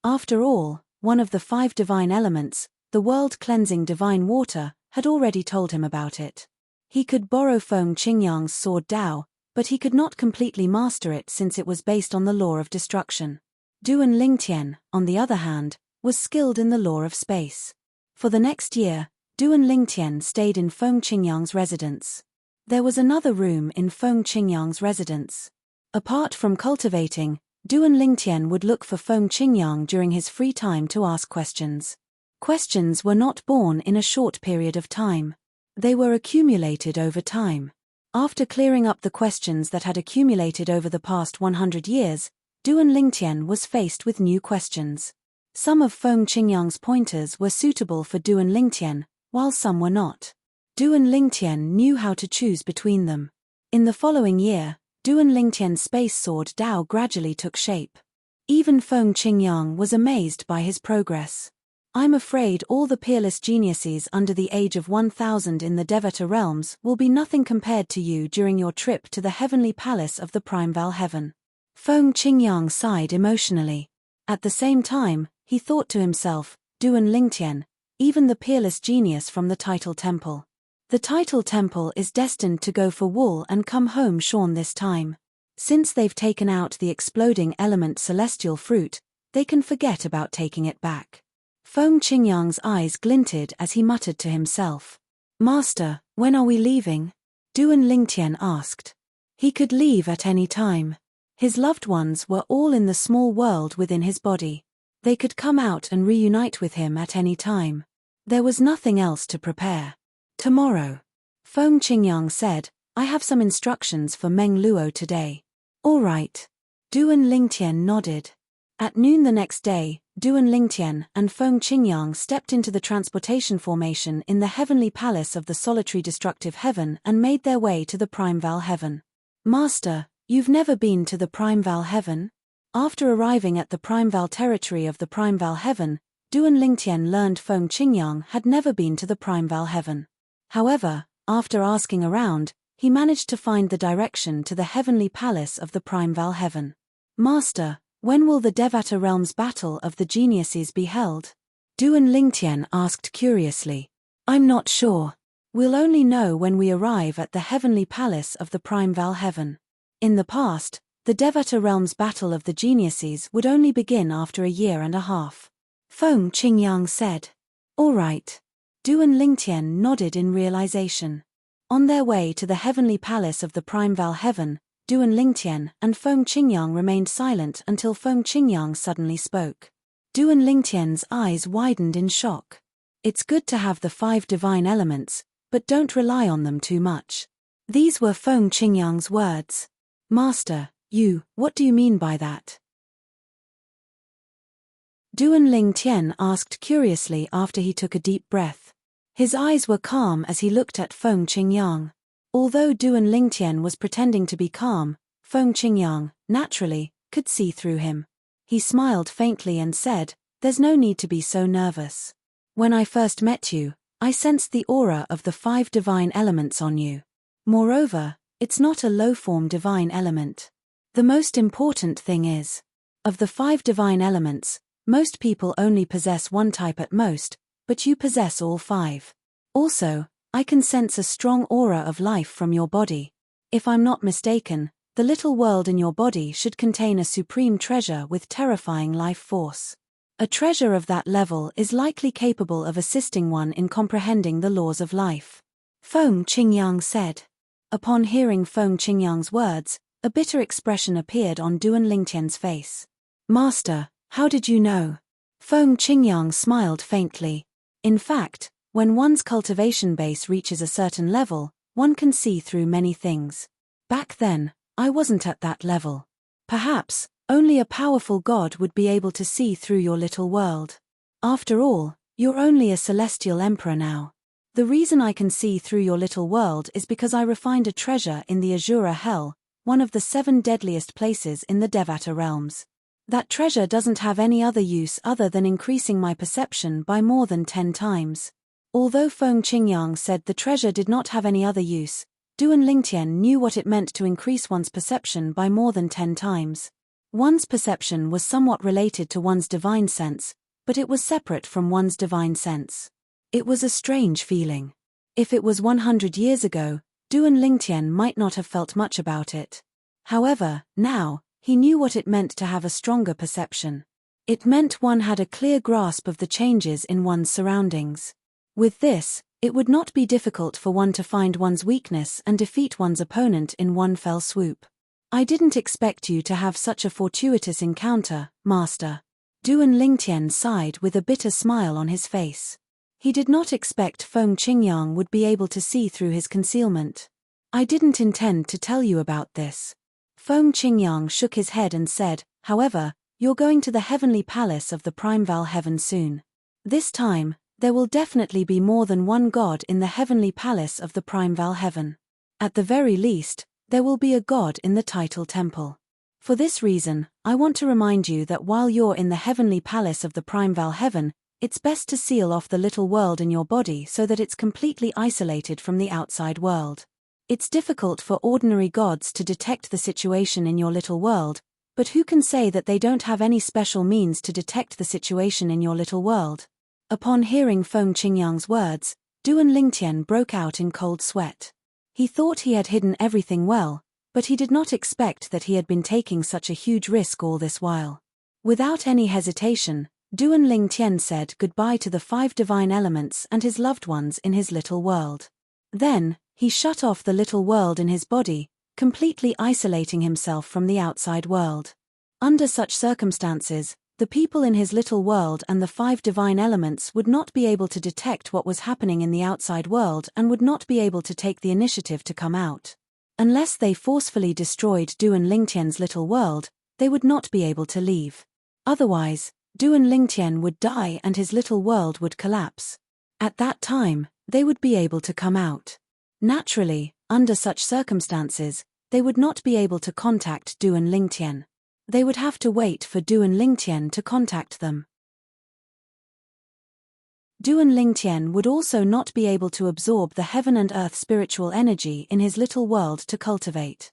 After all, one of the 5 divine elements, the world-cleansing divine water, had already told him about it. He could borrow Feng Qingyang's sword Dao, but he could not completely master it since it was based on the law of destruction. Duan Lingtian, on the other hand, was skilled in the law of space. For the next year, Duan Lingtian stayed in Feng Qingyang's residence. There was another room in Feng Qingyang's residence. Apart from cultivating, Duan Lingtian would look for Feng Qingyang during his free time to ask questions. Questions were not born in a short period of time. They were accumulated over time. After clearing up the questions that had accumulated over the past 100 years, Duan Lingtian was faced with new questions. Some of Feng Qingyang's pointers were suitable for Duan Lingtian, while some were not. Duan Lingtian knew how to choose between them. In the following year, Duan Lingtian's space sword Dao gradually took shape. Even Feng Qingyang was amazed by his progress. I'm afraid all the peerless geniuses under the age of 1000 in the Devata realms will be nothing compared to you during your trip to the heavenly palace of the Primeval Heaven. Feng Qingyang sighed emotionally. At the same time, he thought to himself, Duan Lingtian, even the peerless genius from the Title Temple. The Title Temple is destined to go for wool and come home shorn this time. Since they've taken out the exploding element celestial fruit, they can forget about taking it back. Feng Qingyang's eyes glinted as he muttered to himself. Master, when are we leaving? Duan Lingtian asked. He could leave at any time. His loved ones were all in the small world within his body. They could come out and reunite with him at any time. There was nothing else to prepare. Tomorrow. Feng Qingyang said, I have some instructions for Meng Luo today. All right. Duan Lingtian nodded. At noon the next day, Duan Lingtian and Feng Qingyang stepped into the transportation formation in the heavenly palace of the solitary destructive heaven and made their way to the Primeval heaven. Master, you've never been to the Primeval heaven? After arriving at the Primeval territory of the Primeval heaven, Duan Lingtian learned Feng Qingyang had never been to the Primeval heaven. However, after asking around, he managed to find the direction to the heavenly palace of the Primeval heaven. Master, when will the Devata Realms Battle of the Geniuses be held? Duan Lingtian asked curiously. I'm not sure. We'll only know when we arrive at the heavenly palace of the Primeval heaven. In the past, the Devata Realms Battle of the Geniuses would only begin after a year and a half. Feng Qingyang said. All right. Duan Lingtian nodded in realization. On their way to the heavenly palace of the Primeval heaven, Duan Lingtian and Feng Qingyang remained silent until Feng Qingyang suddenly spoke. Duan Lingtian's eyes widened in shock. It's good to have the 5 divine elements, but don't rely on them too much. These were Feng Qingyang's words. Master, what do you mean by that? Duan Lingtian asked curiously after he took a deep breath. His eyes were calm as he looked at Feng Qingyang. Although Duan Lingtian was pretending to be calm, Feng Qingyang, naturally, could see through him. He smiled faintly and said, There's no need to be so nervous. When I first met you, I sensed the aura of the 5 divine elements on you. Moreover, it's not a low-form divine element. The most important thing is, of the 5 divine elements, most people only possess one type at most, but you possess all 5. Also, I can sense a strong aura of life from your body. If I'm not mistaken, the little world in your body should contain a supreme treasure with terrifying life force. A treasure of that level is likely capable of assisting one in comprehending the laws of life. Feng Qingyang said. Upon hearing Feng Qingyang's words, a bitter expression appeared on Duan Lingtian's face. Master, how did you know? Feng Qingyang smiled faintly. In fact, when one's cultivation base reaches a certain level, one can see through many things. Back then, I wasn't at that level. Perhaps, only a powerful god would be able to see through your little world. After all, you're only a celestial emperor now. The reason I can see through your little world is because I refined a treasure in the Azura Hell, one of the 7 deadliest places in the Devata realms. That treasure doesn't have any other use other than increasing my perception by more than 10 times. Although Feng Qingyang said the treasure did not have any other use, Duan Lingtian knew what it meant to increase one's perception by more than 10 times. One's perception was somewhat related to one's divine sense, but it was separate from one's divine sense. It was a strange feeling. If it was 100 years ago, Duan Lingtian might not have felt much about it. However, now, he knew what it meant to have a stronger perception. It meant one had a clear grasp of the changes in one's surroundings. With this, it would not be difficult for one to find one's weakness and defeat one's opponent in one fell swoop. I didn't expect you to have such a fortuitous encounter, Master. Duan Lingtian sighed with a bitter smile on his face. He did not expect Feng Qingyang would be able to see through his concealment. I didn't intend to tell you about this. Feng Qingyang shook his head and said, however, you're going to the heavenly palace of the Primeval heaven soon. This time, there will definitely be more than one god in the heavenly palace of the Primeval heaven. At the very least, there will be a god in the title temple. For this reason, I want to remind you that while you're in the heavenly palace of the Primeval heaven, it's best to seal off the little world in your body so that it's completely isolated from the outside world. It's difficult for ordinary gods to detect the situation in your little world, but who can say that they don't have any special means to detect the situation in your little world? Upon hearing Feng Qingyang's words, Duan Lingtian broke out in cold sweat. He thought he had hidden everything well, but he did not expect that he had been taking such a huge risk all this while. Without any hesitation, Duan Lingtian said goodbye to the 5 divine elements and his loved ones in his little world. Then, he shut off the little world in his body, completely isolating himself from the outside world. Under such circumstances, The people in his little world and the 5 divine elements would not be able to detect what was happening in the outside world and would not be able to take the initiative to come out. Unless they forcefully destroyed Duan Lingtian's little world, they would not be able to leave. Otherwise, Duan Lingtian would die and his little world would collapse. At that time, they would be able to come out. Naturally, under such circumstances, they would not be able to contact Duan Lingtian. They would have to wait for Duan Lingtian to contact them. Duan Lingtian would also not be able to absorb the heaven and earth spiritual energy in his little world to cultivate.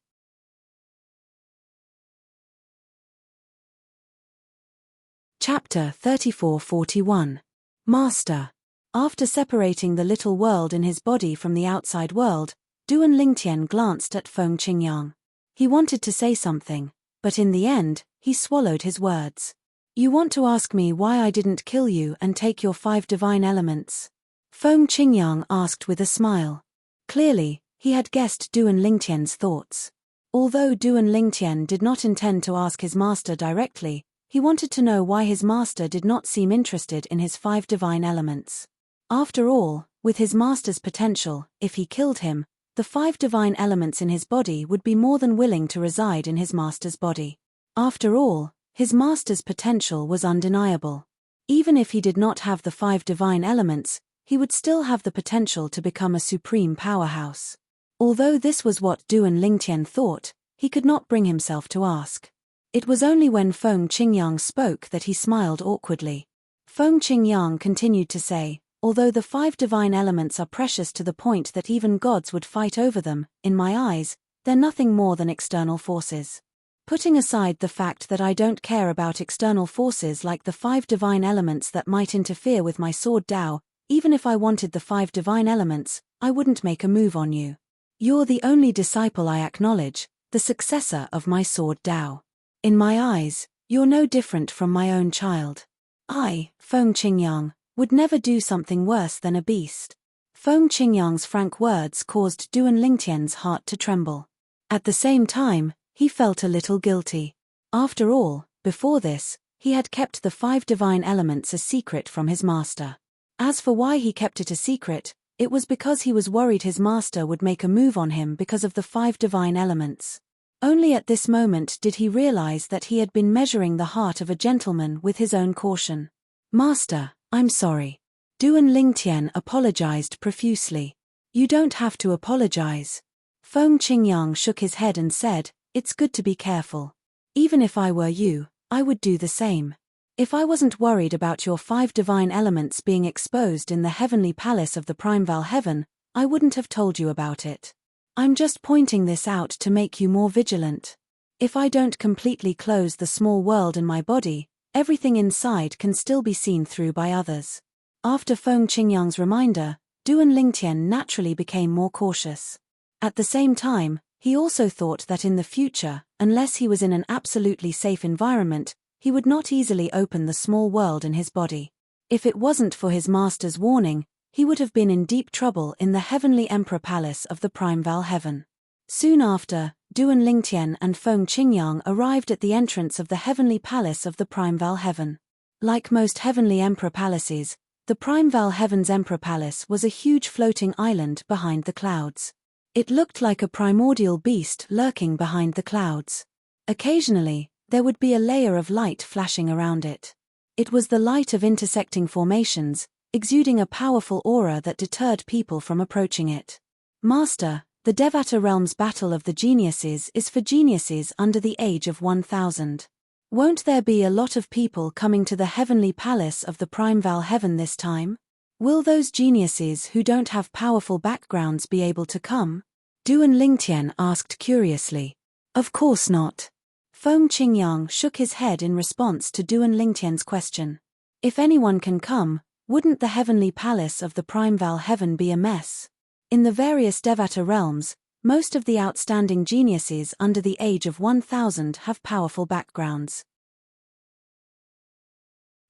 Chapter 34-41. Master. After separating the little world in his body from the outside world, Duan Lingtian glanced at Feng Qingyang. He wanted to say something, but in the end, he swallowed his words. You want to ask me why I didn't kill you and take your 5 divine elements? Feng Qingyang asked with a smile. Clearly, he had guessed Duan Lingtian's thoughts. Although Duan Lingtian did not intend to ask his master directly, he wanted to know why his master did not seem interested in his 5 divine elements. After all, with his master's potential, if he killed him, the 5 divine elements in his body would be more than willing to reside in his master's body. After all, his master's potential was undeniable. Even if he did not have the 5 divine elements, he would still have the potential to become a supreme powerhouse. Although this was what Duan Lingtian thought, he could not bring himself to ask. It was only when Feng Qingyang spoke that he smiled awkwardly. Feng Qingyang continued to say, although the 5 divine elements are precious to the point that even gods would fight over them, in my eyes, they're nothing more than external forces. Putting aside the fact that I don't care about external forces like the 5 divine elements that might interfere with my sword Dao, even if I wanted the 5 divine elements, I wouldn't make a move on you. You're the only disciple I acknowledge, the successor of my sword Dao. In my eyes, you're no different from my own child. I, Feng Qingyang, would never do something worse than a beast. Feng Qingyang's frank words caused Duan Lingtian's heart to tremble. At the same time, he felt a little guilty. After all, before this, he had kept the 5 divine elements a secret from his master. As for why he kept it a secret, it was because he was worried his master would make a move on him because of the 5 divine elements. Only at this moment did he realize that he had been measuring the heart of a gentleman with his own caution. Master, I'm sorry. Duan Lingtian apologized profusely. You don't have to apologize. Feng Qingyang shook his head and said, it's good to be careful. Even if I were you, I would do the same. If I wasn't worried about your 5 divine elements being exposed in the heavenly palace of the primeval heaven, I wouldn't have told you about it. I'm just pointing this out to make you more vigilant. If I don't completely close the small world in my body, everything inside can still be seen through by others. After Feng Qingyang's reminder, Duan Lingtian naturally became more cautious. At the same time, he also thought that in the future, unless he was in an absolutely safe environment, he would not easily open the small world in his body. If it wasn't for his master's warning, he would have been in deep trouble in the heavenly emperor palace of the primeval heaven. Soon after, Duan Lingtian and Feng Qingyang arrived at the entrance of the heavenly palace of the primeval heaven. Like most heavenly emperor palaces, the primeval heaven's emperor palace was a huge floating island behind the clouds. It looked like a primordial beast lurking behind the clouds. Occasionally, there would be a layer of light flashing around it. It was the light of intersecting formations, exuding a powerful aura that deterred people from approaching it. Master, the Devata realm's battle of the geniuses is for geniuses under the age of 1000. Won't there be a lot of people coming to the heavenly palace of the primeval heaven this time? Will those geniuses who don't have powerful backgrounds be able to come? Duan Lingtian asked curiously. Of course not. Feng Qingyang shook his head in response to Duan Lingtian's question. If anyone can come, wouldn't the heavenly palace of the primeval heaven be a mess? In the various Devata realms, most of the outstanding geniuses under the age of 1000 have powerful backgrounds.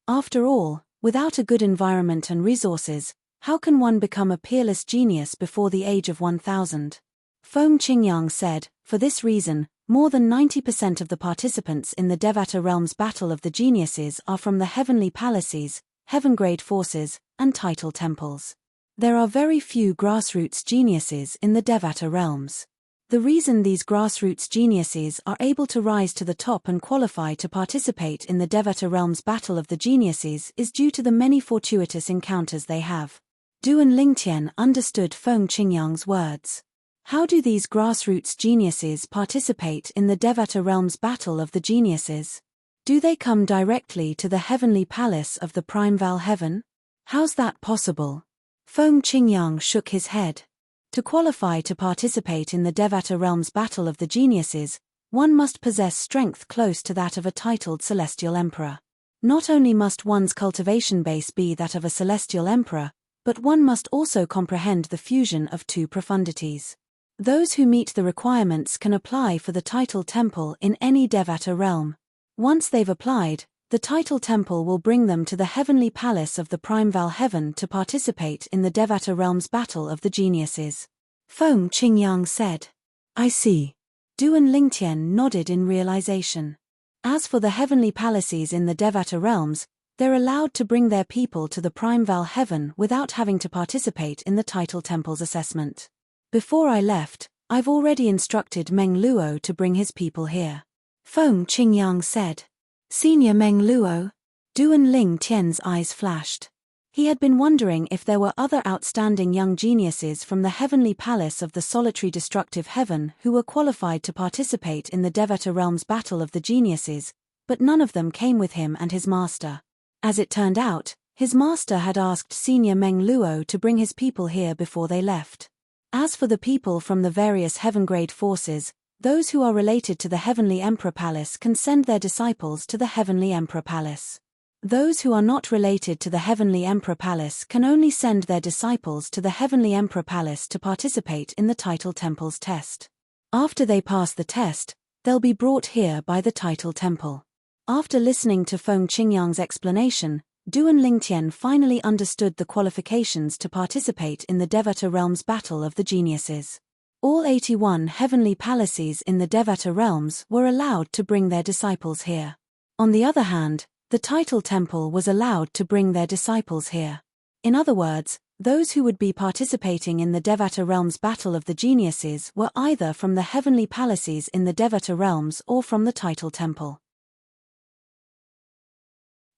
After all, without a good environment and resources, how can one become a peerless genius before the age of 1000? Feng Qingyang said, for this reason, More than 90% of the participants in the Devata Realms Battle of the Geniuses are from the heavenly palaces, heaven-grade forces, and title temples. There are very few grassroots geniuses in the Devata realms. The reason these grassroots geniuses are able to rise to the top and qualify to participate in the Devata Realms Battle of the Geniuses is due to the many fortuitous encounters they have. Du and Lingtian understood Feng Qingyang's words. How do these grassroots geniuses participate in the Devata Realms Battle of the Geniuses? Do they come directly to the heavenly palace of the Primeval Heaven? How's that possible? Feng Qingyang shook his head. To qualify to participate in the Devata Realms Battle of the Geniuses, one must possess strength close to that of a titled celestial emperor. Not only must one's cultivation base be that of a celestial emperor, but one must also comprehend the fusion of two profundities. Those who meet the requirements can apply for the title temple in any Devata realm. Once they've applied, the title temple will bring them to the heavenly palace of the Primeval Heaven to participate in the Devata Realms Battle of the Geniuses. Feng Qingyang said. I see. Du and Lingtian nodded in realization. As for the heavenly palaces in the Devata realms, they're allowed to bring their people to the Primeval Heaven without having to participate in the title temple's assessment. Before I left, I've already instructed Meng Luo to bring his people here. Feng Qingyang said. Senior Meng Luo? Du and Ling Tian's eyes flashed. He had been wondering if there were other outstanding young geniuses from the heavenly palace of the solitary destructive heaven who were qualified to participate in the Devata Realms Battle of the Geniuses, but none of them came with him and his master. As it turned out, his master had asked Senior Meng Luo to bring his people here before they left. As for the people from the various heaven-grade forces, those who are related to the Heavenly Emperor Palace can send their disciples to the Heavenly Emperor Palace. Those who are not related to the Heavenly Emperor Palace can only send their disciples to the Heavenly Emperor Palace to participate in the Title Temple's test. After they pass the test, they'll be brought here by the Title Temple. After listening to Feng Qingyang's explanation, Du and Lingtian finally understood the qualifications to participate in the Devata Realms Battle of the Geniuses. All 81 heavenly palaces in the Devata realms were allowed to bring their disciples here. On the other hand, the Title Temple was allowed to bring their disciples here. In other words, those who would be participating in the Devata Realms Battle of the Geniuses were either from the heavenly palaces in the Devata realms or from the Title Temple.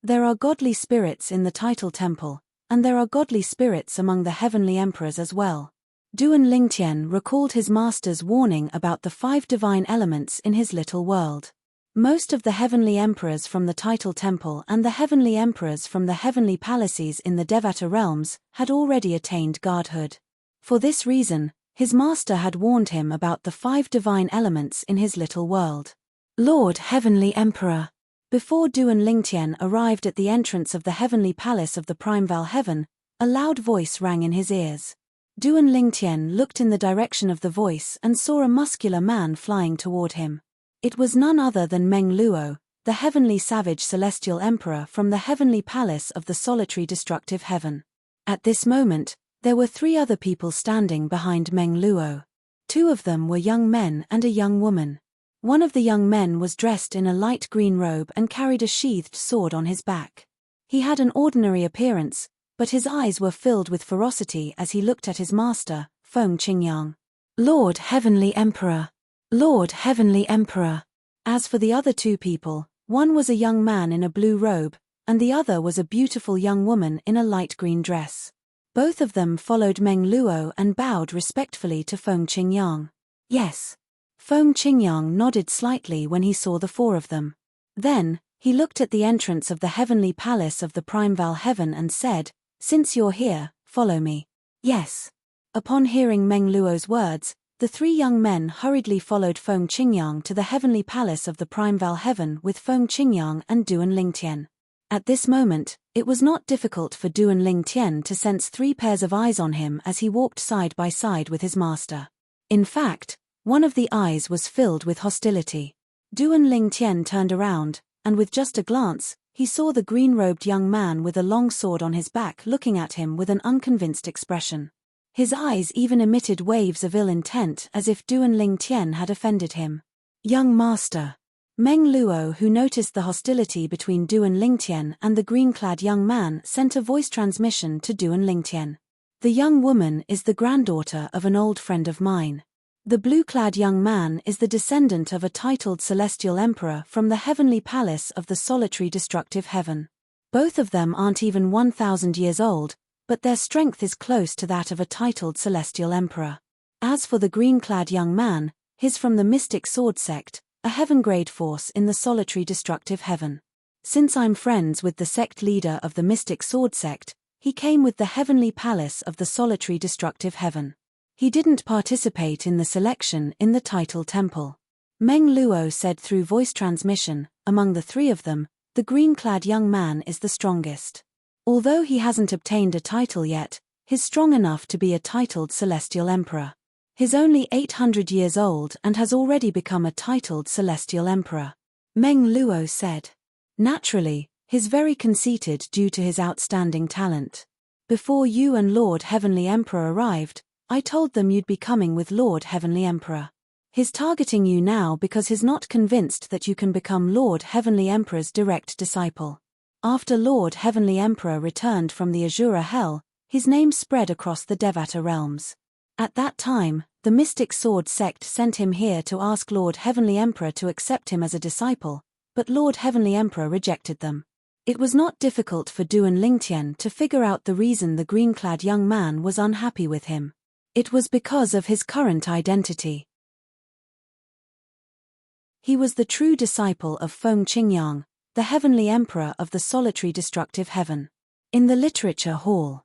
There are godly spirits in the Title Temple, and there are godly spirits among the heavenly emperors as well. Du and Lingtian recalled his master's warning about the 5 divine elements in his little world. Most of the heavenly emperors from the Title Temple and the heavenly emperors from the heavenly palaces in the Devata realms had already attained godhood. For this reason, his master had warned him about the 5 divine elements in his little world. Lord Heavenly Emperor. Before Du and Lingtian arrived at the entrance of the heavenly palace of the Primeval Heaven, a loud voice rang in his ears. Du and Lingtian looked in the direction of the voice and saw a muscular man flying toward him. It was none other than Meng Luo, the heavenly savage celestial emperor from the heavenly palace of the solitary destructive heaven. At this moment, there were 3 other people standing behind Meng Luo. 2 of them were young men and a young woman. One of the young men was dressed in a light green robe and carried a sheathed sword on his back. He had an ordinary appearance, but his eyes were filled with ferocity as he looked at his master, Feng Qingyang. Lord Heavenly Emperor! Lord Heavenly Emperor! As for the other 2 people, one was a young man in a blue robe, and the other was a beautiful young woman in a light green dress. Both of them followed Meng Luo and bowed respectfully to Feng Qingyang. Yes. Feng Qingyang nodded slightly when he saw the 4 of them. Then, he looked at the entrance of the heavenly palace of the Primeval Heaven and said, "Since you're here, follow me." Yes. Upon hearing Meng Luo's words, the 3 young men hurriedly followed Feng Qingyang to the heavenly palace of the Primeval Heaven with Feng Qingyang and Du and Lingtian. At this moment, it was not difficult for Du and Lingtian to sense 3 pairs of eyes on him as he walked side by side with his master. In fact, one of the eyes was filled with hostility. Du and Lingtian turned around, and with just a glance, he saw the green-robed young man with a long sword on his back looking at him with an unconvinced expression. His eyes even emitted waves of ill intent as if Du and Lingtian had offended him. Young master. Meng Luo, who noticed the hostility between Duan Lingtian and the green-clad young man, sent a voice transmission to Duan Lingtian. The young woman is the granddaughter of an old friend of mine. The blue-clad young man is the descendant of a titled celestial emperor from the heavenly palace of the solitary destructive heaven. Both of them aren't even 1,000 years old, but their strength is close to that of a titled celestial emperor. As for the green-clad young man, he's from the mystic sword sect, a heaven-grade force in the solitary destructive heaven. Since I'm friends with the sect leader of the mystic sword sect, he came with the heavenly palace of the solitary destructive heaven. He didn't participate in the selection in the title temple. Meng Luo said through voice transmission, among the three of them, the green-clad young man is the strongest. Although he hasn't obtained a title yet, he's strong enough to be a titled celestial emperor. He's only 800 years old and has already become a titled celestial emperor. Meng Luo said. Naturally, he's very conceited due to his outstanding talent. Before you and Lord Heavenly Emperor arrived, I told them you'd be coming with Lord Heavenly Emperor. He's targeting you now because he's not convinced that you can become Lord Heavenly Emperor's direct disciple. After Lord Heavenly Emperor returned from the Azura Hell, his name spread across the Devata realms. At that time, the Mystic Sword sect sent him here to ask Lord Heavenly Emperor to accept him as a disciple, but Lord Heavenly Emperor rejected them. It was not difficult for Duan Lingtian to figure out the reason the green-clad young man was unhappy with him. It was because of his current identity. He was the true disciple of Feng Qingyang, the Heavenly Emperor of the solitary destructive heaven. In the literature hall.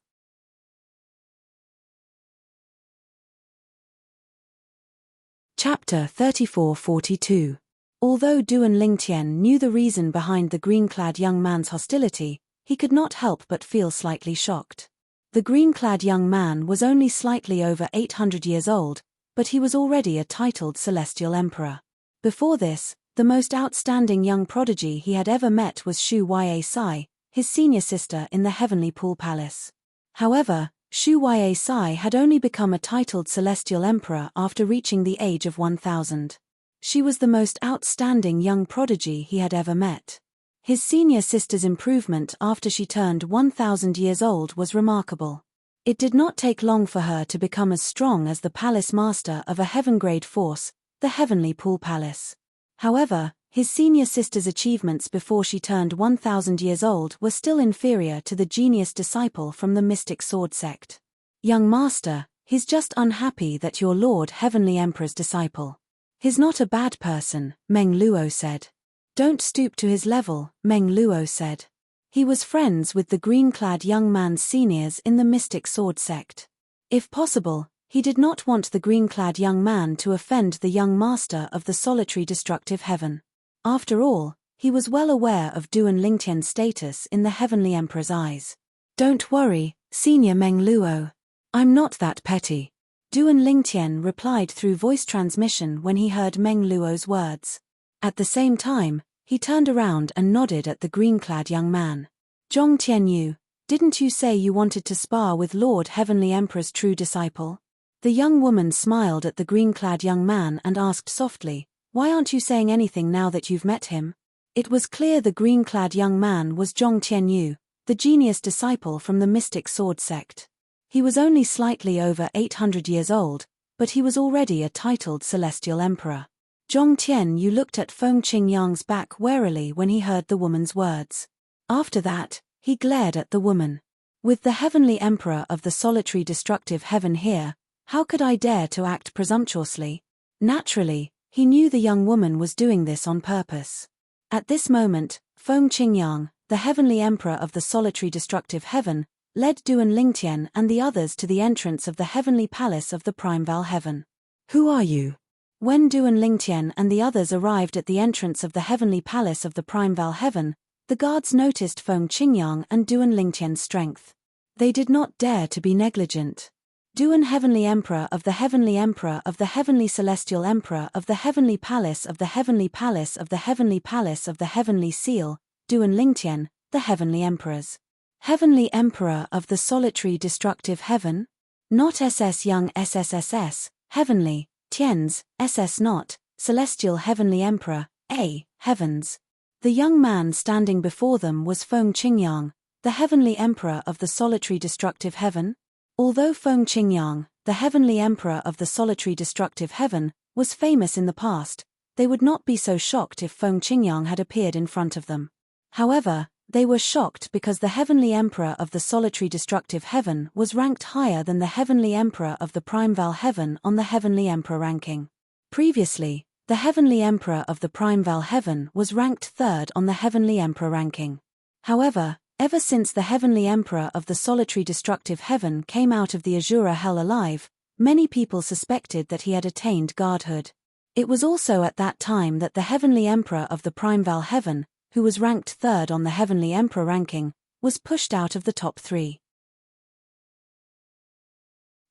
Chapter 3442. Although Duan Lingtian knew the reason behind the green-clad young man's hostility, he could not help but feel slightly shocked. The green-clad young man was only slightly over 800 years old, but he was already a titled celestial emperor. Before this, the most outstanding young prodigy he had ever met was Shu Ya Sai, his senior sister in the Heavenly Pool Palace. However, Shu Ya Sai had only become a titled celestial emperor after reaching the age of 1,000. She was the most outstanding young prodigy he had ever met. His senior sister's improvement after she turned 1,000 years old was remarkable. It did not take long for her to become as strong as the palace master of a heaven-grade force, the Heavenly Pool Palace. However, his senior sister's achievements before she turned 1,000 years old were still inferior to the genius disciple from the Mystic Sword sect. Young master, he's just unhappy that you're Lord Heavenly Emperor's disciple. He's not a bad person, Meng Luo said. Don't stoop to his level, Meng Luo said. He was friends with the green-clad young man's seniors in the Mystic Sword sect. If possible, he did not want the green-clad young man to offend the young master of the solitary destructive heaven. After all, he was well aware of Duan Lingtian's status in the Heavenly Emperor's eyes. Don't worry, Senior Meng Luo. I'm not that petty. Duan Lingtian replied through voice transmission when he heard Meng Luo's words. At the same time, he turned around and nodded at the green-clad young man. Zhong Tianyu, didn't you say you wanted to spar with Lord Heavenly Emperor's true disciple? The young woman smiled at the green-clad young man and asked softly, why aren't you saying anything now that you've met him? It was clear the green-clad young man was Zhong Tianyu, the genius disciple from the Mystic Sword sect. He was only slightly over 800 years old, but he was already a titled celestial emperor. Zhong Tianyu looked at Feng Qingyang's back warily when he heard the woman's words. After that, he glared at the woman. With the Heavenly Emperor of the solitary destructive heaven here, how could I dare to act presumptuously? Naturally, he knew the young woman was doing this on purpose. At this moment, Feng Qingyang, the Heavenly Emperor of the solitary destructive heaven, led Duan Lingtian and the others to the entrance of the heavenly palace of the Primeval Heaven. Who are you? When Duan Lingtian and the others arrived at the entrance of the heavenly palace of the Primeval Heaven, the guards noticed Feng Qingyang and Duan Lingtian's strength. They did not dare to be negligent. Duan Heavenly Emperor of the Heavenly Emperor of the Heavenly Celestial Emperor of the Heavenly Palace of the Heavenly Palace of the Heavenly Palace of the Heavenly Seal, Duan Lingtian, the Heavenly Emperors. Heavenly Emperor of the solitary destructive heaven? Not SS Young SSSS, Heavenly, Tian's, SS Not, Celestial Heavenly Emperor, A. Heavens. The young man standing before them was Feng Qingyang, the Heavenly Emperor of the solitary destructive heaven. Although Feng Qingyang, the Heavenly Emperor of the solitary destructive heaven, was famous in the past, they would not be so shocked if Feng Qingyang had appeared in front of them. However, they were shocked because the Heavenly Emperor of the solitary destructive heaven was ranked higher than the Heavenly Emperor of the Primeval heaven on the Heavenly Emperor ranking. Previously, the Heavenly Emperor of the Primeval heaven was ranked third on the Heavenly Emperor ranking. However, ever since the Heavenly Emperor of the solitary destructive heaven came out of the Azura hell alive, many people suspected that he had attained godhood. It was also at that time that the Heavenly Emperor of the Primeval heaven, who was ranked third on the Heavenly Emperor ranking, was pushed out of the top 3.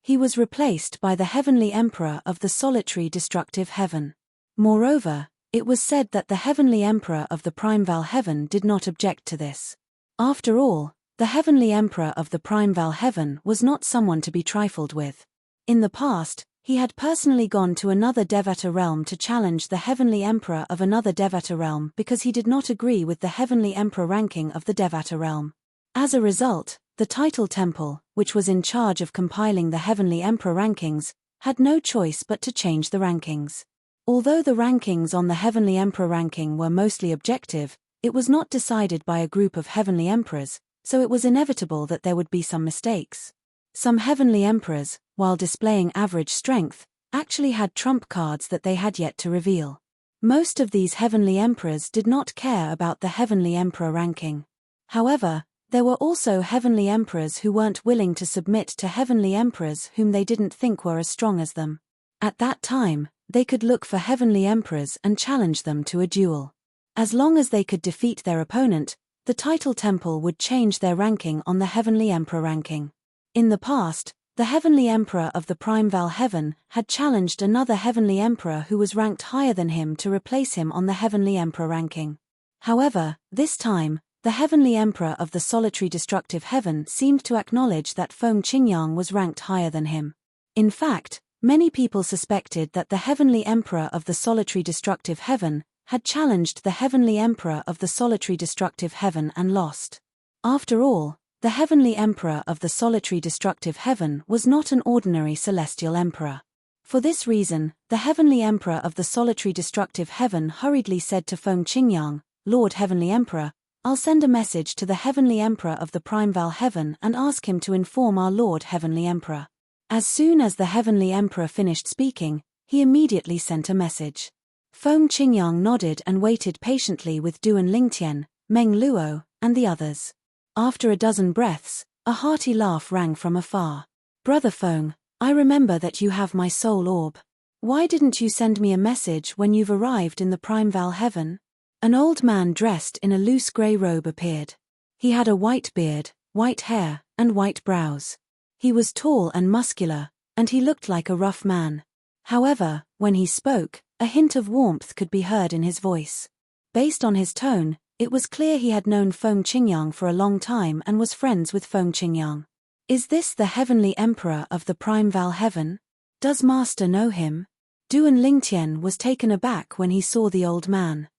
He was replaced by the Heavenly Emperor of the solitary destructive heaven. Moreover, it was said that the Heavenly Emperor of the Primeval heaven did not object to this. After all, the Heavenly Emperor of the Primeval heaven was not someone to be trifled with. In the past, he had personally gone to another Devata realm to challenge the Heavenly Emperor of another Devata realm because he did not agree with the Heavenly Emperor ranking of the Devata realm. As a result, the title temple, which was in charge of compiling the Heavenly Emperor rankings, had no choice but to change the rankings. Although the rankings on the Heavenly Emperor ranking were mostly objective, it was not decided by a group of Heavenly Emperors, so it was inevitable that there would be some mistakes. Some Heavenly Emperors, while displaying average strength, actually had trump cards that they had yet to reveal. Most of these Heavenly Emperors did not care about the Heavenly Emperor ranking. However, there were also Heavenly Emperors who weren't willing to submit to Heavenly Emperors whom they didn't think were as strong as them. At that time, they could look for Heavenly Emperors and challenge them to a duel. As long as they could defeat their opponent, the title temple would change their ranking on the Heavenly Emperor ranking. In the past, the Heavenly Emperor of the Primeval heaven had challenged another Heavenly Emperor who was ranked higher than him to replace him on the Heavenly Emperor ranking. However, this time, the Heavenly Emperor of the solitary destructive heaven seemed to acknowledge that Feng Qingyang was ranked higher than him. In fact, many people suspected that the Heavenly Emperor of the solitary destructive heaven had challenged the Heavenly Emperor of the solitary destructive heaven and lost. After all, the Heavenly Emperor of the solitary destructive heaven was not an ordinary celestial emperor. For this reason, the Heavenly Emperor of the solitary destructive heaven hurriedly said to Feng Qingyang, "Lord Heavenly Emperor, I'll send a message to the Heavenly Emperor of the Primeval heaven and ask him to inform our Lord Heavenly Emperor." As soon as the Heavenly Emperor finished speaking, he immediately sent a message. Feng Qingyang nodded and waited patiently with Duan Lingtian, Meng Luo, and the others. After a dozen breaths, a hearty laugh rang from afar. "Brother Feng, I remember that you have my soul orb. Why didn't you send me a message when you've arrived in the Primeval heaven?" An old man dressed in a loose grey robe appeared. He had a white beard, white hair, and white brows. He was tall and muscular, and he looked like a rough man. However, when he spoke, a hint of warmth could be heard in his voice. Based on his tone, it was clear he had known Feng Qingyang for a long time and was friends with Feng Qingyang. "Is this the Heavenly Emperor of the Primeval heaven? Does Master know him?" Duan Lingtian was taken aback when he saw the old man.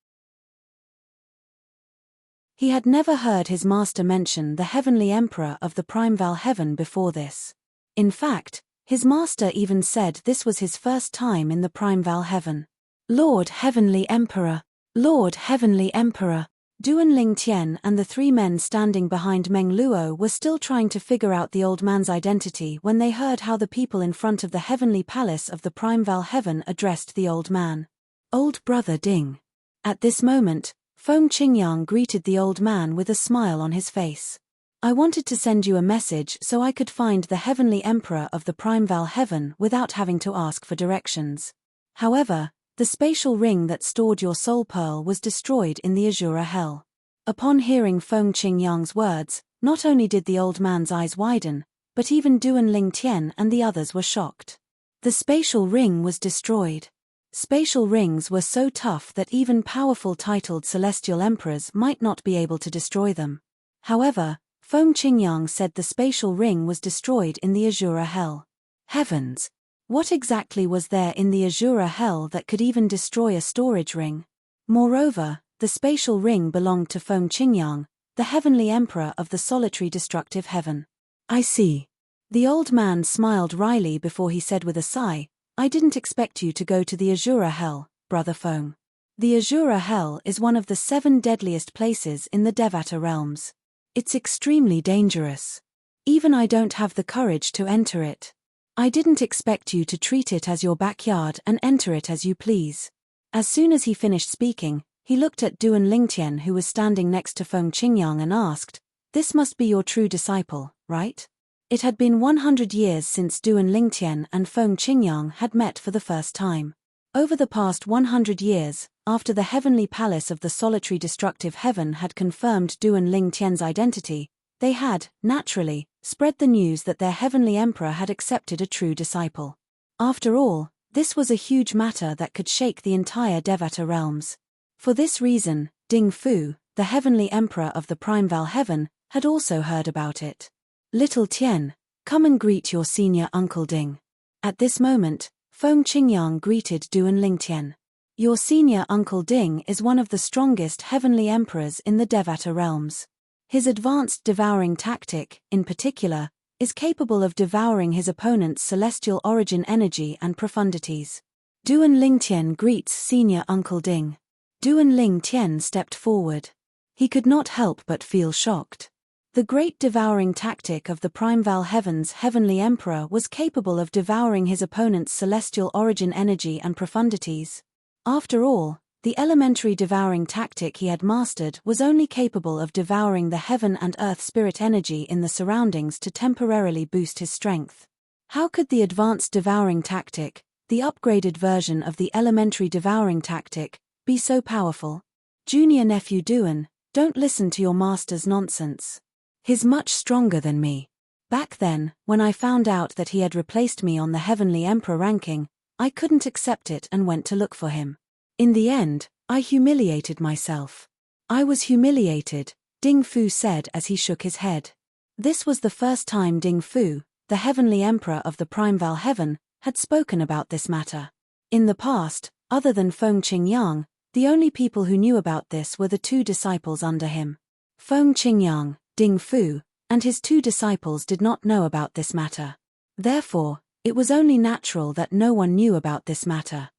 He had never heard his master mention the Heavenly Emperor of the Primeval heaven before this. In fact, his master even said this was his first time in the Primeval heaven. "Lord Heavenly Emperor! Lord Heavenly Emperor!" Duan Lingtian and the 3 men standing behind Meng Luo were still trying to figure out the old man's identity when they heard how the people in front of the Heavenly Palace of the Primeval heaven addressed the old man. "Old Brother Ding." At this moment, Feng Qingyang greeted the old man with a smile on his face. "I wanted to send you a message so I could find the Heavenly Emperor of the Primeval heaven without having to ask for directions. However, the spatial ring that stored your soul pearl was destroyed in the Azura hell." Upon hearing Feng Qingyang's words, not only did the old man's eyes widen, but even Duan Lingtian and the others were shocked. The spatial ring was destroyed. Spatial rings were so tough that even powerful titled celestial emperors might not be able to destroy them. However, Feng Qingyang said the spatial ring was destroyed in the Azura hell. Heavens! What exactly was there in the Azura hell that could even destroy a storage ring? Moreover, the spatial ring belonged to Feng Qingyang, the heavenly emperor of the solitary destructive heaven. I see. The old man smiled wryly before he said with a sigh, I didn't expect you to go to the Azura hell, Brother Feng. The Azura hell is one of the 7 deadliest places in the Devata realms. It's extremely dangerous. Even I don't have the courage to enter it. I didn't expect you to treat it as your backyard and enter it as you please. As soon as he finished speaking, he looked at Duan Lingtian who was standing next to Feng Qingyang and asked, This must be your true disciple, right? It had been 100 years since Duan Lingtian and Feng Qingyang had met for the first time. Over the past 100 years, after the heavenly palace of the solitary destructive heaven had confirmed Duan Lingtian's identity, they had, naturally, spread the news that their heavenly emperor had accepted a true disciple. After all, this was a huge matter that could shake the entire Devata realms. For this reason, Ding Fu, the heavenly emperor of the primeval heaven, had also heard about it. Little Tian, come and greet your senior uncle Ding. At this moment, Feng Qingyang greeted Duan Lingtian. Your senior uncle Ding is one of the strongest heavenly emperors in the Devata realms. His advanced devouring tactic, in particular, is capable of devouring his opponent's celestial origin energy and profundities. Duan Lingtian greets senior uncle Ding. Duan Lingtian stepped forward. He could not help but feel shocked. The great devouring tactic of the primeval heaven's heavenly emperor was capable of devouring his opponent's celestial origin energy and profundities. After all, the elementary devouring tactic he had mastered was only capable of devouring the heaven and earth spirit energy in the surroundings to temporarily boost his strength. How could the advanced devouring tactic, the upgraded version of the elementary devouring tactic, be so powerful? Junior nephew Duan, don't listen to your master's nonsense. He's much stronger than me. Back then, when I found out that he had replaced me on the heavenly emperor ranking, I couldn't accept it and went to look for him. In the end, I humiliated myself. I was humiliated, Ding Fu said as he shook his head. This was the first time Ding Fu, the heavenly emperor of the primeval heaven, had spoken about this matter. In the past, other than Feng Qingyang, the only people who knew about this were the 2 disciples under him. Feng Qingyang, Ding Fu, and his 2 disciples did not know about this matter. Therefore, it was only natural that no one knew about this matter.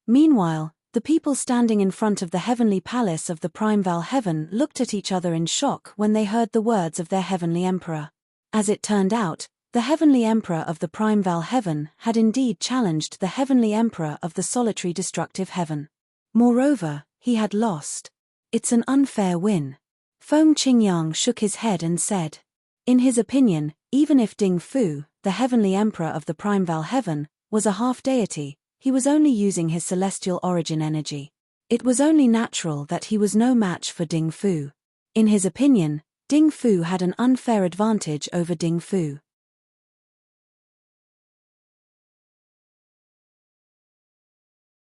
Meanwhile, the people standing in front of the heavenly palace of the primeval heaven looked at each other in shock when they heard the words of their heavenly emperor. As it turned out, the heavenly emperor of the primeval heaven had indeed challenged the heavenly emperor of the solitary destructive heaven. Moreover, he had lost. It's an unfair win. Feng Qingyang shook his head and said. In his opinion, even if Ding Fu, the heavenly emperor of the primeval heaven, was a half-deity, he was only using his celestial origin energy. It was only natural that he was no match for Ding Fu. In his opinion, Ding Fu had an unfair advantage over Ding Fu.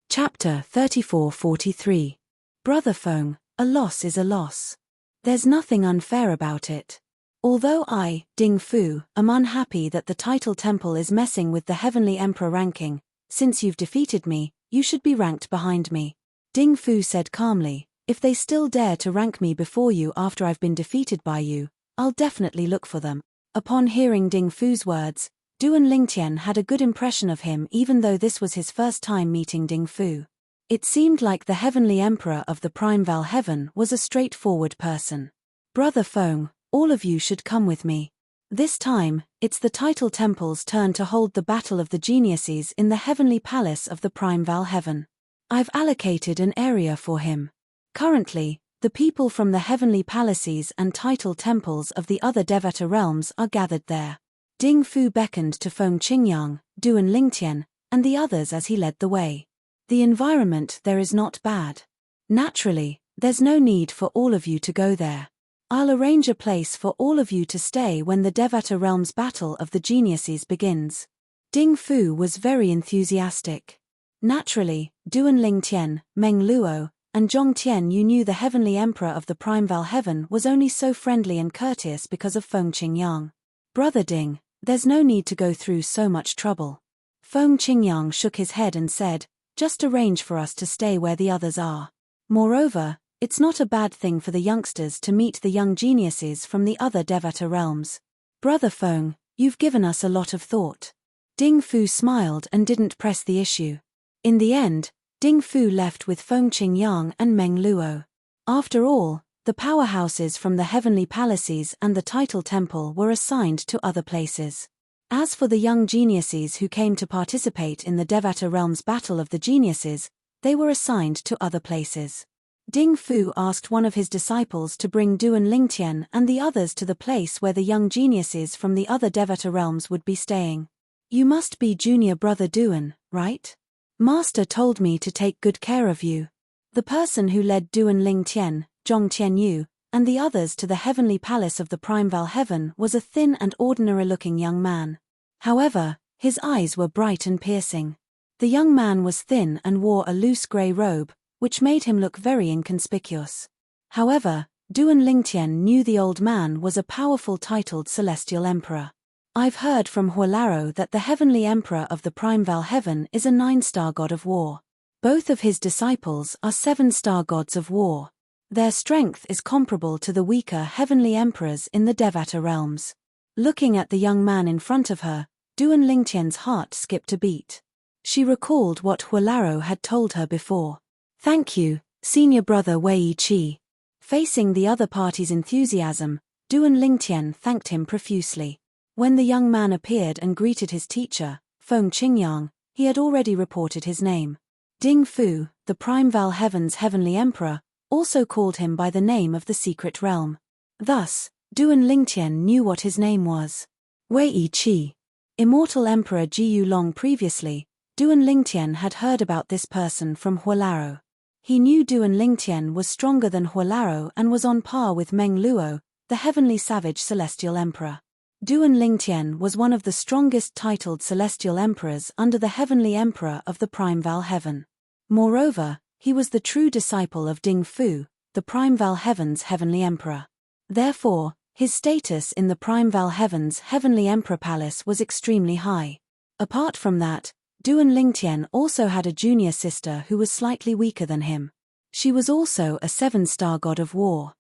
Chapter 34-43. Brother Feng, a loss is a loss. There's nothing unfair about it. Although I, Ding Fu, am unhappy that the title temple is messing with the heavenly emperor ranking, since you've defeated me, you should be ranked behind me. Ding Fu said calmly, if they still dare to rank me before you after I've been defeated by you, I'll definitely look for them. Upon hearing Ding Fu's words, Duan Lingtian had a good impression of him even though this was his first time meeting Ding Fu. It seemed like the heavenly emperor of the primeval heaven was a straightforward person. Brother Feng, all of you should come with me. This time, it's the title temple's turn to hold the battle of the geniuses in the heavenly palace of the primeval heaven. I've allocated an area for him. Currently, the people from the heavenly palaces and title temples of the other Devata realms are gathered there. Ding Fu beckoned to Feng Qingyang, Duan Lingtian, and the others as he led the way. The environment there is not bad. Naturally, there's no need for all of you to go there. I'll arrange a place for all of you to stay when the Devata realm's battle of the geniuses begins. Ding Fu was very enthusiastic. Naturally, Duan Lingtian, Meng Luo, and Zhong Tian you knew the heavenly emperor of the primeval heaven was only so friendly and courteous because of Feng Qingyang. Brother Ding, There's no need to go through so much trouble. Feng Qingyang shook his head and said, just arrange for us to stay where the others are. Moreover, it's not a bad thing for the youngsters to meet the young geniuses from the other Devata realms. Brother Feng, you've given us a lot of thought. Ding Fu smiled and didn't press the issue. In the end, Ding Fu left with Feng Qingyang and Meng Luo. After all, the powerhouses from the heavenly palaces and the title temple were assigned to other places. As for the young geniuses who came to participate in the Devata realm's Battle of the Geniuses, they were assigned to other places. Ding Fu asked one of his disciples to bring Duan Lingtian and the others to the place where the young geniuses from the other Devata realms would be staying. You must be junior brother Duan, right? Master told me to take good care of you. The person who led Duan Lingtian, Zhong Qianyu, and the others to the heavenly palace of the primeval heaven was a thin and ordinary-looking young man. However, his eyes were bright and piercing. The young man was thin and wore a loose grey robe, which made him look very inconspicuous. However, Duan Lingtian knew the old man was a powerful titled celestial emperor. I've heard from Huolaro that the heavenly emperor of the primeval heaven is a 9-star god of war. Both of his disciples are 7-star gods of war. Their strength is comparable to the weaker heavenly emperors in the Devata realms. Looking at the young man in front of her, Duan Lingtian's heart skipped a beat. She recalled what Huolaro had told her before. Thank you, senior brother Wei Qi. Facing the other party's enthusiasm, Duan Lingtian thanked him profusely. When the young man appeared and greeted his teacher, Feng Qingyang, he had already reported his name. Ding Fu, the primeval heaven's heavenly emperor, also called him by the name of the secret realm. Thus, Duan Lingtian knew what his name was. Wei Qi. Immortal Emperor Ji Long. Previously, Duan Lingtian had heard about this person from Huolaro. He knew Duan Lingtian was stronger than Huolaro and was on par with Meng Luo, the heavenly savage celestial emperor. Duan Lingtian was one of the strongest titled celestial emperors under the heavenly emperor of the primeval heaven. Moreover, he was the true disciple of Ding Fu, the primeval heaven's heavenly emperor. Therefore, his status in the primeval heaven's heavenly emperor palace was extremely high. Apart from that, Duan Lingtian also had a junior sister who was slightly weaker than him. She was also a 7-star god of war.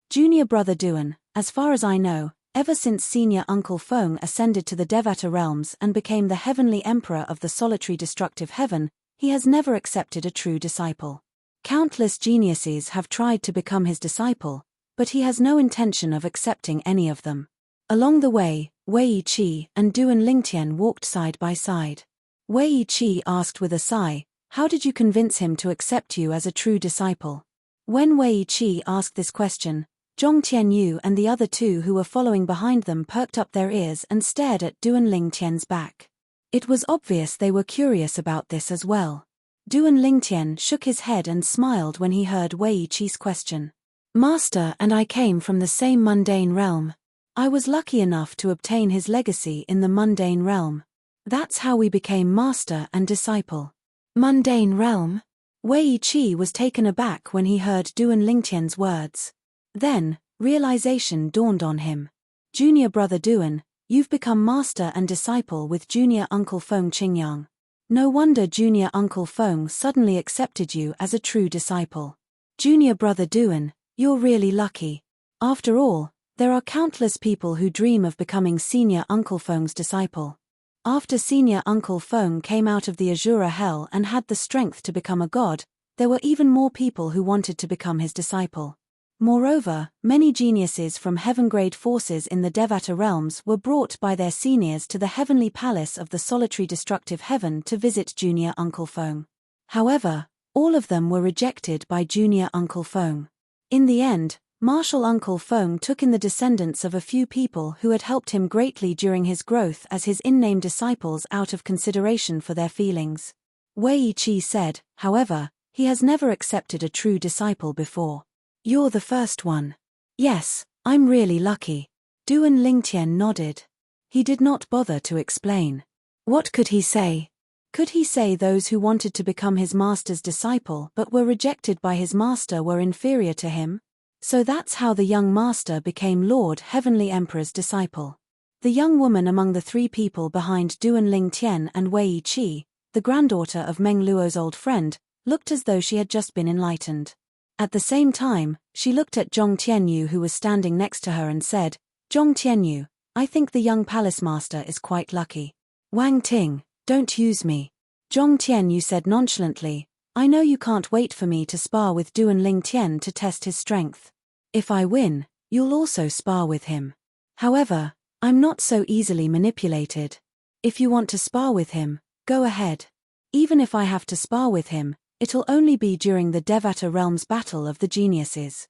Junior brother Duan, as far as I know, ever since senior uncle Feng ascended to the Devata realms and became the heavenly emperor of the solitary destructive heaven, he has never accepted a true disciple. Countless geniuses have tried to become his disciple, but he has no intention of accepting any of them. Along the way, Wei Qi and Duan Lingtian walked side by side. Wei Qi asked with a sigh, how did you convince him to accept you as a true disciple? When Wei Qi asked this question, Zhong Qianyu and the other two who were following behind them perked up their ears and stared at Duan Lingtian's back. It was obvious they were curious about this as well. Duan Lingtian shook his head and smiled when he heard Wei Qi's question. Master and I came from the same mundane realm. I was lucky enough to obtain his legacy in the mundane realm. That's how we became master and disciple. Mundane realm? Wei Qi was taken aback when he heard Duan Lingtian's words. Then, realization dawned on him. Junior brother Duan, you've become master and disciple with junior uncle Feng Qingyang. No wonder junior uncle Feng suddenly accepted you as a true disciple. Junior brother Duan, you're really lucky. After all, there are countless people who dream of becoming senior uncle Feng's disciple. After senior uncle Feng came out of the Azura hell and had the strength to become a god, there were even more people who wanted to become his disciple. Moreover, many geniuses from heaven-grade forces in the Devata realms were brought by their seniors to the heavenly palace of the solitary destructive heaven to visit junior uncle Feng. However, all of them were rejected by junior uncle Feng. In the end, martial uncle Feng took in the descendants of a few people who had helped him greatly during his growth as his in-name disciples out of consideration for their feelings. Wei Qi said, however, he has never accepted a true disciple before. You're the first one. Yes, I'm really lucky. Duan Lingtian nodded. He did not bother to explain. What could he say? Could he say those who wanted to become his master's disciple but were rejected by his master were inferior to him? So that's how the young master became Lord Heavenly Emperor's disciple. The young woman among the three people behind Duan Lingtian and Wei Qi, the granddaughter of Meng Luo's old friend, looked as though she had just been enlightened. At the same time, she looked at Zhong Tianyu, who was standing next to her, and said, "Zhong Tianyu, I think the young palace master is quite lucky." "Wang Ting, don't use me." Zhong Tianyu said nonchalantly, "I know you can't wait for me to spar with Duan Lingtian to test his strength. If I win, you'll also spar with him. However, I'm not so easily manipulated. If you want to spar with him, go ahead. Even if I have to spar with him, it'll only be during the Devata Realms Battle of the Geniuses."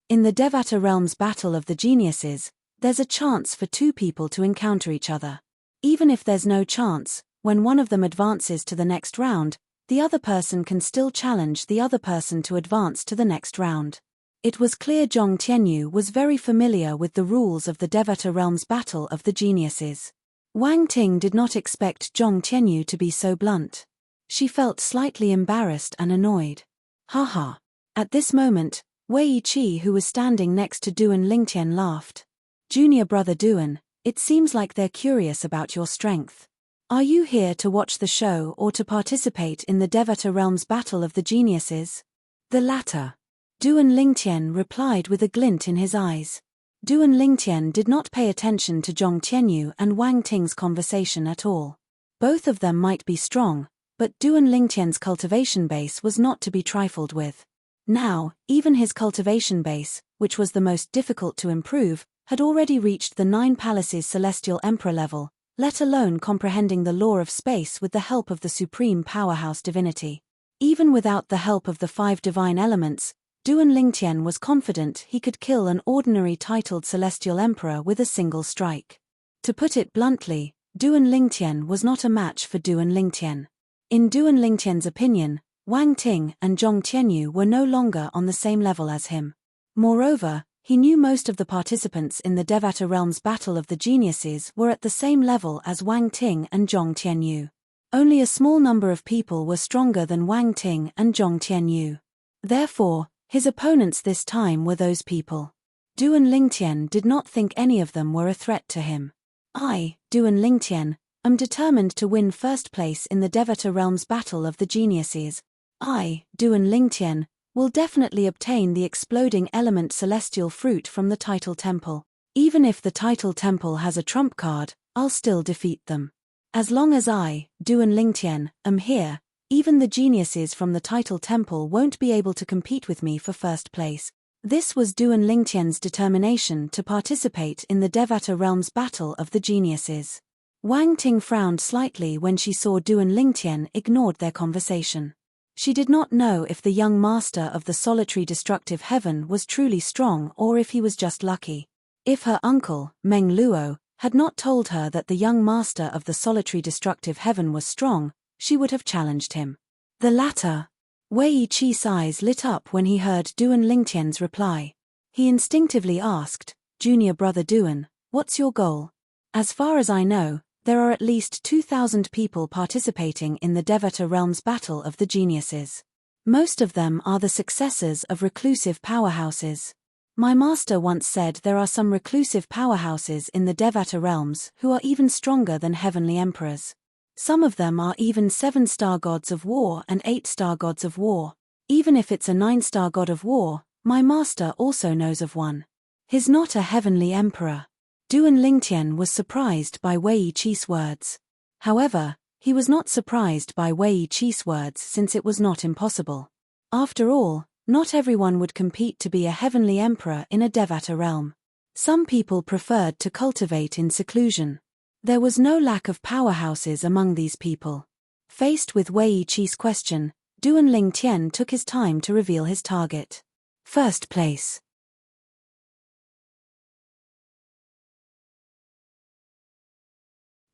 In the Devata Realms Battle of the Geniuses, there's a chance for two people to encounter each other. Even if there's no chance, when one of them advances to the next round, the other person can still challenge the other person to advance to the next round. It was clear Zhong Tianyu was very familiar with the rules of the Devata Realms Battle of the Geniuses. Wang Ting did not expect Zhong Tianyu to be so blunt. She felt slightly embarrassed and annoyed. Haha. At this moment, Wei Qi, who was standing next to Duan Lingtian, laughed. "Junior brother Duan, it seems like they're curious about your strength. Are you here to watch the show or to participate in the Devata Realms Battle of the Geniuses?" "The latter," Duan Lingtian replied with a glint in his eyes. Duan Lingtian did not pay attention to Zhong Tianyu and Wang Ting's conversation at all. Both of them might be strong, but Duan Lingtian's cultivation base was not to be trifled with. Now, even his cultivation base, which was the most difficult to improve, had already reached the 9 Palaces Celestial Emperor level, let alone comprehending the law of space with the help of the supreme powerhouse divinity. Even without the help of the 5 divine elements, Duan Lingtian was confident he could kill an ordinary titled Celestial Emperor with a single strike. To put it bluntly, Duan Lingtian was not a match for Duan Lingtian. In Duan Lingtian's opinion, Wang Ting and Zhong Tianyu were no longer on the same level as him. Moreover, he knew most of the participants in the Devata Realms Battle of the Geniuses were at the same level as Wang Ting and Zhong Tianyu. Only a small number of people were stronger than Wang Ting and Zhong Tianyu. Therefore, his opponents this time were those people. Duan Lingtian did not think any of them were a threat to him. "I, Duan Lingtian, am determined to win first place in the Devata Realms Battle of the Geniuses. I, Duan Lingtian, will definitely obtain the exploding element celestial fruit from the title temple. Even if the title temple has a trump card, I'll still defeat them. As long as I, Duan Lingtian, am here, even the geniuses from the title temple won't be able to compete with me for first place." This was Duan Lingtian's determination to participate in the Devata Realms Battle of the Geniuses. Wang Ting frowned slightly when she saw Duan Lingtian ignored their conversation. She did not know if the young master of the solitary destructive heaven was truly strong or if he was just lucky. If her uncle, Meng Luo, had not told her that the young master of the solitary destructive heaven was strong, she would have challenged him. "The latter." Wei Qi's eyes lit up when he heard Duan Lingtian's reply. He instinctively asked, "Junior brother Duan, what's your goal?" "As far as I know, there are at least 2,000 people participating in the Devata Realms Battle of the Geniuses. Most of them are the successors of reclusive powerhouses. My master once said there are some reclusive powerhouses in the Devata Realms who are even stronger than heavenly emperors. Some of them are even 7-star gods of war and 8-star gods of war. Even if it's a 9-star god of war, my master also knows of one. He's not a heavenly emperor." Duan Lingtian was surprised by Wei Qi's words. However, he was not surprised by Wei Qi's words since it was not impossible. After all, not everyone would compete to be a heavenly emperor in a Devata realm. Some people preferred to cultivate in seclusion. There was no lack of powerhouses among these people. Faced with Wei Qi's question, Duan Lingtian took his time to reveal his target. First place.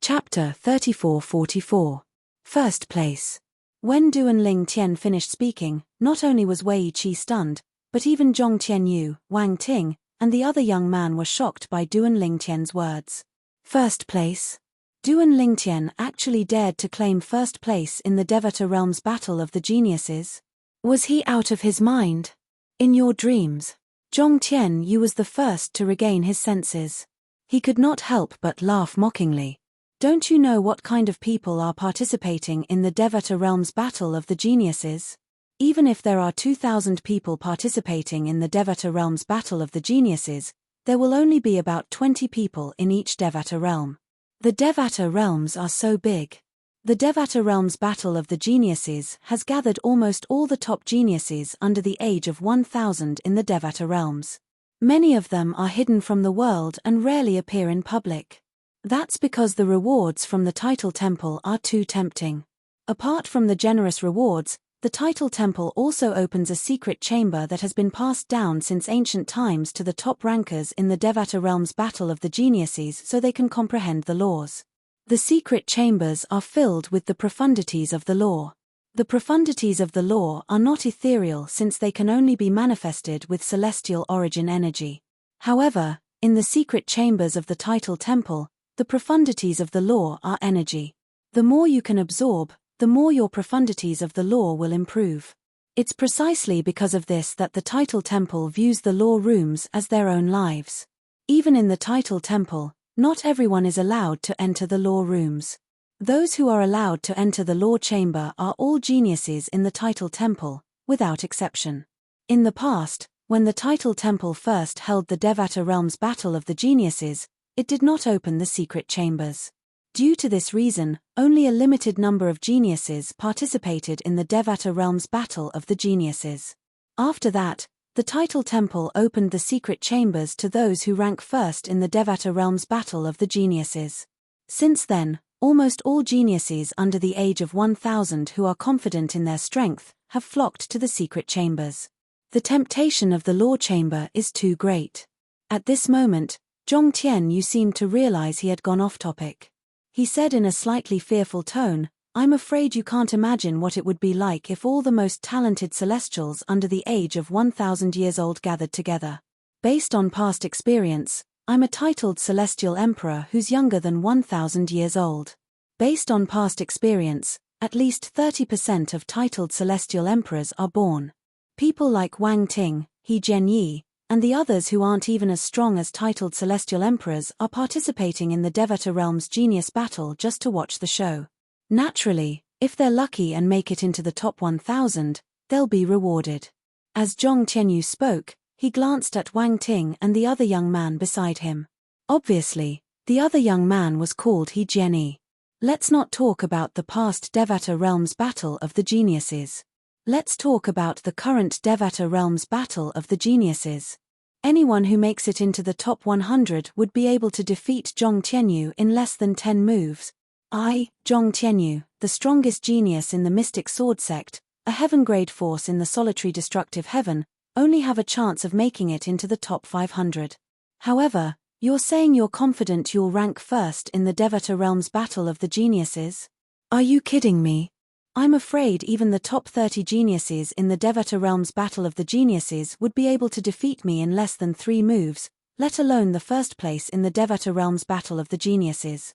Chapter 3444. First place. When Duan Lingtian finished speaking, not only was Wei Qi stunned, but even Zhong Tianyu, Wang Ting, and the other young man were shocked by Duan Lingtian's words. First place. Duan Lingtian actually dared to claim first place in the Devata Realms Battle of the Geniuses. Was he out of his mind? In your dreams, Zhong Tianyu was the first to regain his senses. He could not help but laugh mockingly. Don't you know what kind of people are participating in the Devata Realm's Battle of the Geniuses? Even if there are 2,000 people participating in the Devata Realm's Battle of the Geniuses, there will only be about 20 people in each Devata realm. The Devata realms are so big. The Devata Realm's Battle of the Geniuses has gathered almost all the top geniuses under the age of 1,000 in the Devata realms. Many of them are hidden from the world and rarely appear in public. That's because the rewards from the Title Temple are too tempting. Apart from the generous rewards, the Title Temple also opens a secret chamber that has been passed down since ancient times to the top rankers in the Devata Realm's Battle of the Geniuses so they can comprehend the laws. The secret chambers are filled with the profundities of the law. The profundities of the law are not ethereal since they can only be manifested with celestial origin energy. However, in the secret chambers of the Title Temple, the profundities of the law are energy. The more you can absorb, the more your profundities of the law will improve. It's precisely because of this that the Title Temple views the law rooms as their own lives. Even in the Title Temple, not everyone is allowed to enter the law rooms. Those who are allowed to enter the law chamber are all geniuses in the Title Temple, without exception. In the past, when the Title Temple first held the Devata Realm's Battle of the Geniuses, it did not open the secret chambers. Due to this reason, only a limited number of geniuses participated in the Devata Realm's Battle of the Geniuses. After that, the Title Temple opened the secret chambers to those who rank first in the Devata Realm's Battle of the Geniuses. Since then, almost all geniuses under the age of 1,000 who are confident in their strength have flocked to the secret chambers. The temptation of the law chamber is too great. At this moment, Zhong Tianyu seemed to realize he had gone off topic. He said in a slightly fearful tone, "I'm afraid you can't imagine what it would be like if all the most talented celestials under the age of 1,000 years old gathered together. Based on past experience, I'm a titled celestial emperor who's younger than 1,000 years old. Based on past experience, at least 30% of titled celestial emperors are born. People like Wang Ting, He Jianyi, and the others who aren't even as strong as titled celestial emperors are participating in the Devata Realm's Genius Battle just to watch the show. Naturally, if they're lucky and make it into the top 1,000, they'll be rewarded." As Zhong Tianyu spoke, he glanced at Wang Ting and the other young man beside him. Obviously, the other young man was called He Jianyi. Let's not talk about the past Devata Realm's Battle of the Geniuses. Let's talk about the current Devata Realm's Battle of the Geniuses. Anyone who makes it into the top 100 would be able to defeat Zhong Tianyu in less than 10 moves. I, Zhong Tianyu, the strongest genius in the Mystic Sword Sect, a heaven-grade force in the solitary destructive heaven, only have a chance of making it into the top 500. However, you're saying you're confident you'll rank first in the Devata Realm's Battle of the Geniuses? Are you kidding me? I'm afraid even the top 30 geniuses in the Devata Realm's Battle of the Geniuses would be able to defeat me in less than 3 moves, let alone the first place in the Devata Realm's Battle of the Geniuses.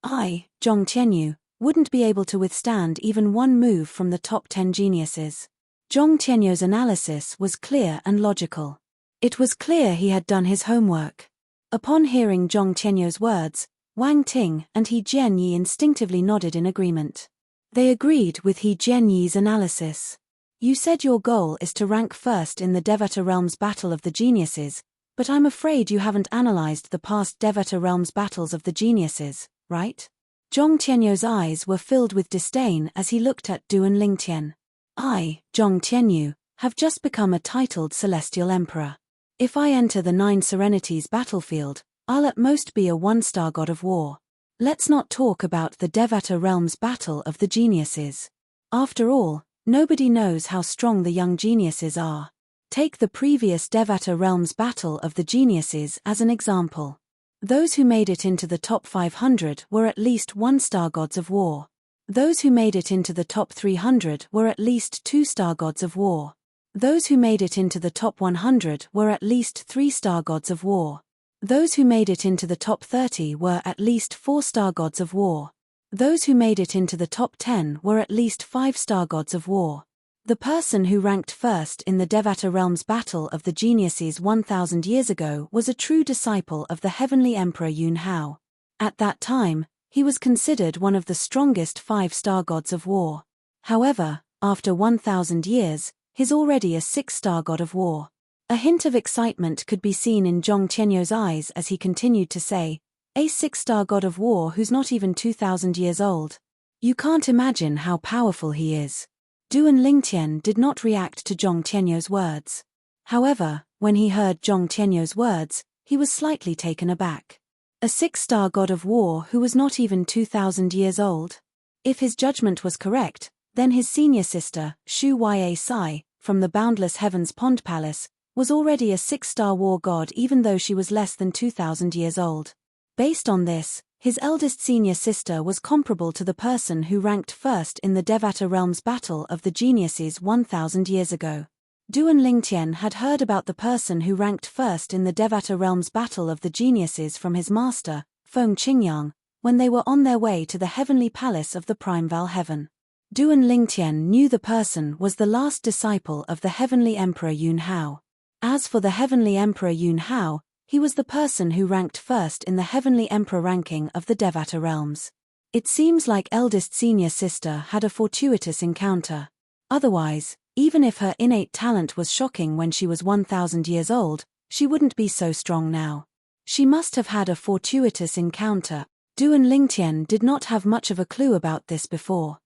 I, Zhong Tianyu, wouldn't be able to withstand even 1 move from the top 10 geniuses. Zhong Tianyu's analysis was clear and logical. It was clear he had done his homework. Upon hearing Zhong Tianyu's words, Wang Ting and He Jianyi instinctively nodded in agreement. They agreed with He Jianyi's analysis. You said your goal is to rank first in the Devata Realm's Battle of the Geniuses, but I'm afraid you haven't analyzed the past Devata Realm's Battles of the Geniuses, right? Zhong Tianyu's eyes were filled with disdain as he looked at Du and Lingtian. I, Zhong Tianyu, have just become a titled celestial emperor. If I enter the 9 Serenities battlefield, I'll at most be a 1-star god of war. Let's not talk about the Devata Realm's Battle of the Geniuses. After all, nobody knows how strong the young geniuses are. Take the previous Devata Realm's Battle of the Geniuses as an example. Those who made it into the top 500 were at least 1-star gods of war. Those who made it into the top 300 were at least 2-star gods of war. Those who made it into the top 100 were at least 3-star gods of war. Those who made it into the top 30 were at least 4-star gods of war. Those who made it into the top 10 were at least 5 star gods of war. The person who ranked first in the Devata realm's battle of the geniuses 1,000 years ago was a true disciple of the heavenly emperor Yun Hao. At that time, he was considered one of the strongest 5 star gods of war. However, after 1,000 years, he's already a 6 star god of war. A hint of excitement could be seen in Zhong Qianyou's eyes as he continued to say, a 6 star god of war who's not even 2,000 years old. You can't imagine how powerful he is. Duan Lingtian did not react to Zhong Qianyou's words. However, when he heard Zhong Qianyou's words, he was slightly taken aback. A 6 star god of war who was not even 2,000 years old? If his judgment was correct, then his senior sister, Shu Ya Sai, from the Boundless Heavens Pond Palace, was already a 6 star war god even though she was less than 2,000 years old. Based on this, his eldest senior sister was comparable to the person who ranked first in the Devata realm's battle of the geniuses 1,000 years ago. Duan Lingtian had heard about the person who ranked first in the Devata realm's battle of the geniuses from his master, Feng Qingyang, when they were on their way to the heavenly palace of the Primeval Heaven. Duan Lingtian knew the person was the last disciple of the heavenly emperor Yun Hao. As for the heavenly emperor Yun Hao, he was the person who ranked first in the heavenly emperor ranking of the Devata realms. It seems like eldest senior sister had a fortuitous encounter. Otherwise, even if her innate talent was shocking when she was 1,000 years old, she wouldn't be so strong now. She must have had a fortuitous encounter. Duan Lingtian did not have much of a clue about this before.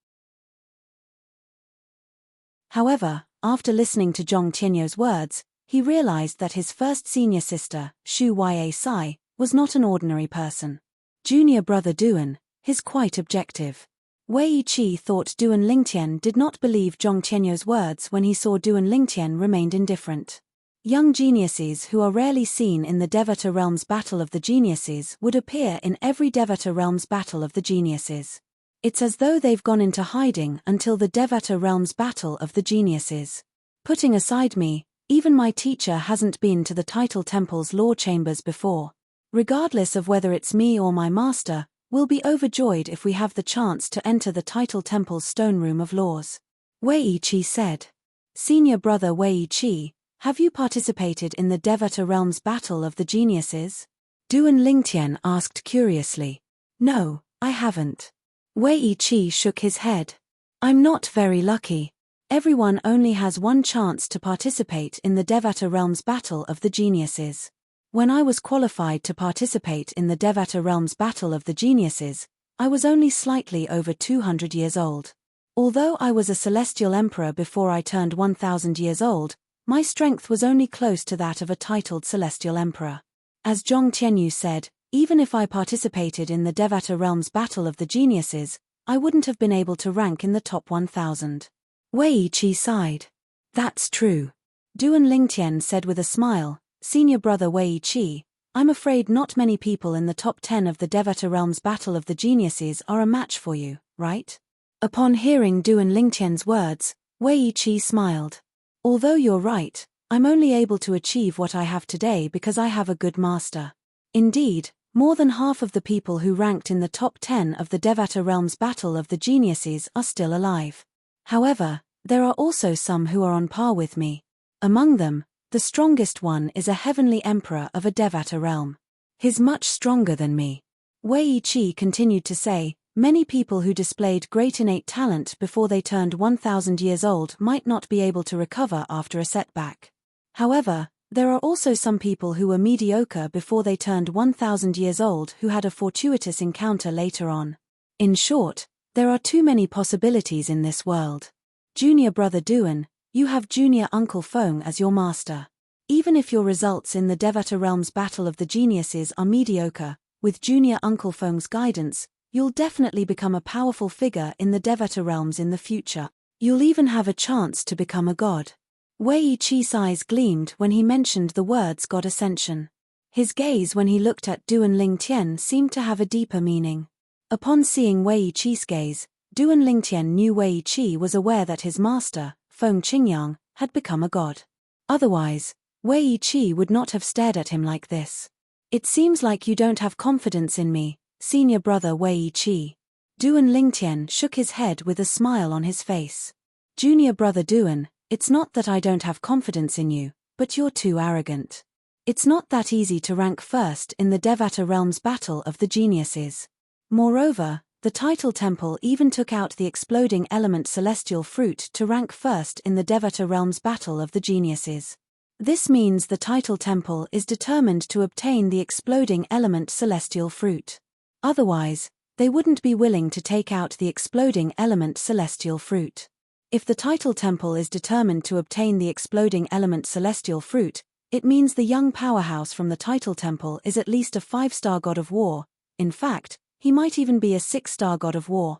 However, after listening to Zhong Qianyou's words, he realized that his first senior sister, Shu Ya Sai, was not an ordinary person. Junior brother Duan, he's quite objective. Wei Qi thought Duan Lingtian did not believe Zhong Qianyou's words when he saw Duan Lingtian remained indifferent. Young geniuses who are rarely seen in the Devata realm's battle of the geniuses would appear in every Devata realm's battle of the geniuses. It's as though they've gone into hiding until the Devata realm's battle of the geniuses. Putting aside me, even my teacher hasn't been to the title temple's law chambers before. Regardless of whether it's me or my master, we'll be overjoyed if we have the chance to enter the title temple's stone room of laws. Wei Qi said. Senior brother Wei Qi, have you participated in the Devata realm's battle of the geniuses? Duan Lingtian asked curiously. No, I haven't. Wei Qi shook his head. I'm not very lucky. Everyone only has one chance to participate in the Devata realm's battle of the geniuses. When I was qualified to participate in the Devata realm's battle of the geniuses, I was only slightly over 200 years old. Although I was a celestial emperor before I turned 1,000 years old, my strength was only close to that of a titled celestial emperor. As Zhong Qianyu said, even if I participated in the Devata realm's battle of the geniuses, I wouldn't have been able to rank in the top 1,000. Wei Qi sighed. That's true. Duan Lingtian said with a smile, Senior brother Wei Qi, I'm afraid not many people in the top 10 of the Devata realm's battle of the geniuses are a match for you, right? Upon hearing Duan Lingtian's words, Wei Qi smiled. Although you're right, I'm only able to achieve what I have today because I have a good master. Indeed, more than half of the people who ranked in the top 10 of the Devata realm's battle of the geniuses are still alive. However, there are also some who are on par with me. Among them, the strongest one is a heavenly emperor of a Devata realm. He's much stronger than me. Wei Qi continued to say, many people who displayed great innate talent before they turned 1,000 years old might not be able to recover after a setback. However, there are also some people who were mediocre before they turned 1,000 years old who had a fortuitous encounter later on. In short, there are too many possibilities in this world. Junior brother Duan, you have junior uncle Feng as your master. Even if your results in the Devata realm's battle of the geniuses are mediocre, with junior uncle Feng's guidance, you'll definitely become a powerful figure in the Devata realms in the future. You'll even have a chance to become a god. Wei Qi's eyes gleamed when he mentioned the words God Ascension. His gaze when he looked at Duan Lingtian seemed to have a deeper meaning. Upon seeing Wei Qi's gaze, Duan Lingtian knew Wei Qi was aware that his master, Feng Qingyang, had become a god. Otherwise, Wei Qi would not have stared at him like this. It seems like you don't have confidence in me, senior brother Wei Qi. Duan Lingtian shook his head with a smile on his face. Junior brother Duan, it's not that I don't have confidence in you, but you're too arrogant. It's not that easy to rank first in the Devata Realms Battle of the Geniuses. Moreover, the Title Temple even took out the exploding element celestial fruit to rank first in the Devata Realms Battle of the Geniuses. This means the Title Temple is determined to obtain the exploding element celestial fruit. Otherwise, they wouldn't be willing to take out the exploding element celestial fruit. If the Title Temple is determined to obtain the exploding element celestial fruit, it means the young powerhouse from the Title Temple is at least a 5-star god of war. In fact, he might even be a 6-star god of war.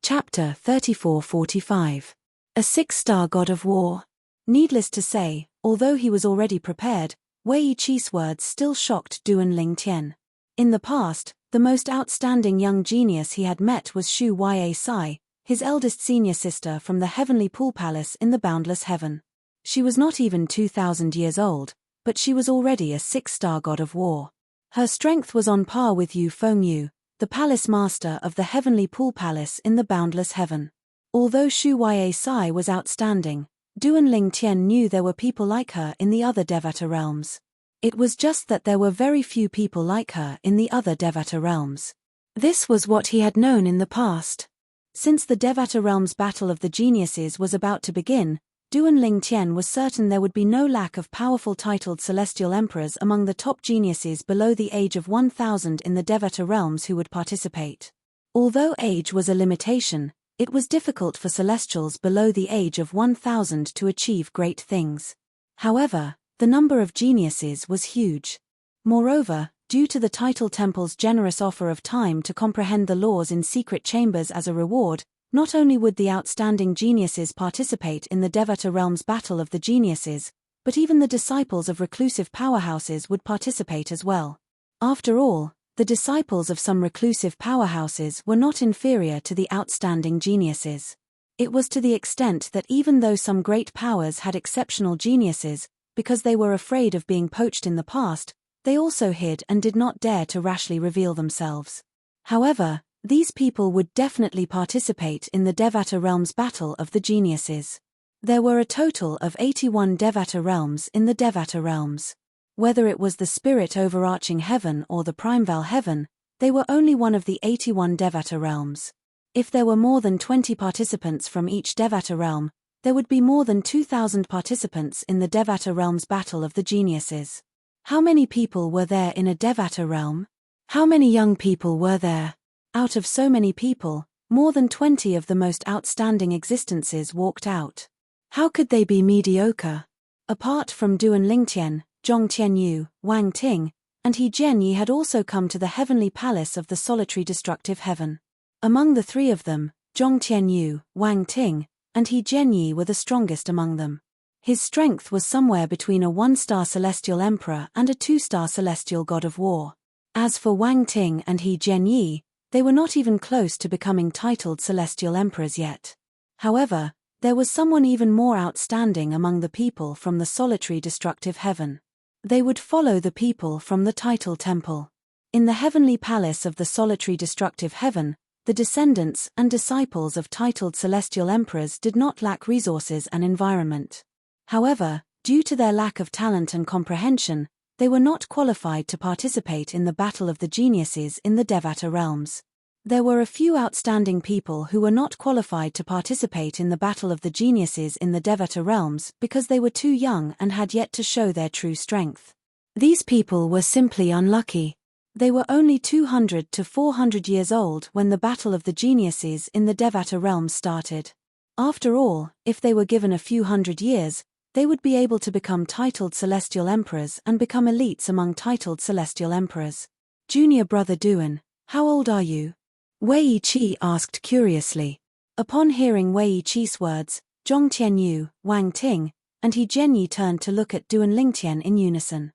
Chapter 34-45. A 6-star god of war. Needless to say, although he was already prepared, Wei Yiqi's words still shocked Duan Lingtian. In the past, the most outstanding young genius he had met was Shu Ya, his eldest senior sister from the heavenly pool palace in the boundless heaven. She was not even 2,000 years old, but she was already a 6-star god of war. Her strength was on par with Yu Fengyu, the palace master of the heavenly pool palace in the boundless heaven. Although Shu Ya was outstanding, Duan Lingtian knew there were people like her in the other Devata realms. It was just that there were very few people like her in the other Devata realms. This was what he had known in the past. Since the Devata Realms Battle of the Geniuses was about to begin, Duan Lingtian was certain there would be no lack of powerful titled celestial emperors among the top geniuses below the age of 1,000 in the Devata realms who would participate. Although age was a limitation, it was difficult for celestials below the age of 1,000 to achieve great things. However, the number of geniuses was huge. Moreover, due to the Title Temple's generous offer of time to comprehend the laws in secret chambers as a reward, not only would the outstanding geniuses participate in the Devata Realms Battle of the Geniuses, but even the disciples of reclusive powerhouses would participate as well. After all, the disciples of some reclusive powerhouses were not inferior to the outstanding geniuses. It was to the extent that even though some great powers had exceptional geniuses, because they were afraid of being poached in the past, they also hid and did not dare to rashly reveal themselves. However, these people would definitely participate in the Devata Realms Battle of the Geniuses. There were a total of 81 Devata realms in the Devata realms. Whether it was the spirit overarching heaven or the primeval heaven, they were only one of the 81 Devata realms. If there were more than 20 participants from each Devata realm, there would be more than 2,000 participants in the Devata Realms Battle of the Geniuses. How many people were there in a Devata realm? How many young people were there? Out of so many people, more than 20 of the most outstanding existences walked out. How could they be mediocre? Apart from Duan Lingtian, Zhong Tianyu, Wang Ting, and He Jianyi had also come to the heavenly palace of the solitary destructive heaven. Among the three of them, Zhong Tianyu, Wang Ting, and He Jianyi were the strongest among them. His strength was somewhere between a 1-star celestial emperor and a 2-star celestial god of war. As for Wang Ting and He Jianyi, they were not even close to becoming titled celestial emperors yet. However, there was someone even more outstanding among the people from the solitary destructive heaven. They would follow the people from the Title Temple. In the heavenly palace of the solitary destructive heaven, the descendants and disciples of titled celestial emperors did not lack resources and environment. However, due to their lack of talent and comprehension, they were not qualified to participate in the Battle of the Geniuses in the Devata realms. There were a few outstanding people who were not qualified to participate in the Battle of the Geniuses in the Devata realms because they were too young and had yet to show their true strength. These people were simply unlucky. They were only 200 to 400 years old when the Battle of the Geniuses in the Devata realms started. After all, if they were given a few hundred years, they would be able to become titled celestial emperors and become elites among titled celestial emperors. Junior brother Duan, how old are you? Wei Yiqi asked curiously. Upon hearing Wei Yiqi's words, Zhong Tianyu, Wang Ting, and He Jianyi turned to look at Duan Lingtian in unison.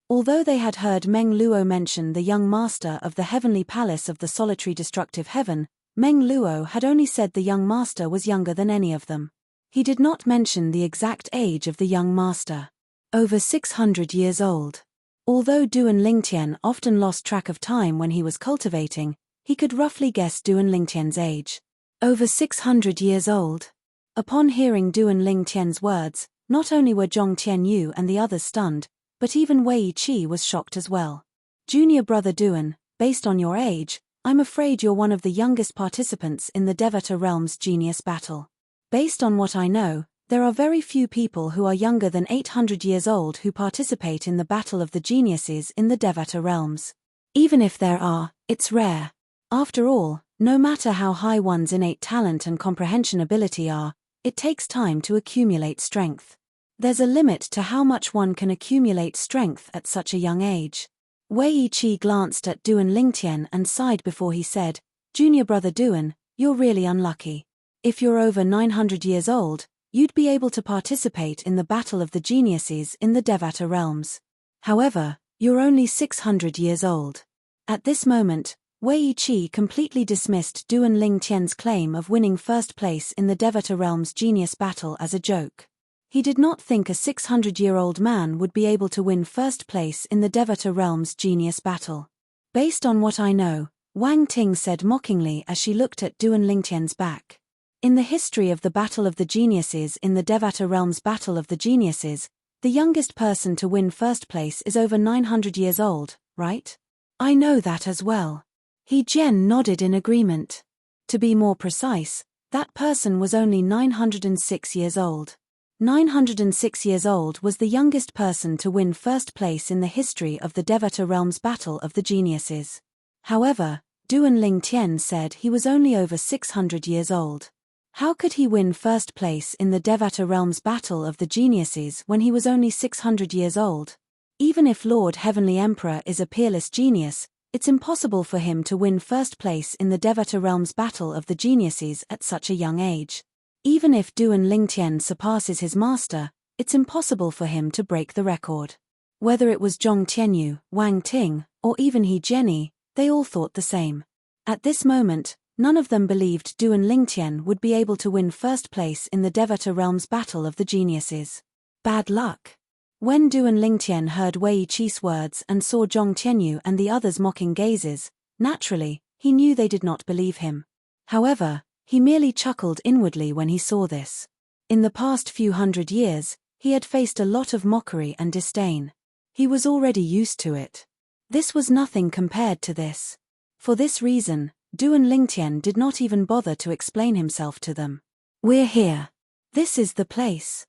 Although they had heard Meng Luo mention the young master of the heavenly palace of the solitary destructive heaven, Meng Luo had only said the young master was younger than any of them. He did not mention the exact age of the young master. Over 600 years old. Although Duan Lingtian often lost track of time when he was cultivating, he could roughly guess Duan Lingtian's age. Over 600 years old. Upon hearing Duan Lingtian's words, not only were Zhong Tianyu and the others stunned, but even Wei Qi was shocked as well. Junior brother Duan, based on your age, I'm afraid you're one of the youngest participants in the Devata Realm's genius battle. Based on what I know, there are very few people who are younger than 800 years old who participate in the battle of the geniuses in the Devata Realms. Even if there are, it's rare. After all, no matter how high one's innate talent and comprehension ability are, it takes time to accumulate strength. There's a limit to how much one can accumulate strength at such a young age. Wei Qi glanced at Duan Lingtian and sighed before he said, Junior brother Duan, you're really unlucky. If you're over 900 years old, you'd be able to participate in the battle of the geniuses in the Devata Realms. However, you're only 600 years old. At this moment, Wei Qi completely dismissed Duan Lingtian's claim of winning first place in the Devata Realm's genius battle as a joke. He did not think a 600-year-old man would be able to win first place in the Devata Realm's genius battle. Based on what I know, Wang Ting said mockingly as she looked at Duan Lingtian's back. In the history of the Battle of the Geniuses in the Devata Realm's Battle of the Geniuses, the youngest person to win first place is over 900 years old, right? I know that as well. He Jian nodded in agreement. To be more precise, that person was only 906 years old. 906 years old was the youngest person to win first place in the history of the Devata Realm's Battle of the Geniuses. However, Duan Lingtian said he was only over 600 years old. How could he win first place in the Devata Realm's Battle of the Geniuses when he was only 600 years old? Even if Lord Heavenly Emperor is a peerless genius, it's impossible for him to win first place in the Devata Realm's Battle of the Geniuses at such a young age. Even if Duan Lingtian surpasses his master, it's impossible for him to break the record. Whether it was Zhong Tianyu, Wang Ting, or even He Jianyi, they all thought the same. At this moment, none of them believed Duan Lingtian would be able to win first place in the Devata Realm's Battle of the Geniuses. Bad luck. When Duan Lingtian heard Wei Qi's words and saw Zhong Tianyu and the others' mocking gazes, naturally, he knew they did not believe him. However, he merely chuckled inwardly when he saw this. In the past few hundred years, he had faced a lot of mockery and disdain. He was already used to it. This was nothing compared to this. For this reason, Duan Lingtian did not even bother to explain himself to them. We're here. This is the place.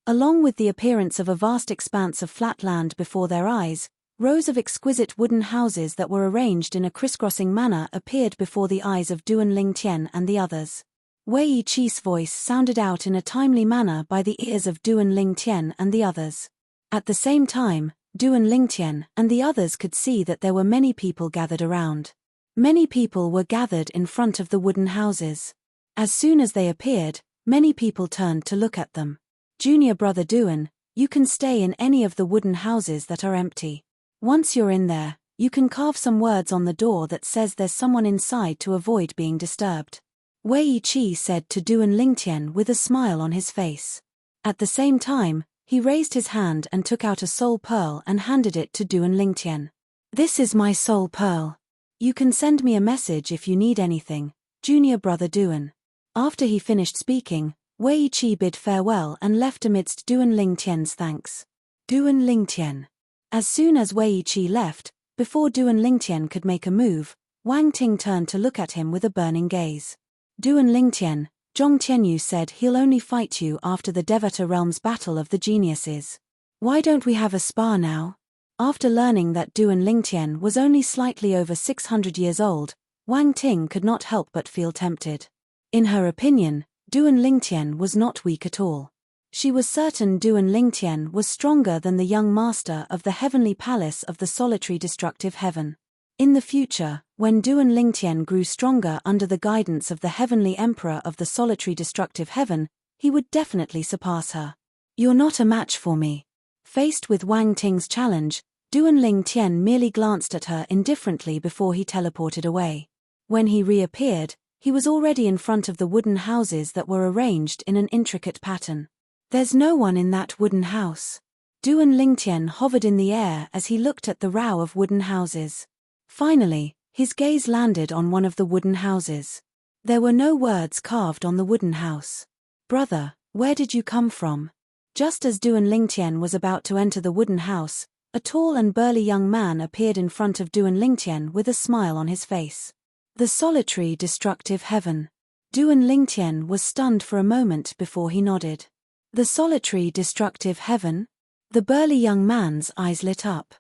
Along with the appearance of a vast expanse of flat land before their eyes, rows of exquisite wooden houses that were arranged in a crisscrossing manner appeared before the eyes of Duan Lingtian and the others. Wei Qi's voice sounded out in a timely manner by the ears of Duan Lingtian and the others. At the same time, Duan Lingtian and the others could see that there were many people gathered around. Many people were gathered in front of the wooden houses. As soon as they appeared, many people turned to look at them. Junior brother Duan, you can stay in any of the wooden houses that are empty. Once you're in there, you can carve some words on the door that says there's someone inside to avoid being disturbed. Wei Qi said to Duan Lingtian with a smile on his face. At the same time, he raised his hand and took out a soul pearl and handed it to Duan Lingtian. This is my soul pearl. You can send me a message if you need anything, junior brother Duan. After he finished speaking, Wei Qi bid farewell and left amidst Duan Lingtian's thanks. Duan Lingtian. As soon as Wei Qi left, before Duan Lingtian could make a move, Wang Ting turned to look at him with a burning gaze. Duan Lingtian, Zhong Tianyu said he'll only fight you after the Devata Realm's Battle of the Geniuses. Why don't we have a spa now? After learning that Duan Lingtian was only slightly over 600 years old, Wang Ting could not help but feel tempted. In her opinion, Duan Lingtian was not weak at all. She was certain Duan Lingtian was stronger than the young master of the heavenly palace of the solitary destructive heaven. In the future, when Duan Lingtian grew stronger under the guidance of the heavenly emperor of the solitary destructive heaven, he would definitely surpass her. You're not a match for me. Faced with Wang Ting's challenge, Duan Lingtian merely glanced at her indifferently before he teleported away. When he reappeared, he was already in front of the wooden houses that were arranged in an intricate pattern. There's no one in that wooden house. Duan Lingtian hovered in the air as he looked at the row of wooden houses. Finally, his gaze landed on one of the wooden houses. There were no words carved on the wooden house. Brother, where did you come from? Just as Duan Lingtian was about to enter the wooden house, a tall and burly young man appeared in front of Duan Lingtian with a smile on his face. The solitary destructive heaven. Duan Lingtian was stunned for a moment before he nodded. The solitary destructive heaven? The burly young man's eyes lit up.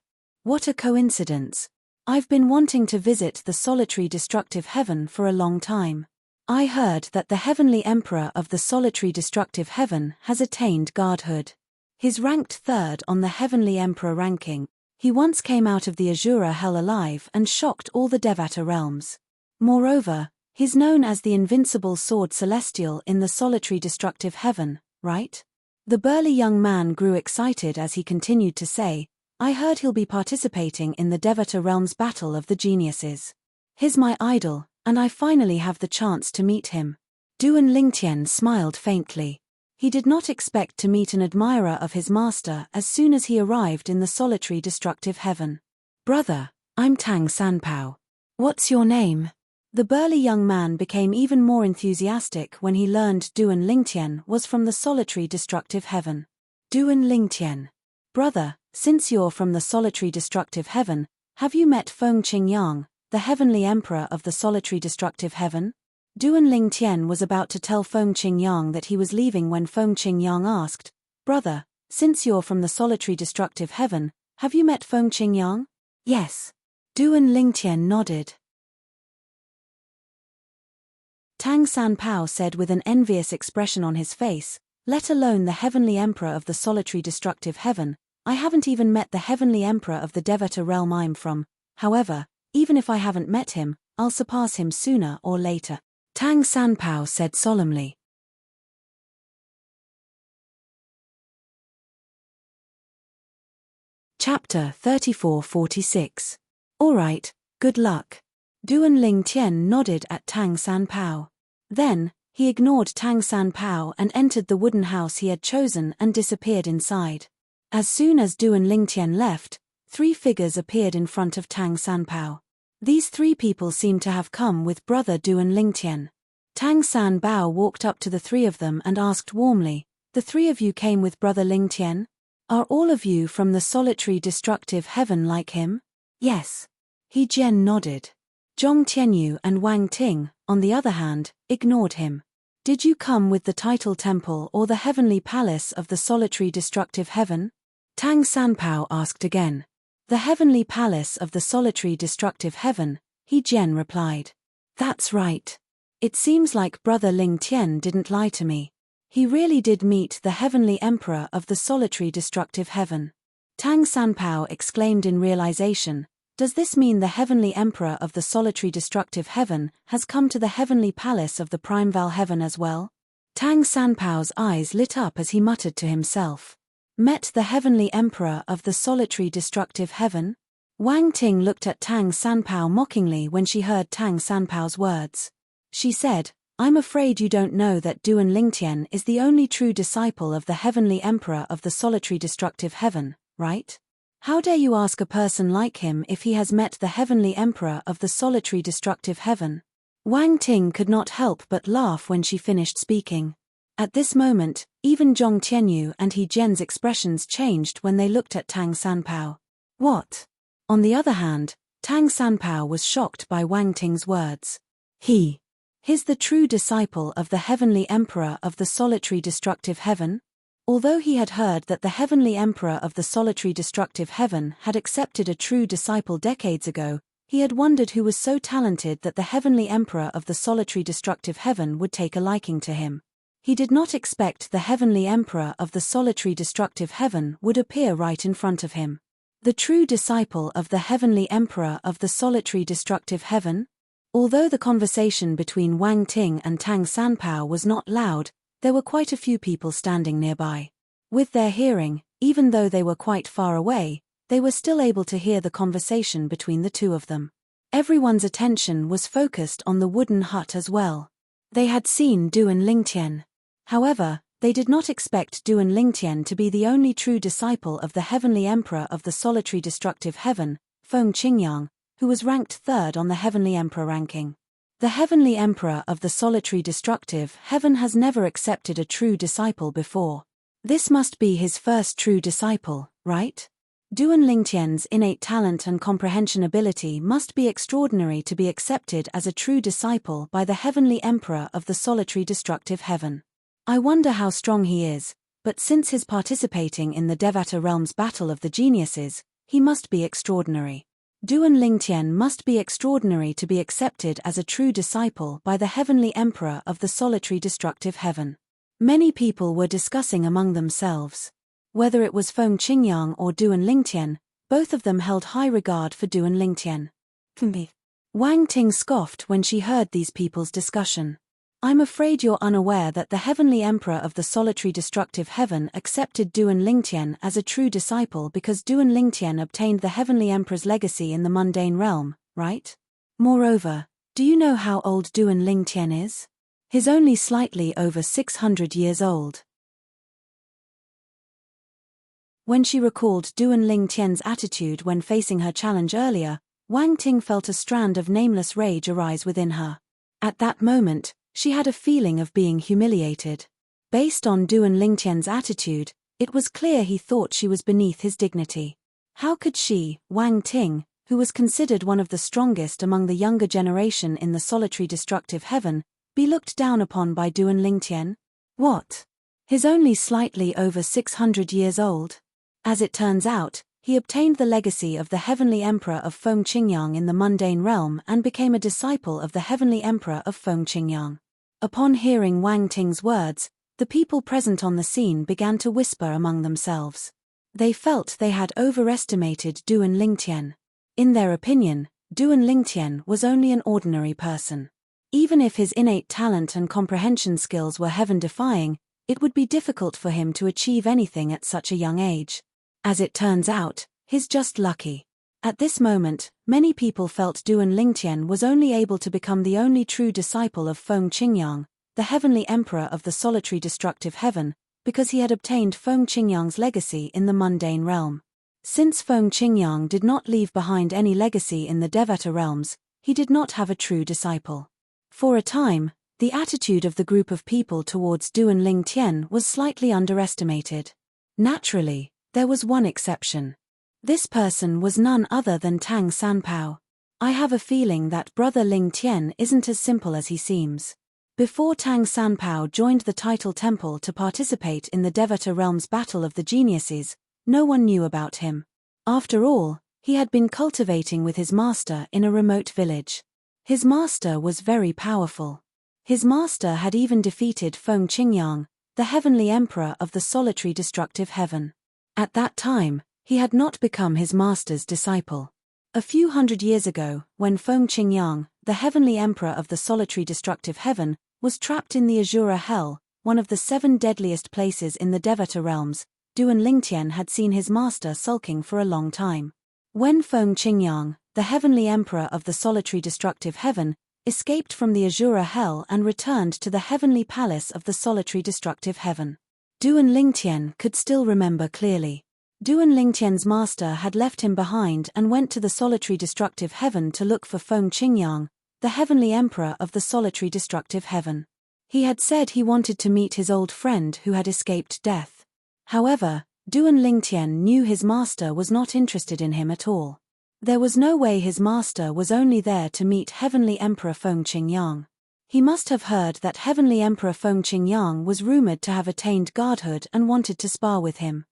What a coincidence. I've been wanting to visit the solitary destructive heaven for a long time. I heard that the heavenly emperor of the solitary destructive heaven has attained godhood. He's ranked third on the heavenly emperor ranking. He once came out of the Azura hell alive and shocked all the Devata realms. Moreover, he's known as the invincible sword celestial in the solitary destructive heaven, right? The burly young man grew excited as he continued to say, I heard he'll be participating in the Devata realm's battle of the geniuses. He's my idol, and I finally have the chance to meet him. Duan Lingtian smiled faintly. He did not expect to meet an admirer of his master as soon as he arrived in the solitary destructive heaven. Brother, I'm Tang Sanpao. What's your name? The burly young man became even more enthusiastic when he learned Duan Lingtian was from the solitary destructive heaven. Duan Lingtian. Brother, since you're from the solitary destructive heaven, have you met Feng Qingyang, the heavenly emperor of the solitary destructive heaven? Duan Lingtian was about to tell Feng Qingyang that he was leaving when Feng Qingyang asked, Brother, since you're from the solitary destructive heaven, have you met Feng Qingyang? Yes. Duan Lingtian nodded. Tang Sanpao said with an envious expression on his face, let alone the heavenly emperor of the solitary destructive heaven, I haven't even met the heavenly emperor of the Devata realm I'm from. However, even if I haven't met him, I'll surpass him sooner or later, Tang Sanpao said solemnly. Chapter 3446. Alright, good luck. Duan Lingtian nodded at Tang Sanpao. Then, he ignored Tang Sanpao and entered the wooden house he had chosen and disappeared inside. As soon as Duan Lingtian left, 3 figures appeared in front of Tang Sanpao. These 3 people seemed to have come with brother Duan Lingtian. Tang Sanpao walked up to the 3 of them and asked warmly, the 3 of you came with brother Lingtian? Are all of you from the solitary destructive heaven like him? Yes. He Jian nodded. Zhong Tianyu and Wang Ting, on the other hand, ignored him. Did you come with the title temple or the heavenly palace of the solitary destructive heaven? Tang Sanpao asked again. The heavenly palace of the solitary destructive heaven, He Jian replied. That's right. It seems like brother Lingtian didn't lie to me. He really did meet the heavenly emperor of the solitary destructive heaven. Tang Sanpao exclaimed in realization, does this mean the heavenly emperor of the solitary destructive heaven has come to the heavenly palace of the primeval heaven as well? Tang Sanpao's eyes lit up as he muttered to himself. Met the heavenly emperor of the solitary destructive heaven? Wang Ting looked at Tang Sanpao mockingly when she heard Tang Sanpao's words. She said, I'm afraid you don't know that Duan Lingtian is the only true disciple of the heavenly emperor of the solitary destructive heaven, right? How dare you ask a person like him if he has met the heavenly emperor of the solitary destructive heaven? Wang Ting could not help but laugh when she finished speaking. At this moment, even Zhong Tianyu and He Jian's expressions changed when they looked at Tang Sanpao. What? On the other hand, Tang Sanpao was shocked by Wang Ting's words. He's the true disciple of the heavenly emperor of the solitary destructive heaven? Although he had heard that the heavenly emperor of the solitary destructive heaven had accepted a true disciple decades ago, he had wondered who was so talented that the heavenly emperor of the solitary destructive heaven would take a liking to him. He did not expect the heavenly emperor of the solitary destructive heaven would appear right in front of him. The true disciple of the heavenly emperor of the solitary destructive heaven? Although the conversation between Wang Ting and Tang Sanpao was not loud, there were quite a few people standing nearby. With their hearing, even though they were quite far away, they were still able to hear the conversation between the 2 of them. Everyone's attention was focused on the wooden hut as well. They had seen Duan Lingtian. However, They did not expect Duan Lingtian to be the only true disciple of the heavenly emperor of the solitary destructive heaven, Feng Qingyang, who was ranked third on the heavenly emperor ranking. The heavenly emperor of the solitary destructive heaven has never accepted a true disciple before. This must be his first true disciple, right? Duan Lingtian's innate talent and comprehension ability must be extraordinary to be accepted as a true disciple by the heavenly emperor of the solitary destructive heaven. I wonder how strong he is, but since his participating in the Devata realm's battle of the geniuses, he must be extraordinary. Duan Lingtian must be extraordinary to be accepted as a true disciple by the heavenly emperor of the solitary destructive heaven. Many people were discussing among themselves. Whether it was Feng Qingyang or Duan Lingtian, both of them held high regard for Duan Lingtian. Wang Ting scoffed when she heard these people's discussion. I'm afraid you're unaware that the heavenly emperor of the solitary destructive heaven accepted Duan Lingtian as a true disciple because Duan Lingtian obtained the heavenly emperor's legacy in the mundane realm, right? Moreover, do you know how old Duan Lingtian is? He's only slightly over 600 years old. When she recalled Duan Lingtian's attitude when facing her challenge earlier, Wang Ting felt a strand of nameless rage arise within her. At that moment, she had a feeling of being humiliated. Based on Duan Lingtian's attitude, it was clear he thought she was beneath his dignity. How could she, Wang Ting, who was considered one of the strongest among the younger generation in the solitary destructive heaven, be looked down upon by Duan Lingtian? What? He's only slightly over 600 years old? As it turns out, he obtained the legacy of the heavenly emperor of Feng Qingyang in the mundane realm and became a disciple of the heavenly emperor of Feng Qingyang. Upon hearing Wang Ting's words, the people present on the scene began to whisper among themselves. They felt they had overestimated Duan Lingtian. In their opinion, Duan Lingtian was only an ordinary person. Even if his innate talent and comprehension skills were heaven-defying, it would be difficult for him to achieve anything at such a young age. As it turns out, he's just lucky. At this moment, many people felt Duan Lingtian was only able to become the only true disciple of Feng Qingyang, the heavenly emperor of the solitary destructive heaven, because he had obtained Feng Qingyang's legacy in the mundane realm. Since Feng Qingyang did not leave behind any legacy in the Devata realms, he did not have a true disciple. For a time, the attitude of the group of people towards Duan Lingtian was slightly underestimated. Naturally, there was one exception. This person was none other than Tang Sanpao. I have a feeling that brother Lingtian isn't as simple as he seems. Before Tang Sanpao joined the Title Temple to participate in the Devata realm's battle of the geniuses, no one knew about him. After all, he had been cultivating with his master in a remote village. His master was very powerful. His master had even defeated Feng Qingyang, the heavenly emperor of the solitary destructive heaven. At that time, he had not become his master's disciple. A few hundred years ago, when Feng Qingyang, the heavenly emperor of the solitary destructive heaven, was trapped in the Azura Hell, one of the 7 deadliest places in the Devata realms, Duan Lingtian had seen his master sulking for a long time. When Feng Qingyang, the heavenly emperor of the solitary destructive heaven, escaped from the Azura Hell and returned to the heavenly palace of the solitary destructive heaven, Duan Lingtian could still remember clearly. Duan Lingtian's master had left him behind and went to the solitary destructive heaven to look for Feng Qingyang, the heavenly emperor of the solitary destructive heaven. He had said he wanted to meet his old friend who had escaped death. However, Duan Lingtian knew his master was not interested in him at all. There was no way his master was only there to meet heavenly emperor Feng Qingyang. He must have heard that heavenly emperor Feng Qingyang was rumored to have attained godhood and wanted to spar with him.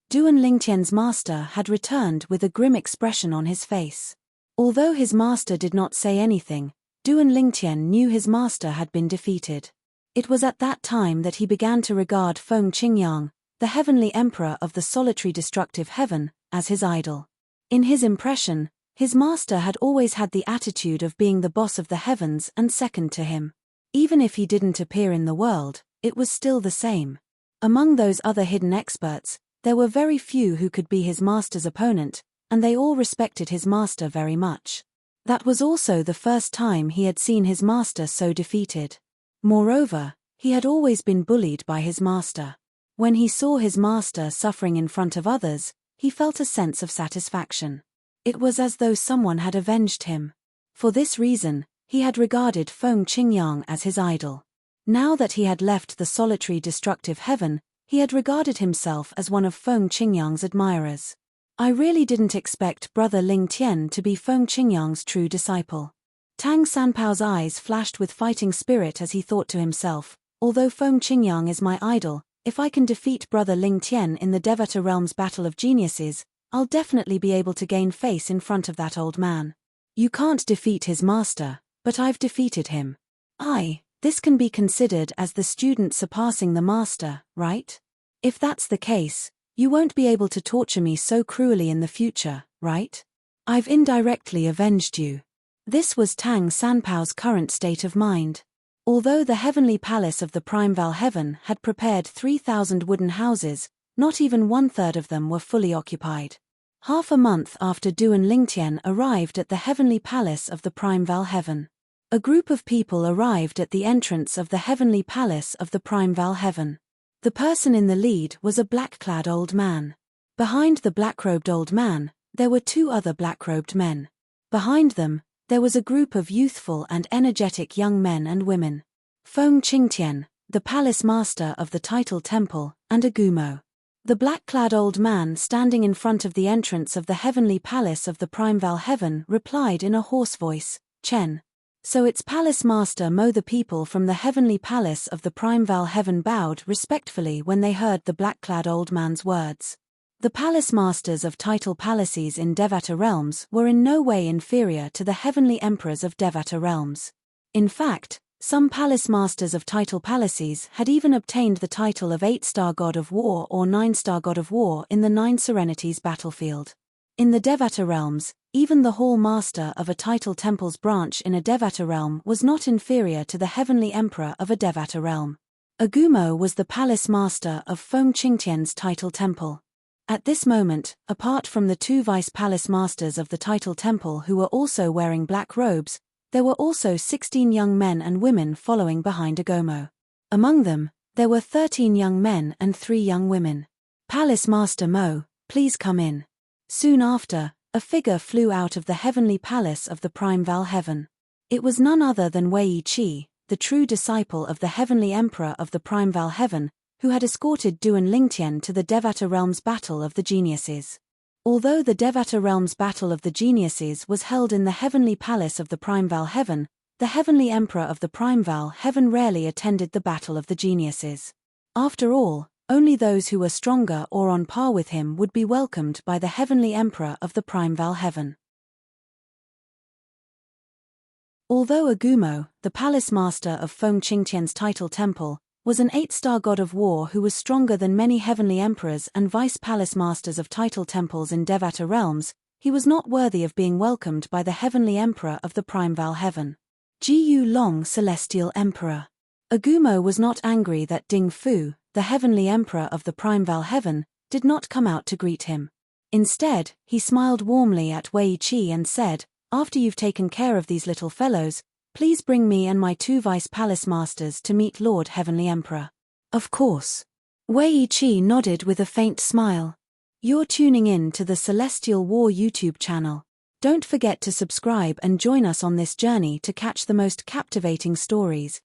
Duan Lingtian's master had returned with a grim expression on his face. Although his master did not say anything, Duan Lingtian knew his master had been defeated. It was at that time that he began to regard Feng Qingyang, the heavenly emperor of the solitary destructive heaven, as his idol. In his impression, his master had always had the attitude of being the boss of the heavens and second to him. Even if he didn't appear in the world, it was still the same. Among those other hidden experts, there were very few who could be his master's opponent, and they all respected his master very much. That was also the first time he had seen his master so defeated. Moreover, he had always been bullied by his master. When he saw his master suffering in front of others, he felt a sense of satisfaction. It was as though someone had avenged him. For this reason, he had regarded Feng Qingyang as his idol. Now that he had left the solitary destructive heaven, he had regarded himself as one of Feng Qingyang's admirers. I really didn't expect Brother Ling Tian to be Feng Qingyang's true disciple. Tang Sanpao's eyes flashed with fighting spirit as he thought to himself, although Feng Qingyang is my idol, if I can defeat Brother Ling Tian in the Devata Realm's Battle of Geniuses, I'll definitely be able to gain face in front of that old man. You can't defeat his master, but I've defeated him. This can be considered as the student surpassing the master, right? If that's the case, you won't be able to torture me so cruelly in the future, right? I've indirectly avenged you. This was Tang Sanpao's current state of mind. Although the heavenly palace of the Primeval Heaven had prepared 3,000 wooden houses, not even 1/3 of them were fully occupied. Half a month after Duan Lingtian arrived at the heavenly palace of the Primeval Heaven, a group of people arrived at the entrance of the heavenly palace of the Primeval Heaven. The person in the lead was a black-clad old man. Behind the black-robed old man, there were 2 other black-robed men. Behind them, there was a group of youthful and energetic young men and women. Feng Qingtian, the palace master of the title temple, and a Gumo. The black-clad old man standing in front of the entrance of the heavenly palace of the Primeval Heaven replied in a hoarse voice, "Chen." So its palace master Mo. The people from the heavenly palace of the Primeval Heaven bowed respectfully when they heard the black-clad old man's words. The palace masters of title palaces in Devata realms were in no way inferior to the heavenly emperors of Devata realms. In fact, some palace masters of title palaces had even obtained the title of 8-star god of war or 9-star god of war in the 9 Serenities battlefield. In the Devata realms, even the hall master of a title temple's branch in a Devata realm was not inferior to the heavenly emperor of a Devata realm. Agumo was the palace master of Feng Qingtian's title temple. At this moment, apart from the 2 vice palace masters of the title temple who were also wearing black robes, there were also 16 young men and women following behind Agumo. Among them, there were 13 young men and 3 young women. "Palace Master Mo, please come in." Soon after, a figure flew out of the heavenly palace of the Primeval Heaven. It was none other than Wei Qi, the true disciple of the heavenly emperor of the Primeval Heaven, who had escorted Duan Lingtian to the Devata Realm's Battle of the Geniuses. Although the Devata Realm's Battle of the Geniuses was held in the heavenly palace of the Primeval Heaven, the heavenly emperor of the Primeval Heaven rarely attended the Battle of the Geniuses. After all, only those who were stronger or on par with him would be welcomed by the heavenly emperor of the Primeval Heaven. Although Agumo, the palace master of Feng Qingtian's title temple, was an 8-star god of war who was stronger than many heavenly emperors and vice palace masters of title temples in Devata realms, he was not worthy of being welcomed by the heavenly emperor of the Primeval Heaven. Jiyu Long, Celestial Emperor. Agumo was not angry that Ding Fu, the heavenly emperor of the Primeval Heaven, did not come out to greet him. Instead, he smiled warmly at Wei Qi and said, "After you've taken care of these little fellows, please bring me and my 2 vice palace masters to meet Lord Heavenly Emperor." "Of course." Wei Qi nodded with a faint smile. "You're tuning in to the Celestial War YouTube channel. Don't forget to subscribe and join us on this journey to catch the most captivating stories,